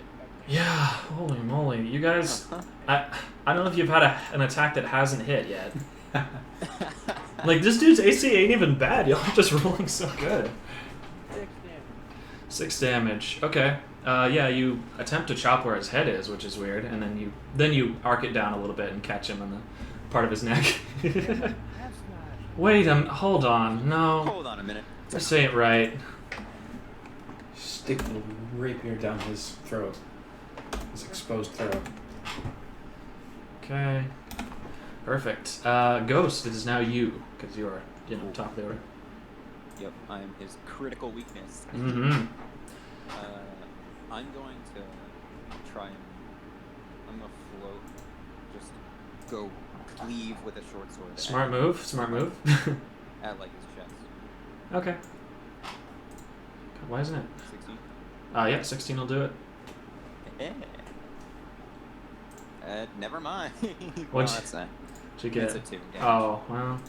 Yeah, holy moly. You guys... I don't know if you've had an attack that hasn't hit yet. Like, this dude's AC ain't even bad. Y'all are just rolling so good. 6 damage. 6 damage. Okay. Yeah, you attempt to chop where his head is, which is weird, and then you arc it down a little bit and catch him in the part of his neck. That's not. Wait, hold on. No. Hold on a minute. This ain't right. Stick the rapier down his throat. His exposed throat. Okay. Perfect. Ghost, it is now you, because you are, top there. Yep, I'm his critical weakness. Mm-hmm. I'm going to try and... I'm going to float. Just go cleave with a short sword. Smart move. At, like, his chest. Okay. Why isn't it? 16? Yeah, 16 will do it. Yeah. Never mind. What'd that's not. you get? It's a 2. Yeah. Oh, well.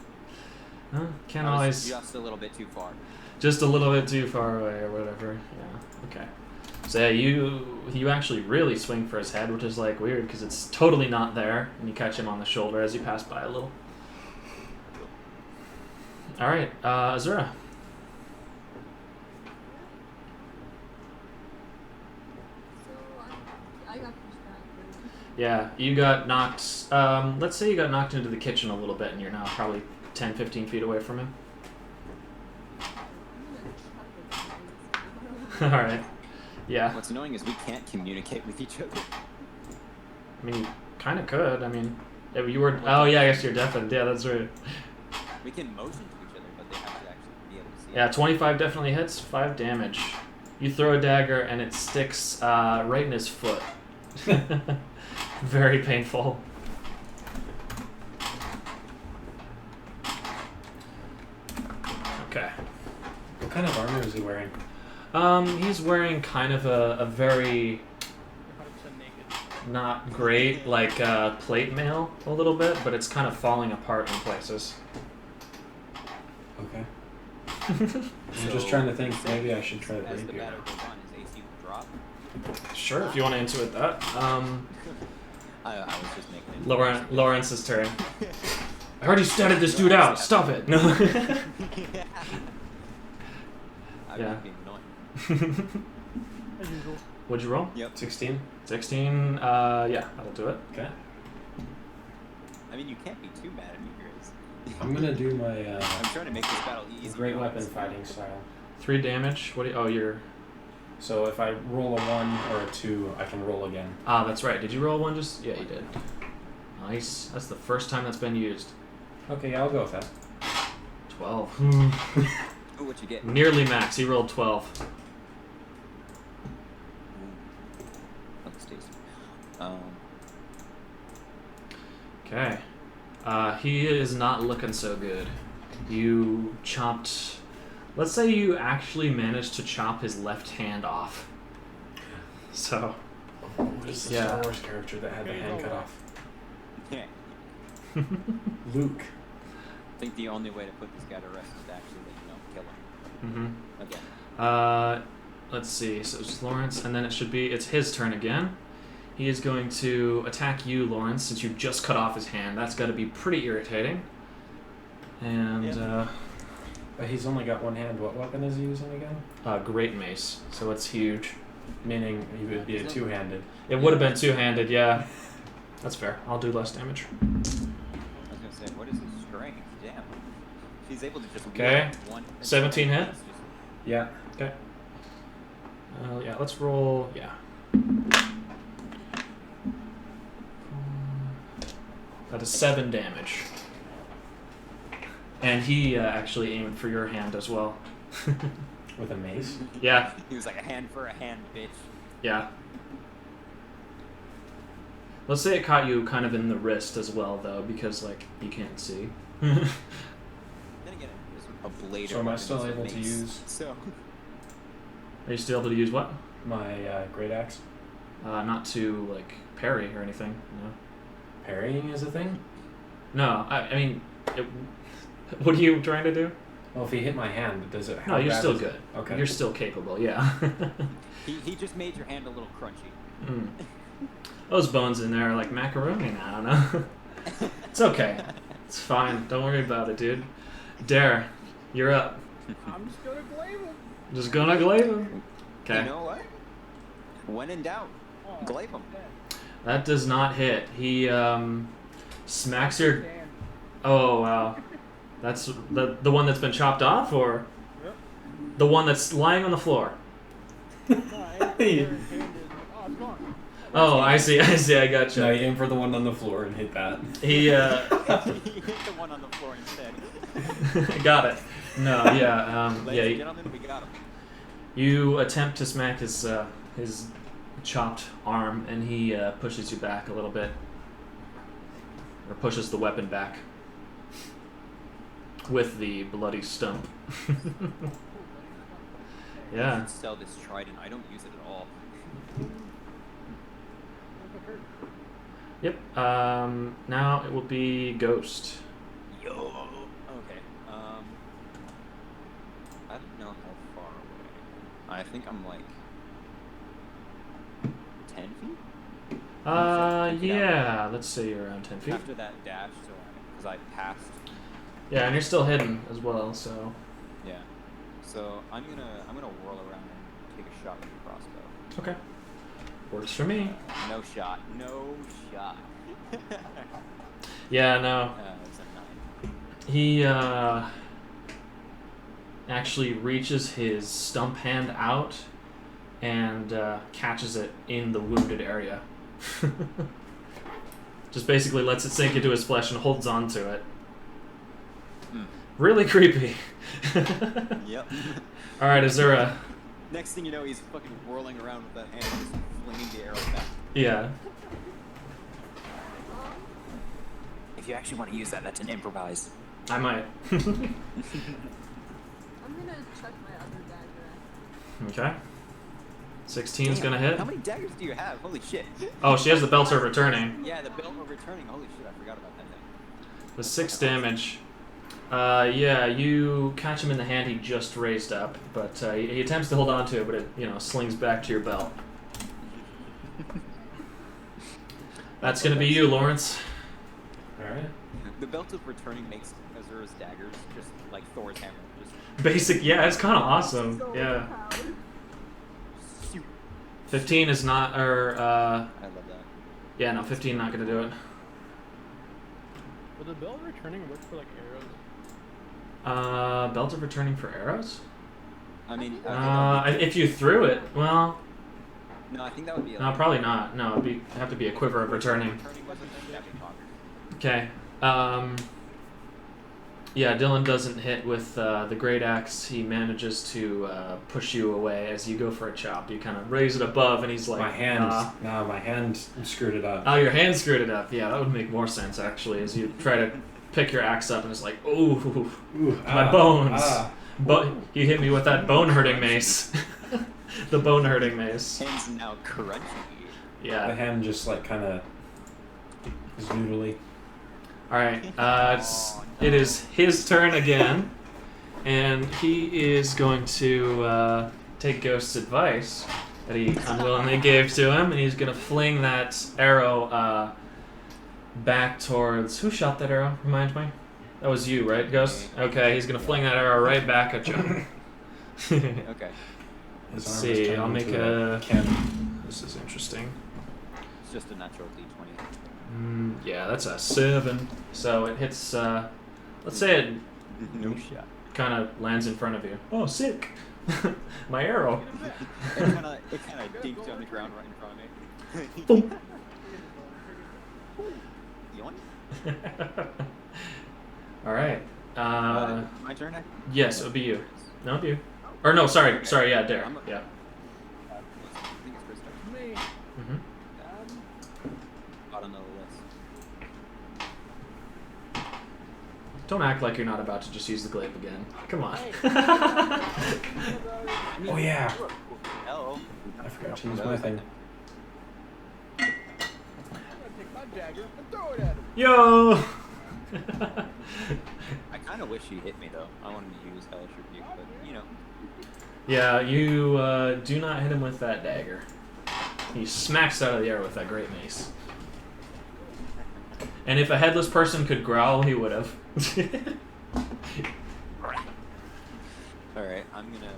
Can't I was always... just a little bit too far. Just a little bit too far away or whatever. Yeah, okay. So yeah, you actually really swing for his head, which is like weird because it's totally not there, and you catch him on the shoulder as you pass by a little. Alright, Azura. So I got distracted. Yeah, you got knocked, let's say you got knocked into the kitchen a little bit and you're now probably 10, 15 feet away from him. I'm gonna chuck it. Alright. Yeah. What's annoying is we can't communicate with each other. I mean, you kind of could. I mean, if you were... Oh, yeah, I guess you're deafened. Yeah, that's right. We can motion to each other, but they have to actually be able to see. Yeah, 25 definitely hits. 5 damage. You throw a dagger and it sticks right in his foot. Very painful. Okay. What kind of armor is he wearing? He's wearing kind of a very 100% naked. not great, like plate mail a little bit, but it's kind of falling apart in places. Okay. I'm just trying to think. Maybe I should try the As the rapier. battle goes on, his AC will drop. Sure, if you want to intuit that. I was just making it. Lawrence's turn. I heard you statted this dude out. Stop it. No. I Yeah. would be annoying. As usual. What'd you roll? Yep. 16. 16. Yeah, that'll do it. Okay. I mean, you can't be too mad at me, Grizz. I'm gonna do my I'm trying to make this battle easy. great weapon fighting style. 3 damage. What do you... Oh, you're... So if I roll a 1 or a 2, I can roll again. Ah, that's right. Did you roll 1 just... Yeah, you did. Nice. That's the first time that's been used. Okay, yeah, I'll go with that. 12. Ooh, what you get? Nearly max. He rolled 12. That was tasty. Okay. He is not looking so good. You chopped... Let's say you actually managed to chop his left hand off. So... What is the Yeah. Star Wars character that had the hand cut off? Yeah. Luke. I think the only way to put this guy to rest is to actually, kill him. Mm-hmm. Again. Let's see. So it's Lawrence, and then it's his turn again. he is going to attack you, Lawrence, since you just cut off his hand. That's got to be pretty irritating. And Yeah. But he's only got one hand. What weapon is he using again? great mace, so it's huge. Meaning he would be a two-handed. It would have been two-handed, yeah. That's fair. I'll do less damage. I was gonna say, what is his strength? Damn. If he's able to just Okay. wield one. 17 hit? that's just- Yeah. Okay. Yeah, let's roll. Yeah. That is 7 damage. And he actually aimed for your hand as well. With a mace. Yeah, He was like a hand for a hand, bitch. yeah. Let's say it caught you kind of in the wrist as well, though, because, like, you can't see. Then again, it's a blade. So am I still able to use So. Are you still able to use what? my great axe? Not to, like, parry or anything, no. Parrying is a thing? No, I mean, what are you trying to do? Well, if he hit my hand, does it? No, how you're bad still is it? good. Okay. You're still capable, yeah. He just made your hand a little crunchy. Mm. Those bones in there are like macaroni now, I don't know. It's okay. It's fine. Don't worry about it, dude. Dare, you're up. I'm just gonna blame him. Just gonna glaive him. Okay. You know what? When in doubt, glaive him. That does not hit. He smacks your. Damn. Oh wow. That's the one that's been chopped off, or Yep. the one that's lying on the floor. No, I ain't hand is. Oh, it's gone. Oh, I see. I gotcha. No, you aim for the one on the floor and hit that. He He hit the one on the floor instead. got it. No, yeah, Ladies yeah. and gentlemen, we got him. You attempt to smack his chopped arm, and he pushes you back a little bit, or pushes the weapon back with the bloody stump. I Yeah. should sell this trident. I don't use it at all. Yep. Now it will be Ghost. Yo. Okay. I don't know how far away. I think I'm like 10 feet. Yeah. Let's say you're around 10 feet. After that dash, so because I passed. Yeah, and you're still hidden as well, so. Yeah. So I'm gonna whirl around and take a shot with the crossbow. Okay. Works for me. No shot. No shot. Yeah, no. It's a 9. He actually reaches his stump hand out and catches it in the wounded area. Just basically lets it sink into his flesh and holds on to it. Mm. Really creepy. Yep. Alright, Azura. Next thing you know, he's fucking whirling around with that hand, just flinging the arrow back. Yeah. If you actually want to use that, that's an improvise. I might. I'm gonna check my other dagger. Okay. 16's gonna hit. How many daggers do you have? Holy shit. Oh, she has the belter of returning. Yeah, the belt of returning. Holy shit, I forgot about that thing. The 6 damage. Yeah, you catch him in the hand he just raised up, but he attempts to hold on to it, but it, slings back to your belt. That's gonna be you, Lawrence. Alright. The belt of returning makes Azura's daggers just like Thor's hammer. Just Basic, yeah, it's kind of awesome. So Yeah. proud. 15 is not, or, I love that. yeah, no, 15 not gonna do it. Will the belt returning work for like arrows? Belt of returning for arrows? I mean, If you threw it, well, no, I think that would be. no, probably not. No, it'd have to be a quiver of returning. Returning wasn't that big talker. Okay. Yeah, Dylan doesn't hit with the great axe. He manages to push you away as you go for a chop. You kind of raise it above, and he's like, My hand. No, my hand screwed it up. Oh, your hand screwed it up. Yeah, that would make more sense, actually, as you try to pick your axe up, and it's like, ooh, my bones. But you hit me with that bone-hurting mace. The bone-hurting mace. Hands now crunchy. The Yeah. hand just like kind of is noodly. Alright, it is his turn again, and he is going to take Ghost's advice that he unwillingly gave to him, and he's gonna fling that arrow back towards. Who shot that arrow? Remind me. That was you, right, Ghost? Okay, he's gonna fling that arrow right back at you. Okay. Let's His arm is see. turned I'll make into a. cannon. This is interesting. It's just a natural D20. Yeah, that's a 7. So it hits. Let's say it No shot. kind of lands in front of you. Oh, sick! My arrow. It kind of dinked on the ground right in front of me. Boom. Yawn? All right. My turn. Yes, it would be you. No, it'd be you. Or no, sorry, yeah, Derek. I'm- Yeah. I think it's Chris. Me. Mm-hmm. Bottom of the list. Don't act like you're not about to just use the glaive again. Come on. Oh yeah. Hello. I forgot to use my thing. I'm gonna take my dagger and throw it at him. Yo. I kind of wish he hit me though. I wanted to use Hellish Rebuke, but you know. Yeah, you do not hit him with that dagger. He smacks out of the air with that great mace. And if a headless person could growl, he would have. All right, I'm gonna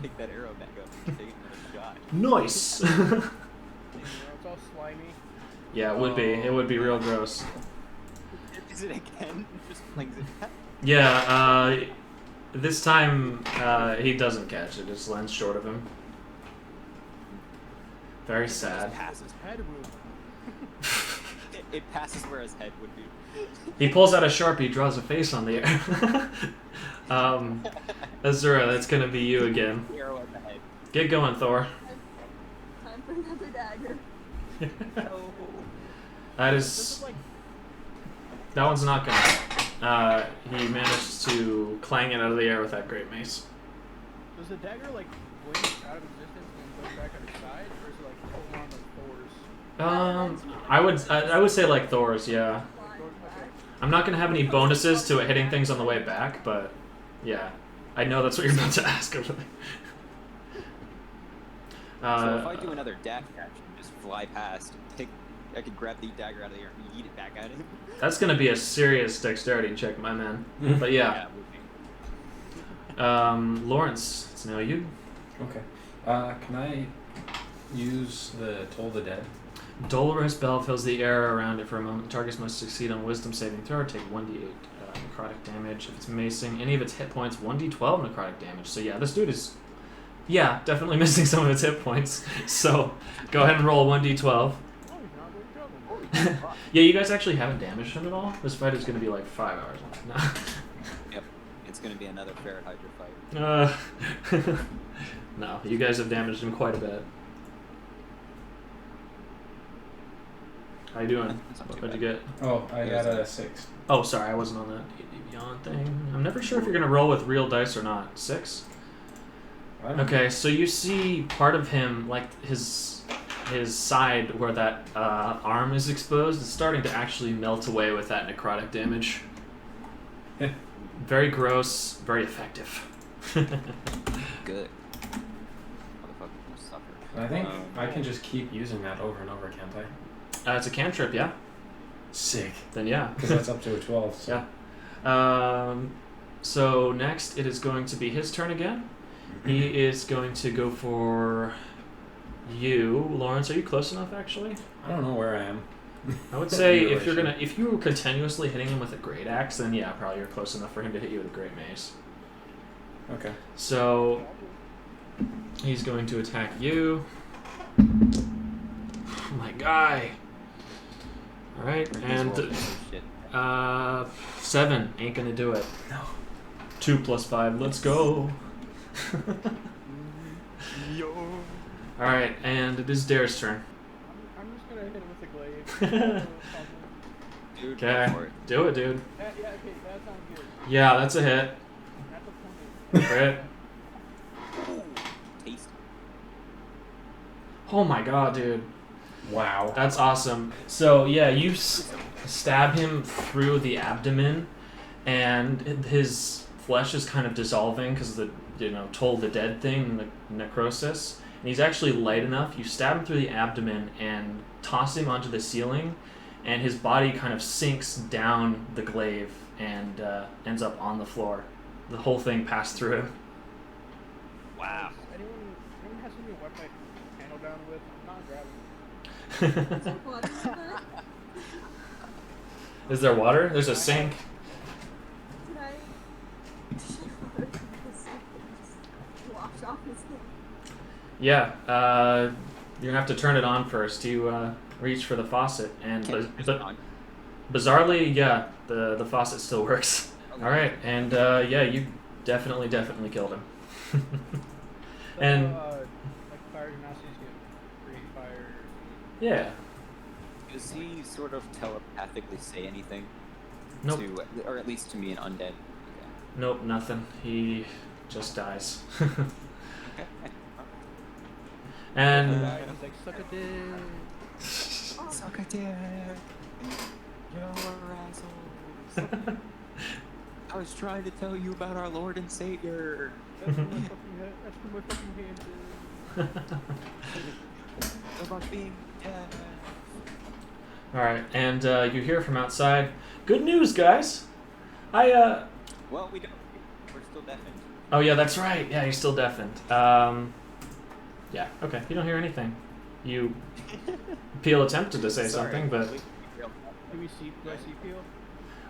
pick that arrow back up and take another shot. Nice. You know, it's all slimy. Yeah, it would be. It would be real gross. Is it again? Just flings it back. Yeah, this time he doesn't catch it. It just lands short of him. Very sad. It passes. Head wound. It passes where his head would be. He pulls out a Sharpie, draws a face on the air. Azura, that's gonna be you again. Arrow at the head. Get going, Thor. Time for another dagger. Oh. That This is. is like That one's not gonna. He managed to clang it out of the air with that great mace. does the dagger like blink out of existence and then go back on its side, or is it like full on like Thor's? I would say like Thor's, yeah. Okay. I'm not gonna have any bonuses to it hitting things on the way back, but yeah, I know that's what you're about to ask over there. So if I do another dash catch and just fly past, I could grab the dagger out of the air and yeet it back at him. That's gonna be a serious dexterity check, my man. But yeah, it would be. Lawrence, it's now you. Okay. Can I use the Toll the Dead? Dolorous Bell fills the air around it for a moment. Targets must succeed on Wisdom saving throw or take 1d8 necrotic damage. If it's macing any of its hit points, 1d12 necrotic damage. So yeah, this dude is, definitely missing some of its hit points. So go ahead and roll 1d12. Oh, he's not doing trouble. Yeah, you guys actually haven't damaged him at all? This fight is going to be like 5 hours long. Yep. It's gonna be another Ferret Hydra fight. No. No, you guys have damaged him quite a bit. How you doing? That's not too What'd you bad. get? Oh, I Here's got a that. 6. Oh, sorry, I wasn't on that D&D Beyond thing. I'm never sure if you're going to roll with real dice or not. 6? I don't know. Okay, so you see part of him, like his side where that arm is exposed, is starting to actually melt away with that necrotic damage. Yeah. Very gross, very effective. Good. Motherfucker will suffer. I think I can just keep using that over and over, can't I? It's a cantrip, yeah? Sick. Then yeah. Because that's up to a 12. So. Yeah. So next it is going to be his turn again. He is going to go for you. Lawrence, are you close enough actually? I don't know where I am. I would say You if you're really gonna if you were continuously hitting him with a great axe, then yeah, probably you're close enough for him to hit you with a great mace. Okay. So he's going to attack you. My guy. Alright, and Shit. 7 ain't gonna do it. No. 2 plus 5, let's go. Yo. Alright, and it is Dare's turn. I'm just gonna hit him with the glaive. Dude, Okay, go for it. do it, dude. Yeah, okay, that sounds good. Yeah, that's a hit. That's a 20. Crit. Ooh, taste. Oh my god, dude. Wow. That's awesome. So, yeah, you stab him through the abdomen, and his flesh is kind of dissolving because of the, Toll the Dead thing, the necrosis. and he's actually light enough. You stab him through the abdomen and toss him onto the ceiling, and his body kind of sinks down the glaive and ends up on the floor. The whole thing passed through him. Wow. Anyone has something to wipe my handle down with? I'm not grabbing it. What is that? Is there water? There's a sink. Did I wash off his head? Yeah, you're gonna have to turn it on first. You reach for the faucet, and bizarrely, yeah, the faucet still works. Okay. All right, and yeah, you definitely killed him. And like fire gymnastics get free fire. yeah, Does he sort of telepathically say anything? Nope. To, or at least to me, an undead. Okay. Nope, nothing. He just dies. Okay. And He's like, suck a dick. Suck a dick. You're assholes. I was trying to tell you about our Lord and Savior. That's what my fucking hand is. About being dead. all right, and you hear from outside. Good news, guys. Well, we don't. We're still deafened. Oh yeah, that's right. Yeah, you're still deafened. Yeah. Okay. You don't hear anything. You. Peel attempted to say Sorry. something, but. Do I see Peel?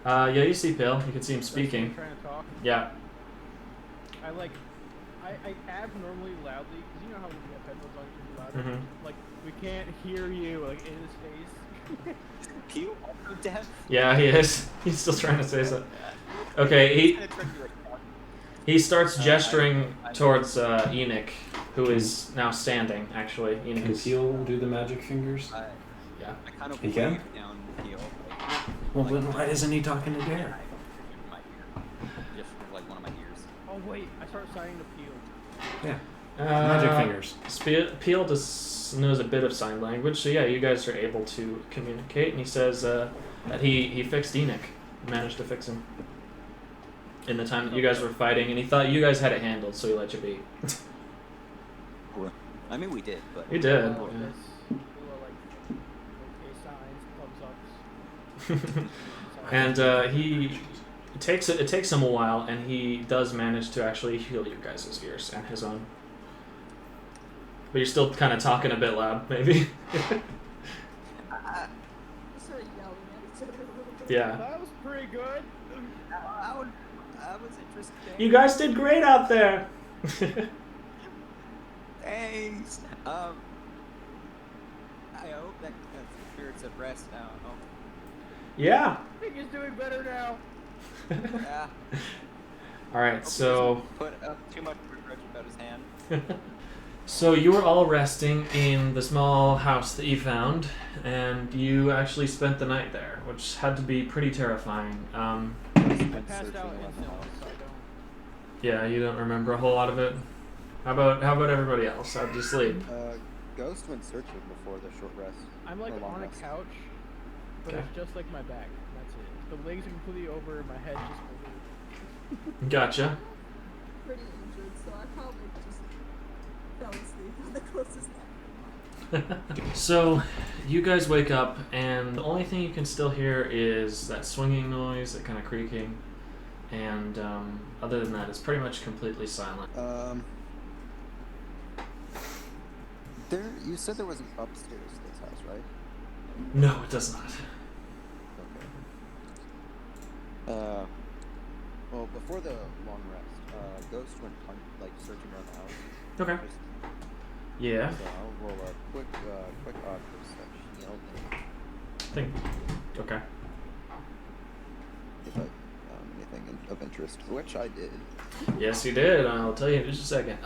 Yeah, you see Peel. You can see him Do I see him speaking. trying to talk? Yeah. I abnormally loudly, because you know how when you have headphones on, you can be louder. Mhm. Like, we can't hear you, like, in his face. Peel also deaf. Yeah, he is. He's still trying to say something. Okay, he starts gesturing towards Enoch, who is now standing. Actually, Enoch Can is. Peel do the magic fingers? Yeah. I kind of He can? waved down Peel. Well, then why isn't he talking to Dare? In my ear. Just like one of my ears. Oh, wait, I start signing to Peel. Yeah. Magic Uh, fingers. Peel just knows a bit of sign language, so yeah, you guys are able to communicate. And he says that he fixed Enoch, managed to fix him in the time that you guys were fighting, and he thought you guys had it handled, so he let you be. I mean, we did, but. You did. Oh, Yeah. this little, like, okay signs, thumbs ups. And he takes it. It takes him a while, and he does manage to actually heal your guys' ears and his own. But you're still kind of talking a bit loud, maybe. I, Sort of yelling at each other a little bit. Yeah. That was pretty good. I was interested. You guys did great out there. Thanks. I hope that the spirit's at rest now. Yeah. I think he's doing better now. Yeah. All right. So. Put up too much reproach about his hand. So you were all resting in the small house that you found, and you actually spent the night there, which had to be pretty terrifying. I passed out instantly, so I don't. Yeah, you don't remember a whole lot of it. How about everybody else? How'd you sleep? Ghost went searching before the short rest. I'm like or long on a rest. couch, but Okay. it's just like my back. That's it. The legs are completely over, my head just over. Gotcha. Pretty injured, so I probably just fell asleep on the closest one. So, you guys wake up, and the only thing you can still hear is that swinging noise, that kind of creaking, and other than that, it's pretty much completely silent. You said there was an upstairs to this house, right? No, it does not. Okay. Well, before the long rest, Ghost went searching around the house. Okay. Just- Yeah. So I'll roll a quick odd perception Think. Okay. if I found anything of interest, which I did. Yes, you did. I'll tell you in just a second.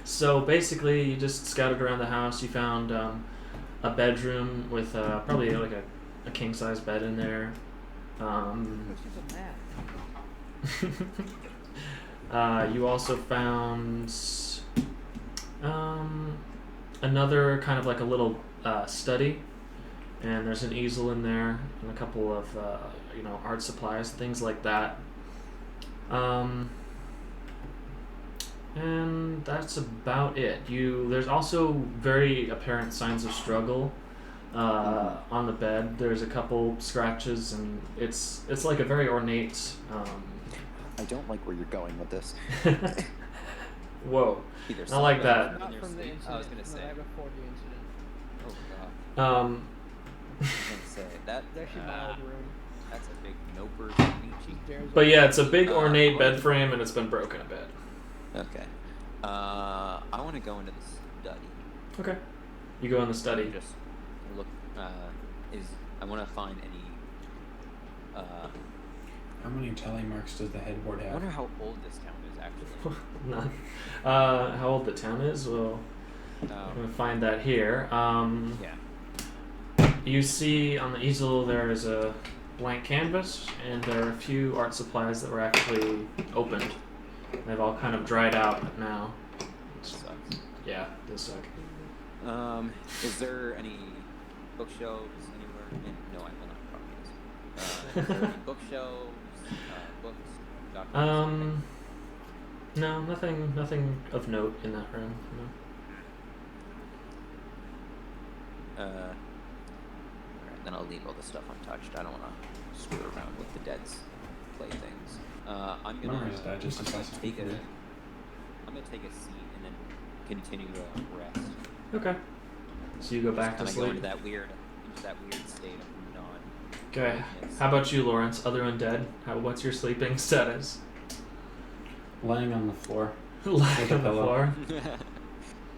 So basically, you just scouted around the house. You found a bedroom with probably like a king-size bed in there. She's a man. You also found another kind of like a little study, and there's an easel in there and a couple of art supplies, things like that. And that's about it. There's also very apparent signs of struggle on the bed. There's a couple scratches, and it's like a very ornate. I don't like where you're going with this. Whoa, Either not like that. Not your from the sleep. incident. I was gonna say. No, before the incident. Oh god. Um, I was gonna say that. It's actually my old room. That's a big noper Nietzsche. There's but a- yeah, it's a big ornate bed frame, and it's been broken a bit. Okay. I want to go into the study. Okay, you go in the study. Just look. I want to find any. How many tally marks does the headboard I have? wonder how old this town is actually. None. How old the town is? Well, I'm gonna find that here. Yeah. You see on the easel there is a blank canvas, and there are a few art supplies that were actually opened. They've all kind of dried out now. Sucks. Yeah, they suck. Is there any bookshelves anywhere? No, I will not probably. Is there any bookshelves, books, documents? No, nothing of note in that room. No. Alright, then I'll leave all the stuff untouched. I don't want to screw around with the dead's playthings. I'm gonna Memories Digest is also take good. I'm gonna take a seat and then continue to rest. Okay. So you go back to Kind of go sleep. into that weird state of non. Okay. How about you, Lawrence? Other undead? What's your sleeping status? Laying on the floor. Lying With a on the pillow. floor.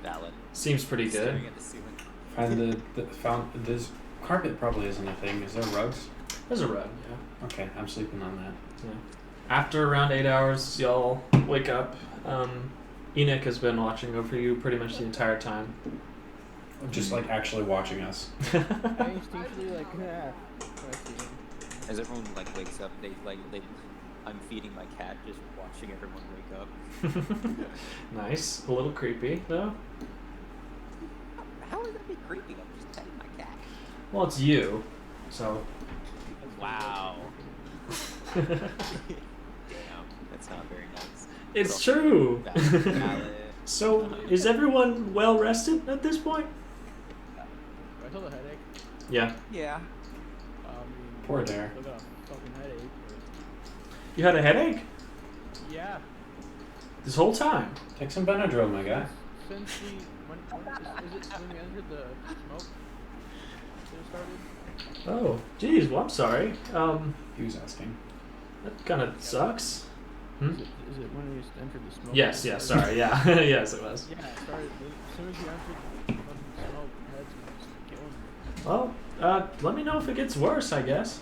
Valid. Seems pretty good. Staring at the ceiling. This carpet probably isn't a thing. Is there rugs? There's a rug, yeah. Okay, I'm sleeping on that. Yeah. After around 8 hours, y'all wake up. Enoch has been watching over you pretty much the entire time. Just like actually watching us. I instinctively like, yeah. I see him. As everyone wakes up, I'm feeding my cat, just watching everyone wake up. Nice. A little creepy, though. How is that be creepy? I'm just petting my cat. Well, it's you, so. Wow. Damn, that's not very nice. It's true. Valid. So, is everyone well rested at this point? I told a headache. Yeah. Yeah. Poor Dare. I got a fucking headache. You had a headache? Yeah. This whole time? Take some Benadryl, my guy. Since we is it when we entered the smoke that it started? Oh, geez, well, I'm sorry. He was asking. That kind of sucks. Hmm? Is it when we entered the smoke? Yes, that it yes, started? sorry, yeah. Yes, it was. Yeah, it started as soon as you entered the fucking smoke, heads was killing me. Well, let me know if it gets worse, I guess.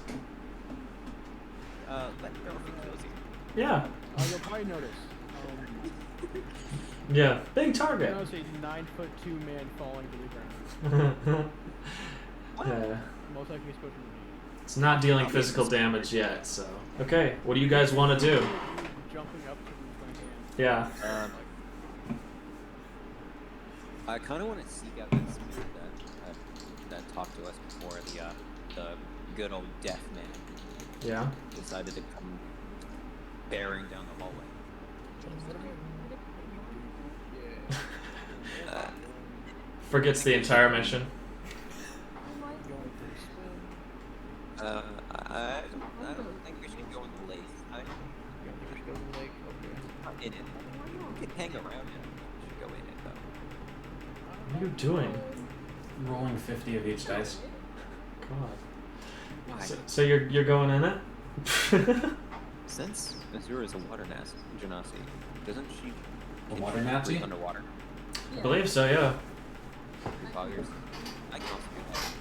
Let me know if it kills you. Yeah. You'll probably notice. Yeah. Big You target. notice a 9'2" man falling to the ground. Yeah. Most likely supposed to be me. It's not dealing physical damage yet, so. Okay, what do you guys want to do? Jumping up to the hand. Yeah. I kind of want to seek out that spirit that talked to us before, the good old deaf man Yeah. decided to come bearing down the hallway. Yeah. Forgets the entire mission. I don't think we should go in the lake. I'm in it. We can hang around it. We should go in it though. What are you doing? Rolling 50 of each dice. God. Why? So you're going in it? Since Azura is a water genasi, doesn't she? A water breathe Nazi? underwater. I believe so, yeah. Foggers. I can also do that.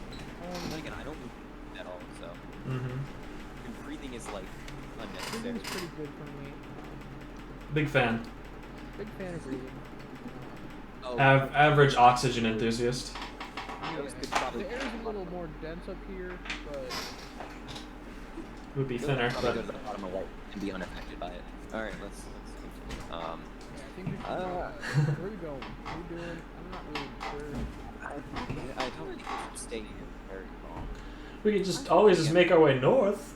Then again, I don't move at all, so Mm-hmm. and breathing is Breathing unnecessary. is pretty good for me. Big fan. Big fan of breathing. Oh, Average oxygen enthusiast. those could probably. The air is a little more dense up here, but It would be those thinner, could probably but go to the bottom of right and be unaffected by it. All right, let's continue. yeah, I think we should go. Where are we going? What are we doing? I'm not really sure. I don't think we should stay here very long. we could just always just make our way north.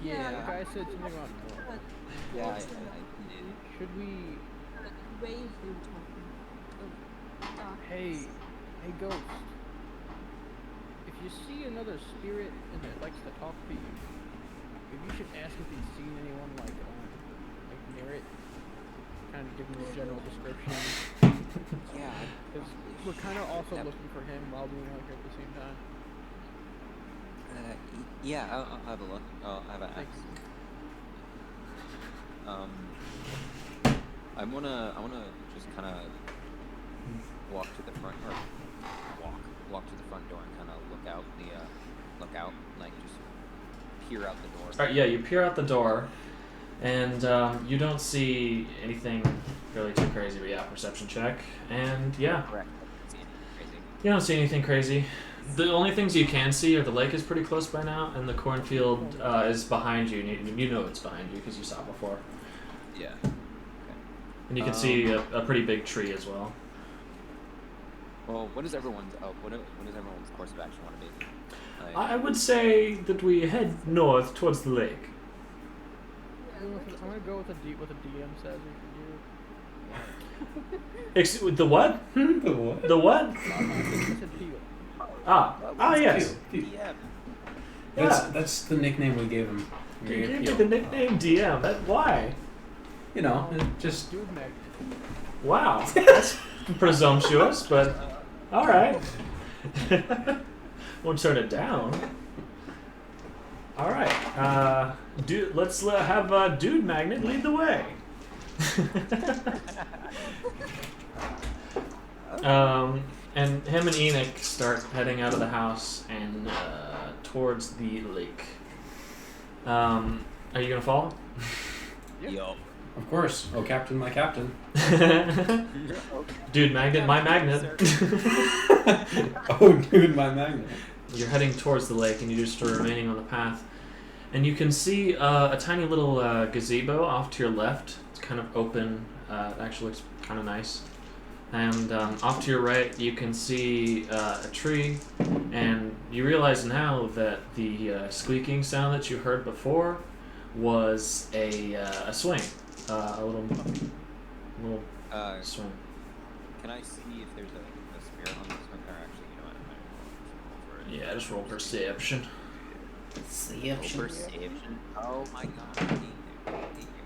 Yeah, the guy said something about north. Yeah, I Should we wave they were talking of darkness. Hey, ghost. If you see another spirit and that likes to talk to you, maybe you should ask if he's seen anyone like Nerrot. Kind of give him a general description. Yeah. Because we're kind of also looking for him while being out here at the same time. Yeah, I'll have a look. I'll have an Thanks. I wanna just kind of walk to the front, or walk to the front door and kind of look out, like just peer out the door. All right, yeah, you peer out the door, and you don't see anything really too crazy, but yeah, perception check, and yeah, Correct. See anything crazy? you don't see anything crazy. The only things you can see are the lake is pretty close by now, and the cornfield is behind you. And you know it's behind you because you saw it before. Yeah. And you can see a pretty big tree as well. Well, what does everyone's course of action want to be? Like, I would say that we head north towards the lake. I'm gonna go with what the DM says we should do. The what? The what? The what? I said Pele. Yes. yeah. That's the nickname we gave him. You gave me the nickname DM. Why? You know, just Dude magnet. Wow. That's presumptuous, but all right. Won't turn it down. All right. Let's have Dude Magnet lead the way. And him and Enoch start heading out of the house and towards the lake. Are you gonna follow? Yep. Yo. of course. Oh, Captain, my Captain. Dude Magnet, my magnet. Oh, dude, my magnet. You're heading towards the lake, and you just are remaining on the path. And you can see a tiny little gazebo off to your left. It's kind of open. It actually looks kind of nice. And off to your right, you can see a tree. And you realize now that the squeaking sound that you heard before was a swing. A little swing. Can I see if there's a spirit on this one? Or actually, you know what? I might roll for it. Yeah, just roll perception. Perception. Oh my god.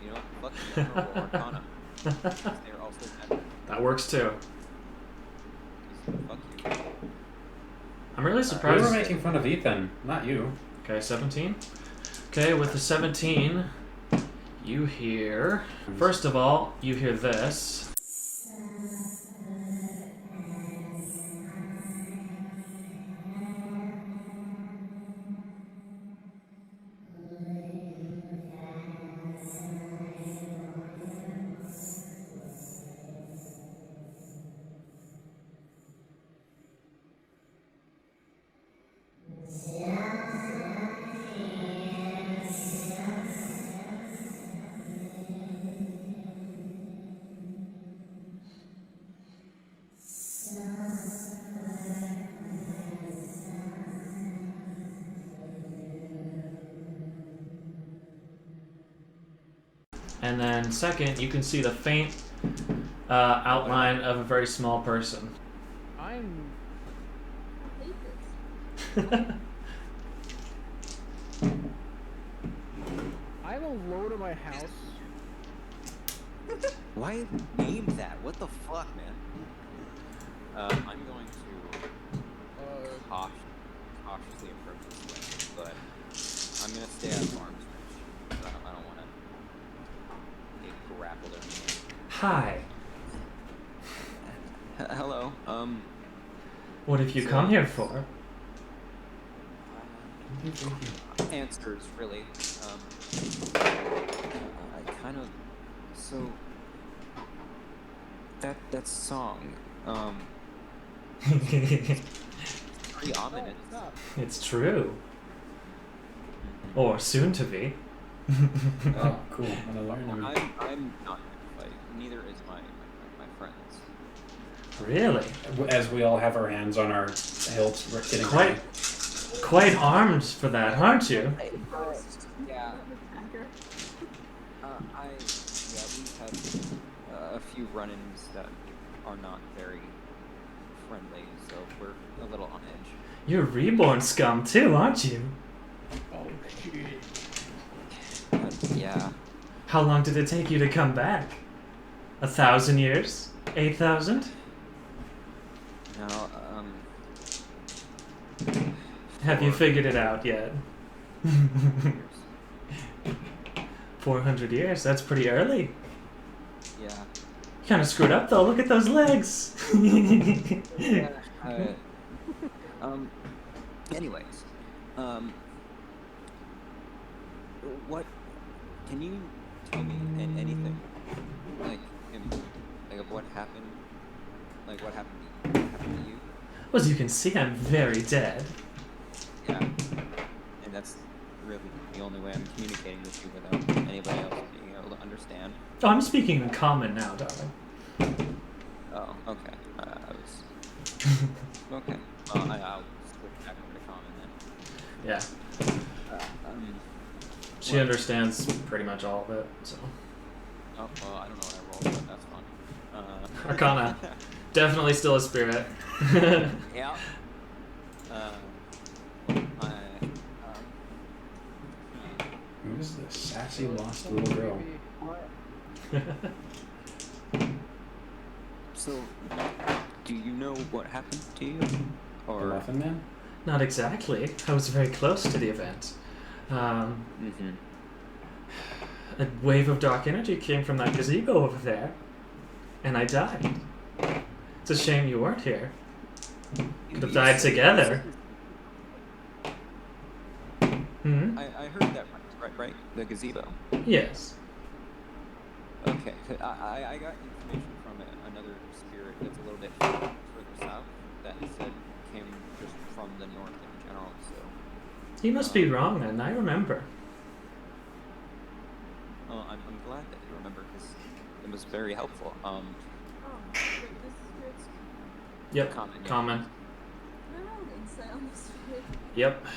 You know what? Fuck you. Roll Arcana. They're also better. That works too. Fuck you. I'm really We surprised. were making fun of Ethan, not you. Okay, 17. Okay, with the 17, you hear... First of all, you hear this. And then second, you can see the faint outline of a very small person. I'm I hate this. I'm alone at my house. Why name that? What the fuck, man? I'm going to cautiously approach this way, but I'm gonna stay at arm's reach. I don't want to get grappled or anything. Hi. Hello. What have you come here for? Answers, really. I kind of. So. That song. Pretty ominous. Stop. It's true. Or soon to be. Oh, cool. I'm gonna learn him. I'm not gonna fight. Neither is my friends. Really? As we all have our hands on our hilts, we're getting ready. Quite armed for that, aren't you? Yeah. Attacker. We have a few run-ins that are not very friendly, so we're a little on edge. You're reborn scum too, aren't you? Oh shit. Yeah. How long did it take you to come back? 1,000 years? 8,000? No, Have you figured it out yet? 400 years? That's pretty early. Yeah. Kind of screwed up though. Look at those legs. Anyways, what can you tell me anything like of what happened? Like what happened to you? Well, as you can see, I'm very dead. Yeah, and that's really the only way I'm communicating with you without anybody else being able to understand. Oh, I'm speaking in common now, darling. Oh, okay. I was okay. I'll switch back over to common then. Yeah. She What? understands pretty much all of it, so. Oh, well, I don't know what I rolled, but that's fun. Arcana. Definitely still a spirit. Yeah. Who's this sassy lost little girl? So, do you know what happened to you? The Or Muffin Man? Not exactly. I was very close to the event. mm-hmm. A wave of dark energy came from that gazebo over there, and I died. It's a shame you weren't here. Could have died together. Hmm? I heard that right? The gazebo. Yes. Okay, 'cause I got information from another spirit that's a little bit further south that said came just from the north in general. So You must be wrong then. I remember. I'm glad that you remember because it was very helpful. Oh, wait, this spirit's Yep. Common, yeah. Common. can I roll an insight on this spirit? Yep. No.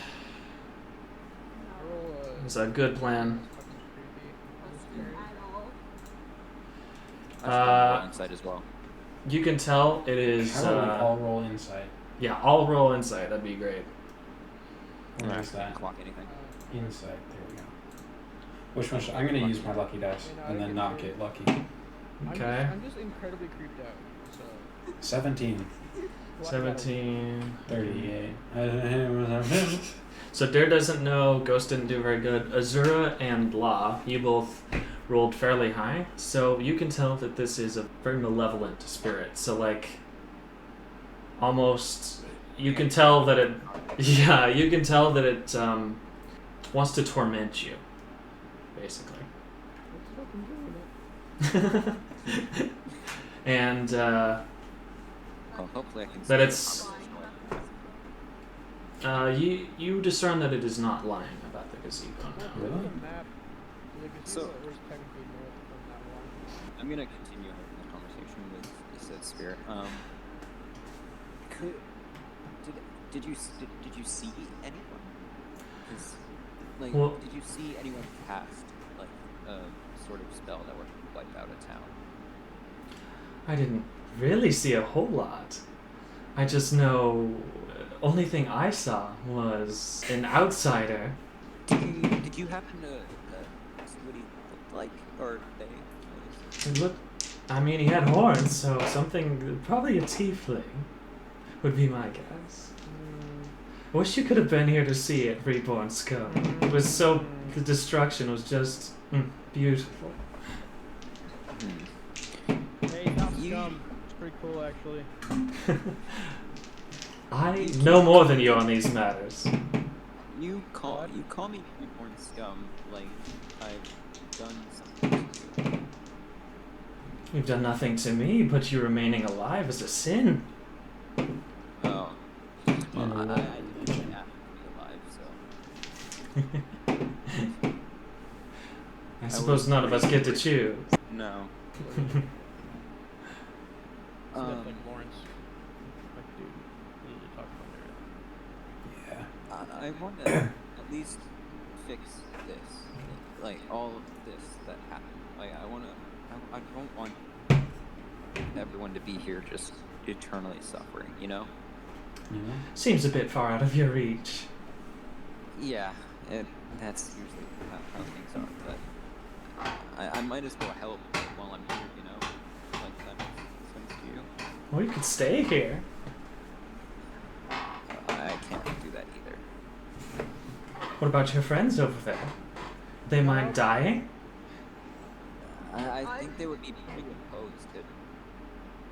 Roll It's a good plan. fucking creepy. Busted at all. I should roll Uh, insight as well. You can tell it is. How about we all roll insight? Yeah, I'll roll insight. That'd be great. What is that? Clock anything. Insight. There we go. Which one should I'm gonna use my lucky dice and then not get lucky. Okay. I'm just incredibly creeped out. So 17. Well, I got a- 17. 38. So Dare doesn't know. Ghost didn't do very good. Azura and La, you both rolled fairly high. So you can tell that this is a very malevolent spirit. So like, almost, you can tell that it. Yeah, you can tell that it wants to torment you, basically. Let's fucking do it. And Well, hopefully I can. But see it's- the conversation. you discern that it is not lying about the gazebo. No. Really? The map, the gazebo So- was technically north from that one. I'm gonna continue having the conversation with said spirit. Did you see anyone? 'Cause, like, Well- did you see anyone cast like a sort of spell that would wipe out a town? I didn't really see a whole lot. I just know. Only thing I saw was an outsider. Did you happen to see what he looked like, or they? It looked. I mean, he had horns, so something. Probably a tiefling would be my guess. I wish you could have been here to see it, Reborn Scum. It was so. The destruction was just beautiful. Hey, not You- scum. It's pretty cool, actually. I know more than you on these matters. You call me reborn scum like I've done something to you. You've done nothing to me, but you remaining alive is a sin. Oh. Well, Yeah, I well, didn't have to be alive, so. I suppose none of us get to choose. No. It's like Lawrence. Like, dude, we need to talk about Nerrot. Yeah. I want to at least fix this. Like, all of this that happened. Like, I don't want everyone to be here just eternally suffering, you know? You know? Seems a bit far out of your reach. Yeah, that's usually how things are, but I might as well help while I'm here, you know? Like, that makes sense to you? Or you could stay here. I can't do that either. What about your friends over there? They mind dying? I think they would be pretty opposed to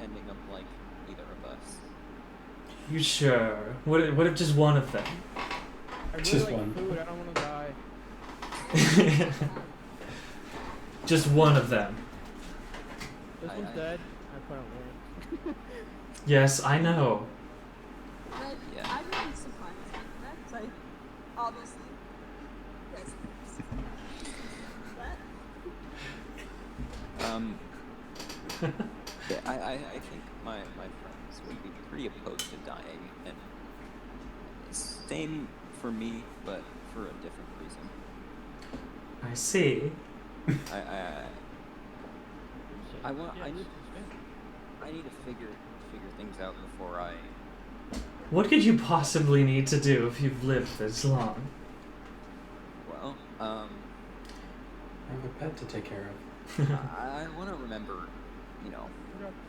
ending up like either of us. You sure? What if just one of them? I really Just like one. food. I don't want to die. Just one of them. This I- one's I- dead. I put on one. Yes, I know. But Yeah. I'm really surprised at that, 'cause I obviously yes. That Yeah, I think my friends would be pretty opposed to dying, and same for me, but for a different reason. I see. I want- I Yes, need- it's good. I need to figure things out before I. What could you possibly need to do if you've lived this long? Well, I have a pet to take care of. I want to remember, you know,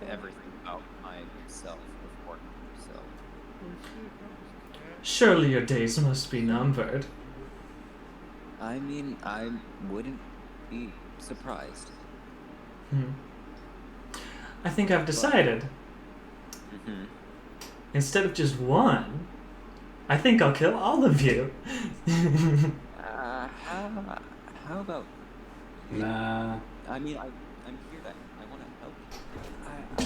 everything about myself before. So Surely your days must be numbered. I mean, I wouldn't be surprised. I think I've decided. Mm-hmm. Instead of just one, I think I'll kill all of you. How about? Nah. I mean, I'm here to. I want to help. I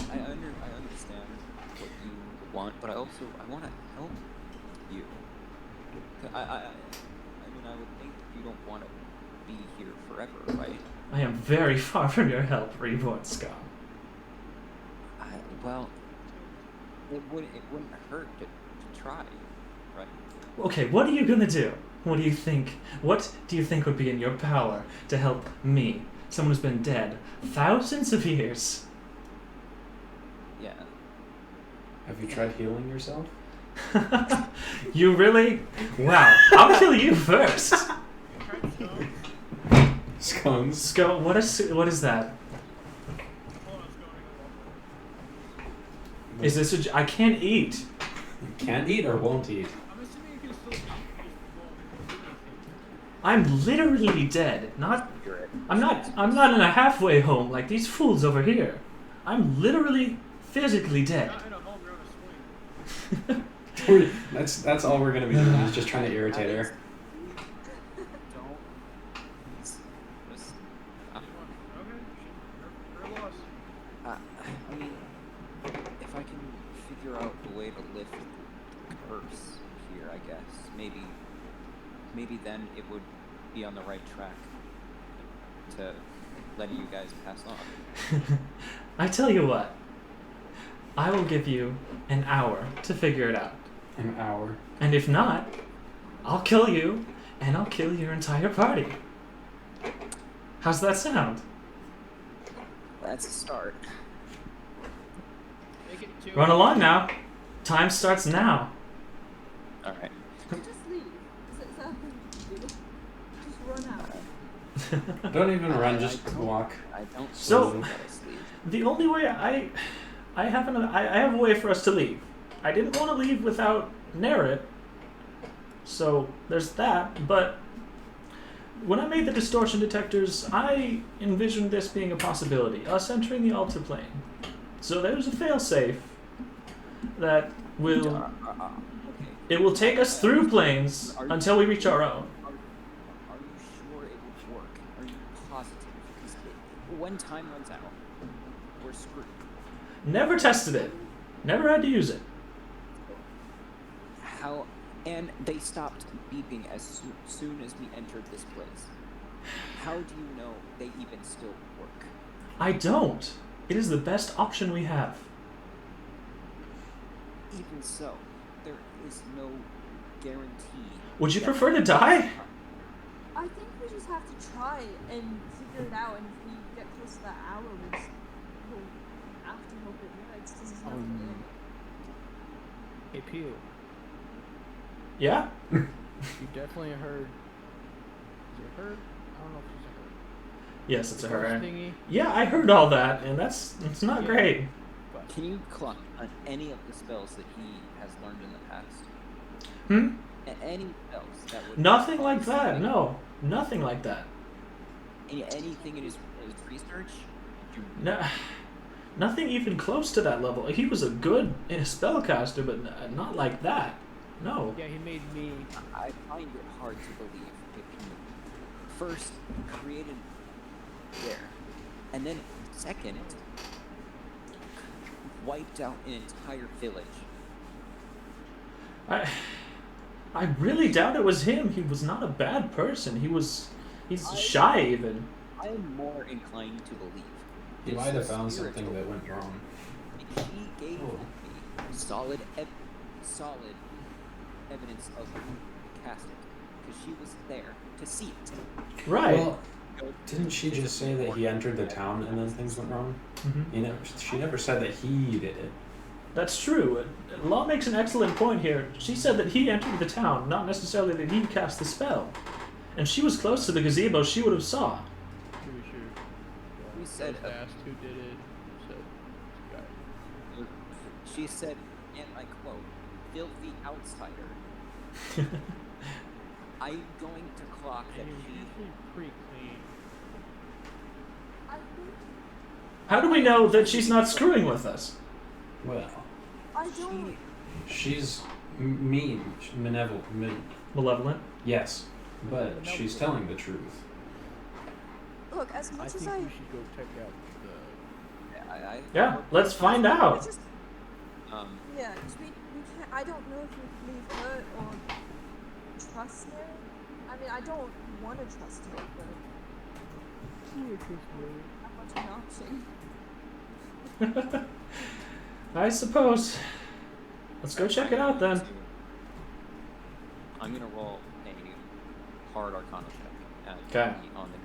understand what you want, but I want to help you. I mean, I would think you don't want to be here forever, right? I am very far from your help, Reborn Scum. Well, it wouldn't hurt to try, right? Okay, what are you gonna do? What do you think? What do you think would be in your power to help me, someone who's been dead thousands of years? Yeah. Have you tried healing yourself? You really? Wow, I'll kill you first. Scones. Go. What is that? Is this a? I can't eat. You can't eat or won't eat. I'm assuming you can still eat if you I'm literally dead. Not. You're it. I'm not in a halfway home like these fools over here. I'm literally physically dead. not in a home, you're on a swing. That's all we're gonna be doing is just trying to irritate her. Don't. Just. Okay, you're lost. I mean, if I can figure out a way to lift the curse here, I guess maybe then it would be on the right track to letting you guys pass on. I tell you what. I will give you an hour to figure it out. An hour. And if not, I'll kill you, and I'll kill your entire party. How's that sound? That's a start. Make it two. Run along now. Time starts now. All right. just leave. Is that what you do? Just run out. Don't even run, just walk. I don't. So- let us leave. The only way I have a way for us to leave. I didn't want to leave without Nerrot, so there's that. But when I made the distortion detectors, I envisioned this being a possibility, us entering the altar plane. So there's a failsafe that will Okay. it will take us through planes until we reach our own. Are you sure it would work? Are you positive? Because when time runs out, we're screwed. Never tested it. Never had to use it. How? And they stopped beeping as soon as we entered this place. How do you know they even still work? I don't. It is the best option we have. Even so, there is no guarantee. Would you that- prefer to die? I think we just have to try and figure it out, and if we get close to that hour, we'll out. have to hope it works. This is not good. Hey, Pele, Yeah? you definitely heard. Is it her? I don't know if she's a her. Yes, it's a her. Ghost thingy, Yeah, I heard all that, and it's not Yeah. great. but Can you clock on any of the spells that he has learned in the past? Hmm? Any spells that would Nothing like cause that. something- No, nothing like that. Anything in his research? No, nothing even close to that level. He was a good spellcaster, but not like that. No. yeah, he made me. I find it hard to believe if he first created there, and then second wiped out an entire village. I really doubt it was him. He was not a bad person. He's shy even. I am more inclined to believe. He his might have found spiritual something that went wrong. She gave Oh. me solid evidence of who cast it, because she was there to see it. Right. Well, didn't she just say that he entered the town and then things went wrong? Mhm. She never said that he did it. That's true. Law makes an excellent point here. She said that he entered the town, not necessarily that he cast the spell. And she was close to the gazebo. She would have saw. Pretty sure. We said Ghost asked who did it. Said this guy. She said, and I quote, "Filthy outsider." I'm going to clock that And he was he. usually pretty clean. I think How do we know that she's not screwing with us? Well, I don't. she's mean, malevolent. Malevolent? Yes, but she's telling the truth. Look, as I much as think I. we should go check out the. Yeah, let's find I out. just, Um, yeah, 'cause we can't. I don't know if we leave her or trust her. I mean, I don't want to trust her, but not much an option. I suppose. Let's go check it out then. I'm gonna roll a hard Arcana check at Okay. on the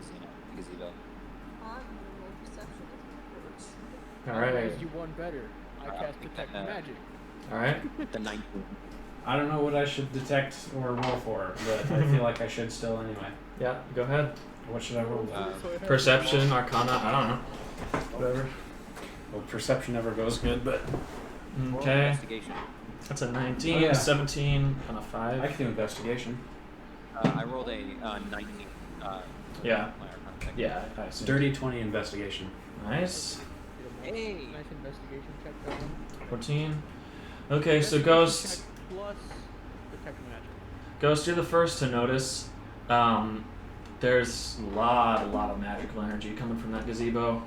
gazebo. I'm gonna roll perception as an approach. Alright. Because you won better. I cast detect magic. Alright. The 19. I don't know what I should detect or roll for, but I feel like I should still anyway. Yeah, go ahead. What should I roll? Perception, Arcana, I don't know. Whatever. Well, perception never goes good, but Roll Okay. Investigation. That's a 19, Oh, yeah. 17, and a I 5. can do investigation. I rolled a 19. Yeah. My Arcana check. Yeah, I see. Dirty 20 investigation. Nice. Hey. Nice investigation check. That one. 14. Okay, so Investigation Ghost, check plus detect magic. Ghost, you're the first to notice. There's a lot of magical energy coming from that gazebo.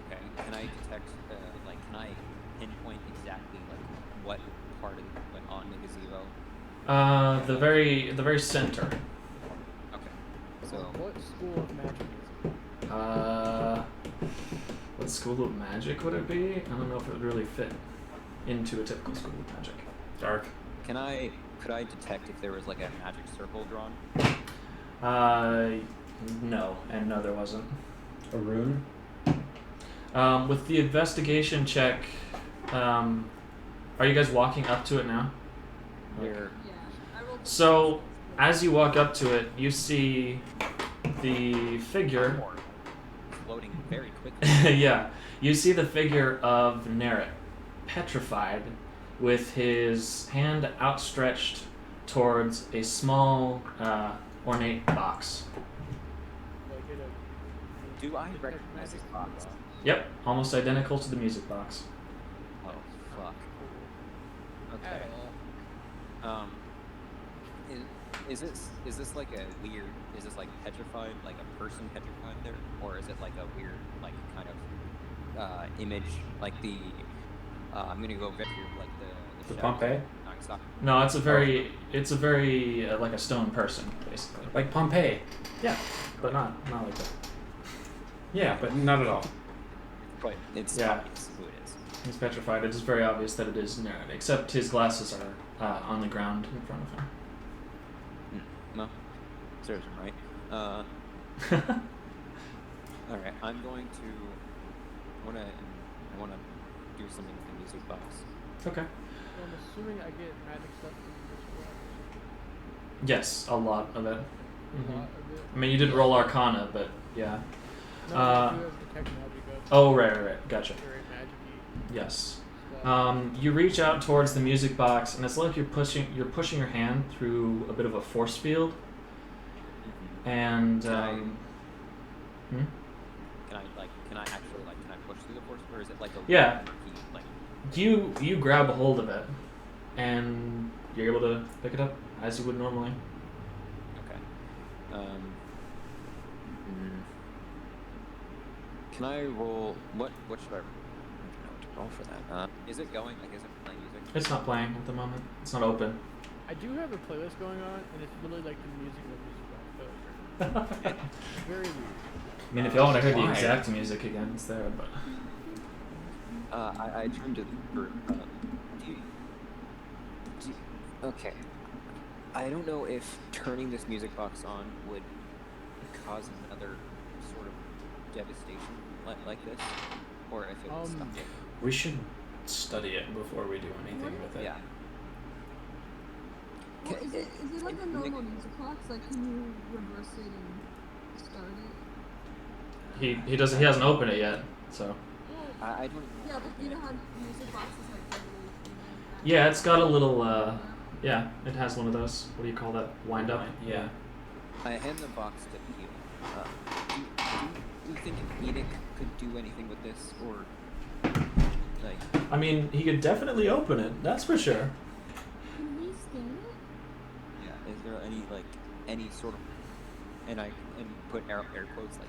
Okay. Can I detect, can I pinpoint exactly, what part of went on the gazebo? The very center. Okay. So, What school of magic is it? What school of magic would it be? I don't know if it would really fit into a typical school of magic. Dark. could I detect if there was, a magic circle drawn? No, and no, there wasn't. A rune? With the investigation check, are you guys walking up to it now? There. Yeah, I rolled. So, as you walk up to it, you see the figure. Floating very quickly. Yeah, you see the figure of Nerrot, petrified, with his hand outstretched towards a small, ornate box. Like in a Do I detect recognize this magic box? Yep, almost identical to the music box. Oh, fuck. At Okay. all. Is this like a weird? Is this like petrified, like a person petrified there, or is it like a weird, kind of image, like the? I'm gonna go very like the The shadow. Pompeii? No, it's not. No, it's a very like a stone person, basically. Like Pompeii. Yeah, but not like that. Yeah, but not at all. But it's Yeah. obvious who it is. He's petrified. It is very obvious that it is Nerrot, except his glasses are on the ground in front of him. No, serves him right. All right, I'm going to wanna do something with the music box. Okay. So I'm assuming I get magic stuff from this box. Yes, a lot of it. A Mhm. lot of it. I mean, you did roll Arcana, but yeah. No, Uh, I do have detect magic up. Oh, right. Gotcha. Very magic-y Yes. stuff. You reach out towards the music box, and it's like you're pushing your hand through a bit of a force field, and Can I- hmm? Can I actually can I push through the force, or is it like a Yeah. key, like you grab a hold of it, and you're able to pick it up as you would normally. okay. Can I roll what should I know to roll for that? Is it going? Is it playing music? It's not playing at the moment. It's not open. I do have a playlist going on, and it's literally like the music of music box. Very weird. I mean, if y'all want to hear the Why? exact music again, it's there. But I turned to the group. Okay. I don't know if turning this music box on would cause another sort of devastation like this, or if it would stop it. We should study it before we do anything with it. Yeah. Well, is it like a Nick- normal music box? Like, can you reverse it and start it? he doesn't. He hasn't opened it yet. So Well, I don't. yeah, but you know how music boxes like generally. yeah, it's got a little. Yeah, it has one of those. What do you call that? Wind up. Yeah. I hand the box to Pele. Do you think Enoch could do anything with this, or like? I mean, he could definitely open it. That's for sure. Can we scan it? Yeah. Is there any sort of, and put air quotes like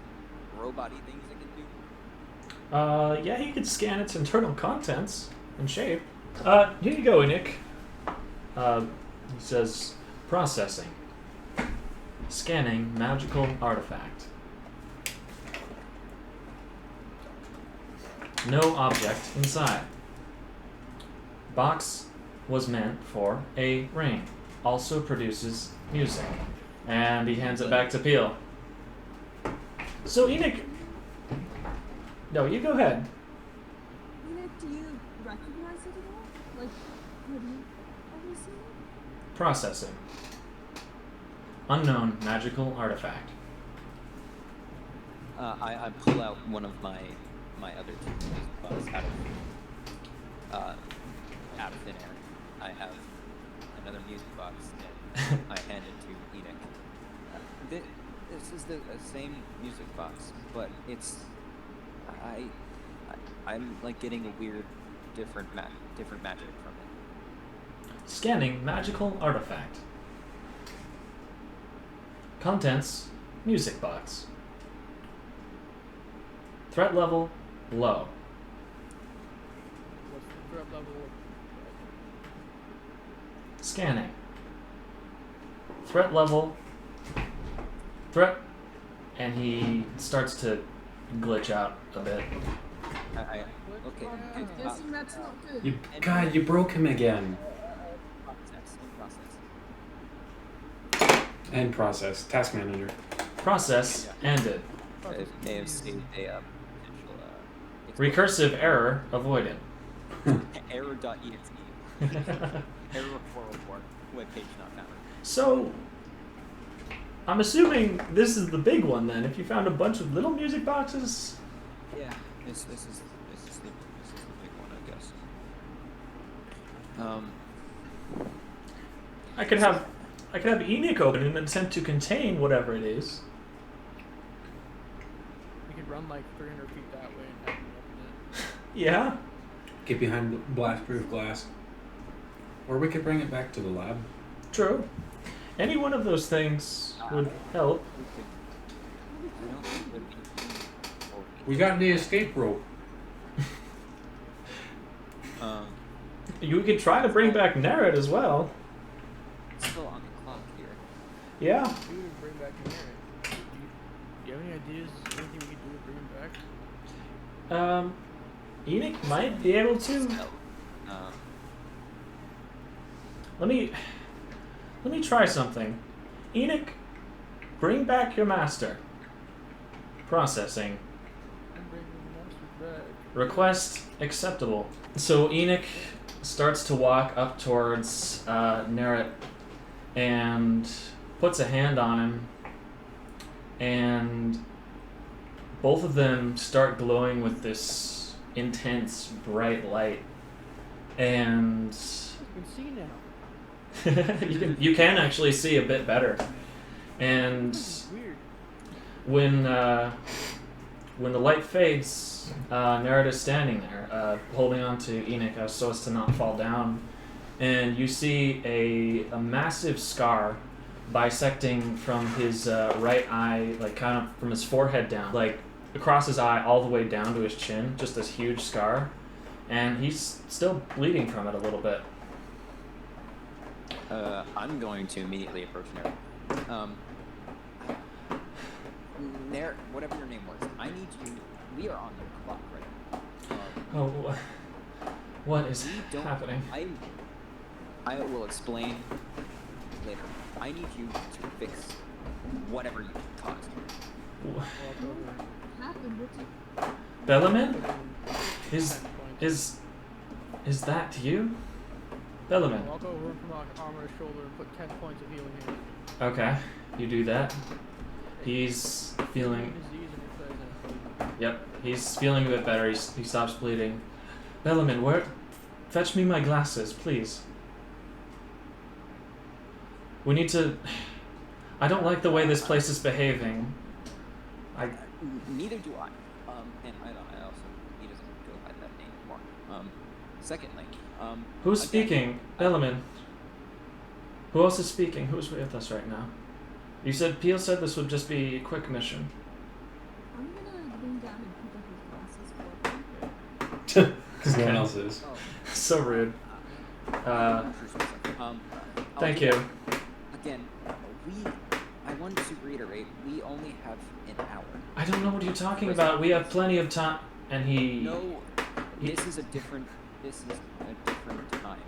robot-y things it can do? Yeah, he could scan its internal contents and shape. Here you go, Enoch. He says, processing. Scanning magical artifact. No object inside. Box was meant for a ring. Also produces music. And he hands it back to Peel. So Enoch... No, you go ahead. Enoch, do you recognize it at all? Like, have you ever seen it? Processing. Unknown magical artifact. I pull out one of my other two music boxes out of thin air. I have another music box, and I hand it to Enoch. This is the same music box, but it's I'm like getting a weird, different magic from it. Scanning magical artifact. Contents, music box. Threat level, low. What's the threat level? Scanning. Threat level. Threat. And he starts to glitch out a bit. Okay. I'm guessing that's not good. You broke him again. Process. End process. Task manager. Process ended. It may have saved a potential Recursive error avoided. error.exe. Error 404. Webpage not found. So, I'm assuming this is the big one then. If you found a bunch of little music boxes, Yeah. This is the big one, I guess. I could have Enoch open in an attempt to contain whatever it is. We could run like 300 feet that way and have him open it. Yeah. Get behind blast-proof glass. Or we could bring it back to the lab. True. Any one of those things would help. I don't think it would be. We got the escape rope. You could try to bring back Nerrot as well. It's still on the clock here. Yeah. We would bring back Nerrot. Do you have any ideas? Anything we could do to bring him back? Enoch might be able to. No. Let me try something. Enoch, bring back your master. Processing. I'm bringing the monster back. Request acceptable. So Enoch starts to walk up towards Nerrot and puts a hand on him, and both of them start glowing with this intense, bright light. And You can see now. you can actually see a bit better. And Weird. when the light fades, Nerrot is standing there, holding on to Enoch so as to not fall down, and you see a massive scar bisecting from his right eye, like kind of from his forehead down, like across his eye all the way down to his chin, just this huge scar, and he's still bleeding from it a little bit. I'm going to immediately approach Nerrot. Nerrot, whatever your name was, I need you. We are on the clock right now. Oh, what is we don't- happening? I will explain later. I need you to fix whatever you caused. What happened? What did Bellaman? Is that you? Bellaman. Walk over and put my arm on his shoulder and put 10 points of healing in it. Okay, you do that. He's feeling. Disease and it says Yep, he's feeling a bit better. He stops bleeding. Bellaman, where? Fetch me my glasses, please. We need to. I don't like the way this place is behaving. Neither do I. And I also he doesn't go by that name anymore. Secondly, Who's again, speaking? Bellaman. Who else is speaking? Who's with us right now? You said Pele said this would just be a quick mission. I'm gonna lean down and pick up his glasses for him. Because no one else is. Oh, So rude. Thank you. Again, I wanted to reiterate, we only have an hour. I don't know what you're talking about. We have plenty of time. And he No, this is a different time.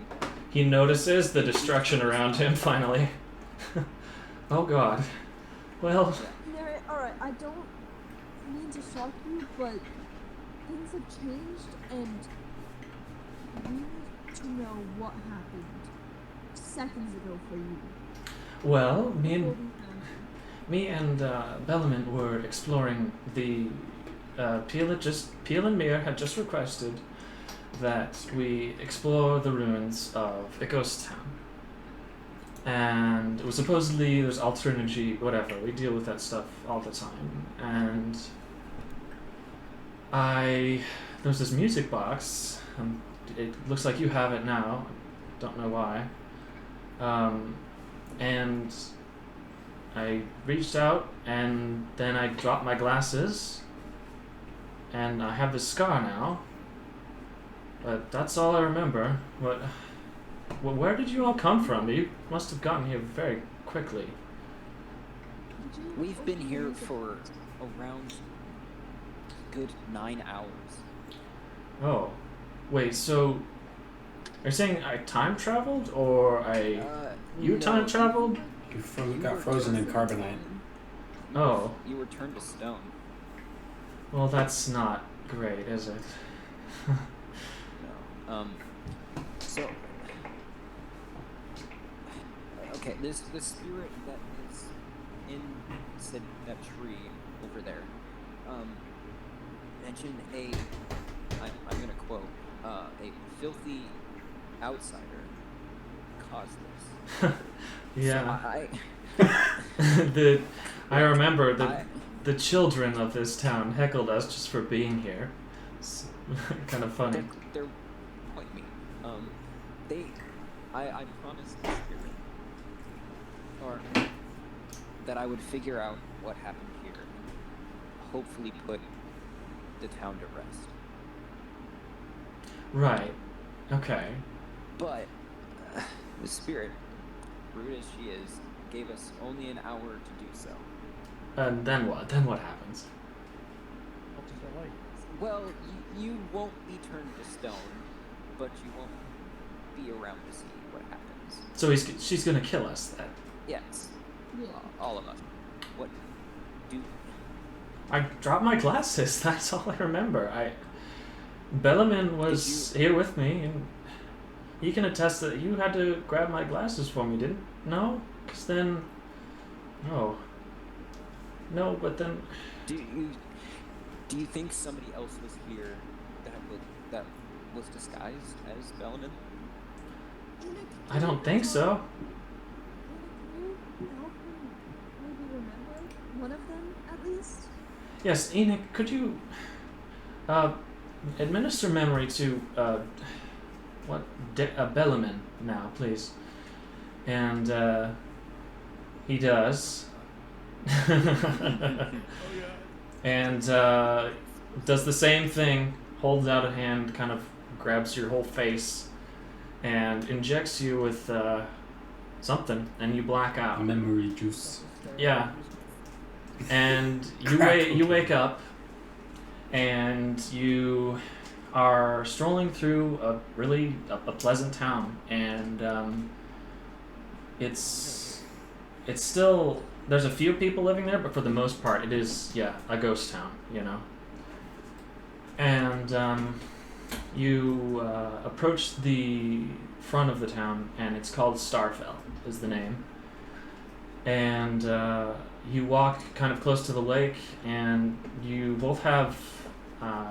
he notices the destruction around him finally. Oh God. Well, Nerrot, alright, I don't mean to shock you, but things have changed and we need to know what happened seconds ago for you. well, me Before and we found you. Bellaman were exploring the Pele and Mir had just requested that we explore the ruins of a ghost town. And it was supposedly there's alter energy, whatever. We deal with that stuff all the time. And there's this music box. It looks like you have it now. Don't know why. And I reached out, and then I dropped my glasses, and I have this scar now. But that's all I remember. Well, where did you all come from? You must have gotten here very quickly. Did you We've been open here the music for box? around good 9 hours. Oh, wait. So you're saying I time traveled, or you no, time traveled? You got frozen in carbonite. Oh, You were turned to stone. well, that's not great, is it? No. So. Okay, the spirit that is in that tree over there, mentioned I'm gonna quote, a filthy outsider caused this. Yeah. So I remember I- the children of this town heckled us just for being here. It's kind of funny. They're quite mean. I promised the spirit, or that I would figure out what happened here, and hopefully put the town to rest. Right. Okay. But the spirit, rude as she is, gave us only an hour to do so. And then what? Then what happens? What is that like? Well, you won't be turned to stone, but you won't be around to see what happens. So she's gonna kill us then. Yes, Yeah. all of us. What do? I dropped my glasses. That's all I remember. Bellaman was here with me, and he can attest that you had to grab my glasses for me, didn't? No? Because then... Oh. No, but then... Do you think somebody else was here that was disguised as Bellaman? I don't think so. Can you help him maybe remember one of them at least? Yes, Enoch, could you... administer memory to, Bellaman now, please. And, he does. And, does the same thing, holds out a hand, kind of grabs your whole face, and injects you with, something, and you black out. Memory juice. Yeah. And you wake up, and you are strolling through a really a pleasant town, and it's still, there's a few people living there, but for the most part it is a ghost town, you know. And you approach the front of the town, and it's called Starfell is the name, and you walk kind of close to the lake, and you both have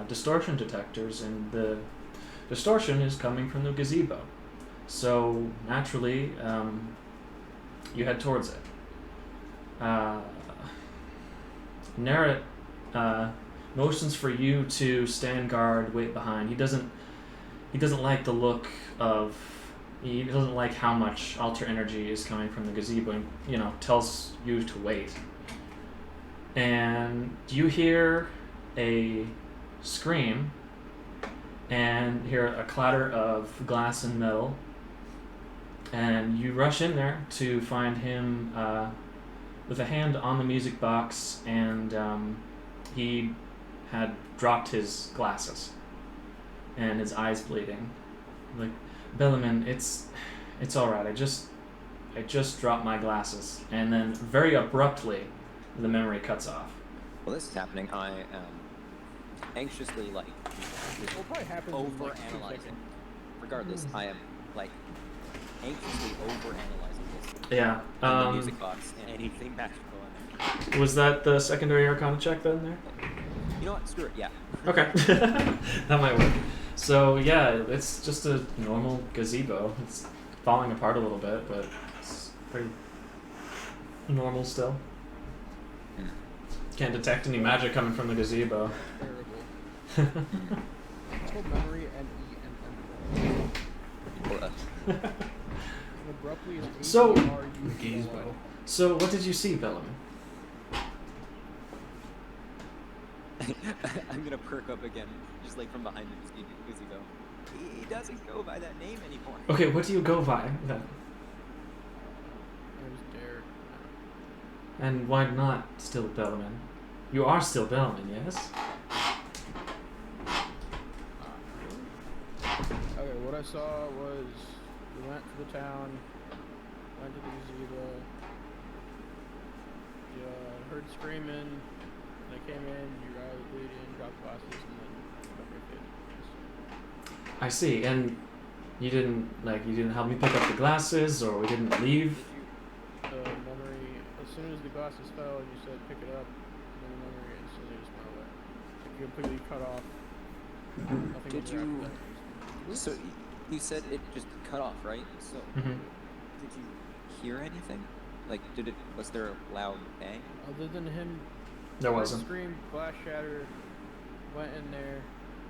distortion detectors, and the distortion is coming from the gazebo. So naturally, you head towards it. Nerrot motions for you to stand guard, wait behind. He doesn't like the look of. He doesn't like how much alter energy is coming from the gazebo, and tells you to wait. And you hear a scream and hear a clatter of glass and metal, and you rush in there to find him with a hand on the music box, and he had dropped his glasses and his eyes bleeding. Like, Bellaman, it's all right. I just dropped my glasses, and then very abruptly the memory cuts off. Well, this is happening. I am anxiously It'll probably happen in, like, 2 overanalyzing. seconds. Regardless, I am anxiously overanalyzing this. Yeah. The music box and anything magical in it. Was that the secondary Arcana check then there? You know what? Screw it. Yeah. Okay. That might work. So yeah, it's just a normal gazebo. It's falling apart a little bit, but it's pretty normal still. Can't detect any magic coming from the gazebo. Terrible. It's called memory, M-E-M-M. Abruptly is So- H-E-R-U-B-Y. So what did you see, Bellaman? I'm gonna perk up again, just from behind the gazebo. He doesn't go by that name anymore. Okay, what do you go by then? I was dared. And why not still Bellaman? You are still Bellaman, yes? Okay, what I saw was we went to the town, went to the gazebo, heard screaming, they came in, your eye was bleeding, dropped glasses, and then memory faded. I see, and you didn't help me pick up the glasses, or we didn't leave? The memory, as soon as the glasses fell, you said pick it up, and then the memory instantly just went away. You completely cut off. Nothing Did was there you- after that. So you said it just cut off, right? So Mm-hmm. did you hear anything? Was there a loud bang? Other than him, There wasn't. Screamed, glass shattered, went in there,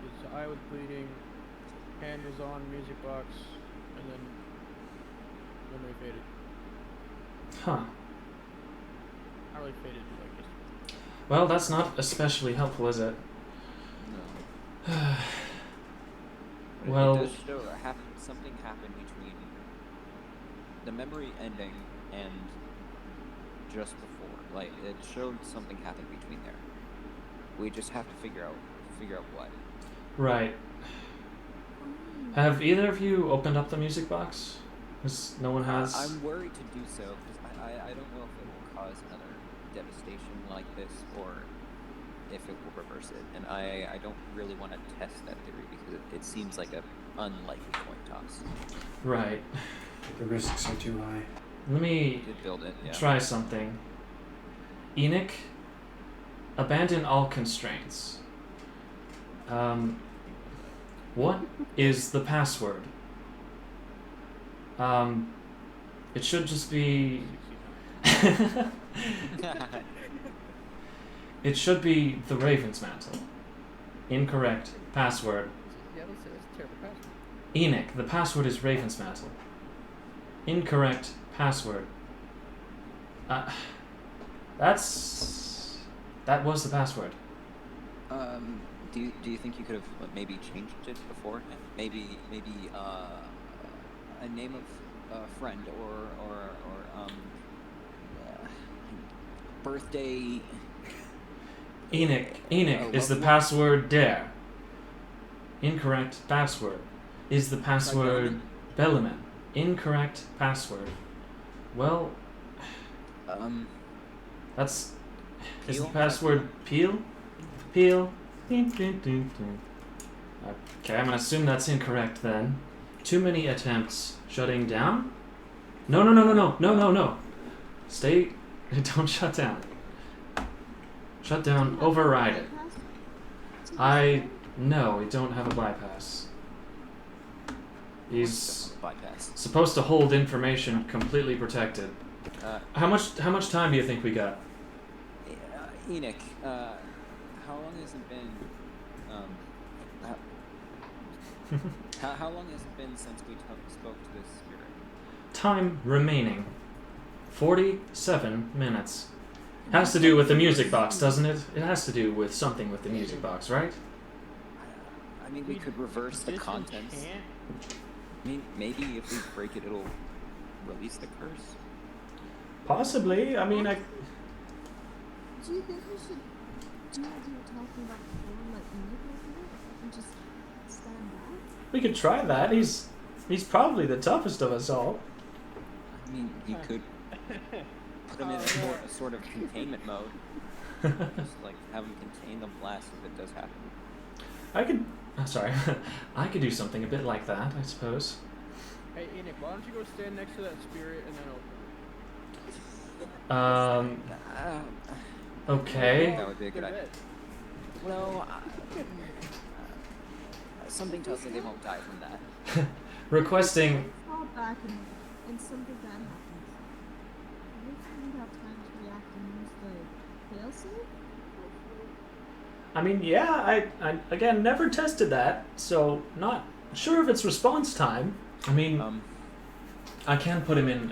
his eye was bleeding, hand was on music box, and then memory faded. Huh. Not really faded, like just. Well, that's not especially helpful, is it? No. Well- it does show something happened between the memory ending and just before. It showed something happened between there. We just have to figure out what. Right. Have either of you opened up the music box? 'Cause no one has. I'm worried to do so because I don't know if it will cause another devastation like this, or if it will reverse it, and I don't really want to test that theory because it seems like a unlikely coin toss. Right. The risks are too high. Let me You did build it, yeah. try something. Enoch, abandon all constraints. What is the password? It should just be... It should be the Raven's Mantle. Incorrect. Password. Yeah, that's a terrible password. Enoch, the password is Raven's Mantle. Incorrect. Password. That was the password. Do you think you could have maybe changed it beforehand? Maybe a name of a friend or birthday. Enoch is the loved one? password dare. Incorrect password. Is the password Bellaman. Incorrect password. Well, that's... Is the Peel? password Peel? Peel. Ding, ding, ding, ding. Okay, I'm gonna assume that's incorrect then. Too many attempts. Shutting down? No. Stay. Don't shut down. Shut down. Override it. No, we don't have a bypass. He's Bypass. supposed to hold information completely protected. How much time do you think we got? Enoch, how long has it been? How long has it been since we spoke to this spirit? Time remaining. 47 minutes. Has to do with the music box, doesn't it? It has to do with something with the music box, right? I mean, we could reverse the contents. I mean, maybe if we break it, it'll release the curse. Possibly. I mean, Do you think we should do what you were talking about before, let Enoch open it, and just stand back? we could try that. He's probably the toughest of us all. I mean, you could put him in a sort of containment mode. Just like have him contain the blast if it does happen. I could do something a bit like that, I suppose. Hey, Enoch, why don't you go stand next to that spirit and then open Okay. That would be a good idea. Well, something tells me they won't die from that. Requesting... Fall back and something bad happens. We have time to react and use the failsafe? I mean, yeah, I again, never tested that, so not sure if it's response time. I mean, I can put him in,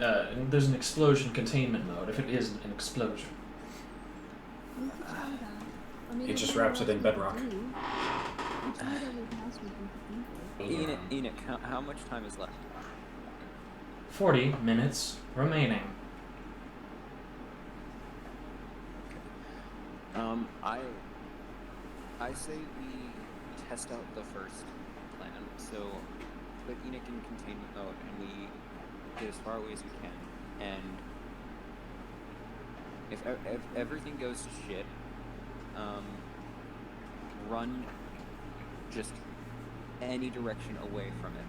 there's an explosion containment mode, if it is an explosion. We could try that. I mean, It if just we know wraps it what in to bedrock. do, we tried every password we could think of. Enoch, how much time is left? 40 minutes remaining. I say we test out the first plan. So put Enoch in containment mode and we get as far away as we can. And if everything goes to shit, run just any direction away from it.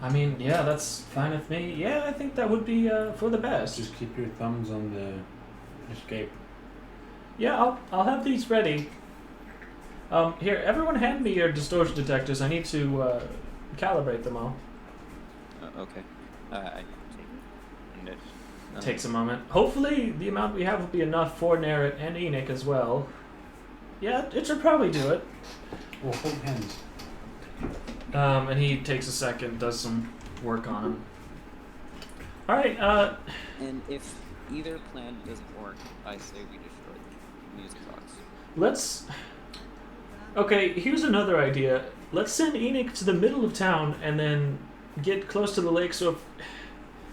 I mean, yeah, that's fine with me. Yeah, I think that would be for the best. Just keep your thumbs on the escape. Yeah, I'll have these ready. Here, everyone hand me your distortion detectors. I need to calibrate them all. Okay. I take it. Takes a moment. Hopefully, the amount we have will be enough for Nerrot and Enoch as well. Yeah, it should probably do it. Well, hold hands. And he takes a second, does some work on him. Alright, And if either plan doesn't work, I say we destroy the music box. let's... Okay, here's another idea. Let's send Enoch to the middle of town and then get close to the lake so if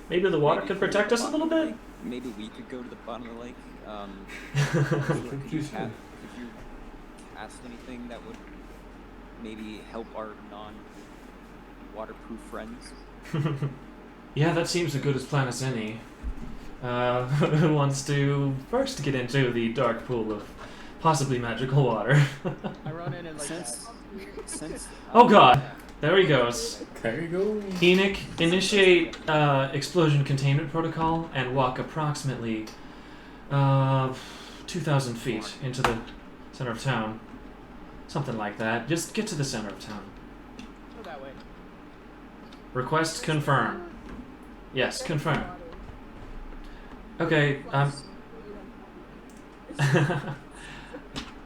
maybe the water could protect us a little bit? Maybe we could go to the bottom of the lake. Could you say? Could you cast anything that would maybe help our non-waterproof friends? Yeah, that seems as good as plan as any. Who wants to first get into the dark pool of possibly magical water. I run in and like Since Oh god, there he goes. There you go. Enoch, initiate explosion containment protocol and walk approximately 2,000 feet into the center of town. Something like that. Just get to the center of town. Go that way. Request confirm. Yes, confirm. Okay,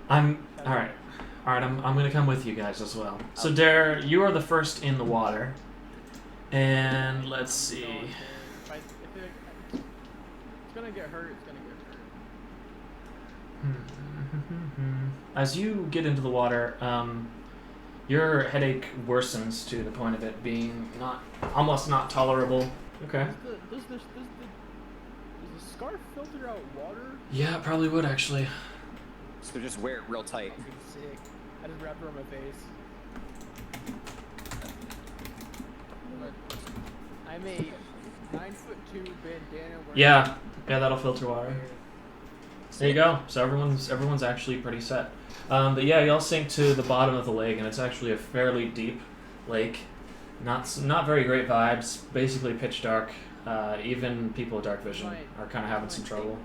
I'm alright. Alright, I'm gonna come with you guys as well. So Dare, you are the first in the water. And let's see. If it's gonna get hurt, it's gonna get hurt. As you get into the water, your headache worsens to the point of it being almost not tolerable. Okay. Does the scarf filter out water? Yeah, it probably would actually. So just wear it real tight. Fucking sick. I just wrapped it around my face. I'm a 9'2" bandana. Yeah, that'll filter water. There you go. So everyone's actually pretty set. But yeah, y'all sink to the bottom of the lake, and it's actually a fairly deep lake. Not very great vibes. Basically pitch dark. Even people with dark vision are kind of having some trouble.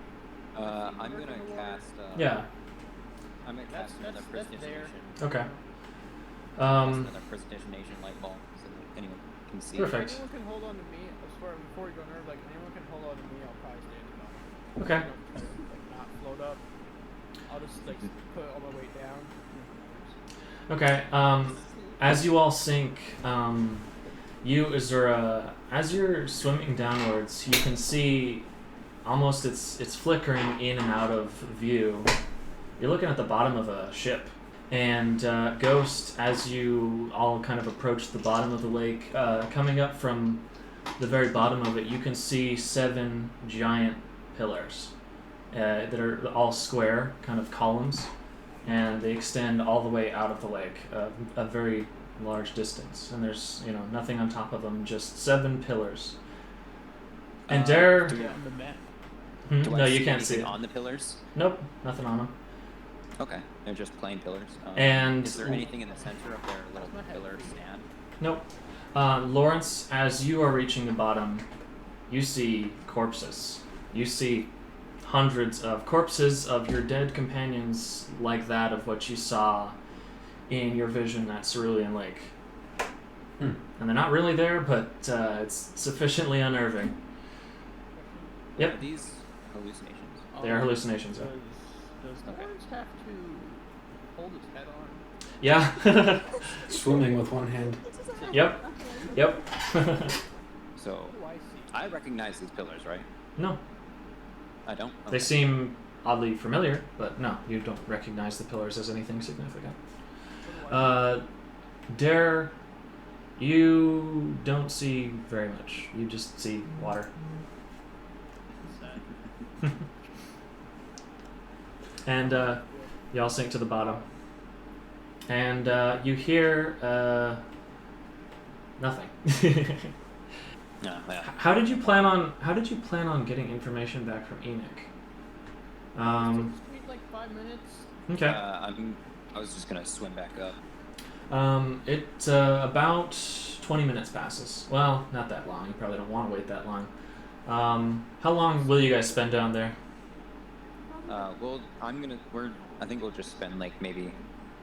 I'm gonna cast. Yeah. I'm gonna cast another that's prestidigitation. Okay. Another prestidigitation light bulb, so that anyone can see. Perfect. Anyone can hold on to me. Before we go nerve, like anyone can hold on to me. I'll probably stay in the bottom. Okay. Like not float up. I'll just like put all my weight down. Okay. As you all sink, you, Azura, as you're swimming downwards, you can see almost it's flickering in and out of view. You're looking at the bottom of a ship. And Ghost, as you all kind of approach the bottom of the lake, coming up from the very bottom of it, you can see 7 giant pillars that are all square, kind of columns, and they extend all the way out of the lake, a very large distance. And there's nothing on top of them, just 7 pillars. And Dare, Do no, I you see can't see anything it. on the pillars? Nope, nothing on them. Okay, they're just plain pillars. And is there anything in the center of their little pillar stand? Nope. Lawrence, as you are reaching the bottom, you see corpses. You see hundreds of corpses of your dead companions, like that of what you saw in your vision at Cerulean Lake. And they're not really there, but it's sufficiently unnerving. Yep. Are these hallucinations? They are hallucinations. Yeah. Does Lawrence have to hold his head on? Yeah. Swimming with one hand. Yep. Yep. So, What do I see? I recognize these pillars, right? No. I don't? They Okay. seem oddly familiar, but no, you don't recognize the pillars as anything significant. What do I Dare, you don't see very much. You just see water. see? And y'all sink to the bottom. And you hear nothing. No, yeah. How did you plan on getting information back from Enoch? Just wait like 5 minutes. Okay. I was just gonna swim back up. It about 20 minutes passes. Well, not that long. You probably don't want to wait that long. How long will you guys spend down there? Well, I think we'll just spend like maybe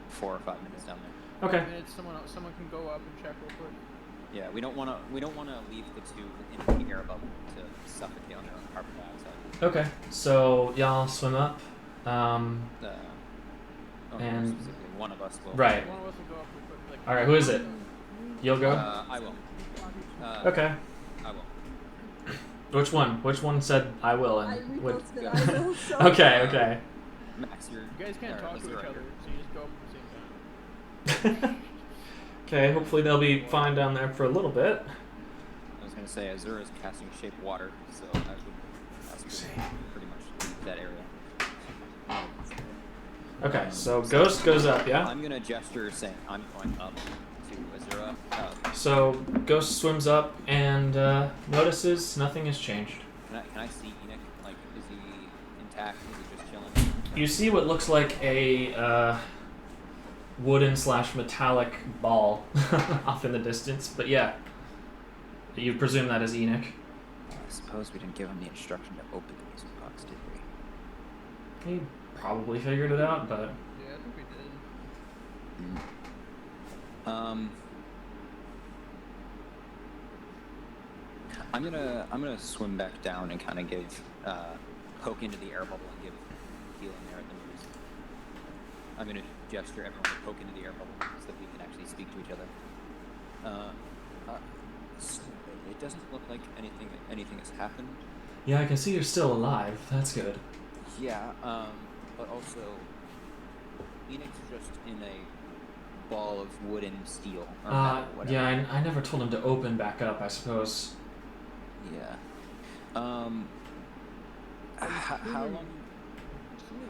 4 or 5 minutes down there. Okay. 5 minutes, someone can go up and check real quick. Yeah, we don't wanna leave the two in the air above to suffocate on their own carbon dioxide. Okay. So y'all swim up. And- Specifically, one of us will. Right. One of us will go up real quick. Like, All right. Who is it? You'll go. I will. Okay. I will. Which one? Which one said I will? I And what? reposted I will, so Okay. Okay. Max, you're. You guys can't or talk let's to do each it other, right so you just go up at the same time. Okay. Hopefully they'll be fine down there for a little bit. I was gonna say Azura is casting shape water, so I would ask her to pretty much leave that area. Okay. So Ghost goes up. Yeah. I'm gonna gesture saying I'm going up to Azura. So Ghost swims up and notices nothing has changed. Can I see Enoch? Like, is he intact? Is he just chilling? You see what looks like a wooden/metallic ball off in the distance, but yeah, you presume that is Enoch. I suppose we didn't give him the instruction to open the music box, did we? He probably figured it out, but Yeah, I think we did. I'm gonna swim back down and kind of give poke into the air bubble and give healing there at the news. I'm gonna gesture everyone to poke into the air bubble so that we can actually speak to each other. So it doesn't look like anything has happened. yeah, I can see you're still alive. That's good. Yeah, but also Enoch's just in a ball of wood and steel or metal, whatever. Yeah, I never told him to open back up, I suppose. Yeah. How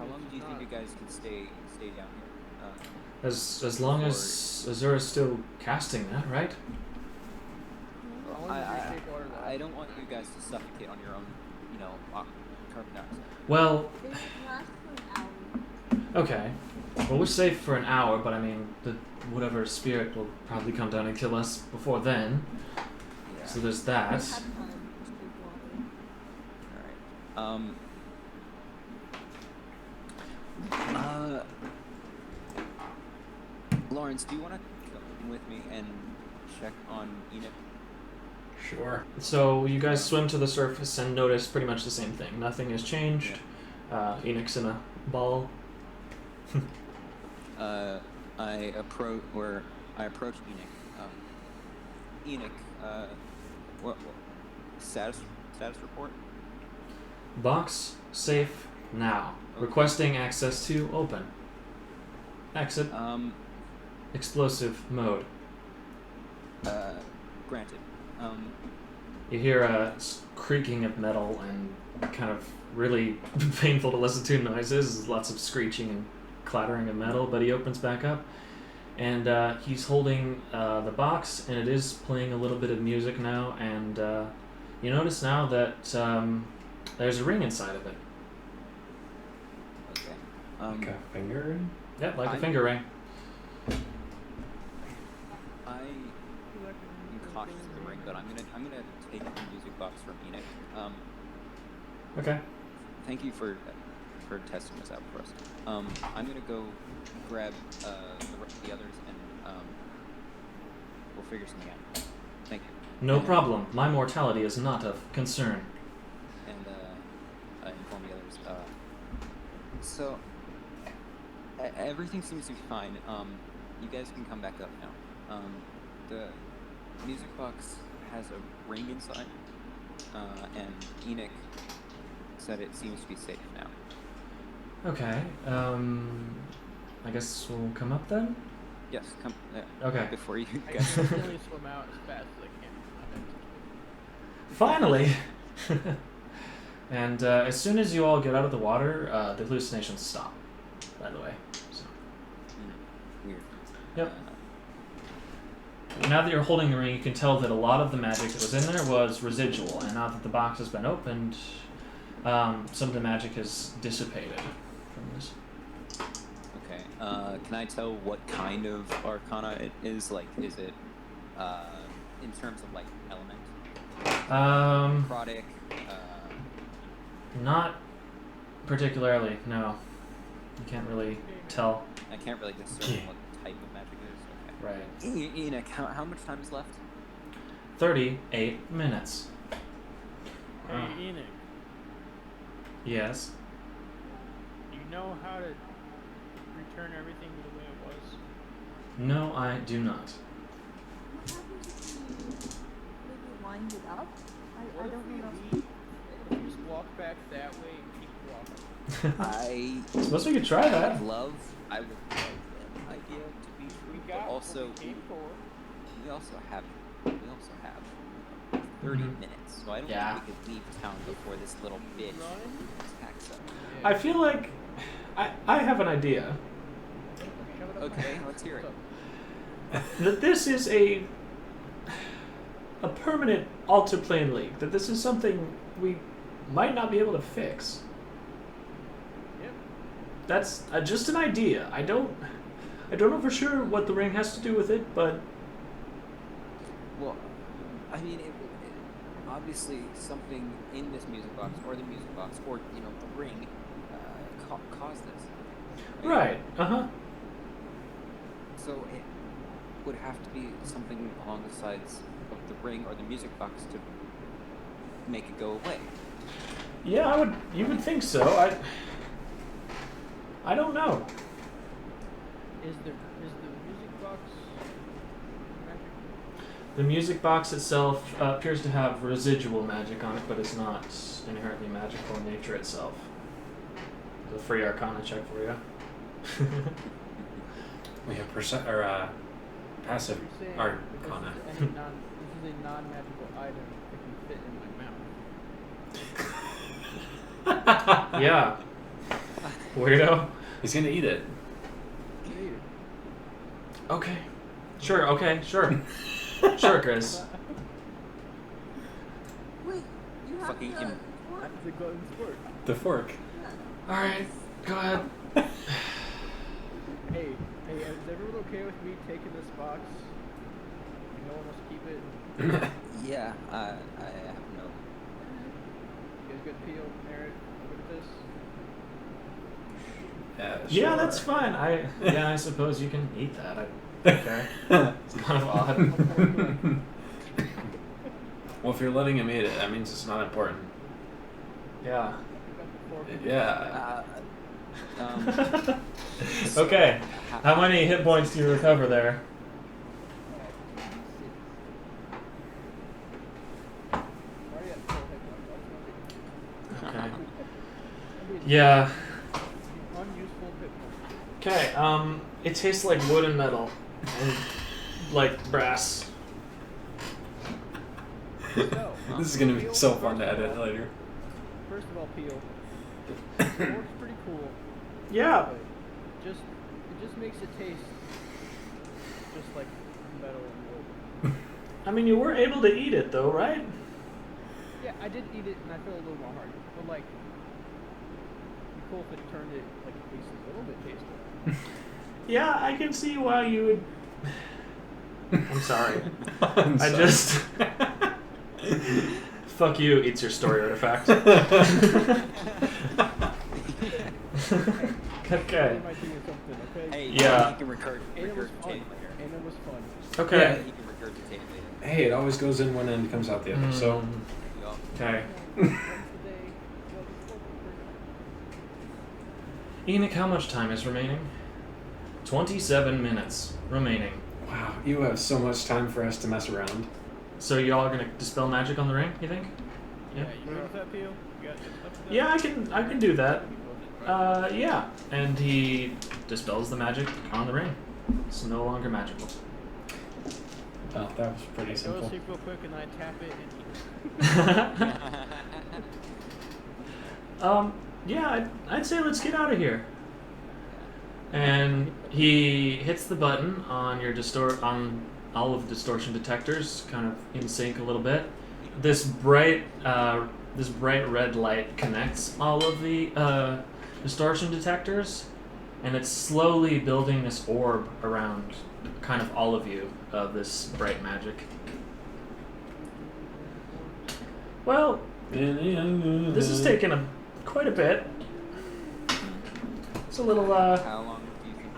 long do you think you guys can stay down here? As long as Azura's still casting that, right? I don't want you guys to suffocate on your own, carbon dioxide. Well, They would last for an hour. okay. Well, we're safe for an hour, but I mean, whatever spirit will probably come down and kill us before then. Yeah. So there's We that. had time to drink water. All right. Lawrence, do you want to come with me and check on Enoch? Sure. So you guys swim to the surface and notice pretty much the same thing. Nothing has changed. Enoch's in a ball. I approach Enoch. Enoch, what status report? Box safe now. Requesting access to open. Exit. Explosive mode. Granted. You hear a creaking of metal and kind of really painful to listen to noises. Lots of screeching and clattering of metal, but he opens back up. And he's holding the box, and it is playing a little bit of music now. And you notice now that there's a ring inside of it. Okay. Like a finger ring? Yep, like a finger ring. I am cautious of the ring, but I'm gonna take the music box from Enoch. Okay. Thank you for testing this out for us. I'm gonna go grab the others and we'll figure something out. Thank you. No problem. My mortality is not of concern. And I inform the others. So everything seems to be fine. You guys can come back up now. The music box has a ring inside, and Enoch said it seems to be safe now. Okay. I guess we'll come up then? Yes, come. Okay. Before you I guys. can definitely swim out as fast as I can. Finally! And as soon as you all get out of the water, the hallucinations stop, by the way. So. Weird. Yep. Now that you're holding the ring, you can tell that a lot of the magic that was in there was residual, and now that the box has been opened, some of the magic has dissipated from this. Okay. Can I tell what kind of arcana it is? Like, is it in terms of like element? Necrotic. Not particularly. No, you can't really tell. I can't really discern what type of magic it is. Okay. Right. Enoch, how much time is left? 38 minutes. Hey, Enoch, Yes. you know how to return everything to the way it was? No, I do not. What happens if you maybe wind it up? I don't know. If you just walk back that way and keep walking. I Suppose we could try that. I would love that idea to be true. We But got also, what we came for. we also have 30 Mhm. minutes, so I don't Yeah. think we could leave town before this little bitch Run? attacks us. I feel like I have an idea Shove it up my Okay, ass. let's hear it. What's up? that this is a permanent alter plane leak. That this is something we might not be able to fix. Yep. That's just an idea. I don't know for sure what the ring has to do with it, but Well, I mean, obviously something in this music box, or the music box, or the ring, caused this. right. So it would have to be something along the sides of the ring or the music box to make it go away. Yeah, you would think so. I don't know. Is the music box magic? The music box itself appears to have residual magic on it, but it's not inherently magical in nature itself. It's a free Arcana check for you. We have passive You're saying Arcana. This is a non-magical item that can fit in my mouth. Yeah. Weirdo. He's gonna eat it. Okay. Sure, okay, sure. Sure, Chris. Wait, you have Fucking the him. fork? The golden sport. The fork. Alright, go ahead. Hey, is everyone okay with me taking this box? No one wants to keep it? Yeah, I have no. You guys good, Peel, Nerrot? Look at this. Yeah, that's fine. I suppose you can eat that. Okay. It's kind of odd. Well, if you're letting him eat it, that means it's not important. Yeah. Yeah. Okay. How many hit points do you recover there? Okay. Yeah. Unuseful hit points. Okay. It tastes like wood and metal, and like brass. So, This is gonna be so fun to edit later. first of all, Peel, the fork's pretty cool. Yeah. But it just makes it taste just like metal and wood. I mean, you were able to eat it though, right? Yeah, I did eat it and I feel a little more hard. But like, it'd be cool if it turned it like at least a little bit tastier. Yeah, I can see why you would. I'm sorry. I'm I sorry. just. Fuck you, eats your story artifact. Okay. It might be something, okay? Hey, Yeah. he can And it was regurgitate fun. later. And it was fun. Okay. Yeah, he can regurgitate later. Hey, it always goes in one end, comes out the other. So Mm, Yup. okay. Once a day, well, it's open for Enoch, how much time is remaining? 27 minutes remaining. wow, you have so much time for us to mess around. So y'all are gonna dispel magic on the ring, you think? Yeah, you ready with that, Peel? You got this much of that? Yeah, I can do that. Yeah. And he dispels the magic on the ring. It's no longer magical. Oh, that was pretty Go to simple. sleep real quick and I tap it and Yeah, I'd say let's get out of here. And he hits the button on your on all of the distortion detectors, kind of in sync a little bit. This bright red light connects all of the distortion detectors, and it's slowly building this orb around kind of all of you of this bright magic. Well, this is taking quite a bit. It's a little, How long do you think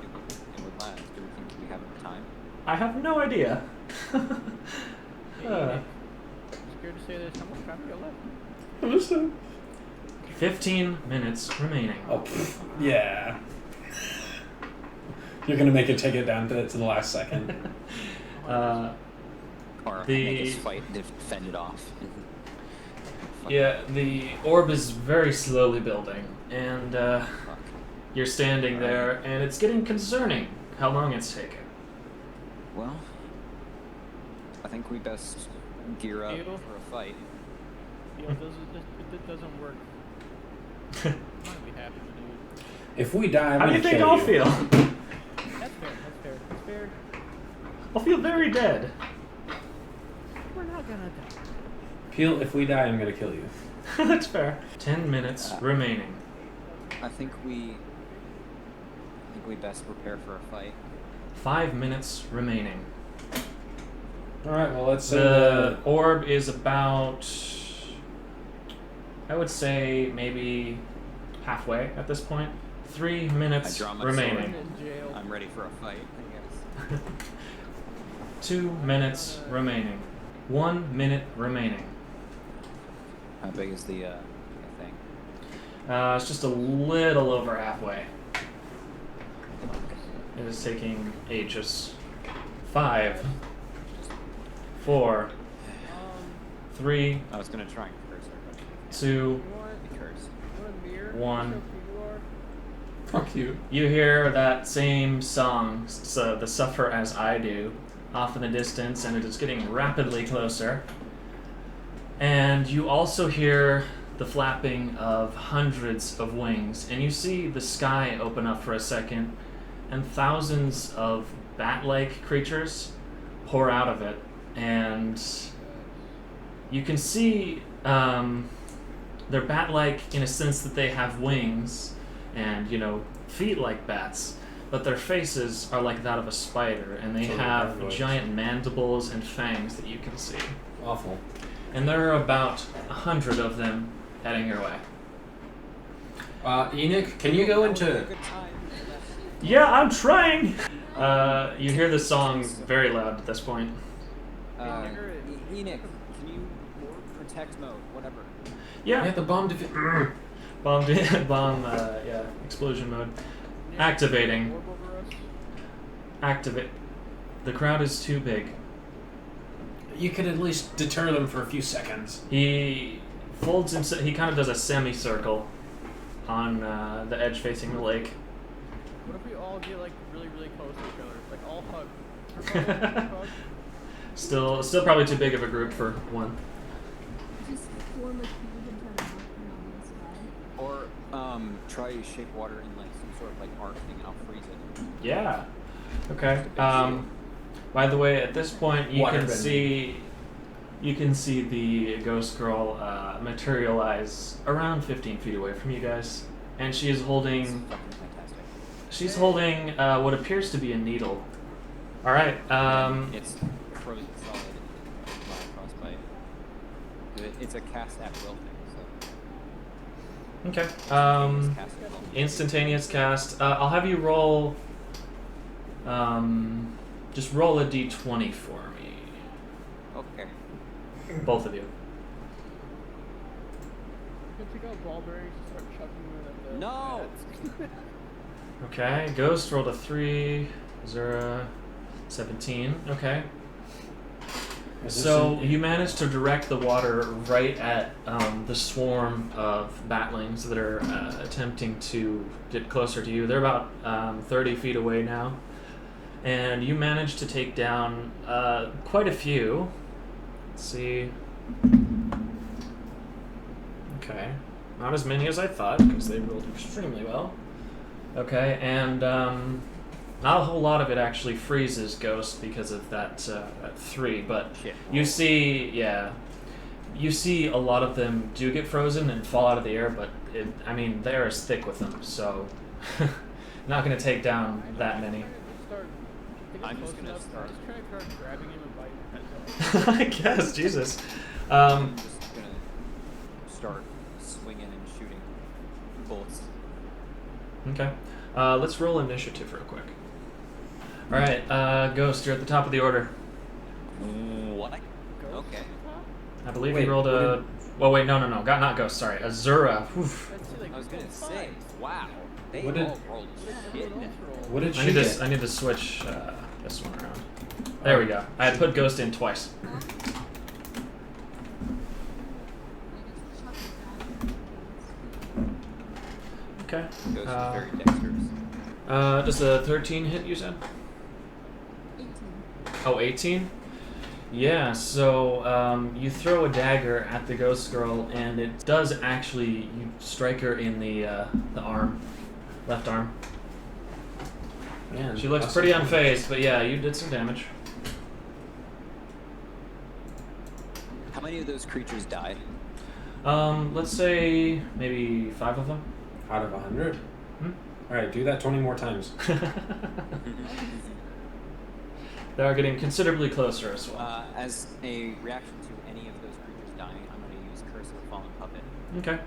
it would last? Do we think we have enough time? I have no idea. Hey, scared to say this. How much time do you got left? 15 minutes remaining. Oh, yeah. You're gonna make it take it down to the last second. Or The- make us fight and fend it off? Yeah, the orb is very slowly building, and Fuck. you're standing there, and it's getting concerning how long it's taken. Well, I think we best gear up Deal? for a fight. If it doesn't work, I'm gonna be happy to do it. If we die, I'm How do you gonna think kill I'll you. feel? That's fair. That's fair. I'll feel very dead. We're not gonna die. Peel, if we die, I'm gonna kill you. That's fair. 10 minutes remaining. I think we think we best prepare for a fight. 5 minutes remaining. Alright, well, let's say The orb is about, I would say, maybe halfway at this point. 3 I minutes draw my remaining. sword. In jail. I'm ready for a fight, I guess. 2 minutes remaining. 1 minute remaining. How big is the thing? It's just a little over halfway. It is taking ages. 5, 4, Um, 3, I was gonna try and curse her, but I 2, you want, can't curse. you want a mirror? One. Show who you are? Fuck you. You hear that same song, so the Suffer As I Do, off in the distance, and it is getting rapidly closer. And you also hear the flapping of hundreds of wings, and you see the sky open up for a second, and thousands of bat-like creatures pour out of it. And you can see they're bat-like in a sense that they have wings and, you know, feet like bats, but their faces are like that of a spider, and they So they're have gargoyles. giant mandibles and fangs that you can see. Awful. And there are about 100 of them heading your way. Enoch, can you go That was a into... good time. Yeah, I'm trying! You hear the song very loud at this point. Enoch, can you protect mode, whatever? Yeah, Hit the bomb to... bomb, explosion mode. Nick, Activating. orb over us? Activate. The crowd is too big. You could at least deter them for a few seconds. He folds himself, he kind of does a semicircle on the edge facing the lake. What if we all get like really, really close to each other? Like all hug. Hug. Still probably too big of a group for one. Just form a cube and try to knock them out of the sky. Or try to shape water in like some sort of like arc thing and I'll freeze it. Yeah. Okay. By the way, at this point you Water can bending. see the ghost girl materialize around 15 feet away from you guys, and she is It's holding fucking fantastic. she's holding what appears to be a needle. All right. It's frozen solid and not frostbite. It's a cast at will thing, so Okay. it's cast at will. Instantaneous cast. I'll have you roll. Just roll a d20 for me, Okay. both of you. You can take out ballberries and start chucking them at the No! bats. Okay. Ghost rolled a 3. Zura, 17. Okay. So you managed to direct the water right at the swarm of batlings that are attempting to get closer to you. They're about 30 feet away now. And you managed to take down quite a few. Let's see. Okay. Not as many as I thought, because they rolled extremely well. Okay, and not a whole lot of it actually freezes Ghost because of that 3, but Shit. you see, you see a lot of them do get frozen and fall out of the air, but the air is thick with them, so not going to take down that many. I'm just gonna start- Just try to start grabbing him and biting his head off. I guess, Jesus. I'm just gonna start swinging and shooting bullets. Okay. Let's roll initiative real quick. Alright, Ghost, you're at the top of the order. What? Ghost Okay. at the top? I believe Wait, you rolled a... what Well, wait, no. Not Ghost, sorry. Azura. Oof. That's like I was gonna gold say, five. wow. They What did- all rolled shit. What did I she need, get? I need to switch this one around. There we go. I had put Ghost in twice. Okay. Ghost is very dexterous. Does a 13 hit, you said? 18. Oh, 18? Yeah, so you throw a dagger at the ghost girl, and it does actually, you strike her in the arm, left arm. Man, She looks awesome. pretty unfazed, but yeah, you did some damage. How many of those creatures died? Let's say maybe 5 of them. Out of 100? Alright, do that 20 more times. They are getting considerably closer as well. As a reaction to any of those creatures dying, I'm going to use Curse of the Fallen Puppet. Okay.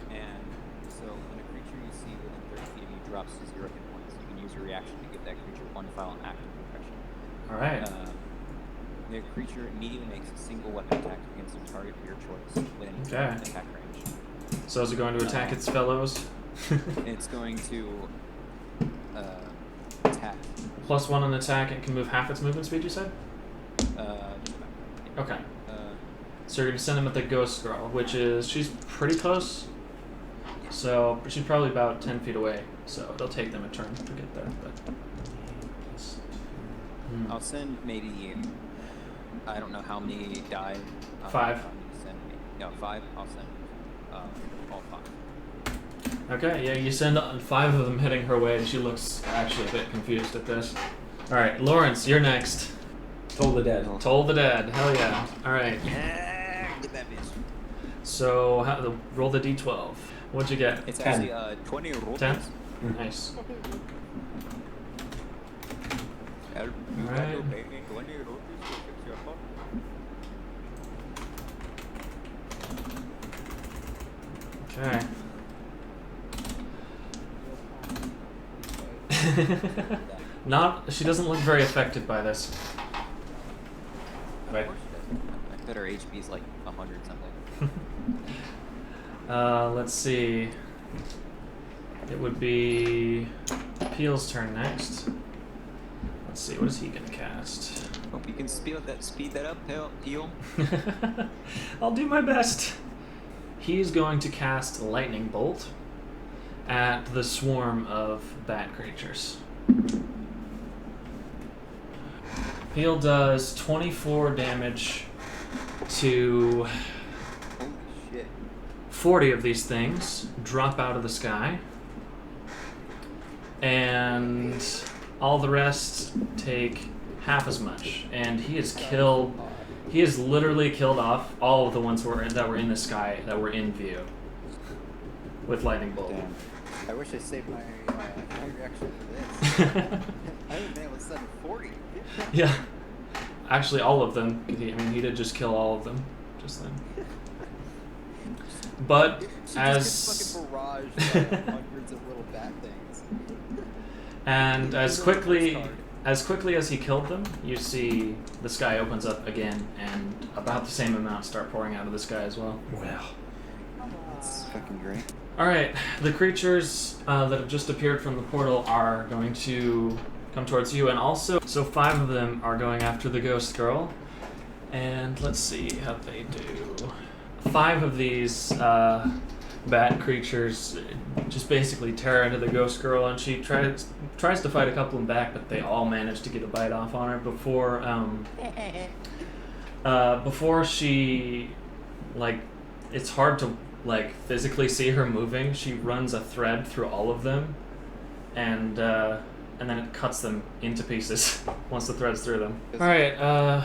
And so when a creature you see within 30 feet of you drops to 0 hit points, you can use your reaction to give that creature one file an active impression. All right. The creature immediately makes a single weapon attack against a target of your choice within attack range. So is it going to attack its fellows? It's going to attack. +1 on attack and can move half its movement speed, you said? Okay. So you're going to send him at the Ghost Girl, which is, she's pretty close. So she's probably about 10 feet away. So it'll take them a turn to get there. But I'll send maybe, I don't know how many died. 5. No, 5. I'll send all 5. Okay, yeah, you send 5 of them heading her way, and she looks actually a bit confused at this. Alright, Lawrence, you're next. Toll the Dead. Toll the Dead, hell yeah. Alright. Yeah, get that bitch. So, roll the d12. What'd you get? It's 10. actually 20 rolls. 10? Nice. Alright. Okay. She doesn't look very affected by this. Right. I bet her HP is like 100 something. Let's see. It would be Peel's turn next. Let's see, what is he gonna cast? Hope you can speed that up, Peel. I'll do my best. He's going to cast Lightning Bolt at the swarm of bat creatures. Peel does 24 damage to Holy shit. 40 of these things, drop out of the sky, and all the rest take half as much. And he has literally killed off all of the ones that were in the sky, that were in view, with Lightning Bolt. Damn. I wish I saved my reaction for this. I would have been able to send 40. Yeah. Actually, all of them. He did just kill all of them just then. But She as just gets fucking barraged by hundreds of little bat things. and as quickly as he killed them, you see the sky opens up again, and about the same amount start pouring out of the sky as well. Well. That's fucking great. All right, the creatures that have just appeared from the portal are going to come towards you, and also, so 5 of them are going after the Ghost Girl, and let's see how they do. 5 of these bat creatures just basically tear into the Ghost Girl, and she tries to fight a couple of them back, but they all manage to get a bite off on her before she, like, it's hard to physically see her moving. She runs a thread through all of them, and then it cuts them into pieces once the thread's through them. All right,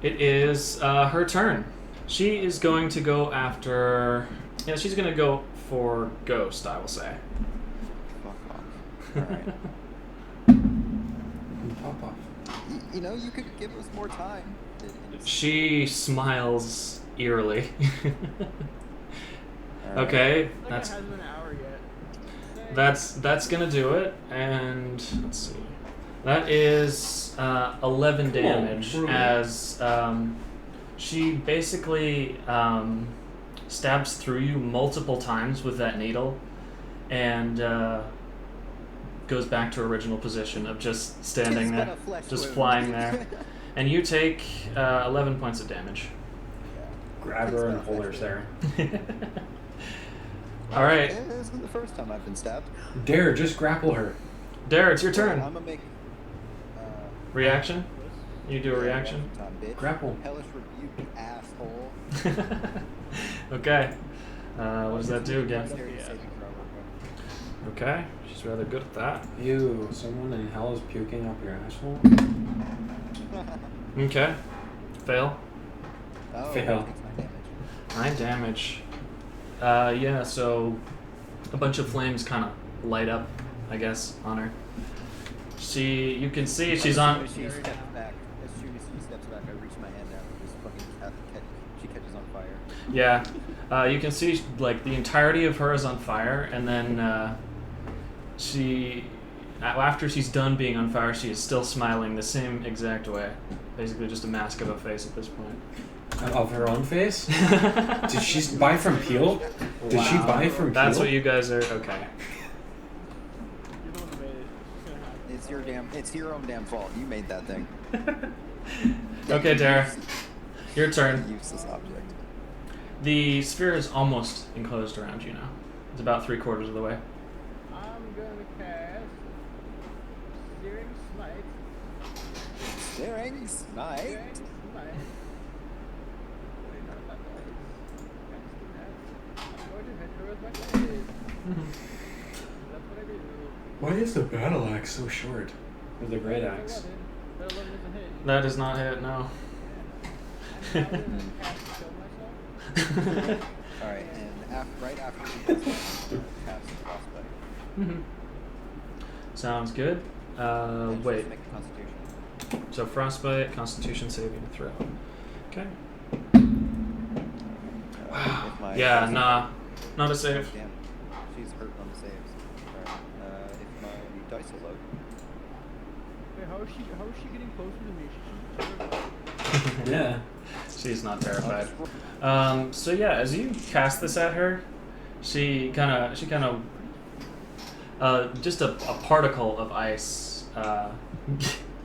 it is her turn. She is going to go after. Yeah, she's going to go for Ghost, I will say. Fuck off. Alright. Pop off. You know, you could give us more time. She smiles eerily. Alright. Okay, Like that's it hasn't been an hour yet. that's gonna do it. And let's see, that is 11 damage as she basically stabs through you multiple times with that needle, and goes back to her original position of just standing It's been there, a flesh just wound. flying there. And you take 11 points of damage. Grab her and hold her there. All right, This isn't the first time I've been stabbed. Dare, just grapple her. Dare, it's your I'm turn. gonna make Reaction? You do a reaction? Time, bitch. Grapple. Hellish rebuke, asshole. Okay. What does that do again? Dexterity saving throw real quick. Okay, she's rather good at that. Ew, someone in hell is puking up your asshole? Okay. Fail. Oh, Fail. takes 9 damage. 9 damage. Yeah, so a bunch of flames kind of light up, I guess, on her. You can see she's on. As soon as she steps back, I reach my hand out and just fucking she catches on fire. Yeah, you can see like the entirety of her is on fire, and then after she's done being on fire, she is still smiling the same exact way. Basically, just a mask of a face at this point. Of her own face? Did she buy from Pele? Did she buy from Pele? That's what you guys are. Okay. It's your own damn fault. You made that thing. Okay, Tara. Your turn. Useless object. The sphere is almost enclosed around you now. It's about 3/4 of the way. I'm gonna cast Searing Smite. Searing Smite? Searing Smite. Wait, not that noise. Casting that. I'm going to hit her with my blade. That's what I do. Why is the battle axe so short? With the great axe. That 11 doesn't hit. That does not hit, no. I'm gonna cast Kill myself. Alright, and right after she does that, cast Frostbite. Sounds good. And Wait. just make a Constitution. So frostbite, Constitution saving throw. Okay. If my Yeah, nah, not a save. Damn, she's hurt on the saves. Alright, if my dice will load. Wait, how is she getting closer to me? She's Yeah. She's not terrified. So yeah, as you cast this at her, she kind of, just a particle of ice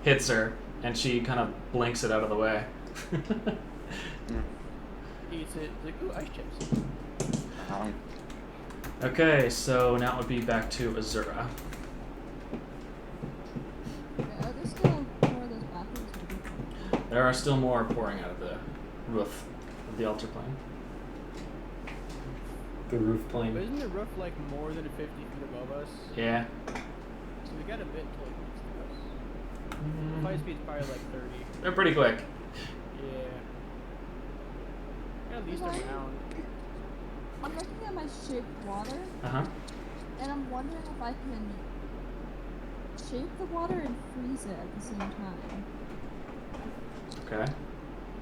hits her, and she kind of blinks it out of the way. eats it. Like, ooh, ice chips. Okay, so now it would be back to Azura. Are there still more of those bathrooms? There are still more pouring out of the roof of the altar plane. The roof But plane. isn't the roof like more than 50 feet above us? Yeah. So we got a bit to like next to us. Flight speed's probably like 30. They're pretty quick. Yeah. At least Right. around. I'm looking at my shaped water, Uh-huh. and I'm wondering if I can shape the water and freeze it at the same time. Okay.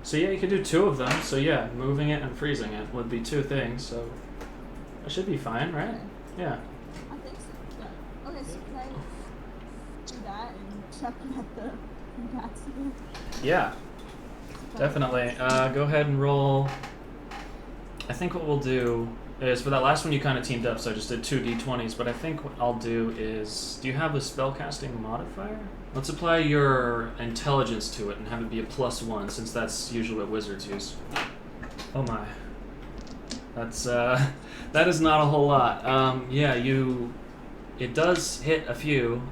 So yeah, you could do 2 of them. So yeah, moving it and freezing it would be 2 things, so that should be fine, right? Okay. Yeah. I think so. Yeah. Okay, so can I do that and chuck it at the capacity? Yeah, definitely. Go ahead and roll. I think what we'll do is, for that last one you kind of teamed up, so I just did 2 d20s, but I think what I'll do is, do you have a spellcasting modifier? Let's apply your intelligence to it and have it be a +1, since that's usually what wizards use. Oh my. That's, that is not a whole lot. Yeah, it does hit a few,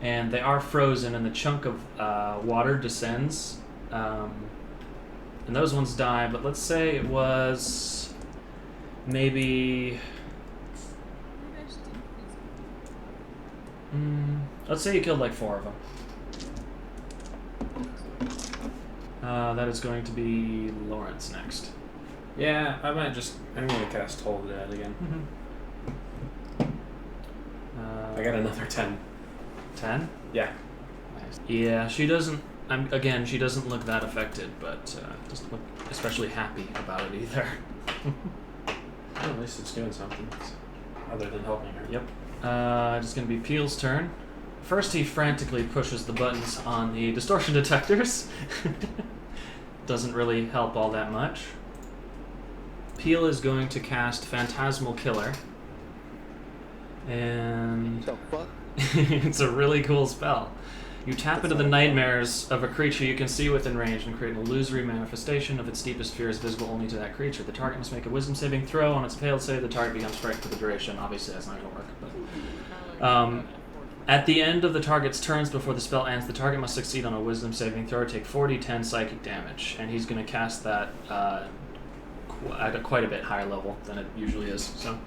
and they are frozen, and the chunk of water descends, and those ones die, but let's say it was maybe... Maybe I just didn't freeze it. let's say you killed like 4 of them. That is going to be Lawrence next. Yeah, I'm gonna cast Hold Dead again. I got another 10. 10? Yeah. Nice. Yeah, she doesn't... again, she doesn't look that affected, but doesn't look especially happy about it either. Well, at least it's doing something other than helping her. Yep. It's going to be Peel's turn. First, he frantically pushes the buttons on the distortion detectors. Doesn't really help all that much. Peel is going to cast Phantasmal Killer. And... The fuck? it's a really cool spell. You tap into the nightmares of a creature you can see within range and create an illusory manifestation of its deepest fears visible only to that creature. The target must make a wisdom saving throw. On its failed save, the target becomes frightened for the duration. Obviously, that's not going to work. But, at the end of the target's turns before the spell ends, the target must succeed on a wisdom saving throw or take 4d10 psychic damage. And he's going to cast that at a quite a bit higher level than it usually is. So,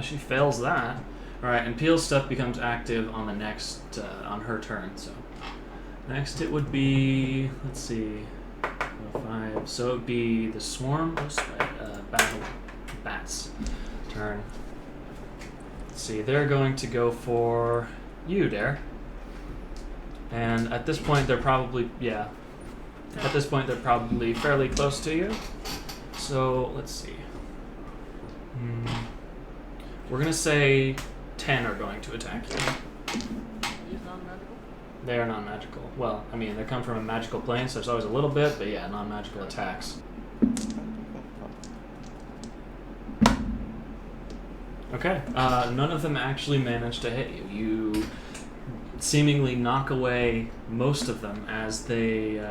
she fails that. Alright, and Peel's stuff becomes active on the next, on her turn, so. Next it would be, let's see, 5, so it would be the Swarm, bats' turn. Let's see, they're going to go for you, Dare. And at this point, they're probably, at this point, they're probably fairly close to you. So, let's see. We're going to say 10 are going to attack you. These non-magical? They are non-magical. Well, I mean, they come from a magical plane, so there's always a little bit, but yeah, non-magical attacks. Okay, none of them actually manage to hit you. You seemingly knock away most of them as they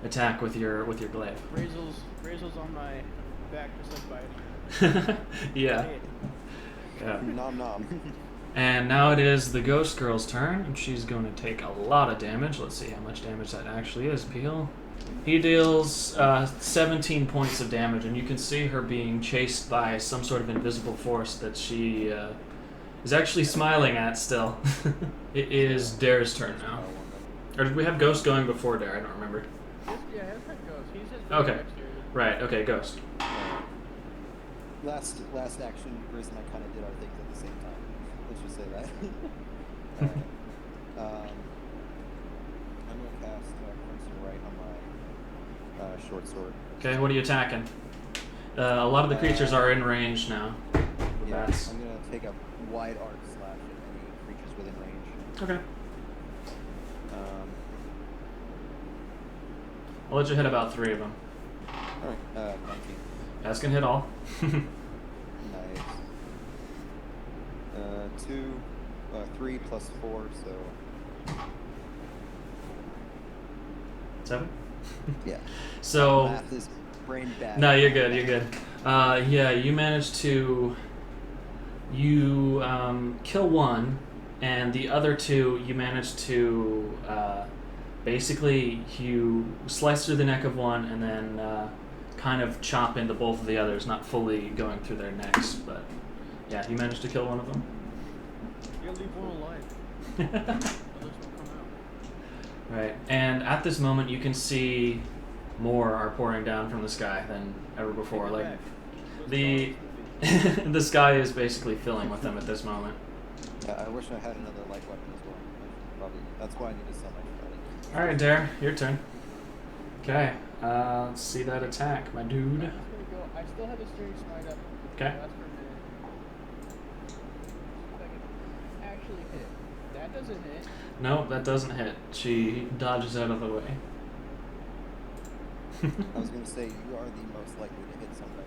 attack with your glaive. Razel's on my back just like biting. Yeah. Yeah. Nom nom. And now it is the ghost girl's turn, and she's going to take a lot of damage. Let's see how much damage that actually is. Peel. He deals 17 points of damage, and you can see her being chased by some sort of invisible force that she is actually smiling at still. It is Dare's turn now. Or did we have Ghost going before Dare? I don't remember. Yeah, I've had Ghost. He's just Okay. Right, okay, Ghost. Last action, Grizz and I kind of did our things at the same time. Let's just say that. Alright. I'm going to cast Crimson Right on my short sword. Okay, what are you attacking? A lot of the creatures are in range now. Yeah, Bats. I'm going to take a wide arc slash at any creatures within range. Okay. I'll let you hit about 3 of them. Alright, 19. That's gonna hit all. Nice. 3 plus 4, so 7? yeah. So Math is brain bad. no, you're good. You're good. Yeah, you managed to kill one, and the other 2 you managed to basically you slice through the neck of one, and then kind of chop into both of the others, not fully going through their necks, but yeah, you managed to kill one of them. You gotta leave one alive. Others will come out. Right, and at this moment you can see more are pouring down from the sky than ever before. Like the the sky is basically filling with them at this moment. Yeah, I wish I had another light weapon as well. Probably that's why I need to sell my credit. All right, Dare, your turn. Okay, let's see that attack, my dude. I'm just gonna go. I still have the Stirring Smite up. Okay. Last for a minute. See if I can actually hit. That doesn't hit. No, that doesn't hit. She dodges out of the way. I was gonna say you are the most likely to hit something.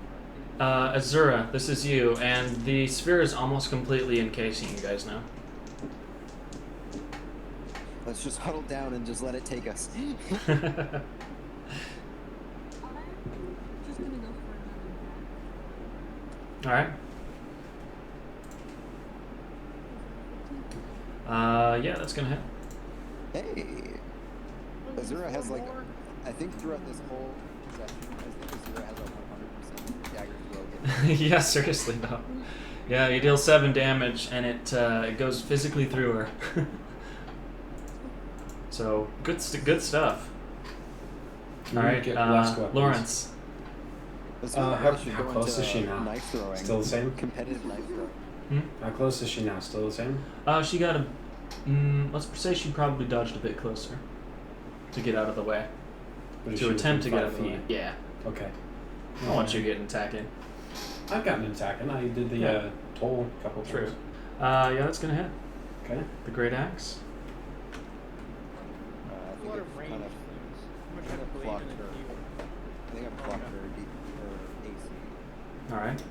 Azura, this is you, and the sphere is almost completely encasing you guys now. Let's just huddle down and just let it take us. I'm just gonna go for another attack. All right. Yeah, that's gonna hit. Hey, Azura has like, I think throughout this whole session, I think Azura has a 100% dagger throw hit. Yeah, seriously though. Yeah, you deal 7 damage, and it goes physically through her. So good stuff. All right, Get last weapons. Lawrence. Azura How should go close into is she now? Knife throwing. Still the same? Competitive knife throwing. How close is she now? Still the same? She got a. Let's say she probably dodged a bit closer to get out of the way. But is To she attempt to within get out 5 of the way. feet? Yeah. Okay. I want you getting attacking. I've gotten an attacking. I did the Yeah. toll a couple True. times. Yeah, that's gonna hit. Okay. The great axe. I A think lot I've of range kind of, things. I'm kind gonna of believe blocked in her. the deal. I think I've blocked her AC. All right.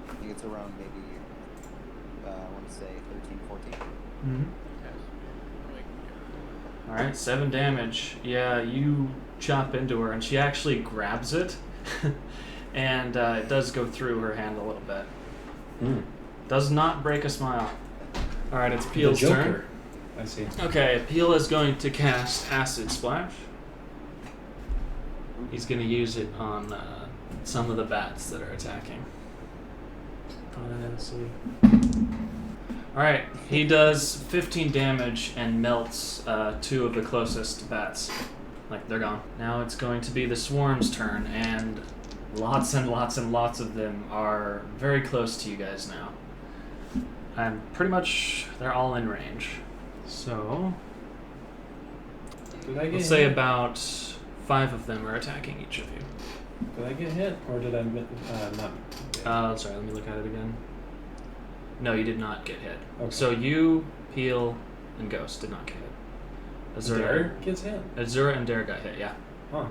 I think it's around maybe, I want to say 13, 14. Mm-hmm. Yes. Like, All right, 7 damage. Yeah, you chop into her, and she actually grabs it, and it does go through her hand a little bit. Hmm. Does not break a smile. All right, it's The Peel's Joker. turn. I see. Okay, Peel is going to cast Acid Splash. He's going to use it on some of the bats that are attacking. Let's see. Alright, he does 15 damage and melts 2 of the closest bats. Like, they're gone. Now it's going to be the Swarm's turn, and Lots and lots and lots of them are very close to you guys now. And pretty much they're all in range. So, Did I get let's hit? say about 5 of them are attacking each of you. Did I get hit, or did I not? Sorry, let me look at it again. No, you did not get hit. Okay. So you, Peel, and Ghost did not get hit. Dare gets hit? Azura and Dare got hit, yeah. Huh.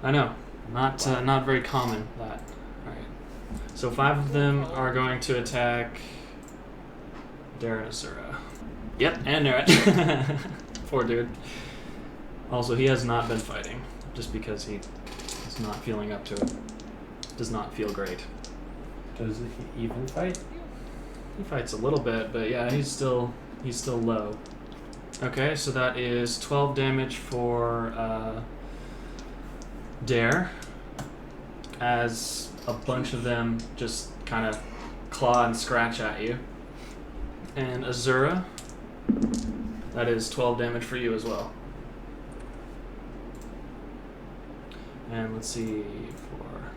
I know. Not very common, that. Alright. So 5 of them are going to attack Dare and Azura. Yep, and Nerrot. Poor dude. Also, he has not been fighting, just because he is not feeling up to it. Does not feel great. Does he even fight? He fights a little bit, but yeah, he's still low. Okay, so that is 12 damage for Dare, as a bunch of them just kind of claw and scratch at you. And Azura, that is 12 damage for you as well. And let's see, for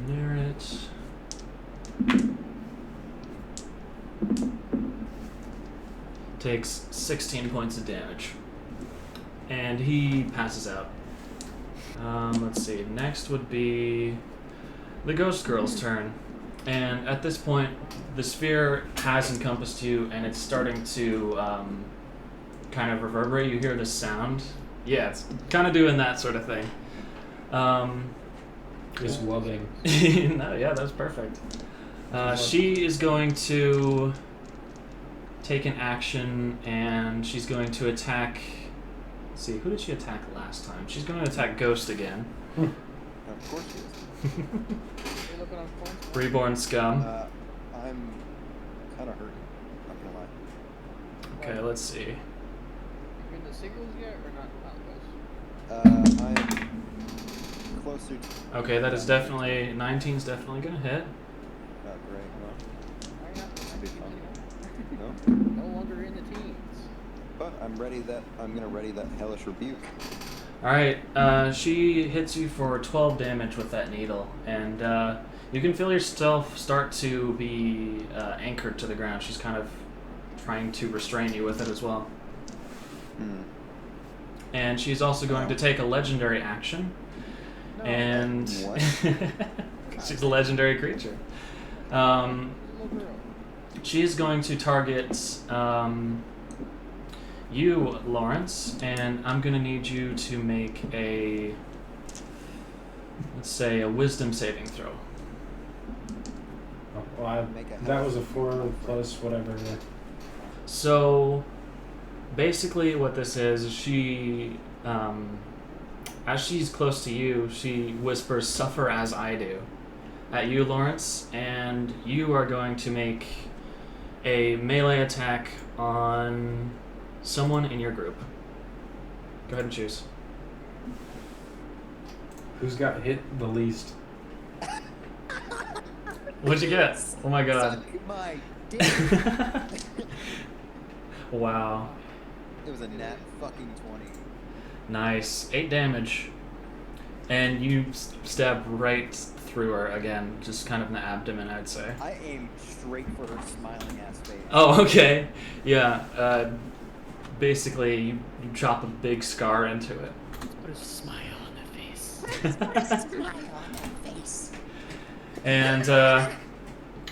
Nerrot. Takes 16 points of damage. And he passes out. Let's see, next would be the Ghost Girl's turn. And at this point, the sphere has encompassed you, and it's starting to kind of reverberate. You hear this sound. Yeah, it's kind of doing that sort of thing. Just wubbing. No, yeah, that's perfect. She is going to take an action, and she's going to attack. Let's see, who did she attack last time? She's going to attack Ghost again. Of course she is. You're looking on phone? Reborn scum. I'm kind of hurt. Not gonna lie. Okay, let's see. You in the singles yet or not? I'm closer to. Okay, that is definitely 19's definitely gonna hit. Not great. Well, Why not? this will be fun. No longer in the teens. But I'm gonna ready that hellish rebuke. All right, she hits you for 12 damage with that needle, and you can feel yourself start to be anchored to the ground. She's kind of trying to restrain you with it as well. And she's also going to take a legendary action. No. And What? she's a legendary creature. Little girl. She is going to target you, Lawrence, and I'm going to need you to make a, let's say, a wisdom saving throw. Oh, well, that was a 4 plus whatever. Yeah. So, basically what this is she, as she's close to you, she whispers, "Suffer as I do," at you, Lawrence, and you are going to make a melee attack on someone in your group. Go ahead and choose. Who's got hit the least? What'd you get? Oh my god. Suck my dick. Wow. It was a nat fucking 20. Nice. 8 damage. And you stab right through her again, just kind of in the abdomen, I'd say. I aimed straight for her smiling ass face. Oh, okay. Yeah. Basically, you chop a big scar into it. Put a smile on the face. And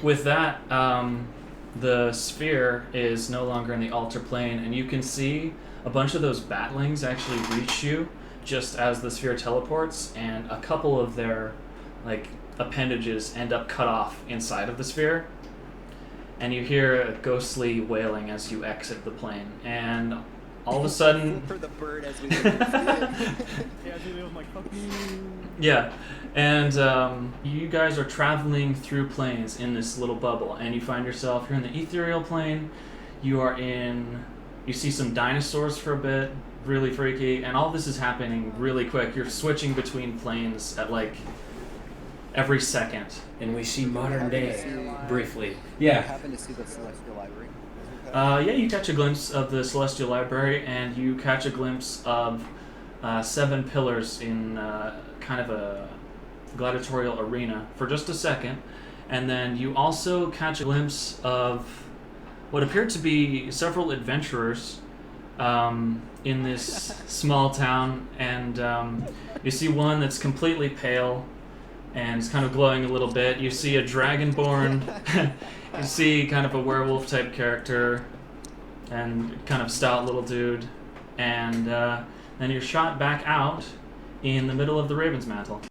with that, the sphere is no longer in the altar plane, and you can see a bunch of those batlings actually reach you just as the sphere teleports, and a couple of their appendages end up cut off inside of the sphere. And you hear a ghostly wailing as you exit the plane, and all of a sudden, For the bird as we Yeah, Julie was like, fuck you. yeah, and you guys are traveling through planes in this little bubble, and you find yourself, you're in the ethereal plane, you see some dinosaurs for a bit, really freaky, and all this is happening really quick. You're switching between planes at every second. And we see modern day briefly. I Yeah. happened to see the Celestial Library. Yeah, you catch a glimpse of the Celestial Library, and you catch a glimpse of 7 pillars in kind of a gladiatorial arena for just a second, and then you also catch a glimpse of what appeared to be several adventurers in this small town, and you see one that's completely pale and is kind of glowing a little bit. You see a dragonborn, you see kind of a werewolf type character, and kind of stout little dude, and then you're shot back out in the middle of the Raven's Mantle.